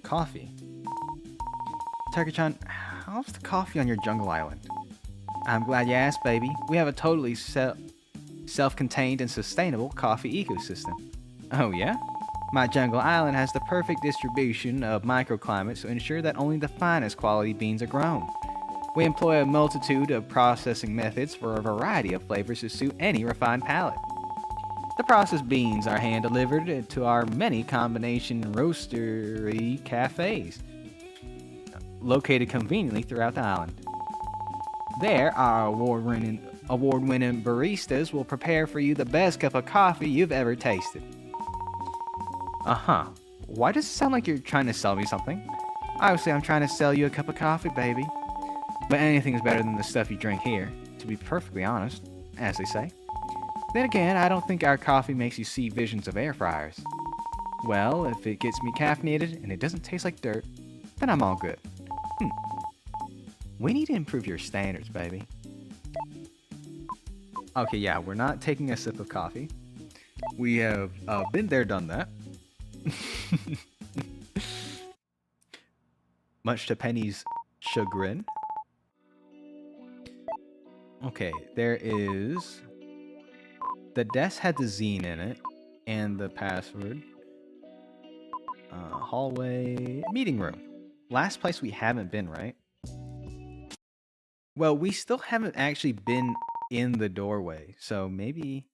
Coffee. Turkey-chan, how's the coffee on your jungle island? I'm glad you asked, baby. We have a totally self-contained and sustainable coffee ecosystem. Oh yeah? My jungle island has the perfect distribution of microclimates to ensure that only the finest quality beans are grown. We employ a multitude of processing methods for a variety of flavors to suit any refined palate. The processed beans are hand-delivered to our many combination roastery cafes, located conveniently throughout the island. There, our award-winning baristas will prepare for you the best cup of coffee you've ever tasted. Why does it sound like you're trying to sell me something? Obviously, I'm trying to sell you a cup of coffee, baby. But anything is better than the stuff you drink here, to be perfectly honest, as they say. Then again, I don't think our coffee makes you see visions of air fryers. Well, if it gets me caffeinated and it doesn't taste like dirt, then I'm all good. We need to improve your standards, baby. Okay, yeah, we're not taking a sip of coffee. We have been there, done that. Much to Penny's chagrin. Okay, there is... The desk had the zine in it, and the password. Hallway... Meeting room. Last place we haven't been, right? Well, we still haven't actually been in the doorway, so maybe...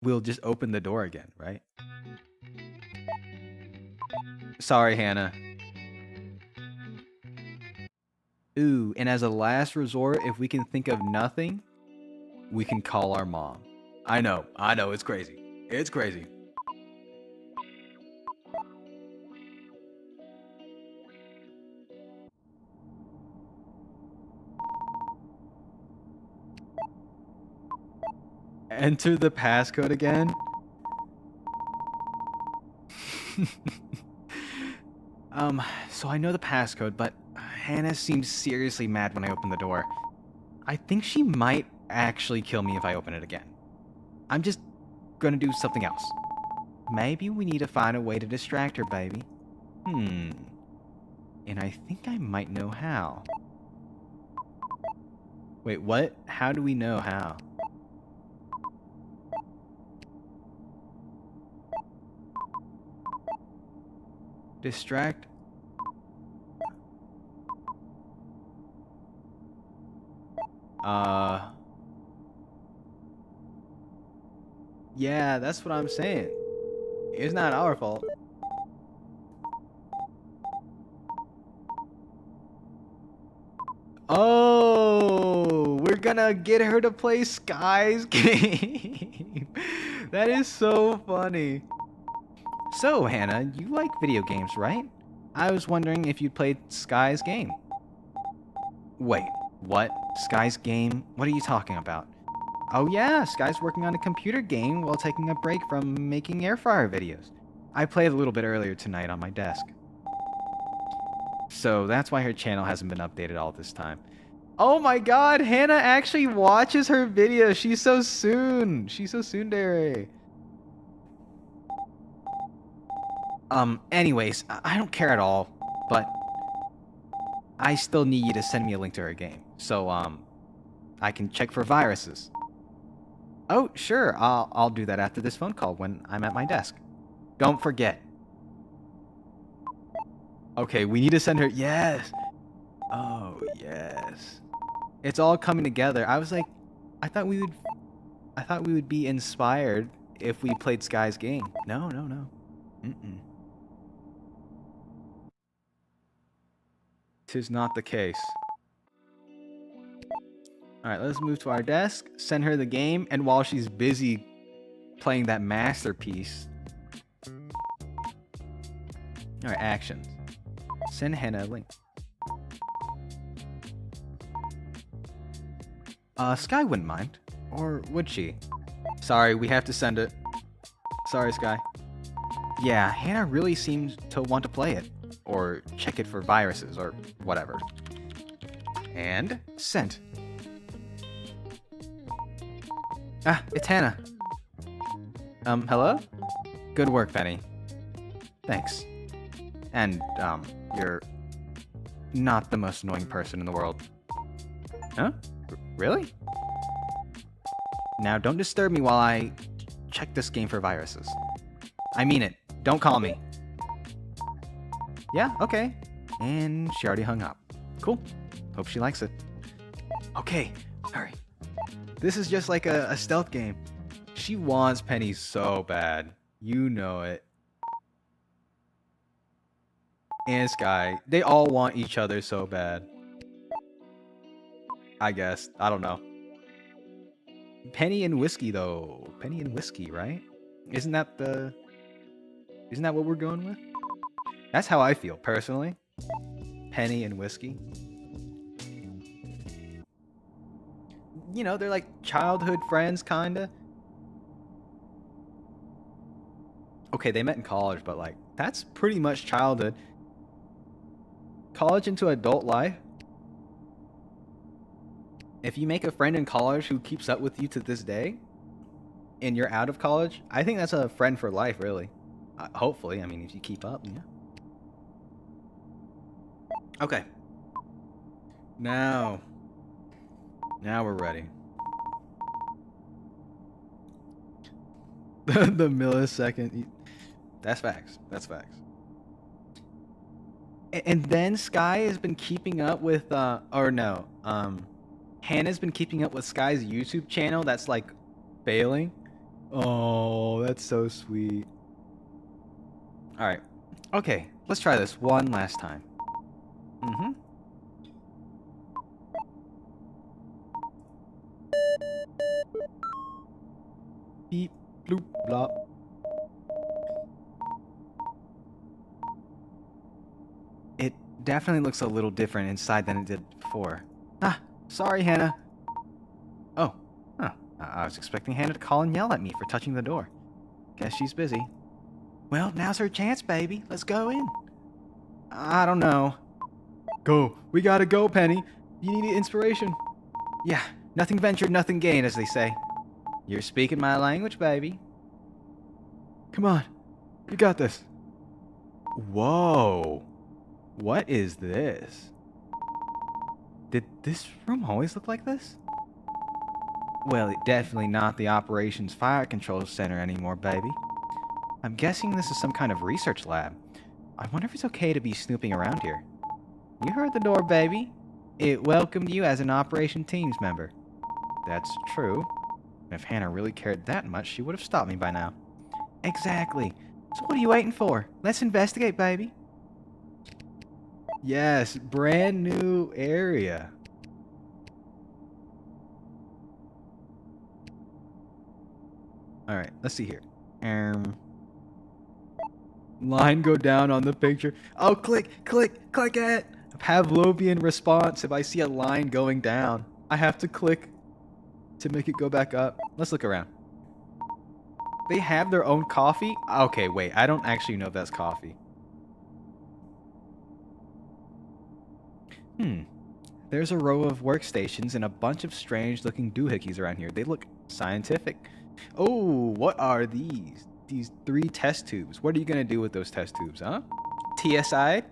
we'll just open the door again, right? Sorry, Hannah. Ooh, and as a last resort, if we can think of nothing, we can call our mom. I know, it's crazy. It's crazy. Enter the passcode again? So I know the passcode, but Hannah seemed seriously mad when I opened the door. I think she might actually kill me if I open it again. I'm just gonna do something else. Maybe we need to find a way to distract her, baby. And I think I might know how. Wait, what? How do we know how? Distract. Yeah, that's what I'm saying. It's not our fault. Oh, we're gonna get her to play Skye's game. That is so funny. So, Hannah, you like video games, right? I was wondering if you played Skye's game. Wait, what? Skye's game? What are you talking about? Oh yeah, Skye's working on a computer game while taking a break from making air fryer videos. I played a little bit earlier tonight on my desk. So that's why her channel hasn't been updated all this time. Oh my god, Hannah actually watches her videos. She's so soon. She's so tsundere. Anyways, I don't care at all, but I still need you to send me a link to her game. So, I can check for viruses. Oh, sure, I'll do that after this phone call when I'm at my desk. Don't forget. Okay, we need to send her. Yes. Oh, yes. It's all coming together. I was like, I thought we would be inspired if we played Skye's game. No. Mm-mm. 'Tis not the case. Alright, let's move to our desk, send her the game, and while she's busy playing that masterpiece. Alright, actions. Send Hannah a link. Skye wouldn't mind. Or would she? Sorry, we have to send it. Sorry, Skye. Yeah, Hannah really seems to want to play it. Or check it for viruses, or whatever. And sent. Ah, it's Hannah. Hello? Good work, Penny. Thanks. And, you're not the most annoying person in the world. Huh? Really? Now, don't disturb me while I check this game for viruses. I mean it. Don't call me. Yeah, okay. And she already hung up. Cool. Hope she likes it. Okay, hurry. This is just like a stealth game. She wants Penny so bad. You know it. And Skye. They all want each other so bad. I guess. I don't know. Penny and whiskey, though. Penny and whiskey, right? Isn't that what we're going with? That's how I feel, personally. Penny and whiskey. You know, they're like childhood friends, kinda. Okay, they met in college, but like, that's pretty much childhood. College into adult life. If you make a friend in college who keeps up with you to this day, and you're out of college, I think that's a friend for life, really. Hopefully, I mean, if you keep up, yeah. Okay. Now we're ready. The millisecond. That's facts. That's facts. And then Skye has been keeping up with, Hannah's been keeping up with Skye's YouTube channel that's like failing. Oh, that's so sweet. All right. Okay, let's try this one last time. Mm-hmm. Beep, bloop, blop. It definitely looks a little different inside than it did before. Ah, sorry, Hannah. Oh, huh. I was expecting Hannah to call and yell at me for touching the door. Guess she's busy. Well, now's her chance, baby. Let's go in. I don't know. Go. We gotta go, Penny. You need inspiration. Yeah, nothing ventured, nothing gained, as they say. You're speaking my language, baby. Come on. You got this. Whoa. What is this? Did this room always look like this? Well, it's definitely not the Operations Fire Control Center anymore, baby. I'm guessing this is some kind of research lab. I wonder if it's okay to be snooping around here. You heard the door, baby. It welcomed you as an Operation Teams member. That's true. If Hannah really cared that much, she would have stopped me by now. Exactly. So what are you waiting for? Let's investigate, baby. Yes, brand new area. Alright, let's see here. Line go down on the picture. Oh, click it! Pavlovian response if I see a line going down. I have to click to make it go back up. Let's look around. They have their own coffee? Okay, wait. I don't actually know if that's coffee. There's a row of workstations and a bunch of strange-looking doohickeys around here. They look scientific. Oh, what are these? These 3 test tubes. What are you going to do with those test tubes, huh? TSI?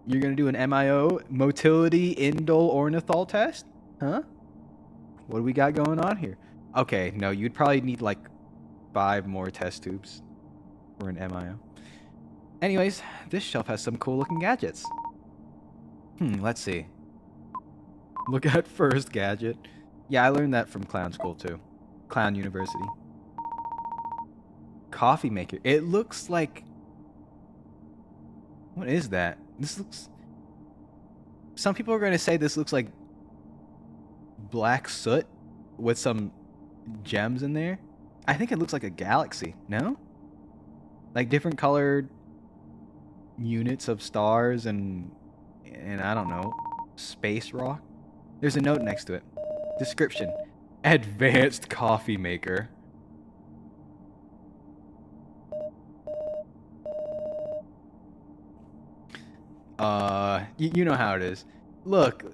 You're going to do an MIO, motility indole ornithol test? Huh? What do we got going on here? Okay, no, you'd probably need like 5 more test tubes for an MIO. Anyways, this shelf has some cool looking gadgets. Let's see. Look at first gadget. Yeah, I learned that from clown school too. Clown University. Coffee maker. It looks like... What is that? This looks... Some people are going to say this looks like black soot with some gems in there. I think it looks like a galaxy. No? Like different colored units of stars and I don't know, space rock. There's a note next to it. Description: advanced coffee maker. You know how it is. Look,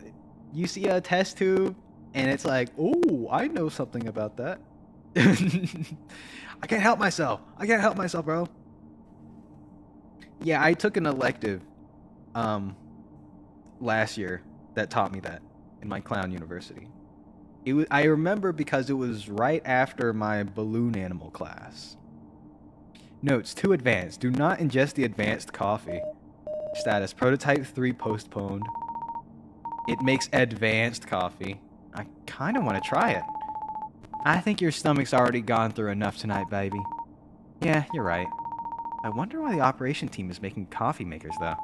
you see a test tube and it's like, oh, I know something about that. I can't help myself, bro. Yeah, I took an elective last year that taught me that in my clown university. I remember because it was right after my balloon animal class. Notes: too advanced. Do not ingest the advanced coffee. Status: prototype 3 postponed. It makes advanced coffee. I kind of want to try it. I think your stomach's already gone through enough tonight, baby. Yeah, you're right. I wonder why the operation team is making coffee makers, though.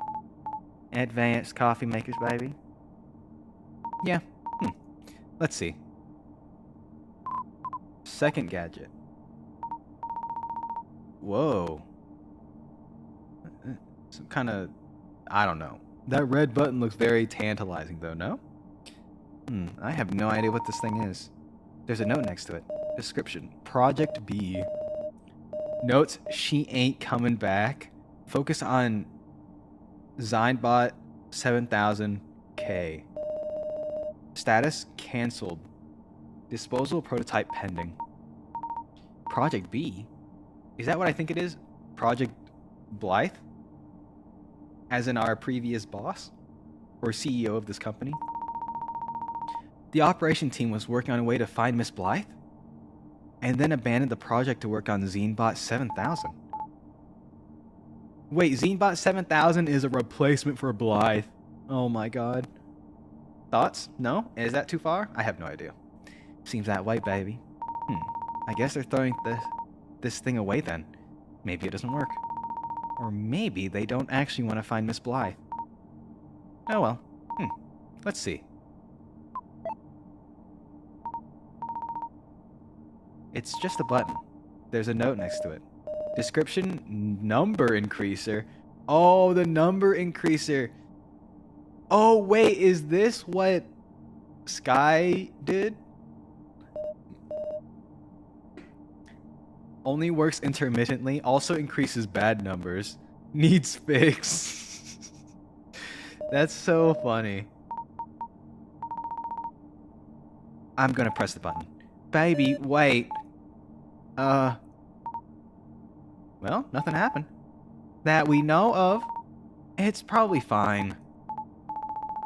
Advanced coffee makers, baby. Yeah. Let's see. Second gadget. Whoa. Some kind of... I don't know. That red button looks very tantalizing, though, no? I have no idea what this thing is. There's a note next to it. Description: Project B. Notes: she ain't coming back. Focus on Zinebot 7000K. Status: cancelled. Disposal prototype pending. Project B? Is that what I think it is? Project Blythe? As in our previous boss? Or CEO of this company? The operation team was working on a way to find Miss Blythe? And then abandoned the project to work on Zinebot 7000. Wait, Zinebot 7000 is a replacement for Blythe. Oh my god. Thoughts? No? Is that too far? I have no idea. Seems that way, baby. I guess they're throwing this thing away then. Maybe it doesn't work. Or maybe they don't actually want to find Miss Blythe. Oh well. Let's see. It's just a button. There's a note next to it. Description: number increaser. Oh, the number increaser. Oh, wait, is this what Skye did? Only works intermittently, also increases bad numbers. Needs fix. That's so funny. I'm gonna press the button. Baby, wait. Well, nothing happened. That we know of. It's probably fine.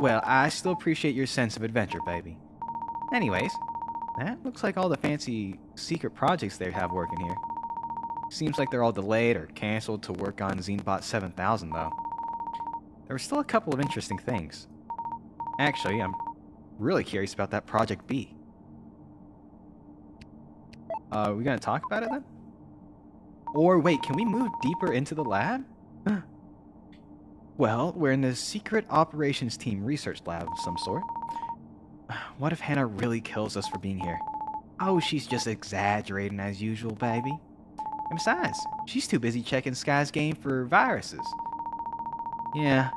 Well, I still appreciate your sense of adventure, baby. Anyways, that looks like all the fancy secret projects they have working here. Seems like they're all delayed or canceled to work on Xenobot 7000, though. There were still a couple of interesting things. Actually, I'm really curious about that Project B. Are we gonna talk about it then? Or wait, can we move deeper into the lab? Well, we're in the Secret Operations Team research lab of some sort. What if Hannah really kills us for being here? Oh, she's just exaggerating as usual, baby. And besides, she's too busy checking Skye's game for viruses. Yeah,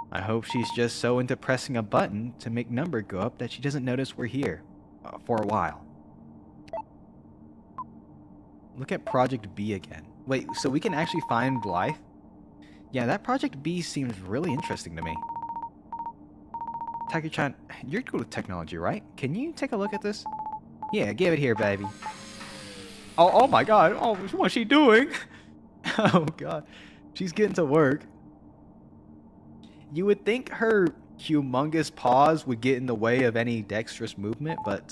I hope she's just so into pressing a button to make number go up that she doesn't notice we're here. For a while. Look at Project B again. Wait, so we can actually find Blythe? Yeah, that Project B seems really interesting to me. Taki-chan, you're good with technology, right? Can you take a look at this? Yeah, give it here, baby. Oh my god. Oh, what's she doing? Oh god. She's getting to work. You would think her humongous paws would get in the way of any dexterous movement, but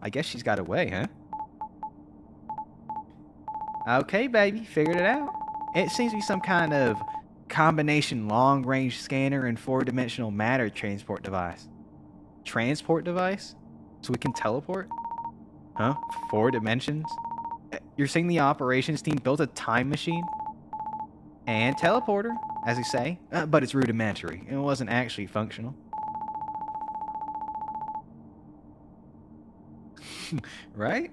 I guess she's got away, huh? Okay, baby, figured it out. It seems to be some kind of combination long-range scanner and four-dimensional matter transport device. Transport device? So we can teleport? Huh? 4 dimensions? You're saying the operations team built a time machine? And teleporter, as you say, but it's rudimentary. It wasn't actually functional. Right?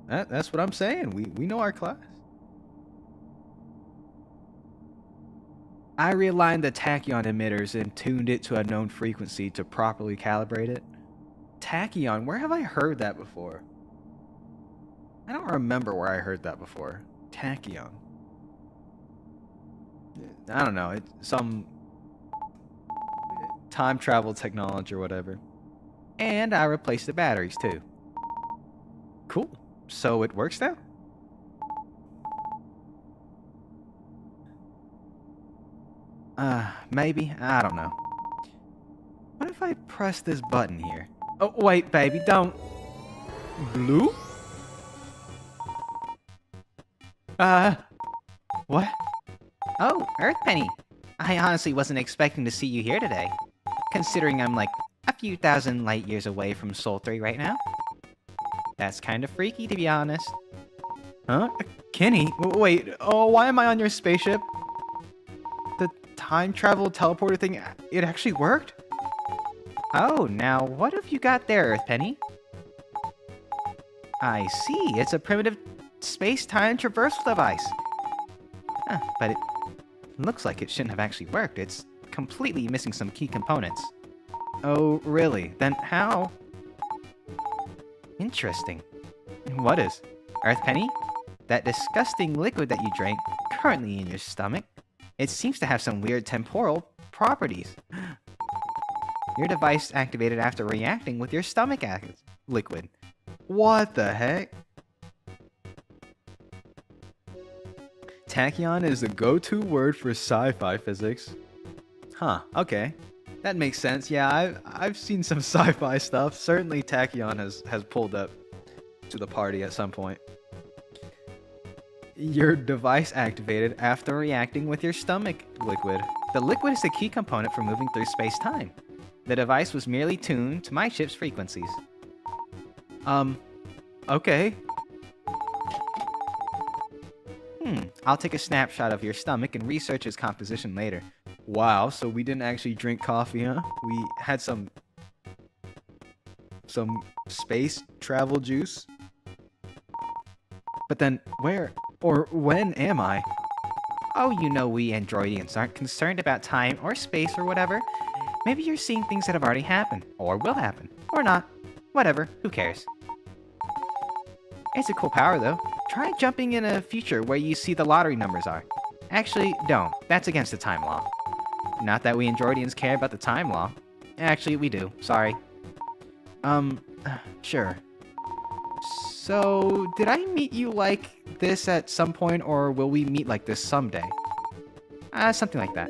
That's what I'm saying. We know our class. I realigned the tachyon emitters and tuned it to a known frequency to properly calibrate it. Tachyon, where have I heard that before? I don't remember where I heard that before. Tachyon. I don't know. It's some time travel technology or whatever. And I replaced the batteries too. Cool. So it works now? Maybe. I don't know. What if I press this button here? Oh, wait, baby, don't. Blue? What? Oh, Earthpenny. I honestly wasn't expecting to see you here today, considering I'm like a few thousand light years away from Sol 3 right now. That's kind of freaky, to be honest. Huh? Kenny? Wait, oh, why am I on your spaceship? The time travel teleporter thing, it actually worked? Oh, now what have you got there, Earthpenny? I see, it's a primitive space-time traversal device. But it looks like it shouldn't have actually worked. It's completely missing some key components. Oh, really? Then how? Interesting. What is? Earthpenny, that disgusting liquid that you drank, currently in your stomach, it seems to have some weird temporal properties. Your device activated after reacting with your stomach liquid. What the heck? Tachyon is the go-to word for sci-fi physics. Huh, okay. That makes sense. Yeah, I've seen some sci-fi stuff. Certainly Tachyon has pulled up to the party at some point. Your device activated after reacting with your stomach liquid. The liquid is the key component for moving through space-time. The device was merely tuned to my ship's frequencies. Okay. I'll take a snapshot of your stomach and research its composition later. Wow, so we didn't actually drink coffee, huh? We had some space travel juice? But then, where or when am I? Oh, you know we Androidians aren't concerned about time or space or whatever. Maybe you're seeing things that have already happened, or will happen, or not. Whatever, who cares? It's a cool power, though. Try jumping in a future where you see the lottery numbers are. Actually, don't. That's against the time law. Not that we Androidians care about the time law. Actually, we do. Sorry. Sure. So, did I meet you like this at some point, or will we meet like this someday? Something like that.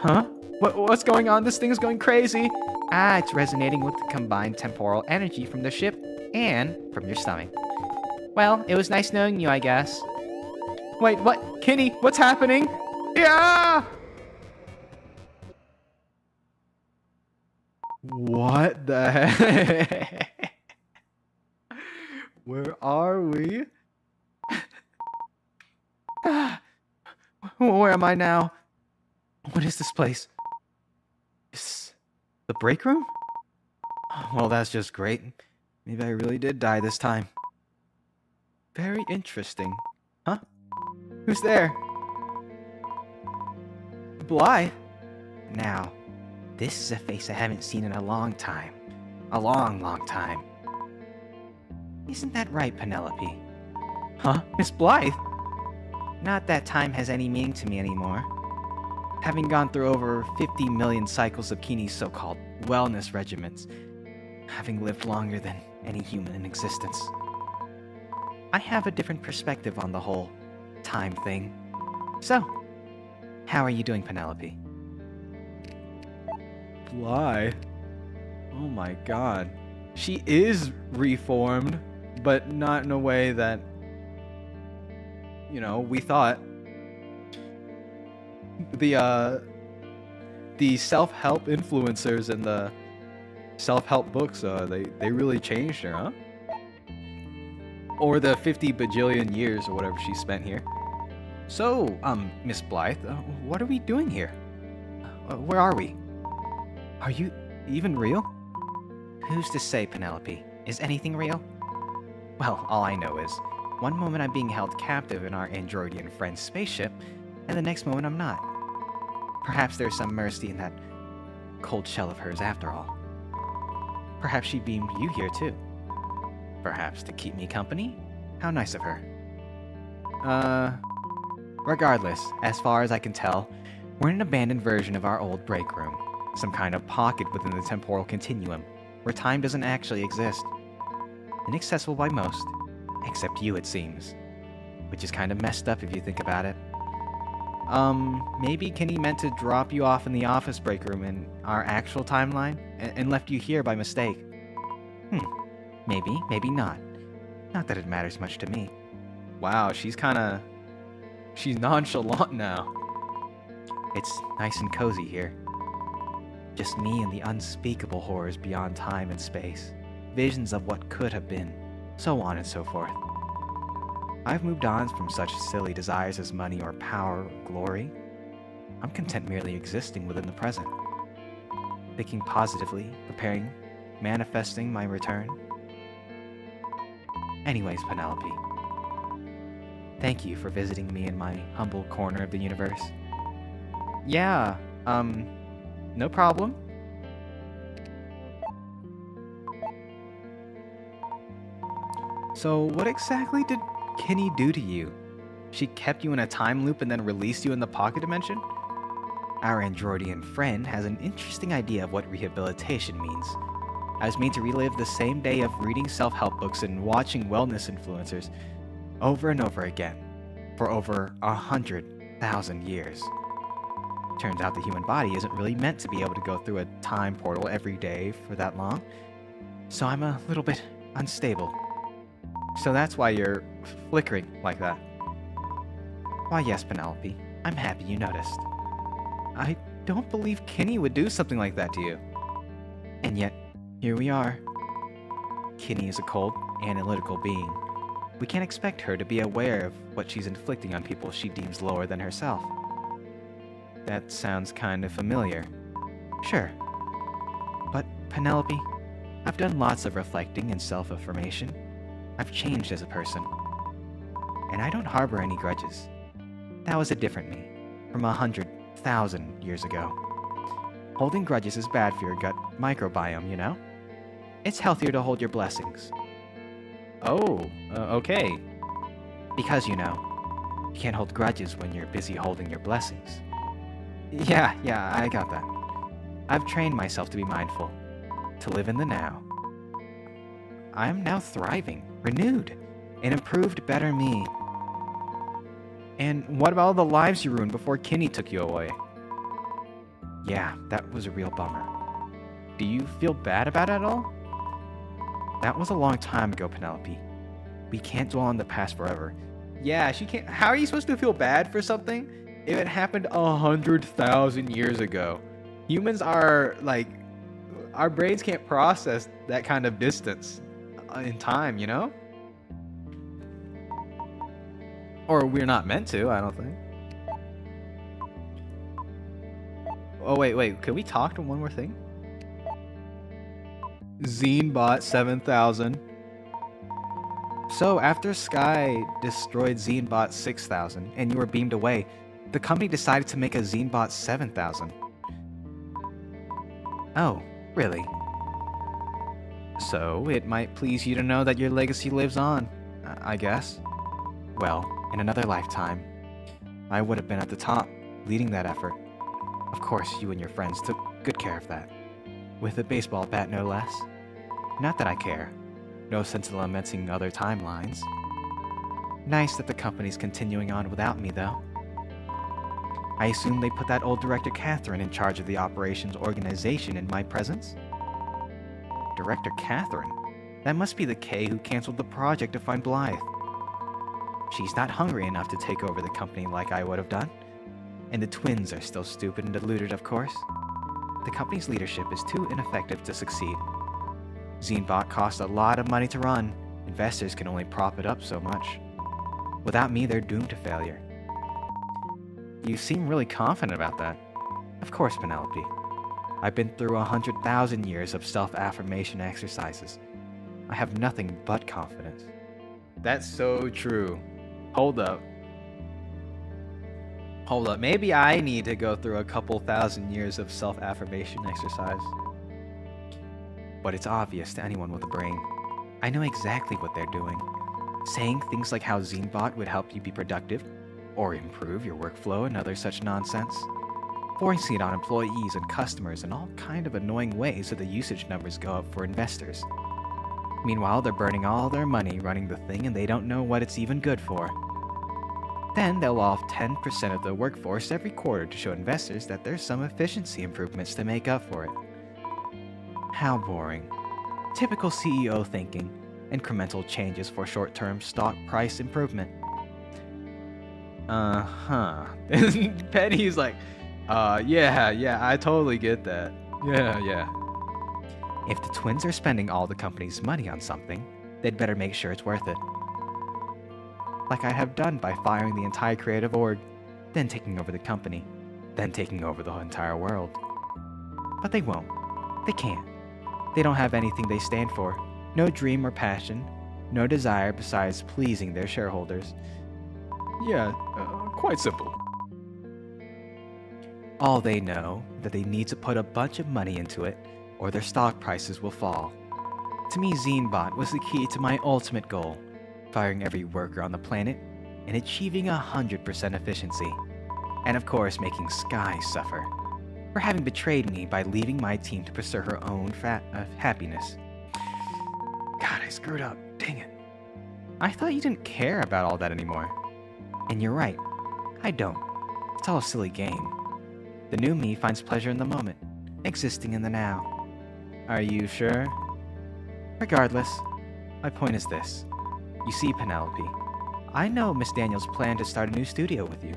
Huh? What's going on? This thing is going crazy. It's resonating with the combined temporal energy from the ship and from your stomach. Well, it was nice knowing you, I guess. Wait, what? Kenny, what's happening? Yeah! What the heck? Where are we? Where am I now? What is this place? Is the break room? Well, that's just great. Maybe I really did die this time. Very interesting. Huh? Who's there? Blythe? Now, this is a face I haven't seen in a long time. A long, long time. Isn't that right, Penelope? Huh? Miss Blythe? Not that time has any meaning to me anymore. Having gone through over 50 million cycles of Keeney's so-called wellness regimens, having lived longer than any human in existence, I have a different perspective on the whole time thing. So, how are you doing, Penelope? Blythe? Oh my god. She is reformed, but not in a way that, you know, we thought. The self-help influencers and the self-help books, they really changed her, huh? Or the 50 bajillion years or whatever she spent here. So, Miss Blythe, what are we doing here? Where are we? Are you even real? Who's to say, Penelope? Is anything real? Well, all I know is, one moment I'm being held captive in our androidian friend's spaceship, and the next moment I'm not. Perhaps there's some mercy in that cold shell of hers after all. Perhaps she beamed you here too. Perhaps to keep me company? How nice of her. Regardless, as far as I can tell, we're in an abandoned version of our old break room. Some kind of pocket within the temporal continuum, where time doesn't actually exist. Inaccessible by most, except you, it seems. Which is kind of messed up if you think about it. Maybe Kenny meant to drop you off in the office break room in our actual timeline, and left you here by mistake. Maybe, maybe not. Not that it matters much to me. Wow, she's nonchalant now. It's nice and cozy here. Just me and the unspeakable horrors beyond time and space. Visions of what could have been, so on and so forth. I've moved on from such silly desires as money or power or glory. I'm content merely existing within the present. Thinking positively, preparing, manifesting my return. Anyways, Penelope. Thank you for visiting me in my humble corner of the universe. Yeah, no problem. So what exactly did Kenny do to you? She kept you in a time loop and then released you in the pocket dimension? Our androidian friend has an interesting idea of what rehabilitation means. I was made to relive the same day of reading self-help books and watching wellness influencers over and over again for over 100,000 years. Turns out the human body isn't really meant to be able to go through a time portal every day for that long, so I'm a little bit unstable. So that's why you're flickering like that. Why yes, Penelope, I'm happy you noticed. I don't believe Kenny would do something like that to you. And yet, here we are. Kenny is a cold, analytical being. We can't expect her to be aware of what she's inflicting on people she deems lower than herself. That sounds kind of familiar. Sure. But, Penelope, I've done lots of reflecting and self-affirmation. I've changed as a person. And I don't harbor any grudges. That was a different me, from 100,000 years ago. Holding grudges is bad for your gut microbiome, you know? It's healthier to hold your blessings. Oh, okay. Because, you know, you can't hold grudges when you're busy holding your blessings. Yeah, I got that. I've trained myself to be mindful, to live in the now. I am now thriving, renewed, an improved, better me. And what about all the lives you ruined before Kenny took you away? Yeah, that was a real bummer. Do you feel bad about it at all? That was a long time ago, Penelope. We can't dwell on the past forever. Yeah, she can't. How are you supposed to feel bad for something if it happened 100,000 years ago? Humans are like, our brains can't process that kind of distance in time, you know? Or we're not meant to, I don't think. Oh, wait. Can we talk to one more thing? Xenebot 7000. So, after Skye destroyed Xenebot 6000 and you were beamed away, the company decided to make a Xenebot 7000. Oh, really? So, it might please you to know that your legacy lives on, I guess. Well, in another lifetime, I would have been at the top, leading that effort. Of course, you and your friends took good care of that. With a baseball bat, no less. Not that I care. No sense in lamenting other timelines. Nice that the company's continuing on without me, though. I assume they put that old director Catherine in charge of the operations organization in my presence? Director Catherine? That must be the K who canceled the project to find Blythe. She's not hungry enough to take over the company like I would have done. And the twins are still stupid and deluded, of course. The company's leadership is too ineffective to succeed. Xenebot costs a lot of money to run. Investors can only prop it up so much. Without me, they're doomed to failure. You seem really confident about that. Of course, Penelope. I've been through 100,000 years of self-affirmation exercises. I have nothing but confidence. That's so true. Hold up. Maybe I need to go through a couple thousand years of self-affirmation exercise. But it's obvious to anyone with a brain. I know exactly what they're doing. Saying things like how Xenebot would help you be productive, or improve your workflow and other such nonsense. Forcing it on employees and customers in all kind of annoying ways so the usage numbers go up for investors. Meanwhile, they're burning all their money running the thing and they don't know what it's even good for. Then they'll off 10% of the workforce every quarter to show investors that there's some efficiency improvements to make up for it. How boring. Typical CEO thinking. Incremental changes for short-term stock price improvement. Penny's like, yeah, I totally get that. Yeah. If the twins are spending all the company's money on something, they'd better make sure it's worth it. Like I have done by firing the entire creative org, then taking over the company, then taking over the entire world. But they won't. They can't. They don't have anything they stand for. No dream or passion. No desire besides pleasing their shareholders. Yeah, quite simple. All they know that they need to put a bunch of money into it, or their stock prices will fall. To me, Xenebot was the key to my ultimate goal, firing every worker on the planet and achieving 100% efficiency. And of course, making Skye suffer for having betrayed me by leaving my team to pursue her own happiness. God, I screwed up. Dang it. I thought you didn't care about all that anymore. And you're right. I don't. It's all a silly game. The new me finds pleasure in the moment, existing in the now. Are you sure? Regardless, my point is this. You see, Penelope, I know Miss Daniels planned to start a new studio with you.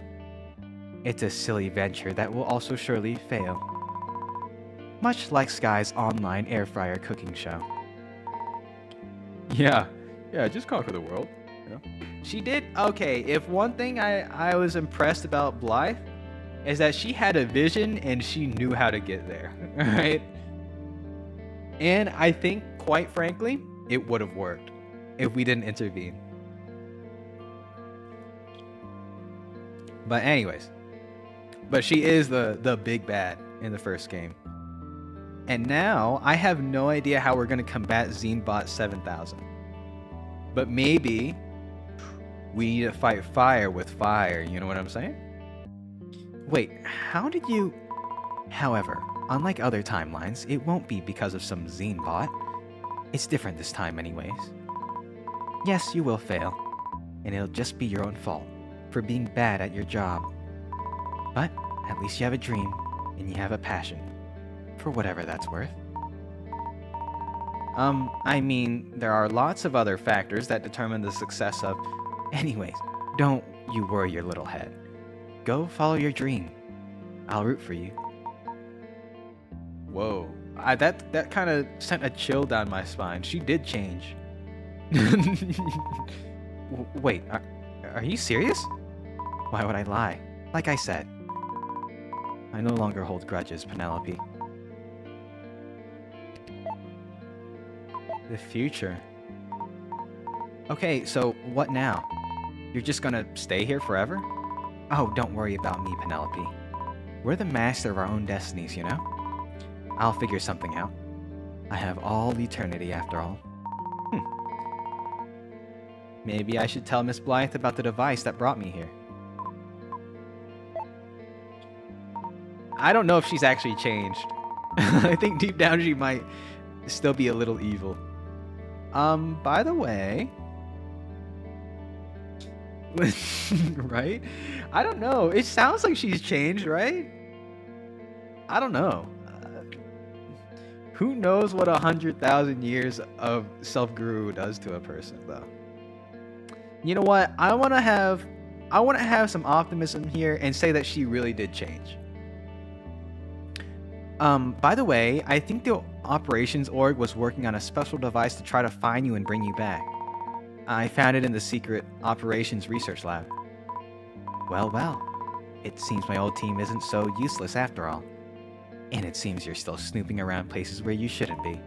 It's a silly venture that will also surely fail. Much like Skye's online air fryer cooking show. Yeah, just conquer the world. You know? She did? Okay, if one thing I was impressed about Blythe is that she had a vision and she knew how to get there, right? And I think, quite frankly, it would have worked if we didn't intervene. But anyways, she is the big bad in the first game. And now I have no idea how we're going to combat Xenebot 7000. But maybe we need to fight fire with fire, you know what I'm saying? Wait, how did you... However, unlike other timelines, it won't be because of some Xenebot. It's different this time anyways. Yes, you will fail, and it'll just be your own fault for being bad at your job. But at least you have a dream, and you have a passion, for whatever that's worth. I mean, there are lots of other factors that determine the success of... Anyways, don't you worry your little head. Go follow your dream. I'll root for you. Whoa. That kind of sent a chill down my spine. She did change. Wait, are you serious? Why would I lie? Like I said, I no longer hold grudges, Penelope. The future. Okay, so what now? You're just gonna stay here forever? Oh, don't worry about me, Penelope. We're the master of our own destinies, you know? I'll figure something out. I have all eternity after all. Maybe I should tell Miss Blythe about the device that brought me here. I don't know if she's actually changed. I think deep down she might still be a little evil. By the way... right? I don't know. It sounds like she's changed, right? I don't know. Who knows what 100,000 years of self-guru does to a person, though? You know what? I want to have some optimism here and say that she really did change. By the way, I think the operations org was working on a special device to try to find you and bring you back. I found it in the secret operations research lab. Well, it seems my old team isn't so useless after all. And it seems you're still snooping around places where you shouldn't be.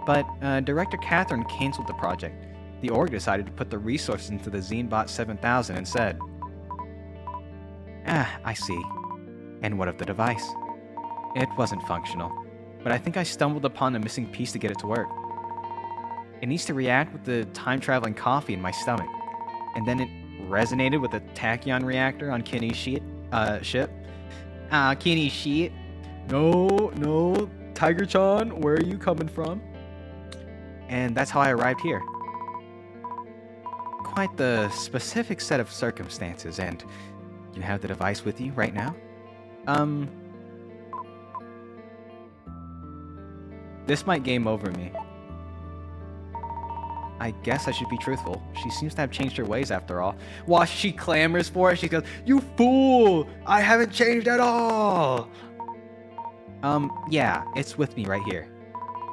But Director Catherine canceled the project. The org decided to put the resources into the Zenebot 7000 instead. I see. And what of the device? It wasn't functional, but I think I stumbled upon a missing piece to get it to work. It needs to react with the time-traveling coffee in my stomach, and then it resonated with the tachyon reactor on Kenny's ship. Kenny's shit. No, Tiger-chan, where are you coming from? And that's how I arrived here. Quite the specific set of circumstances, and you have the device with you right now? This might game over me. I guess I should be truthful. She seems to have changed her ways after all. While she clamors for it, she goes, "You fool! I haven't changed at all!" Yeah, it's with me right here.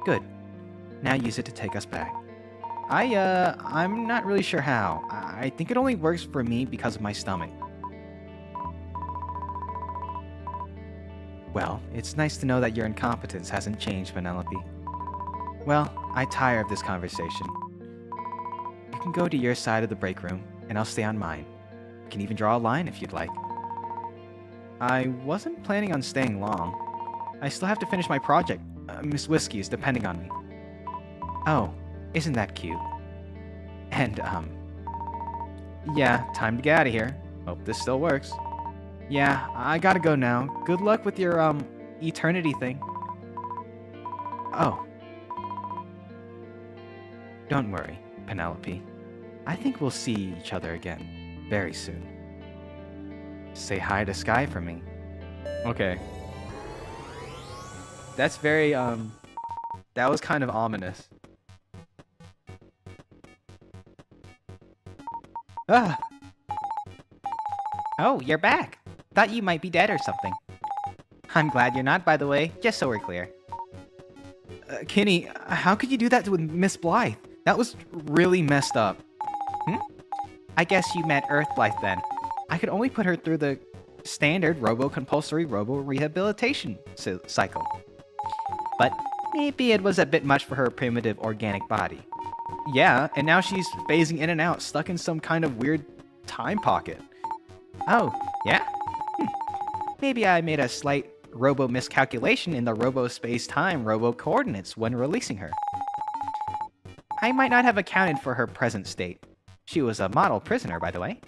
Good. Now use it to take us back. I'm not really sure how. I think it only works for me because of my stomach. Well, it's nice to know that your incompetence hasn't changed, Penelope. Well, I tire of this conversation. You can go to your side of the break room, and I'll stay on mine. You can even draw a line if you'd like. I wasn't planning on staying long. I still have to finish my project. Miss Whiskey is depending on me. Oh, isn't that cute? And, yeah, time to get out of here. Hope this still works. Yeah, I gotta go now. Good luck with your, eternity thing. Oh. Don't worry, Penelope. I think we'll see each other again very soon. Say hi to Skye for me. Okay. That's very, that was kind of ominous. Ah! Oh, you're back. Thought you might be dead or something. I'm glad you're not, by the way, just so we're clear. Kenny, how could you do that with Miss Blythe? That was really messed up. I guess you meant Earth Blythe then. I could only put her through the standard robo-compulsory robo-rehabilitation cycle. But maybe it was a bit much for her primitive organic body. Yeah, and now she's phasing in and out, stuck in some kind of weird time pocket. Oh, yeah? Maybe I made a slight robo-miscalculation in the robo-space-time robo-coordinates when releasing her. I might not have accounted for her present state. She was a model prisoner, by the way.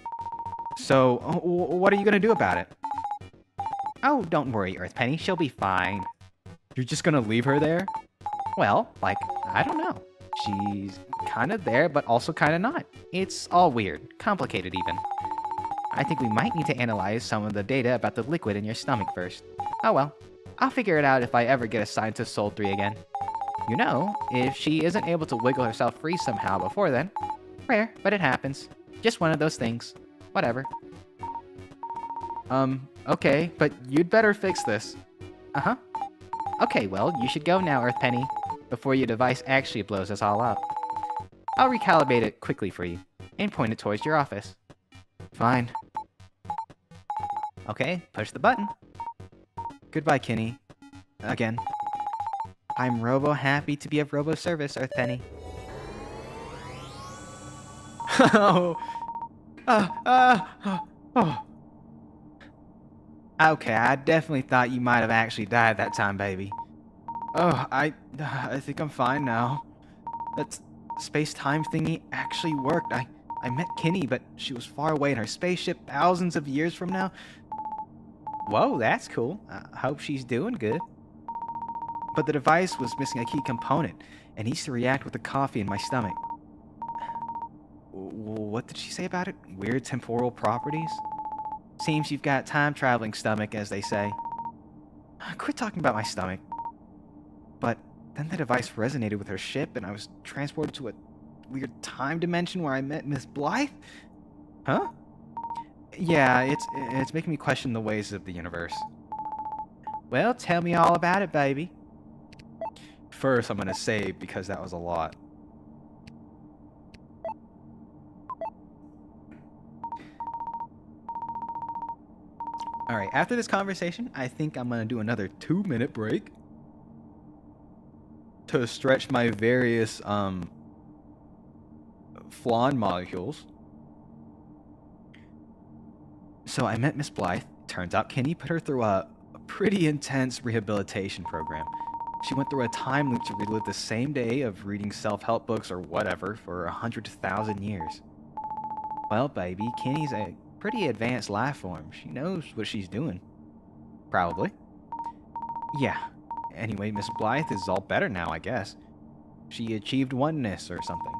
So, what are you gonna do about it? Oh, don't worry, Earthpenny. She'll be fine. You're just gonna leave her there? Well, like, I don't know. She's kind of there, but also kind of not. It's all weird. Complicated, even. I think we might need to analyze some of the data about the liquid in your stomach first. Oh well. I'll figure it out if I ever get assigned to Soul 3 again. You know, if she isn't able to wiggle herself free somehow before then. Rare, but it happens. Just one of those things. Whatever. Okay, but you'd better fix this. Uh-huh. Okay, well, you should go now, Earth Penny, before your device actually blows us all up. I'll recalibrate it quickly for you, and point it towards your office. Fine. Okay, push the button. Goodbye, Kenny. Again. I'm robo-happy to be of robo-service, Earth Penny. Oh. Oh. Okay, I definitely thought you might have actually died that time, baby. Oh, I think I'm fine now. That space-time thingy actually worked. I met Kenny, but she was far away in her spaceship thousands of years from now. Whoa, that's cool. I hope she's doing good. But the device was missing a key component, and needs to react with the coffee in my stomach. What did she say about it? Weird temporal properties? Seems you've got time-traveling stomach, as they say. Quit talking about my stomach. But then the device resonated with her ship, and I was transported to a weird time dimension where I met Miss Blythe? Huh? Yeah, it's making me question the ways of the universe. Well, tell me all about it, baby. First, I'm gonna save because that was a lot. Alright, after this conversation, I think I'm gonna do another 2-minute break to stretch my various flan molecules. So I met Miss Blythe. Turns out Kenny put her through a pretty intense rehabilitation program. She went through a time loop to relive the same day of reading self-help books or whatever for 100,000 years. Well, baby, Kenny's a pretty advanced life form. She knows what she's doing. Probably. Yeah. Anyway, Miss Blythe is all better now, I guess. She achieved oneness or something.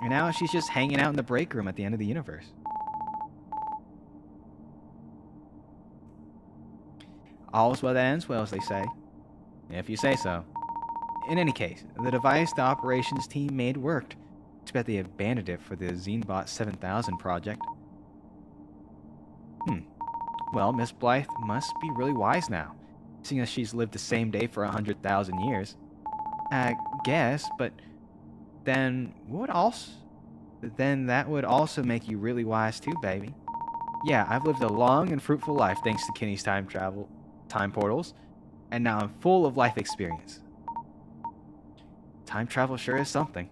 And now she's just hanging out in the break room at the end of the universe. All's well that ends well, as they say. If you say so. In any case, the device the operations team made worked. Too bad they abandoned it for the Xenobot 7000 project. Well, Miss Blythe must be really wise now, seeing as she's lived the same day for 100,000 years. I guess, but then that would also make you really wise too, baby. Yeah, I've lived a long and fruitful life thanks to Kenny's time portals, and now I'm full of life experience. Time travel sure is something.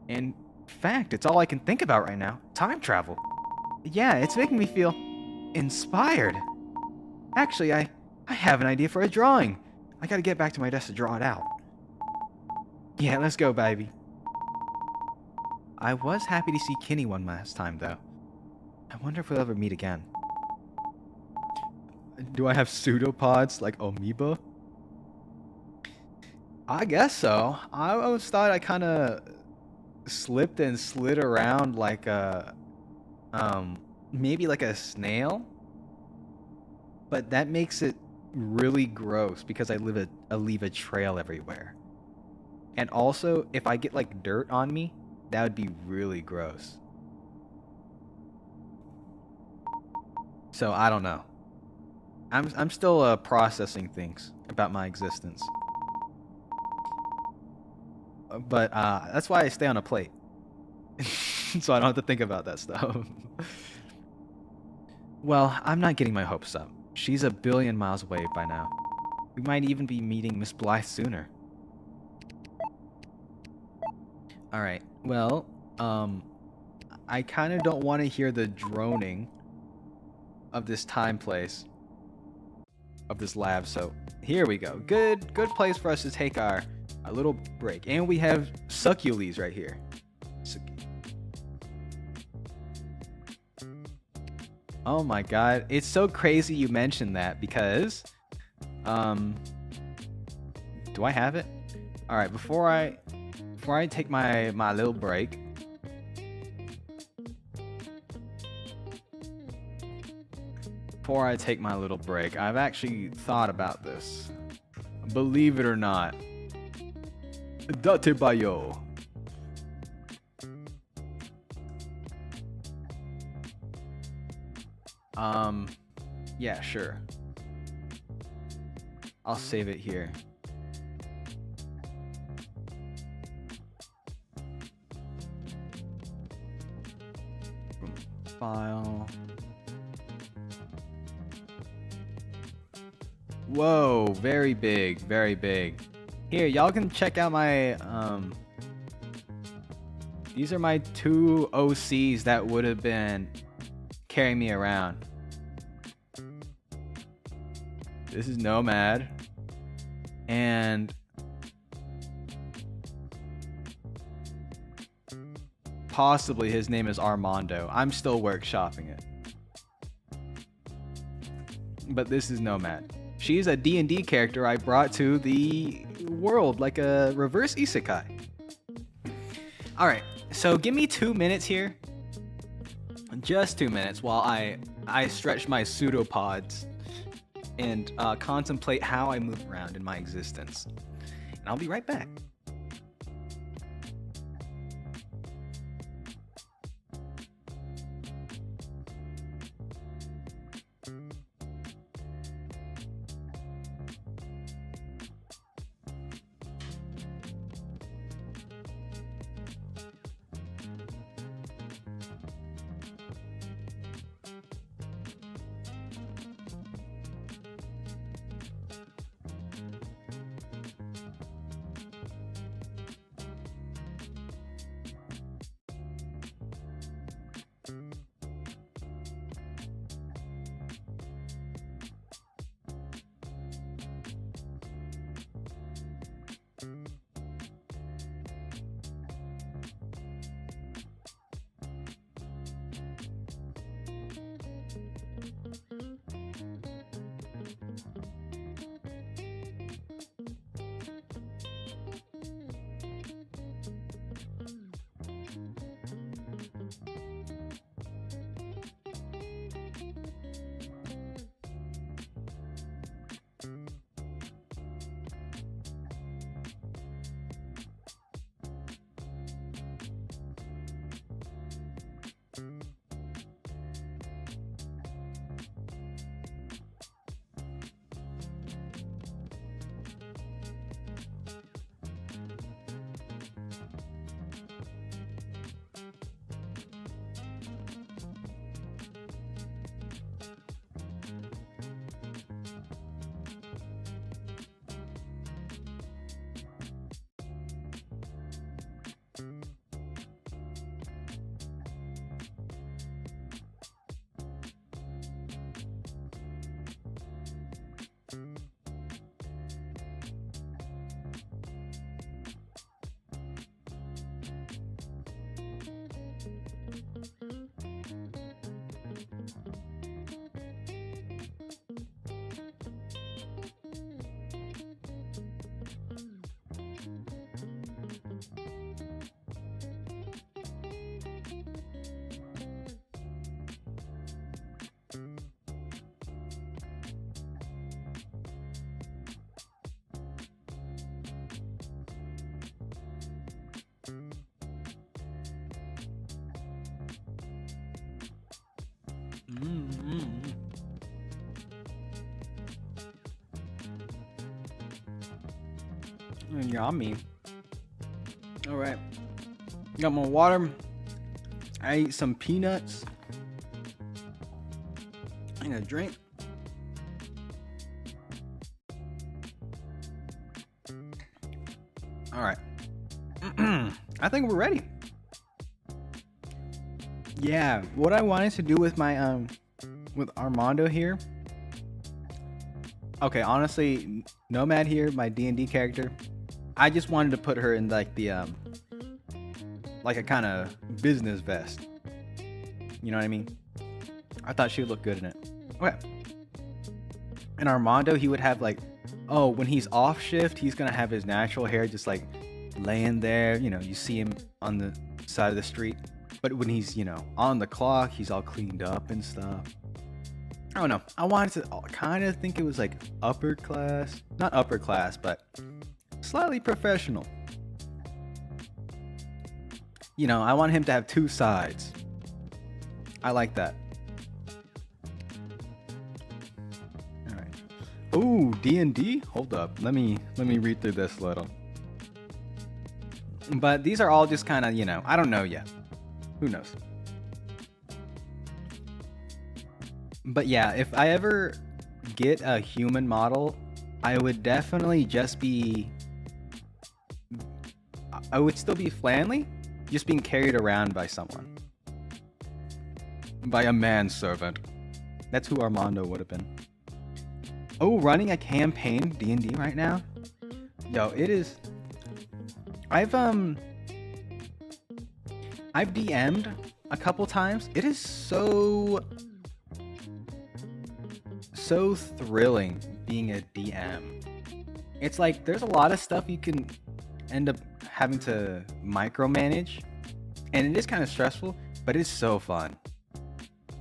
In fact, it's all I can think about right now. Time travel. Yeah, it's making me feel inspired. Actually, I have an idea for a drawing. I gotta get back to my desk to draw it out. Yeah, let's go, baby. I was happy to see Kenny one last time, though. I wonder if we'll ever meet again. Do I have pseudopods like amoeba? I guess so. I always thought I kind of slipped and slid around like a, maybe like a snail. But that makes it really gross because I leave a trail everywhere. And also, if I get like dirt on me, that would be really gross. So I don't know. I'm still processing things about my existence. But that's why I stay on a plate. So I don't have to think about that stuff. Well, I'm not getting my hopes up. She's a billion miles away by now. We might even be meeting Miss Blythe sooner. Alright, well, I kind of don't want to hear the droning of this time place. Of this lab, so here we go. Good place for us to take our little break. And we have succules right here. Oh my god, it's so crazy you mentioned that because do I have it? Alright, before I take my little break, I've actually thought about this. Believe it or not. Datebayo. Yeah, sure. I'll save it here. File. Whoa, very big, very big. Here, y'all can check out my these are my 2 OCs that would have been carrying me around. This is Nomad, and possibly his name is Armando. I'm still workshopping it. But this is Nomad. She's a D&D character I brought to the world, like a reverse isekai. Alright, so give me 2 minutes here. Just 2 minutes while I stretch my pseudopods and contemplate how I move around in my existence. And I'll be right back. Yummy. All right. Got my water. I ate some peanuts. And a drink. All right. I think we're ready. Yeah, what I wanted to do with my with Armando here. Okay, honestly, Nomad here, my D&D character. I just wanted to put her in like the like a kind of business vest. You know what I mean? I thought she would look good in it. Okay. And Armando, he would have like, oh, when he's off shift, he's gonna have his natural hair just like laying there. You know, you see him on the side of the street. But when he's, you know, on the clock, he's all cleaned up and stuff. I don't know. I wanted to kind of think it was like upper class. Not upper class, but slightly professional. You know, I want him to have two sides. I like that. All right. Ooh, D&D? Hold up. Let me read through this a little. But these are all just kind of, you know, I don't know yet. Who knows? But yeah, if I ever get a human model, I would definitely just be... I would still be Flanley, just being carried around by someone. By a manservant. That's who Armando would have been. Oh, running a campaign D&D right now? Yo, it is... I've DM'd a couple times. It is so thrilling being a DM. It's like there's a lot of stuff you can end up having to micromanage, and it is kind of stressful, but it's so fun.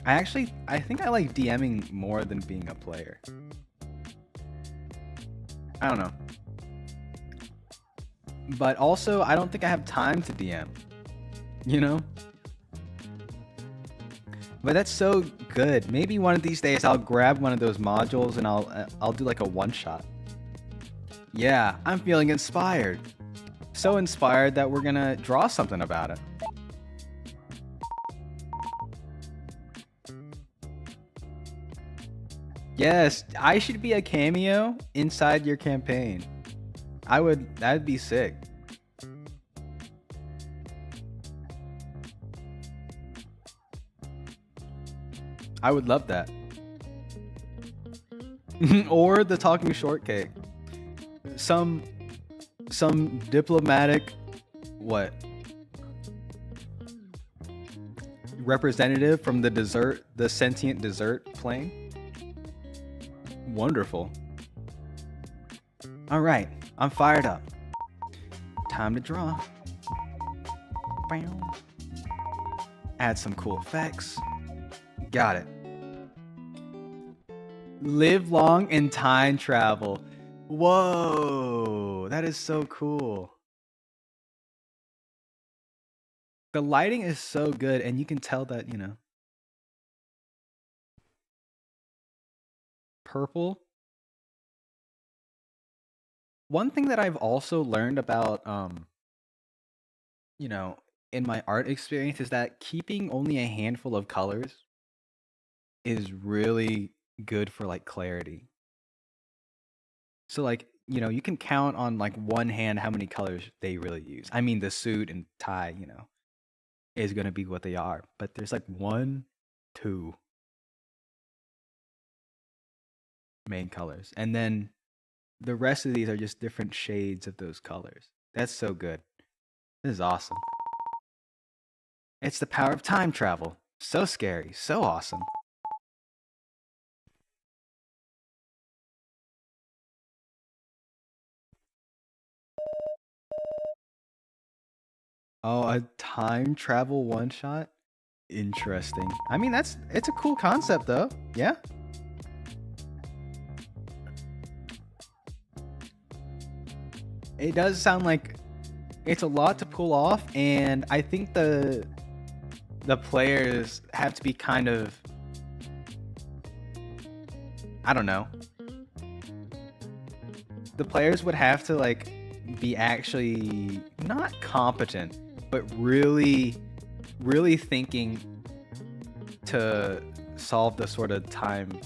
I think I like DMing more than being a player. I don't know. But also, I don't think I have time to DM. You know? But that's so good. Maybe one of these days I'll grab one of those modules and I'll do like a one-shot. Yeah, I'm feeling inspired. So inspired that we're gonna draw something about it. Yes, I should be a cameo inside your campaign. That'd be sick. I would love that. Or the talking shortcake. Some diplomatic representative from the sentient dessert plane. Wonderful. All right, I'm fired up. Time to draw. Add some cool effects. Got it. Live long and time travel. Whoa, that is so cool. The lighting is so good, and you can tell that, you know. Purple. One thing that I've also learned about, you know, in my art experience is that keeping only a handful of colors is really good for like clarity. So like, you know, you can count on like one hand how many colors they really use. I mean, the suit and tie, you know, is going to be what they are. But there's like 1, 2 main colors. And then the rest of these are just different shades of those colors. That's so good. This is awesome. It's the power of time travel. So scary. So awesome. Oh, a time travel one shot? Interesting. I mean, it's a cool concept though. Yeah. It does sound like it's a lot to pull off, and I think the players have to be kind of, I don't know. The players would have to like be actually not competent, but really thinking to solve the sort of time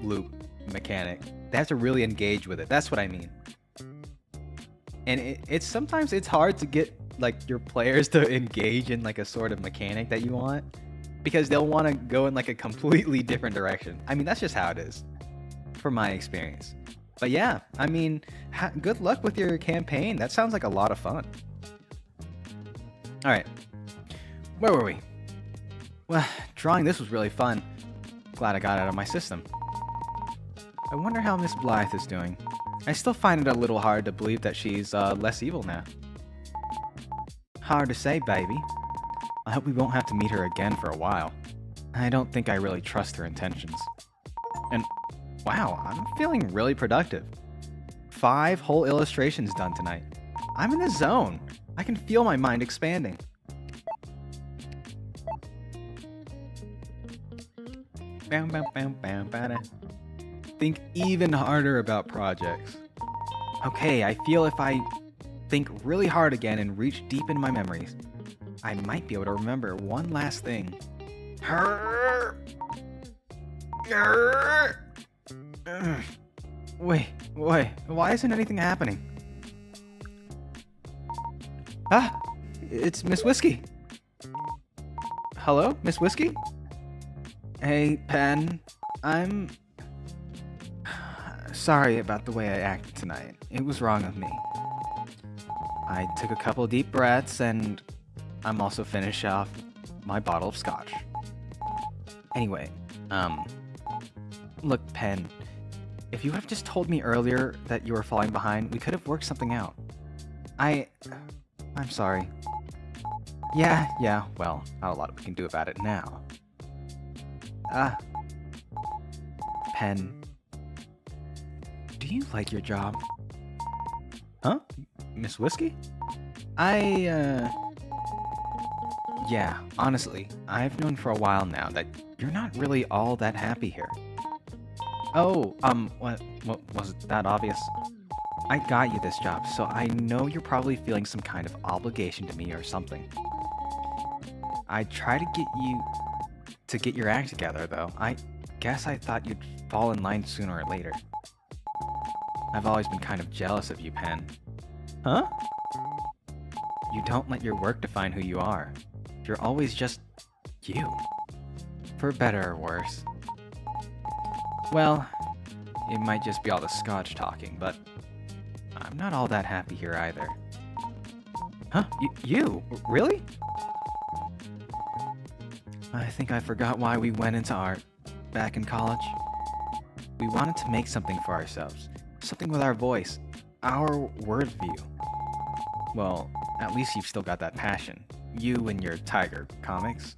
loop mechanic. They have to really engage with it. That's what I mean. And it's sometimes it's hard to get like your players to engage in like a sort of mechanic that you want, because they'll want to go in like a completely different direction. I mean, that's just how it is from my experience. But yeah, I mean, good luck with your campaign. That sounds like a lot of fun. All right, where were we? Well, drawing this was really fun. Glad I got it out of my system. I wonder how Miss Blythe is doing. I still find it a little hard to believe that she's less evil now. Hard to say, baby. I hope we won't have to meet her again for a while. I don't think I really trust her intentions. And wow, I'm feeling really productive. 5 whole illustrations done tonight. I'm in the zone. I can feel my mind expanding. Bam, bam, bam, bam, bada. Think even harder about projects. Okay, I feel if I think really hard again and reach deep into my memories, I might be able to remember one last thing. Wait, why isn't anything happening? Ah, it's Miss Whiskey. Hello, Miss Whiskey? Hey, Pen. I'm sorry about the way I acted tonight. It was wrong of me. I took a couple deep breaths and I'm also finished off my bottle of scotch. Anyway, look, Pen, if you would have just told me earlier that you were falling behind, we could have worked something out. I'm sorry. Yeah, well, not a lot we can do about it now. Pen, do you like your job? Huh? Miss Whiskey? Yeah, honestly, I've known for a while now that you're not really all that happy here. Oh, what was it that obvious? I got you this job, so I know you're probably feeling some kind of obligation to me or something. I try to get you to get your act together, though. I guess I thought you'd fall in line sooner or later. I've always been kind of jealous of you, Pen. Huh? You don't let your work define who you are. You're always just you. For better or worse. Well, it might just be all the scotch talking, but I'm not all that happy here either. Huh? You? Really? I think I forgot why we went into art back in college. We wanted to make something for ourselves. Something with our voice. Our word view. Well, at least you've still got that passion. You and your tiger comics.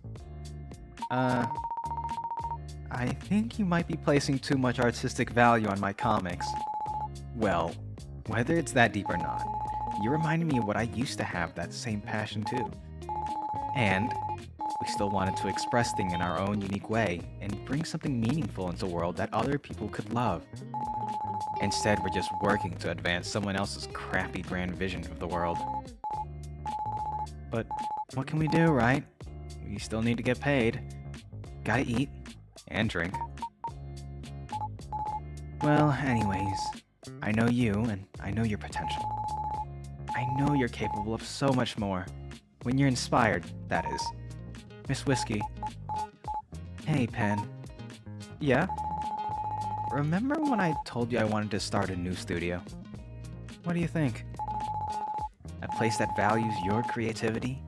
I think you might be placing too much artistic value on my comics. Well, whether it's that deep or not, you reminded me of what I used to have that same passion too. And we still wanted to express things in our own unique way and bring something meaningful into the world that other people could love. Instead, we're just working to advance someone else's crappy grand vision of the world. But what can we do, right? We still need to get paid. Gotta eat and drink. Well, anyways, I know you and I know your potential. I know you're capable of so much more. When you're inspired, that is. Miss Whiskey. Hey, Pen. Yeah? Remember when I told you I wanted to start a new studio? What do you think? A place that values your creativity?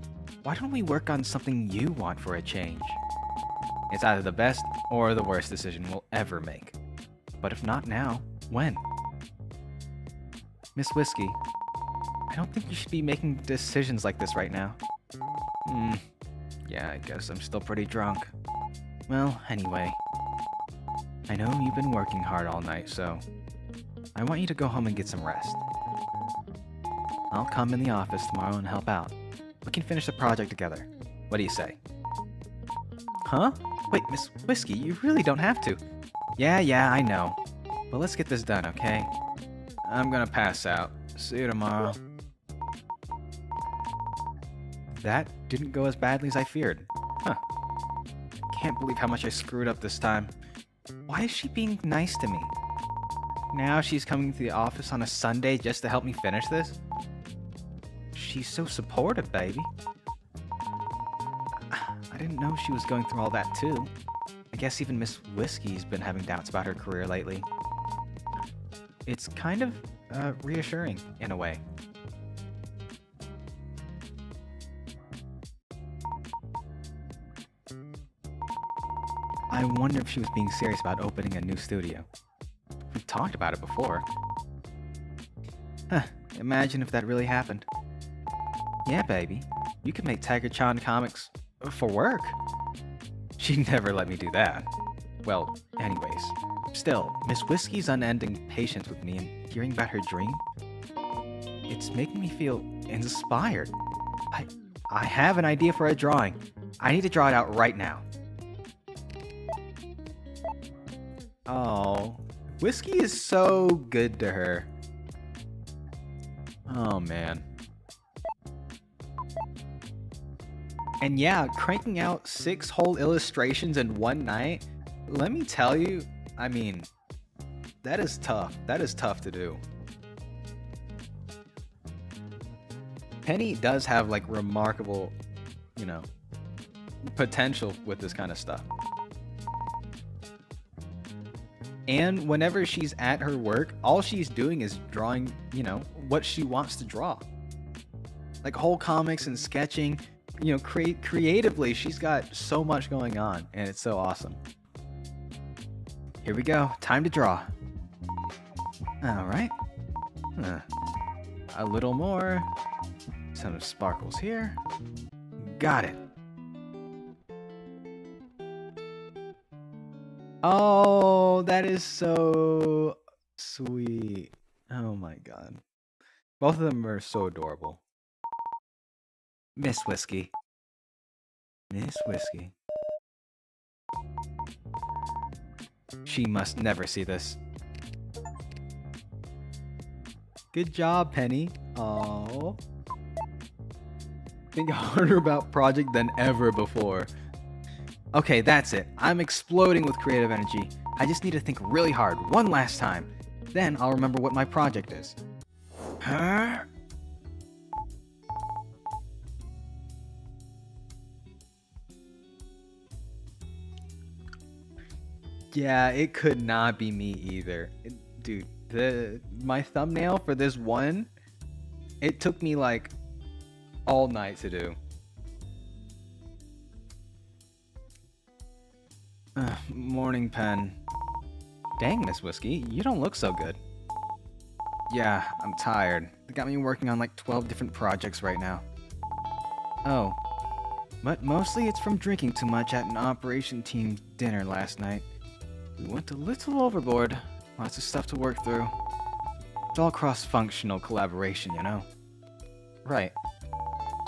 Why don't we work on something you want for a change? It's either the best or the worst decision we'll ever make. But if not now, when? Miss Whiskey, I don't think you should be making decisions like this right now. Yeah, I guess I'm still pretty drunk. Well, anyway. I know you've been working hard all night, so I want you to go home and get some rest. I'll come in the office tomorrow and help out. We can finish the project together. What do you say? Huh? Wait, Miss Whiskey, you really don't have to. Yeah, I know. But let's get this done, okay? I'm gonna pass out. See you tomorrow. That didn't go as badly as I feared. Huh. Can't believe how much I screwed up this time. Why is she being nice to me? Now she's coming to the office on a Sunday just to help me finish this? She's so supportive, baby. I didn't know she was going through all that too. I guess even Miss Whiskey's been having doubts about her career lately. It's kind of reassuring in a way. I wonder if she was being serious about opening a new studio. We've talked about it before. Imagine if that really happened. Yeah, baby. You could make Tiger-chan comics for work. She'd never let me do that. Well, anyways. Still, Miss Whiskey's unending patience with me and hearing about her dream, it's making me feel inspired. I have an idea for a drawing. I need to draw it out right now. Oh, Whiskey is so good to her. Oh, man. And yeah, cranking out 6 whole illustrations in one night, let me tell you, I mean, that is tough. That is tough to do. Penny does have like remarkable, you know, potential with this kind of stuff. And whenever she's at her work, all she's doing is drawing, you know, what she wants to draw. Like whole comics and sketching, you know, creatively, she's got so much going on, and it's so awesome. Here we go. Time to draw. All right. A little more. Some sparkles here. Got it. Oh, that is so sweet. Oh my god. Both of them are so adorable. Miss Whiskey. Miss Whiskey. She must never see this. Good job, Penny. Oh. Think harder about project than ever before. Okay, that's it. I'm exploding with creative energy. I just need to think really hard one last time. Then I'll remember what my project is. Huh? Yeah, it could not be me either. Dude, my thumbnail for this one, it took me like all night to do. Morning, Pen. Dang, Miss Whiskey, you don't look so good. Yeah, I'm tired. They got me working on like 12 different projects right now. Oh, but mostly it's from drinking too much at an operation team dinner last night. We went a little overboard. Lots of stuff to work through. It's all cross-functional collaboration, you know? Right.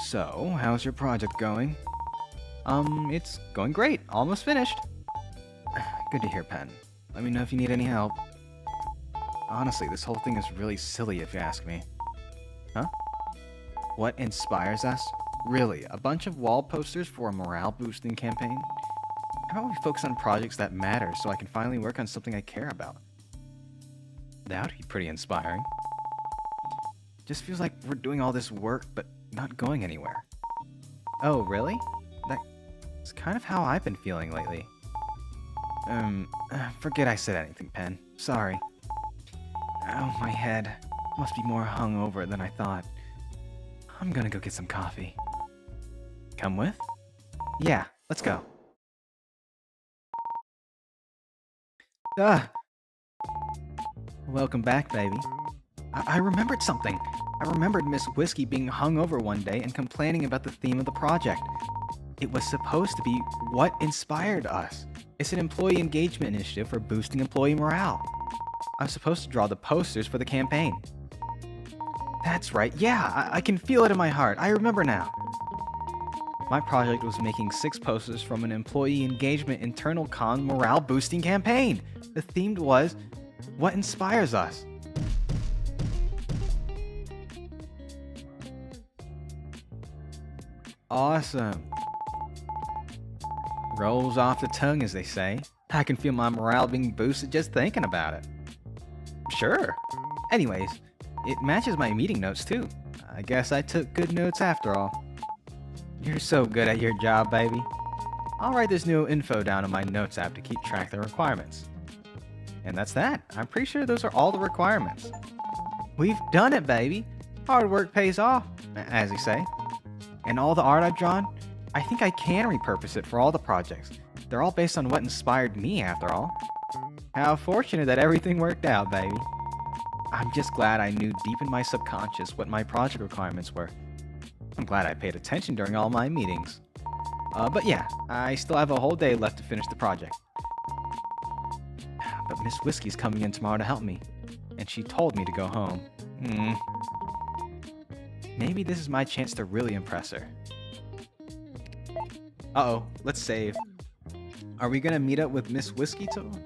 So, how's your project going? It's going great. Almost finished. Good to hear, Pen. Let me know if you need any help. Honestly, this whole thing is really silly if you ask me. Huh? What inspires us? Really, a bunch of wall posters for a morale-boosting campaign? How about we focus on projects that matter so I can finally work on something I care about? That would be pretty inspiring. Just feels like we're doing all this work, but not going anywhere. Oh, really? That's kind of how I've been feeling lately. Forget I said anything, Pen. Sorry. Oh, my head. Must be more hungover than I thought. I'm gonna go get some coffee. Come with? Yeah, let's go. Welcome back, baby. I remembered something. I remembered Miss Whiskey being hungover one day and complaining about the theme of the project. It was supposed to be what inspired us. It's an employee engagement initiative for boosting employee morale. I'm supposed to draw the posters for the campaign. That's right, yeah, I can feel it in my heart. I remember now. My project was making 6 posters from an employee engagement internal con morale boosting campaign. The theme was, what inspires us? Awesome. Rolls off the tongue, as they say. I can feel my morale being boosted just thinking about it. Sure. Anyways, it matches my meeting notes too. I guess I took good notes after all. You're so good at your job, baby. I'll write this new info down in my notes app to keep track of the requirements. And that's that. I'm pretty sure those are all the requirements. We've done it, baby. Hard work pays off, as you say. And all the art I've drawn, I think I can repurpose it for all the projects. They're all based on what inspired me, after all. How fortunate that everything worked out, baby. I'm just glad I knew deep in my subconscious what my project requirements were. I'm glad I paid attention during all my meetings. But yeah, I still have a whole day left to finish the project. But Miss Whiskey's coming in tomorrow to help me, and she told me to go home. Maybe this is my chance to really impress her. Uh-oh, let's save. Are we gonna meet up with Miss Whiskey tomorrow?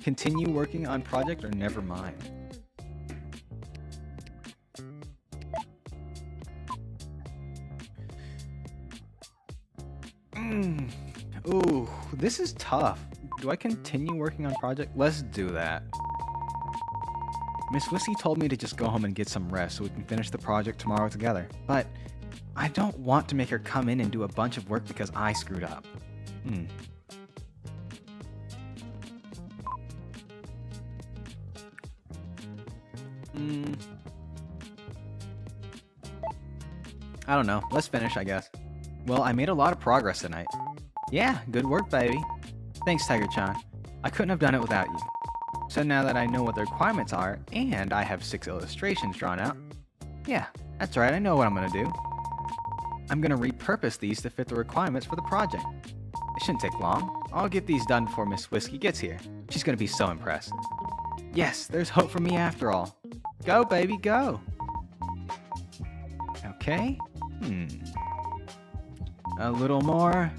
Continue working on project or never mind? Ooh, this is tough. Do I continue working on project? Let's do that. Miss Whiskey told me to just go home and get some rest so we can finish the project tomorrow together. But I don't want to make her come in and do a bunch of work because I screwed up. I don't know. Let's finish, I guess. Well, I made a lot of progress tonight. Yeah, good work, baby. Thanks, Tiger-chan. I couldn't have done it without you. So now that I know what the requirements are, and I have 6 illustrations drawn out, yeah, that's right, I know what I'm gonna do. I'm gonna repurpose these to fit the requirements for the project. It shouldn't take long. I'll get these done before Miss Whiskey gets here. She's gonna be so impressed. Yes, there's hope for me after all. Go, baby, go! Okay. A little more.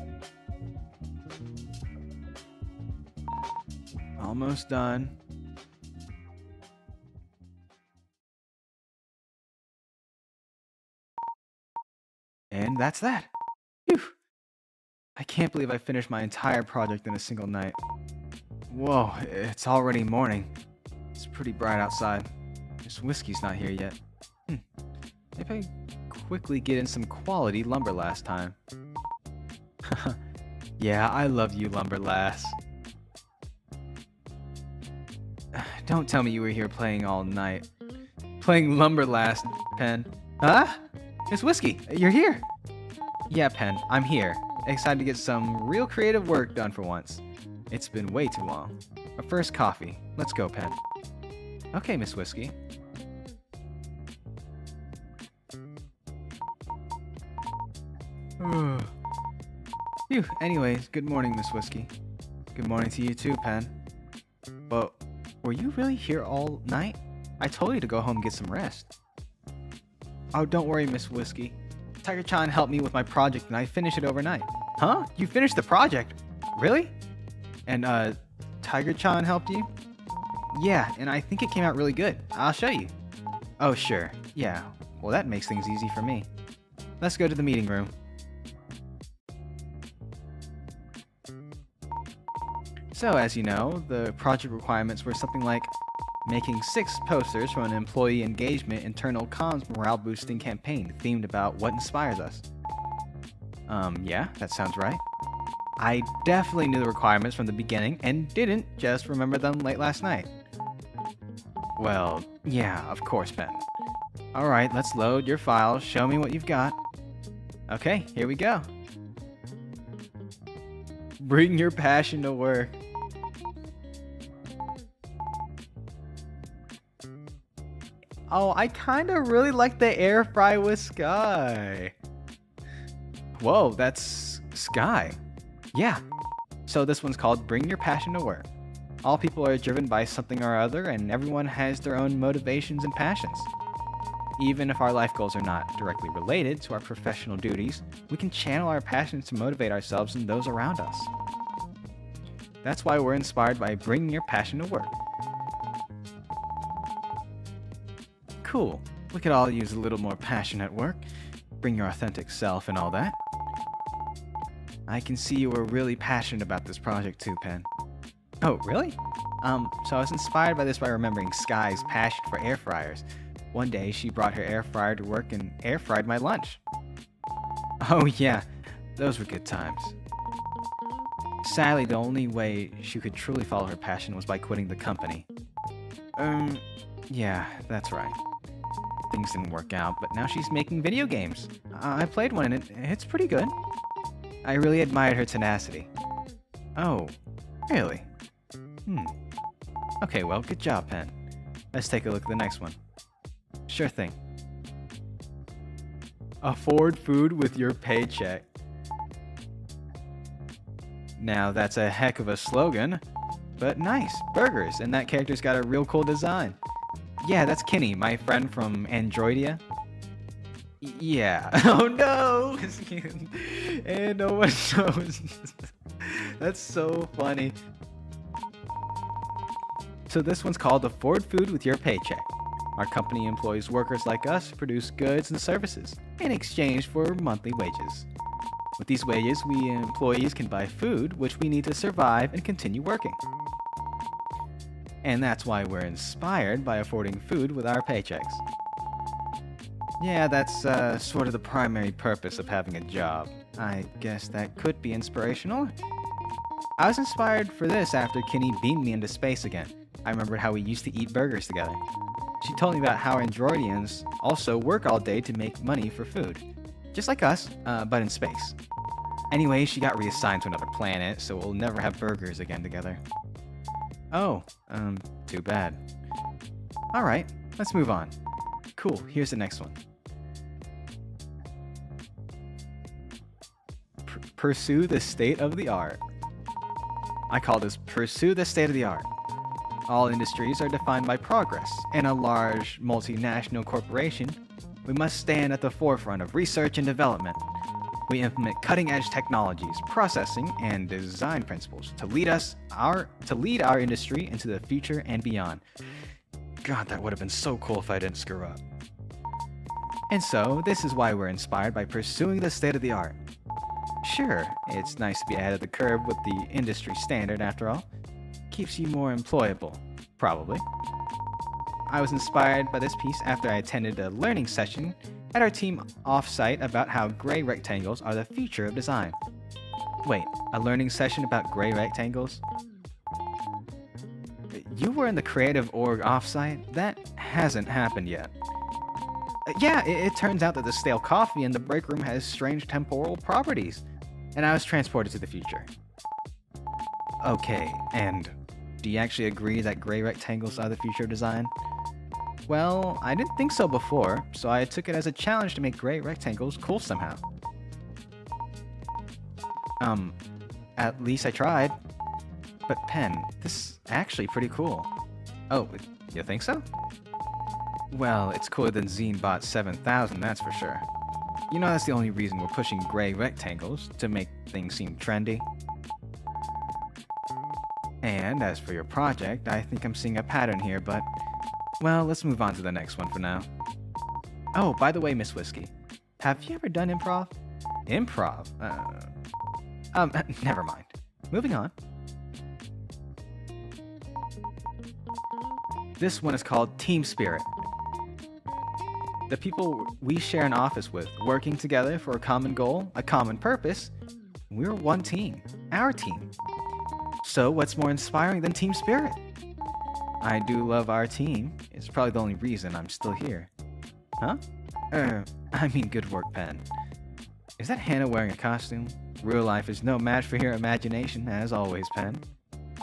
Almost done. And that's that. Phew. I can't believe I finished my entire project in a single night. Whoa, it's already morning. It's pretty bright outside. Miss Whiskey's not here yet. Maybe I quickly get in some quality lumber last time. Yeah, I love you, lumber lass. Don't tell me you were here playing all night. Playing lumber lass, Pen. Huh? Miss Whiskey, you're here. Yeah, Pen, I'm here. Excited to get some real creative work done for once. It's been way too long. But first, coffee. Let's go, Pen. Okay, Miss Whiskey. Phew, anyways, good morning, Miss Whiskey. Good morning to you too, Pen. But were you really here all night? I told you to go home and get some rest. Oh, don't worry, Miss Whiskey. Tiger-chan helped me with my project and I finished it overnight. Huh? You finished the project? Really? And, Tiger-chan helped you? Yeah, and I think it came out really good. I'll show you. Oh, sure. Yeah. Well, that makes things easy for me. Let's go to the meeting room. So, as you know, the project requirements were something like making 6 posters for an employee engagement internal comms morale boosting campaign themed about what inspires us. Yeah, that sounds right. I definitely knew the requirements from the beginning and didn't just remember them late last night. Well, yeah, of course, Ben. Alright, let's load your files, show me what you've got. Okay, here we go. Bring your passion to work. Oh, I kind of really like the air fry with Skye. Whoa, that's Skye. Yeah. So this one's called Bring Your Passion to Work. All people are driven by something or other, and everyone has their own motivations and passions. Even if our life goals are not directly related to our professional duties, we can channel our passions to motivate ourselves and those around us. That's why we're inspired by bringing your passion to work. Cool. We could all use a little more passion at work. Bring your authentic self and all that. I can see you were really passionate about this project too, Pen. Oh, really? So I was inspired by this by remembering Skye's passion for air fryers. One day, she brought her air fryer to work and air fried my lunch. Oh yeah, those were good times. Sadly, the only way she could truly follow her passion was by quitting the company. Yeah, that's right. Things didn't work out, but now she's making video games. I played one and it's pretty good. I really admired her tenacity. Oh, really? Okay, well, good job, Pen. Let's take a look at the next one. Sure thing. Afford food with your paycheck. Now, that's a heck of a slogan, but nice. Burgers, and that character's got a real cool design. Yeah, that's Kenny, my friend from Androidia. Yeah. Oh no! And no one knows. That's so funny. So this one's called Afford Food with Your Paycheck. Our company employs workers like us who produce goods and services in exchange for monthly wages. With these wages, we employees can buy food, which we need to survive and continue working. And that's why we're inspired by affording food with our paychecks. Yeah, that's sort of the primary purpose of having a job. I guess that could be inspirational. I was inspired for this after Kenny beamed me into space again. I remembered how we used to eat burgers together. She told me about how Androidians also work all day to make money for food. Just like us, but in space. Anyway, she got reassigned to another planet, so we'll never have burgers again together. Oh, too bad. Alright, let's move on. Cool, here's the next one. Pursue the state of the art. I call this Pursue the State of the Art. All industries are defined by progress. In a large multinational corporation, we must stand at the forefront of research and development. We implement cutting-edge technologies, processing, and design principles to lead our industry into the future and beyond. God, that would have been so cool if I didn't screw up. And so, this is why we're inspired by pursuing the state of the art. Sure, it's nice to be ahead of the curve with the industry standard after all. Keeps you more employable, probably. I was inspired by this piece after I attended a learning session at our team offsite about how gray rectangles are the future of design. Wait, a learning session about gray rectangles? You were in the creative org offsite? That hasn't happened yet. Yeah, it turns out that the stale coffee in the break room has strange temporal properties, and I was transported to the future. Okay, and do you actually agree that gray rectangles are the future of design? Well, I didn't think so before, so I took it as a challenge to make gray rectangles cool somehow. At least I tried. But Pen, this is actually pretty cool. Oh, you think so? Well, it's cooler than ZeneBot 7000, that's for sure. You know that's the only reason we're pushing gray rectangles, to make things seem trendy. And as for your project, I think I'm seeing a pattern here, but... well, let's move on to the next one for now. Oh, by the way, Miss Whiskey, have you ever done improv? Improv? Never mind. Moving on. This one is called Team Spirit. The people we share an office with, working together for a common goal, a common purpose, we're one team, our team. So what's more inspiring than team spirit? I do love our team. It's probably the only reason I'm still here. Huh? I mean good work, Pen. Is that Hannah wearing a costume? Real life is no match for your imagination, as always, Pen.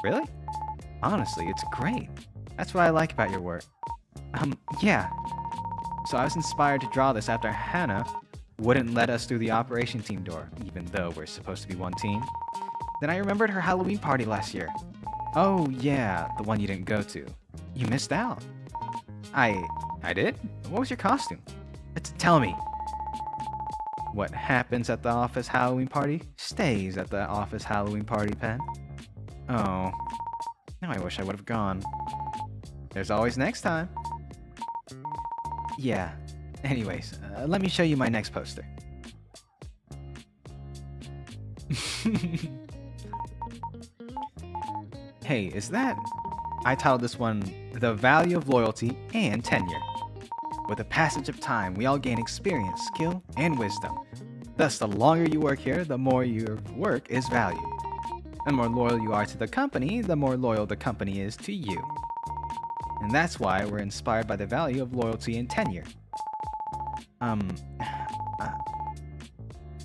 Really? Honestly, it's great. That's what I like about your work. Yeah. So I was inspired to draw this after Hannah wouldn't let us through the operation team door, even though we're supposed to be one team. Then I remembered her Halloween party last year. Oh yeah, the one you didn't go to. You missed out. I did? What was your costume? Tell me. What happens at the office Halloween party stays at the office Halloween party, Pen. Oh. Now I wish I would have gone. There's always next time. Yeah. Anyways, let me show you my next poster. Hey, is that... I titled this one, The Value of Loyalty and Tenure. With the passage of time, we all gain experience, skill, and wisdom. Thus, the longer you work here, the more your work is valued. The more loyal you are to the company, the more loyal the company is to you. And that's why we're inspired by the value of loyalty and tenure. I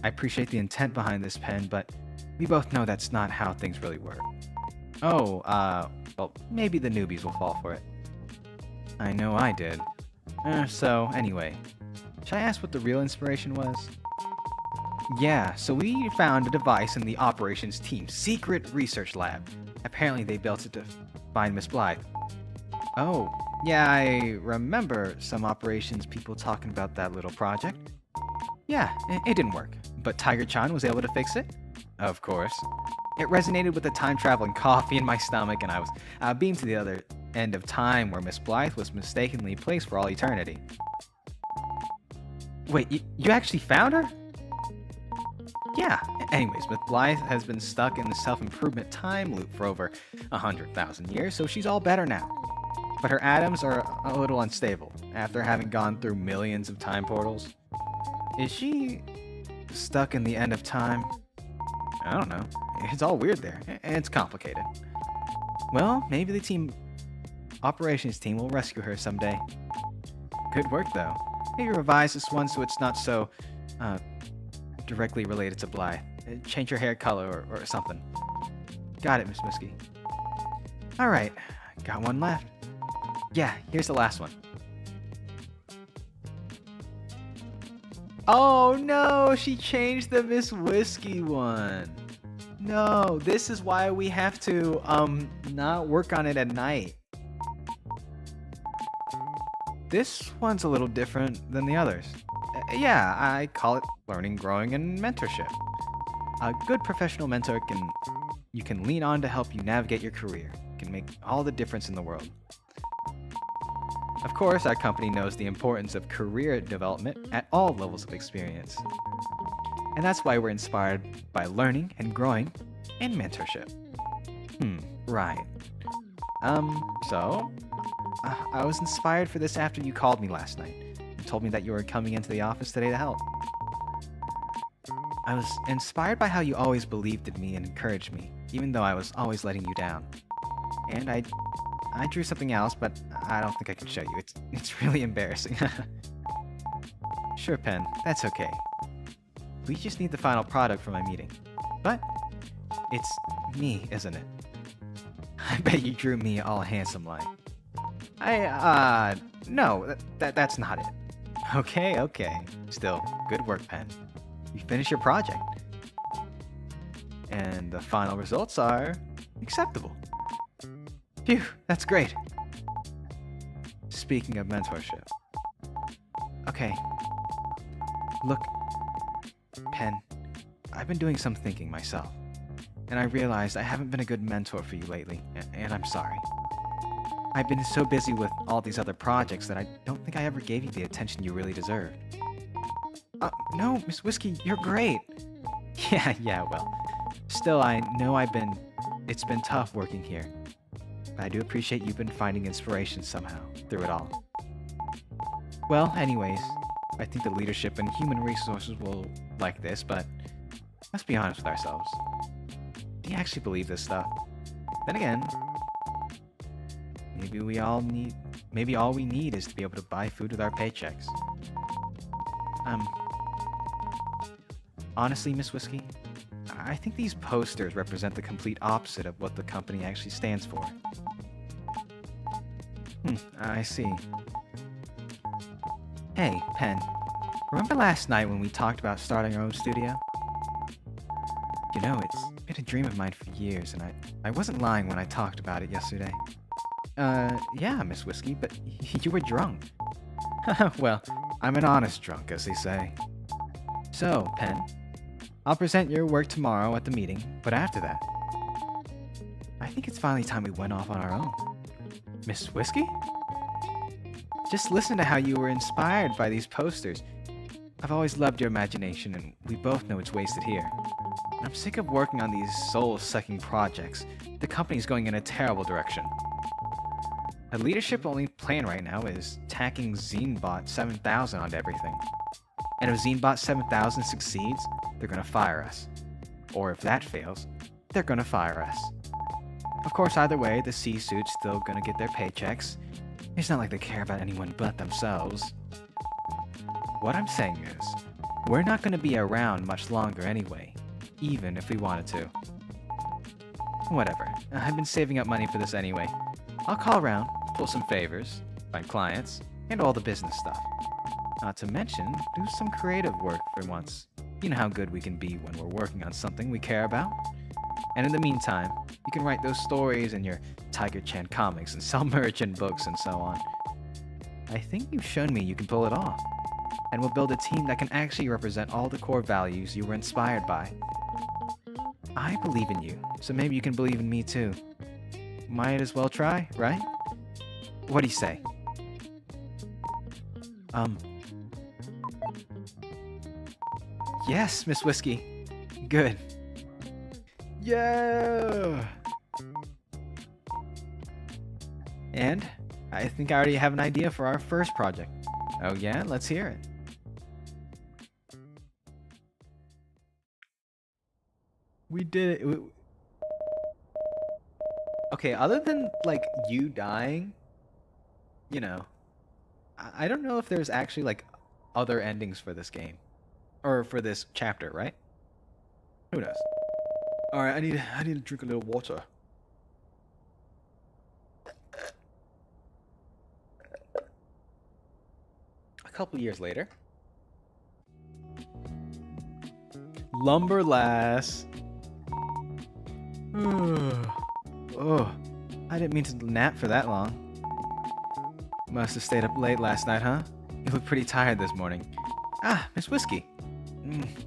appreciate the intent behind this, Pen, but we both know that's not how things really work. Oh, well, maybe the newbies will fall for it. I know I did. So, anyway, should I ask what the real inspiration was? Yeah, so we found a device in the operations team's secret research lab. Apparently they built it to find Miss Blythe. Oh, yeah, I remember some operations people talking about that little project. Yeah, it didn't work, but Tiger-chan was able to fix it. Of course. It resonated with the time-traveling coffee in my stomach, and I was beamed to the other end of time where Miss Blythe was mistakenly placed for all eternity. Wait, you actually found her? Yeah. Anyways, Miss Blythe has been stuck in the self-improvement time loop for over 100,000 years, so she's all better now. But her atoms are a little unstable after having gone through millions of time portals. Is she stuck in the end of time? I don't know. It's all weird there, and it's complicated. Well, maybe the operations team will rescue her someday. Good work, though. Maybe revise this one so it's not so directly related to Blythe. Change your hair color or something. Got it, Miss Whiskey. Alright, got one left. Yeah, here's the last one. Oh no, she changed the Miss Whiskey one. No, this is why we have to not work on it at night. This one's a little different than the others. Yeah, I call it learning, growing, and mentorship. A good professional mentor you can lean on to help you navigate your career. Can make all the difference in the world. Of course, our company knows the importance of career development at all levels of experience. And that's why we're inspired by learning and growing and mentorship. Right. I was inspired for this after you called me last night and told me that you were coming into the office today to help. I was inspired by how you always believed in me and encouraged me, even though I was always letting you down. And I drew something else, but I don't think I can show you. It's really embarrassing. Sure, Pen, that's okay. We just need the final product for my meeting. But it's me, isn't it? I bet you drew me all handsome like. No, that's not it. Okay. Still, good work, Pen. You finished your project. And the final results are acceptable. Phew, that's great. Speaking of mentorship. Okay. Look, Pen, I've been doing some thinking myself. And I realized I haven't been a good mentor for you lately, and I'm sorry. I've been so busy with all these other projects that I don't think I ever gave you the attention you really deserved. No, Miss Whiskey, you're great. Yeah, well. Still, I know it's been tough working here. But I do appreciate you've been finding inspiration somehow through it all. Well, anyways, I think the leadership and human resources will like this, but let's be honest with ourselves. Do you actually believe this stuff? Then again, maybe all we need is to be able to buy food with our paychecks. Honestly, Miss Whiskey, I think these posters represent the complete opposite of what the company actually stands for. I see. Hey, Pen, remember last night when we talked about starting our own studio? You know, it's been a dream of mine for years, and I wasn't lying when I talked about it yesterday. Yeah, Miss Whiskey, but you were drunk. Well, I'm an honest drunk, as they say. So, Pen, I'll present your work tomorrow at the meeting, but after that, I think it's finally time we went off on our own. Miss Whiskey? Just listen to how you were inspired by these posters. I've always loved your imagination, and we both know it's wasted here. I'm sick of working on these soul-sucking projects. The company's going in a terrible direction. The leadership only plan right now is tacking Zenebot 7000 onto everything. And if Zenebot 7000 succeeds, they're gonna fire us. Or if that fails, they're gonna fire us. Of course, either way, the C-suit's still gonna get their paychecks. It's not like they care about anyone but themselves. What I'm saying is, we're not gonna be around much longer anyway, even if we wanted to. Whatever, I've been saving up money for this anyway. I'll call around, pull some favors, find clients, and all the business stuff. Not to mention, do some creative work for once. You know how good we can be when we're working on something we care about. And in the meantime, you can write those stories in your Tiger-chan comics and sell merch and books and so on. I think you've shown me you can pull it off. And we'll build a team that can actually represent all the core values you were inspired by. I believe in you, so maybe you can believe in me too. Might as well try, right? What do you say? Yes, Miss Whiskey. Good. Yeah! And I think I already have an idea for our first project. Oh yeah? Let's hear it. We did it. Okay, other than, like, you dying, you know, I don't know if there's actually, like, other endings for this game. Or for this chapter, right? Who knows? Alright, I need to drink a little water. A couple years later. Lumber Lass. Oh, I didn't mean to nap for that long. Must have stayed up late last night, huh? You look pretty tired this morning. Ah, Miss Whiskey.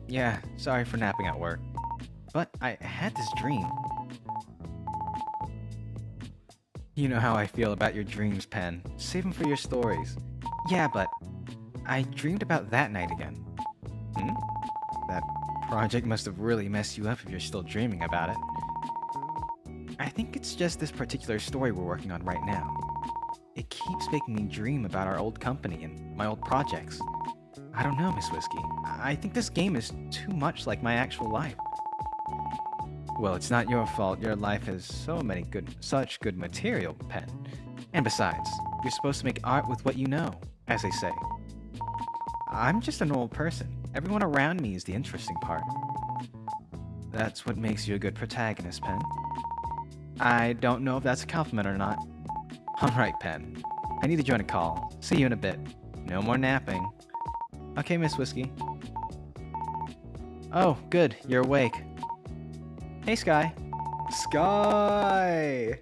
Yeah, sorry for napping at work. But I had this dream. You know how I feel about your dreams, Pen. Save them for your stories. Yeah, but I dreamed about that night again. That project must have really messed you up if you're still dreaming about it. I think it's just this particular story we're working on right now. It keeps making me dream about our old company and my old projects. I don't know, Miss Whiskey. I think this game is too much like my actual life. Well, it's not your fault. Your life has such good material, Pen. And besides, you're supposed to make art with what you know, as they say. I'm just a normal person. Everyone around me is the interesting part. That's what makes you a good protagonist, Pen. I don't know if that's a compliment or not. Alright, Pen. I need to join a call. See you in a bit. No more napping. Okay, Miss Whiskey. Oh, good. You're awake. Hey, Skye. Skye!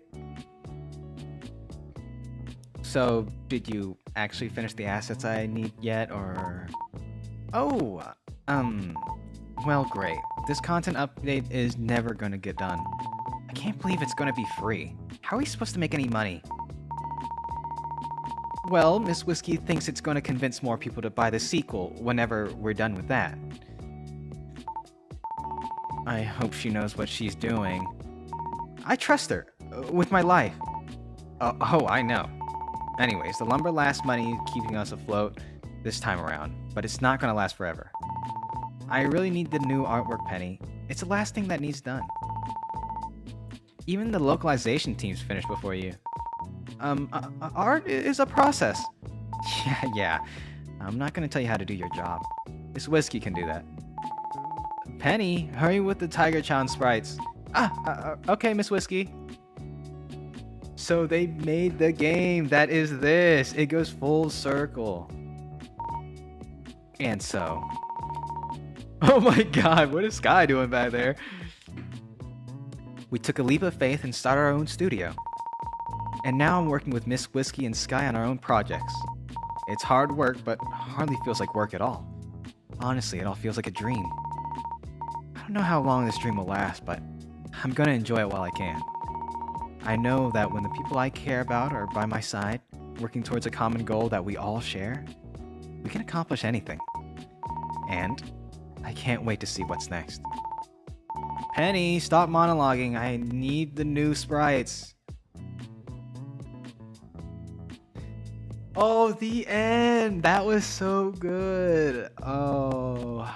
So, did you actually finish the assets I need yet, or... Oh, well, great. This content update is never gonna get done. I can't believe it's gonna be free. How are we supposed to make any money? Well, Miss Whiskey thinks it's gonna convince more people to buy the sequel whenever we're done with that. I hope she knows what she's doing. I trust her, with my life. Oh, I know. Anyways, the lumber lasts money keeping us afloat this time around, but it's not gonna last forever. I really need the new artwork, Penny. It's the last thing that needs done. Even the localization team's finished before you. Art is a process. Yeah. I'm not gonna tell you how to do your job. Miss Whiskey can do that. Penny, hurry with the Tiger Chan sprites. Okay, Miss Whiskey. So they made the game. That is this. It goes full circle. And so... Oh my god, what is Skye doing back there? We took a leap of faith and started our own studio. And now I'm working with Miss Whiskey and Skye on our own projects. It's hard work, but hardly feels like work at all. Honestly, it all feels like a dream. I don't know how long this dream will last, but I'm gonna enjoy it while I can. I know that when the people I care about are by my side, working towards a common goal that we all share, we can accomplish anything. And I can't wait to see what's next. Penny, stop monologuing. I need the new sprites. Oh, the end! That was so good. Oh.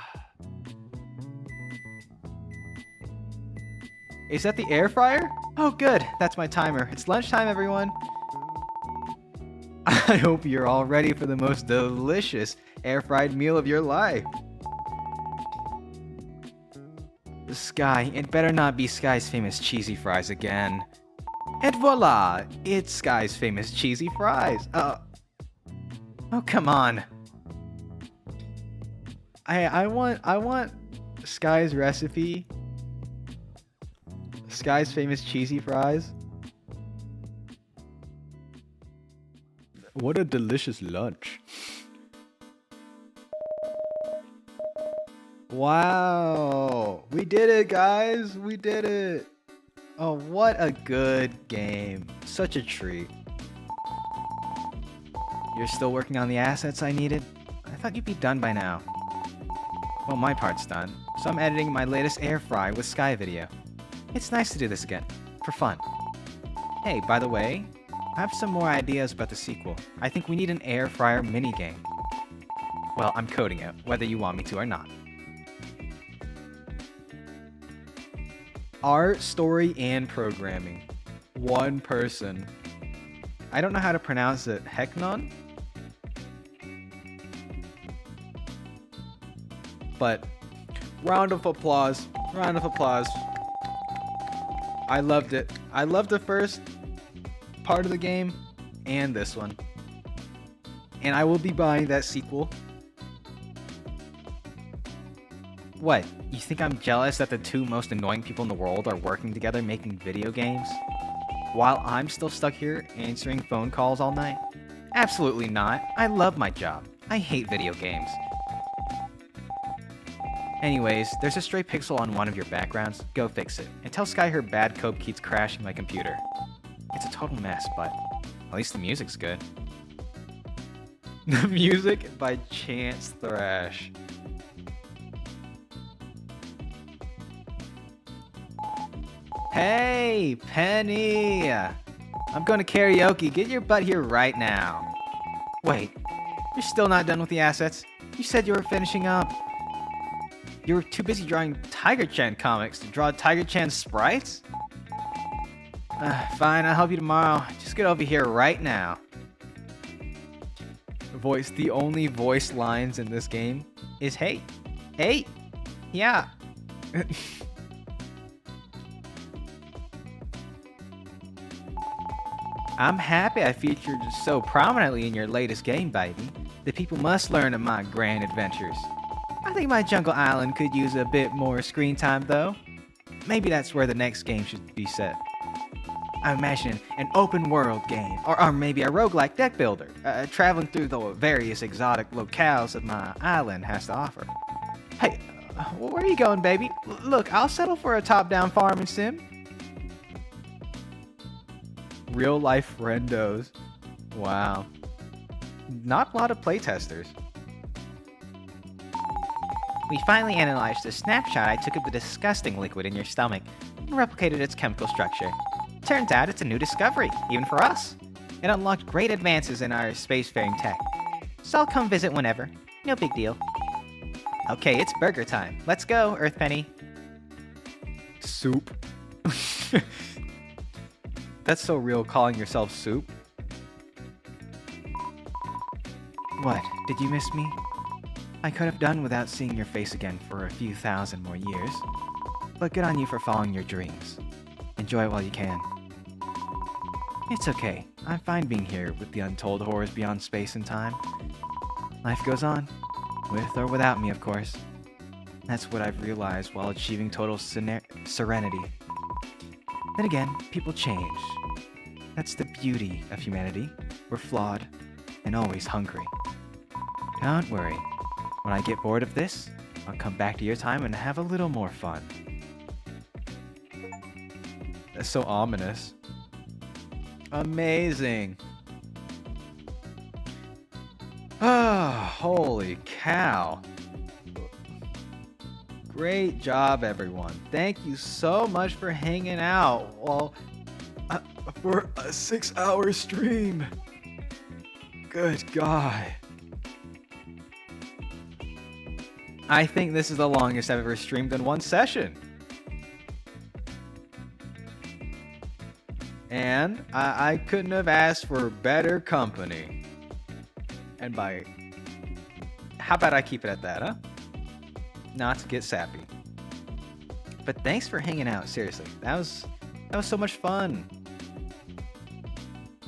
Is that the air fryer? Oh, good. That's my timer. It's lunchtime, everyone. I hope you're all ready for the most delicious air-fried meal of your life. Skye, it better not be Skye's famous cheesy fries again. And voila! It's Skye's famous cheesy fries. Oh, come on. I want Skye's recipe. Skye's famous cheesy fries. What a delicious lunch. Wow. We did it, guys. We did it. Oh, what a good game. Such a treat. you're still working on the assets I needed? I thought you'd be done by now. Well, my part's done, so I'm editing my latest air fry with Skye video. It's nice to do this again, for fun. Hey, by the way, I have some more ideas about the sequel. I think we need an air fryer minigame. Well, I'm coding it, whether you want me to or not. Art, story, and programming. One person. I don't know how to pronounce it. hcnone? But round of applause. Round of applause. I loved it. I loved the first part of the game and this one. And I will be buying that sequel. What? You think I'm jealous that the two most annoying people in the world are working together making video games? While I'm still stuck here answering phone calls all night? Absolutely not. I love my job. I hate video games. Anyways, there's a stray pixel on one of your backgrounds. Go fix it. And tell Skye her bad code keeps crashing my computer. It's a total mess, but at least the music's good. The music by Chance Thrash. Hey, Penny! I'm going to karaoke. Get your butt here right now. Wait, you're still not done with the assets? You said you were finishing up. You were too busy drawing Tiger-chan comics to draw Tiger-chan's sprites? Fine, I'll help you tomorrow. Just get over here right now. The only voice lines in this game is hey. Hey! Yeah. I'm happy I featured so prominently in your latest game, baby. The people must learn of my grand adventures. I think my Jungle Island could use a bit more screen time, though. Maybe that's where the next game should be set. I'm imagining an open-world game, or maybe a roguelike deck builder, traveling through the various exotic locales that my island has to offer. Hey, where are you going, baby? Look, I'll settle for a top-down farming sim. Real-life friendos. Wow. Not a lot of playtesters. We finally analyzed the snapshot I took of the disgusting liquid in your stomach and replicated its chemical structure. Turns out it's a new discovery, even for us. It unlocked great advances in our spacefaring tech. So I'll come visit whenever. No big deal. Okay, it's burger time. Let's go, Earth Penny. Soup. That's so real, calling yourself soup. What, did you miss me? I could have done without seeing your face again for a few thousand more years. But good on you for following your dreams. Enjoy it while you can. It's okay. I'm fine being here with the untold horrors beyond space and time. Life goes on. With or without me, of course. That's what I've realized while achieving total serenity. Then again, people change. That's the beauty of humanity. We're flawed and always hungry. Don't worry. When I get bored of this, I'll come back to your time and have a little more fun. That's so ominous. Amazing. Ah, holy cow. Great job, everyone. Thank you so much for hanging out. Well, for a 6-hour stream. Good God. I think this is the longest I've ever streamed in one session. And I couldn't have asked for better company. And how about I keep it at that, huh? Not to get sappy. But thanks for hanging out, seriously. That was so much fun.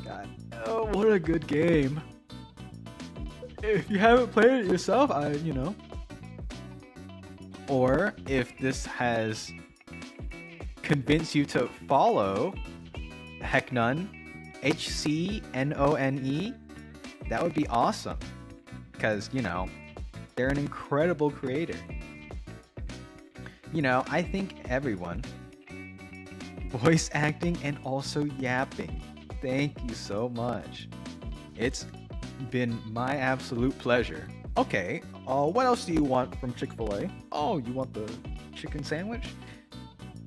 God, oh, what a good game. If you haven't played it yourself, or if this has convinced you to follow hcnone, hcnone, that would be awesome. Because, they're an incredible creator. I think everyone, voice acting and also yapping. Thank you so much. It's been my absolute pleasure. Okay, what else do you want from Chick-fil-A? Oh, you want the chicken sandwich?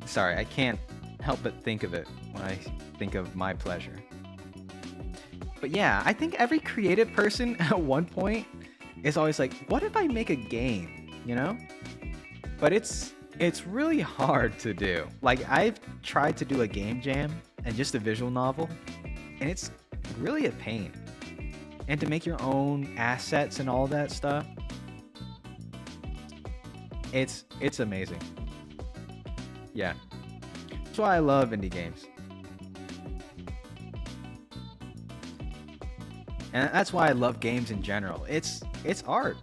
Sorry, I can't help but think of it when I think of my pleasure. But yeah, I think every creative person at one point is always like, what if I make a game, you know? But it's really hard to do. Like, I've tried to do a game jam and just a visual novel, and it's really a pain. And to make your own assets and all that stuff, it's amazing. Yeah. That's why I love indie games. And that's why I love games in general. It's art.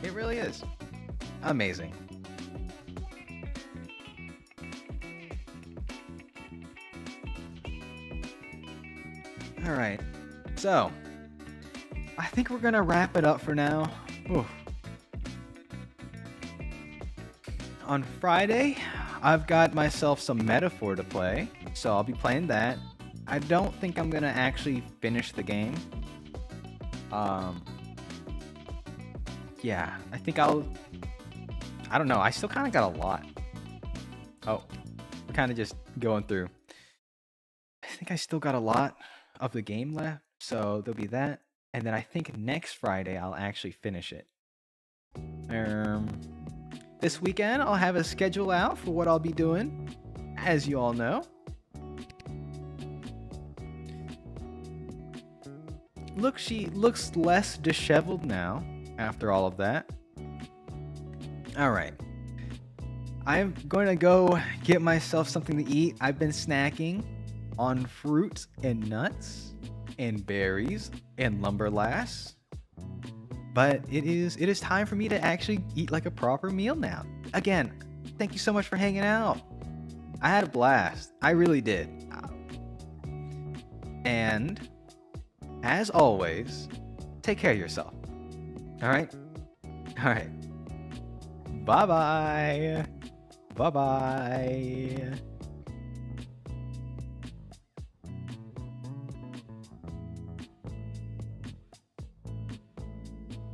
It really is. Amazing. All right. So, I think we're going to wrap it up for now. Oof. On Friday, I've got myself some Metaphor to play, so I'll be playing that. I don't think I'm going to actually finish the game. Yeah, I think I don't know, I still kind of got a lot. Oh, we're kind of just going through. I think I still got a lot of the game left, so there'll be that. And then I think next Friday I'll actually finish it. This weekend I'll have a schedule out for what I'll be doing, as you all know. Look, she looks less disheveled now after all of that. Alright. I'm going to go get myself something to eat. I've been snacking on fruit and nuts and berries and lumberlass. But it is time for me to actually eat like a proper meal now. Again, thank you so much for hanging out. I had a blast. I really did. And as always, take care of yourself. All right? All right. Bye-bye. Bye-bye.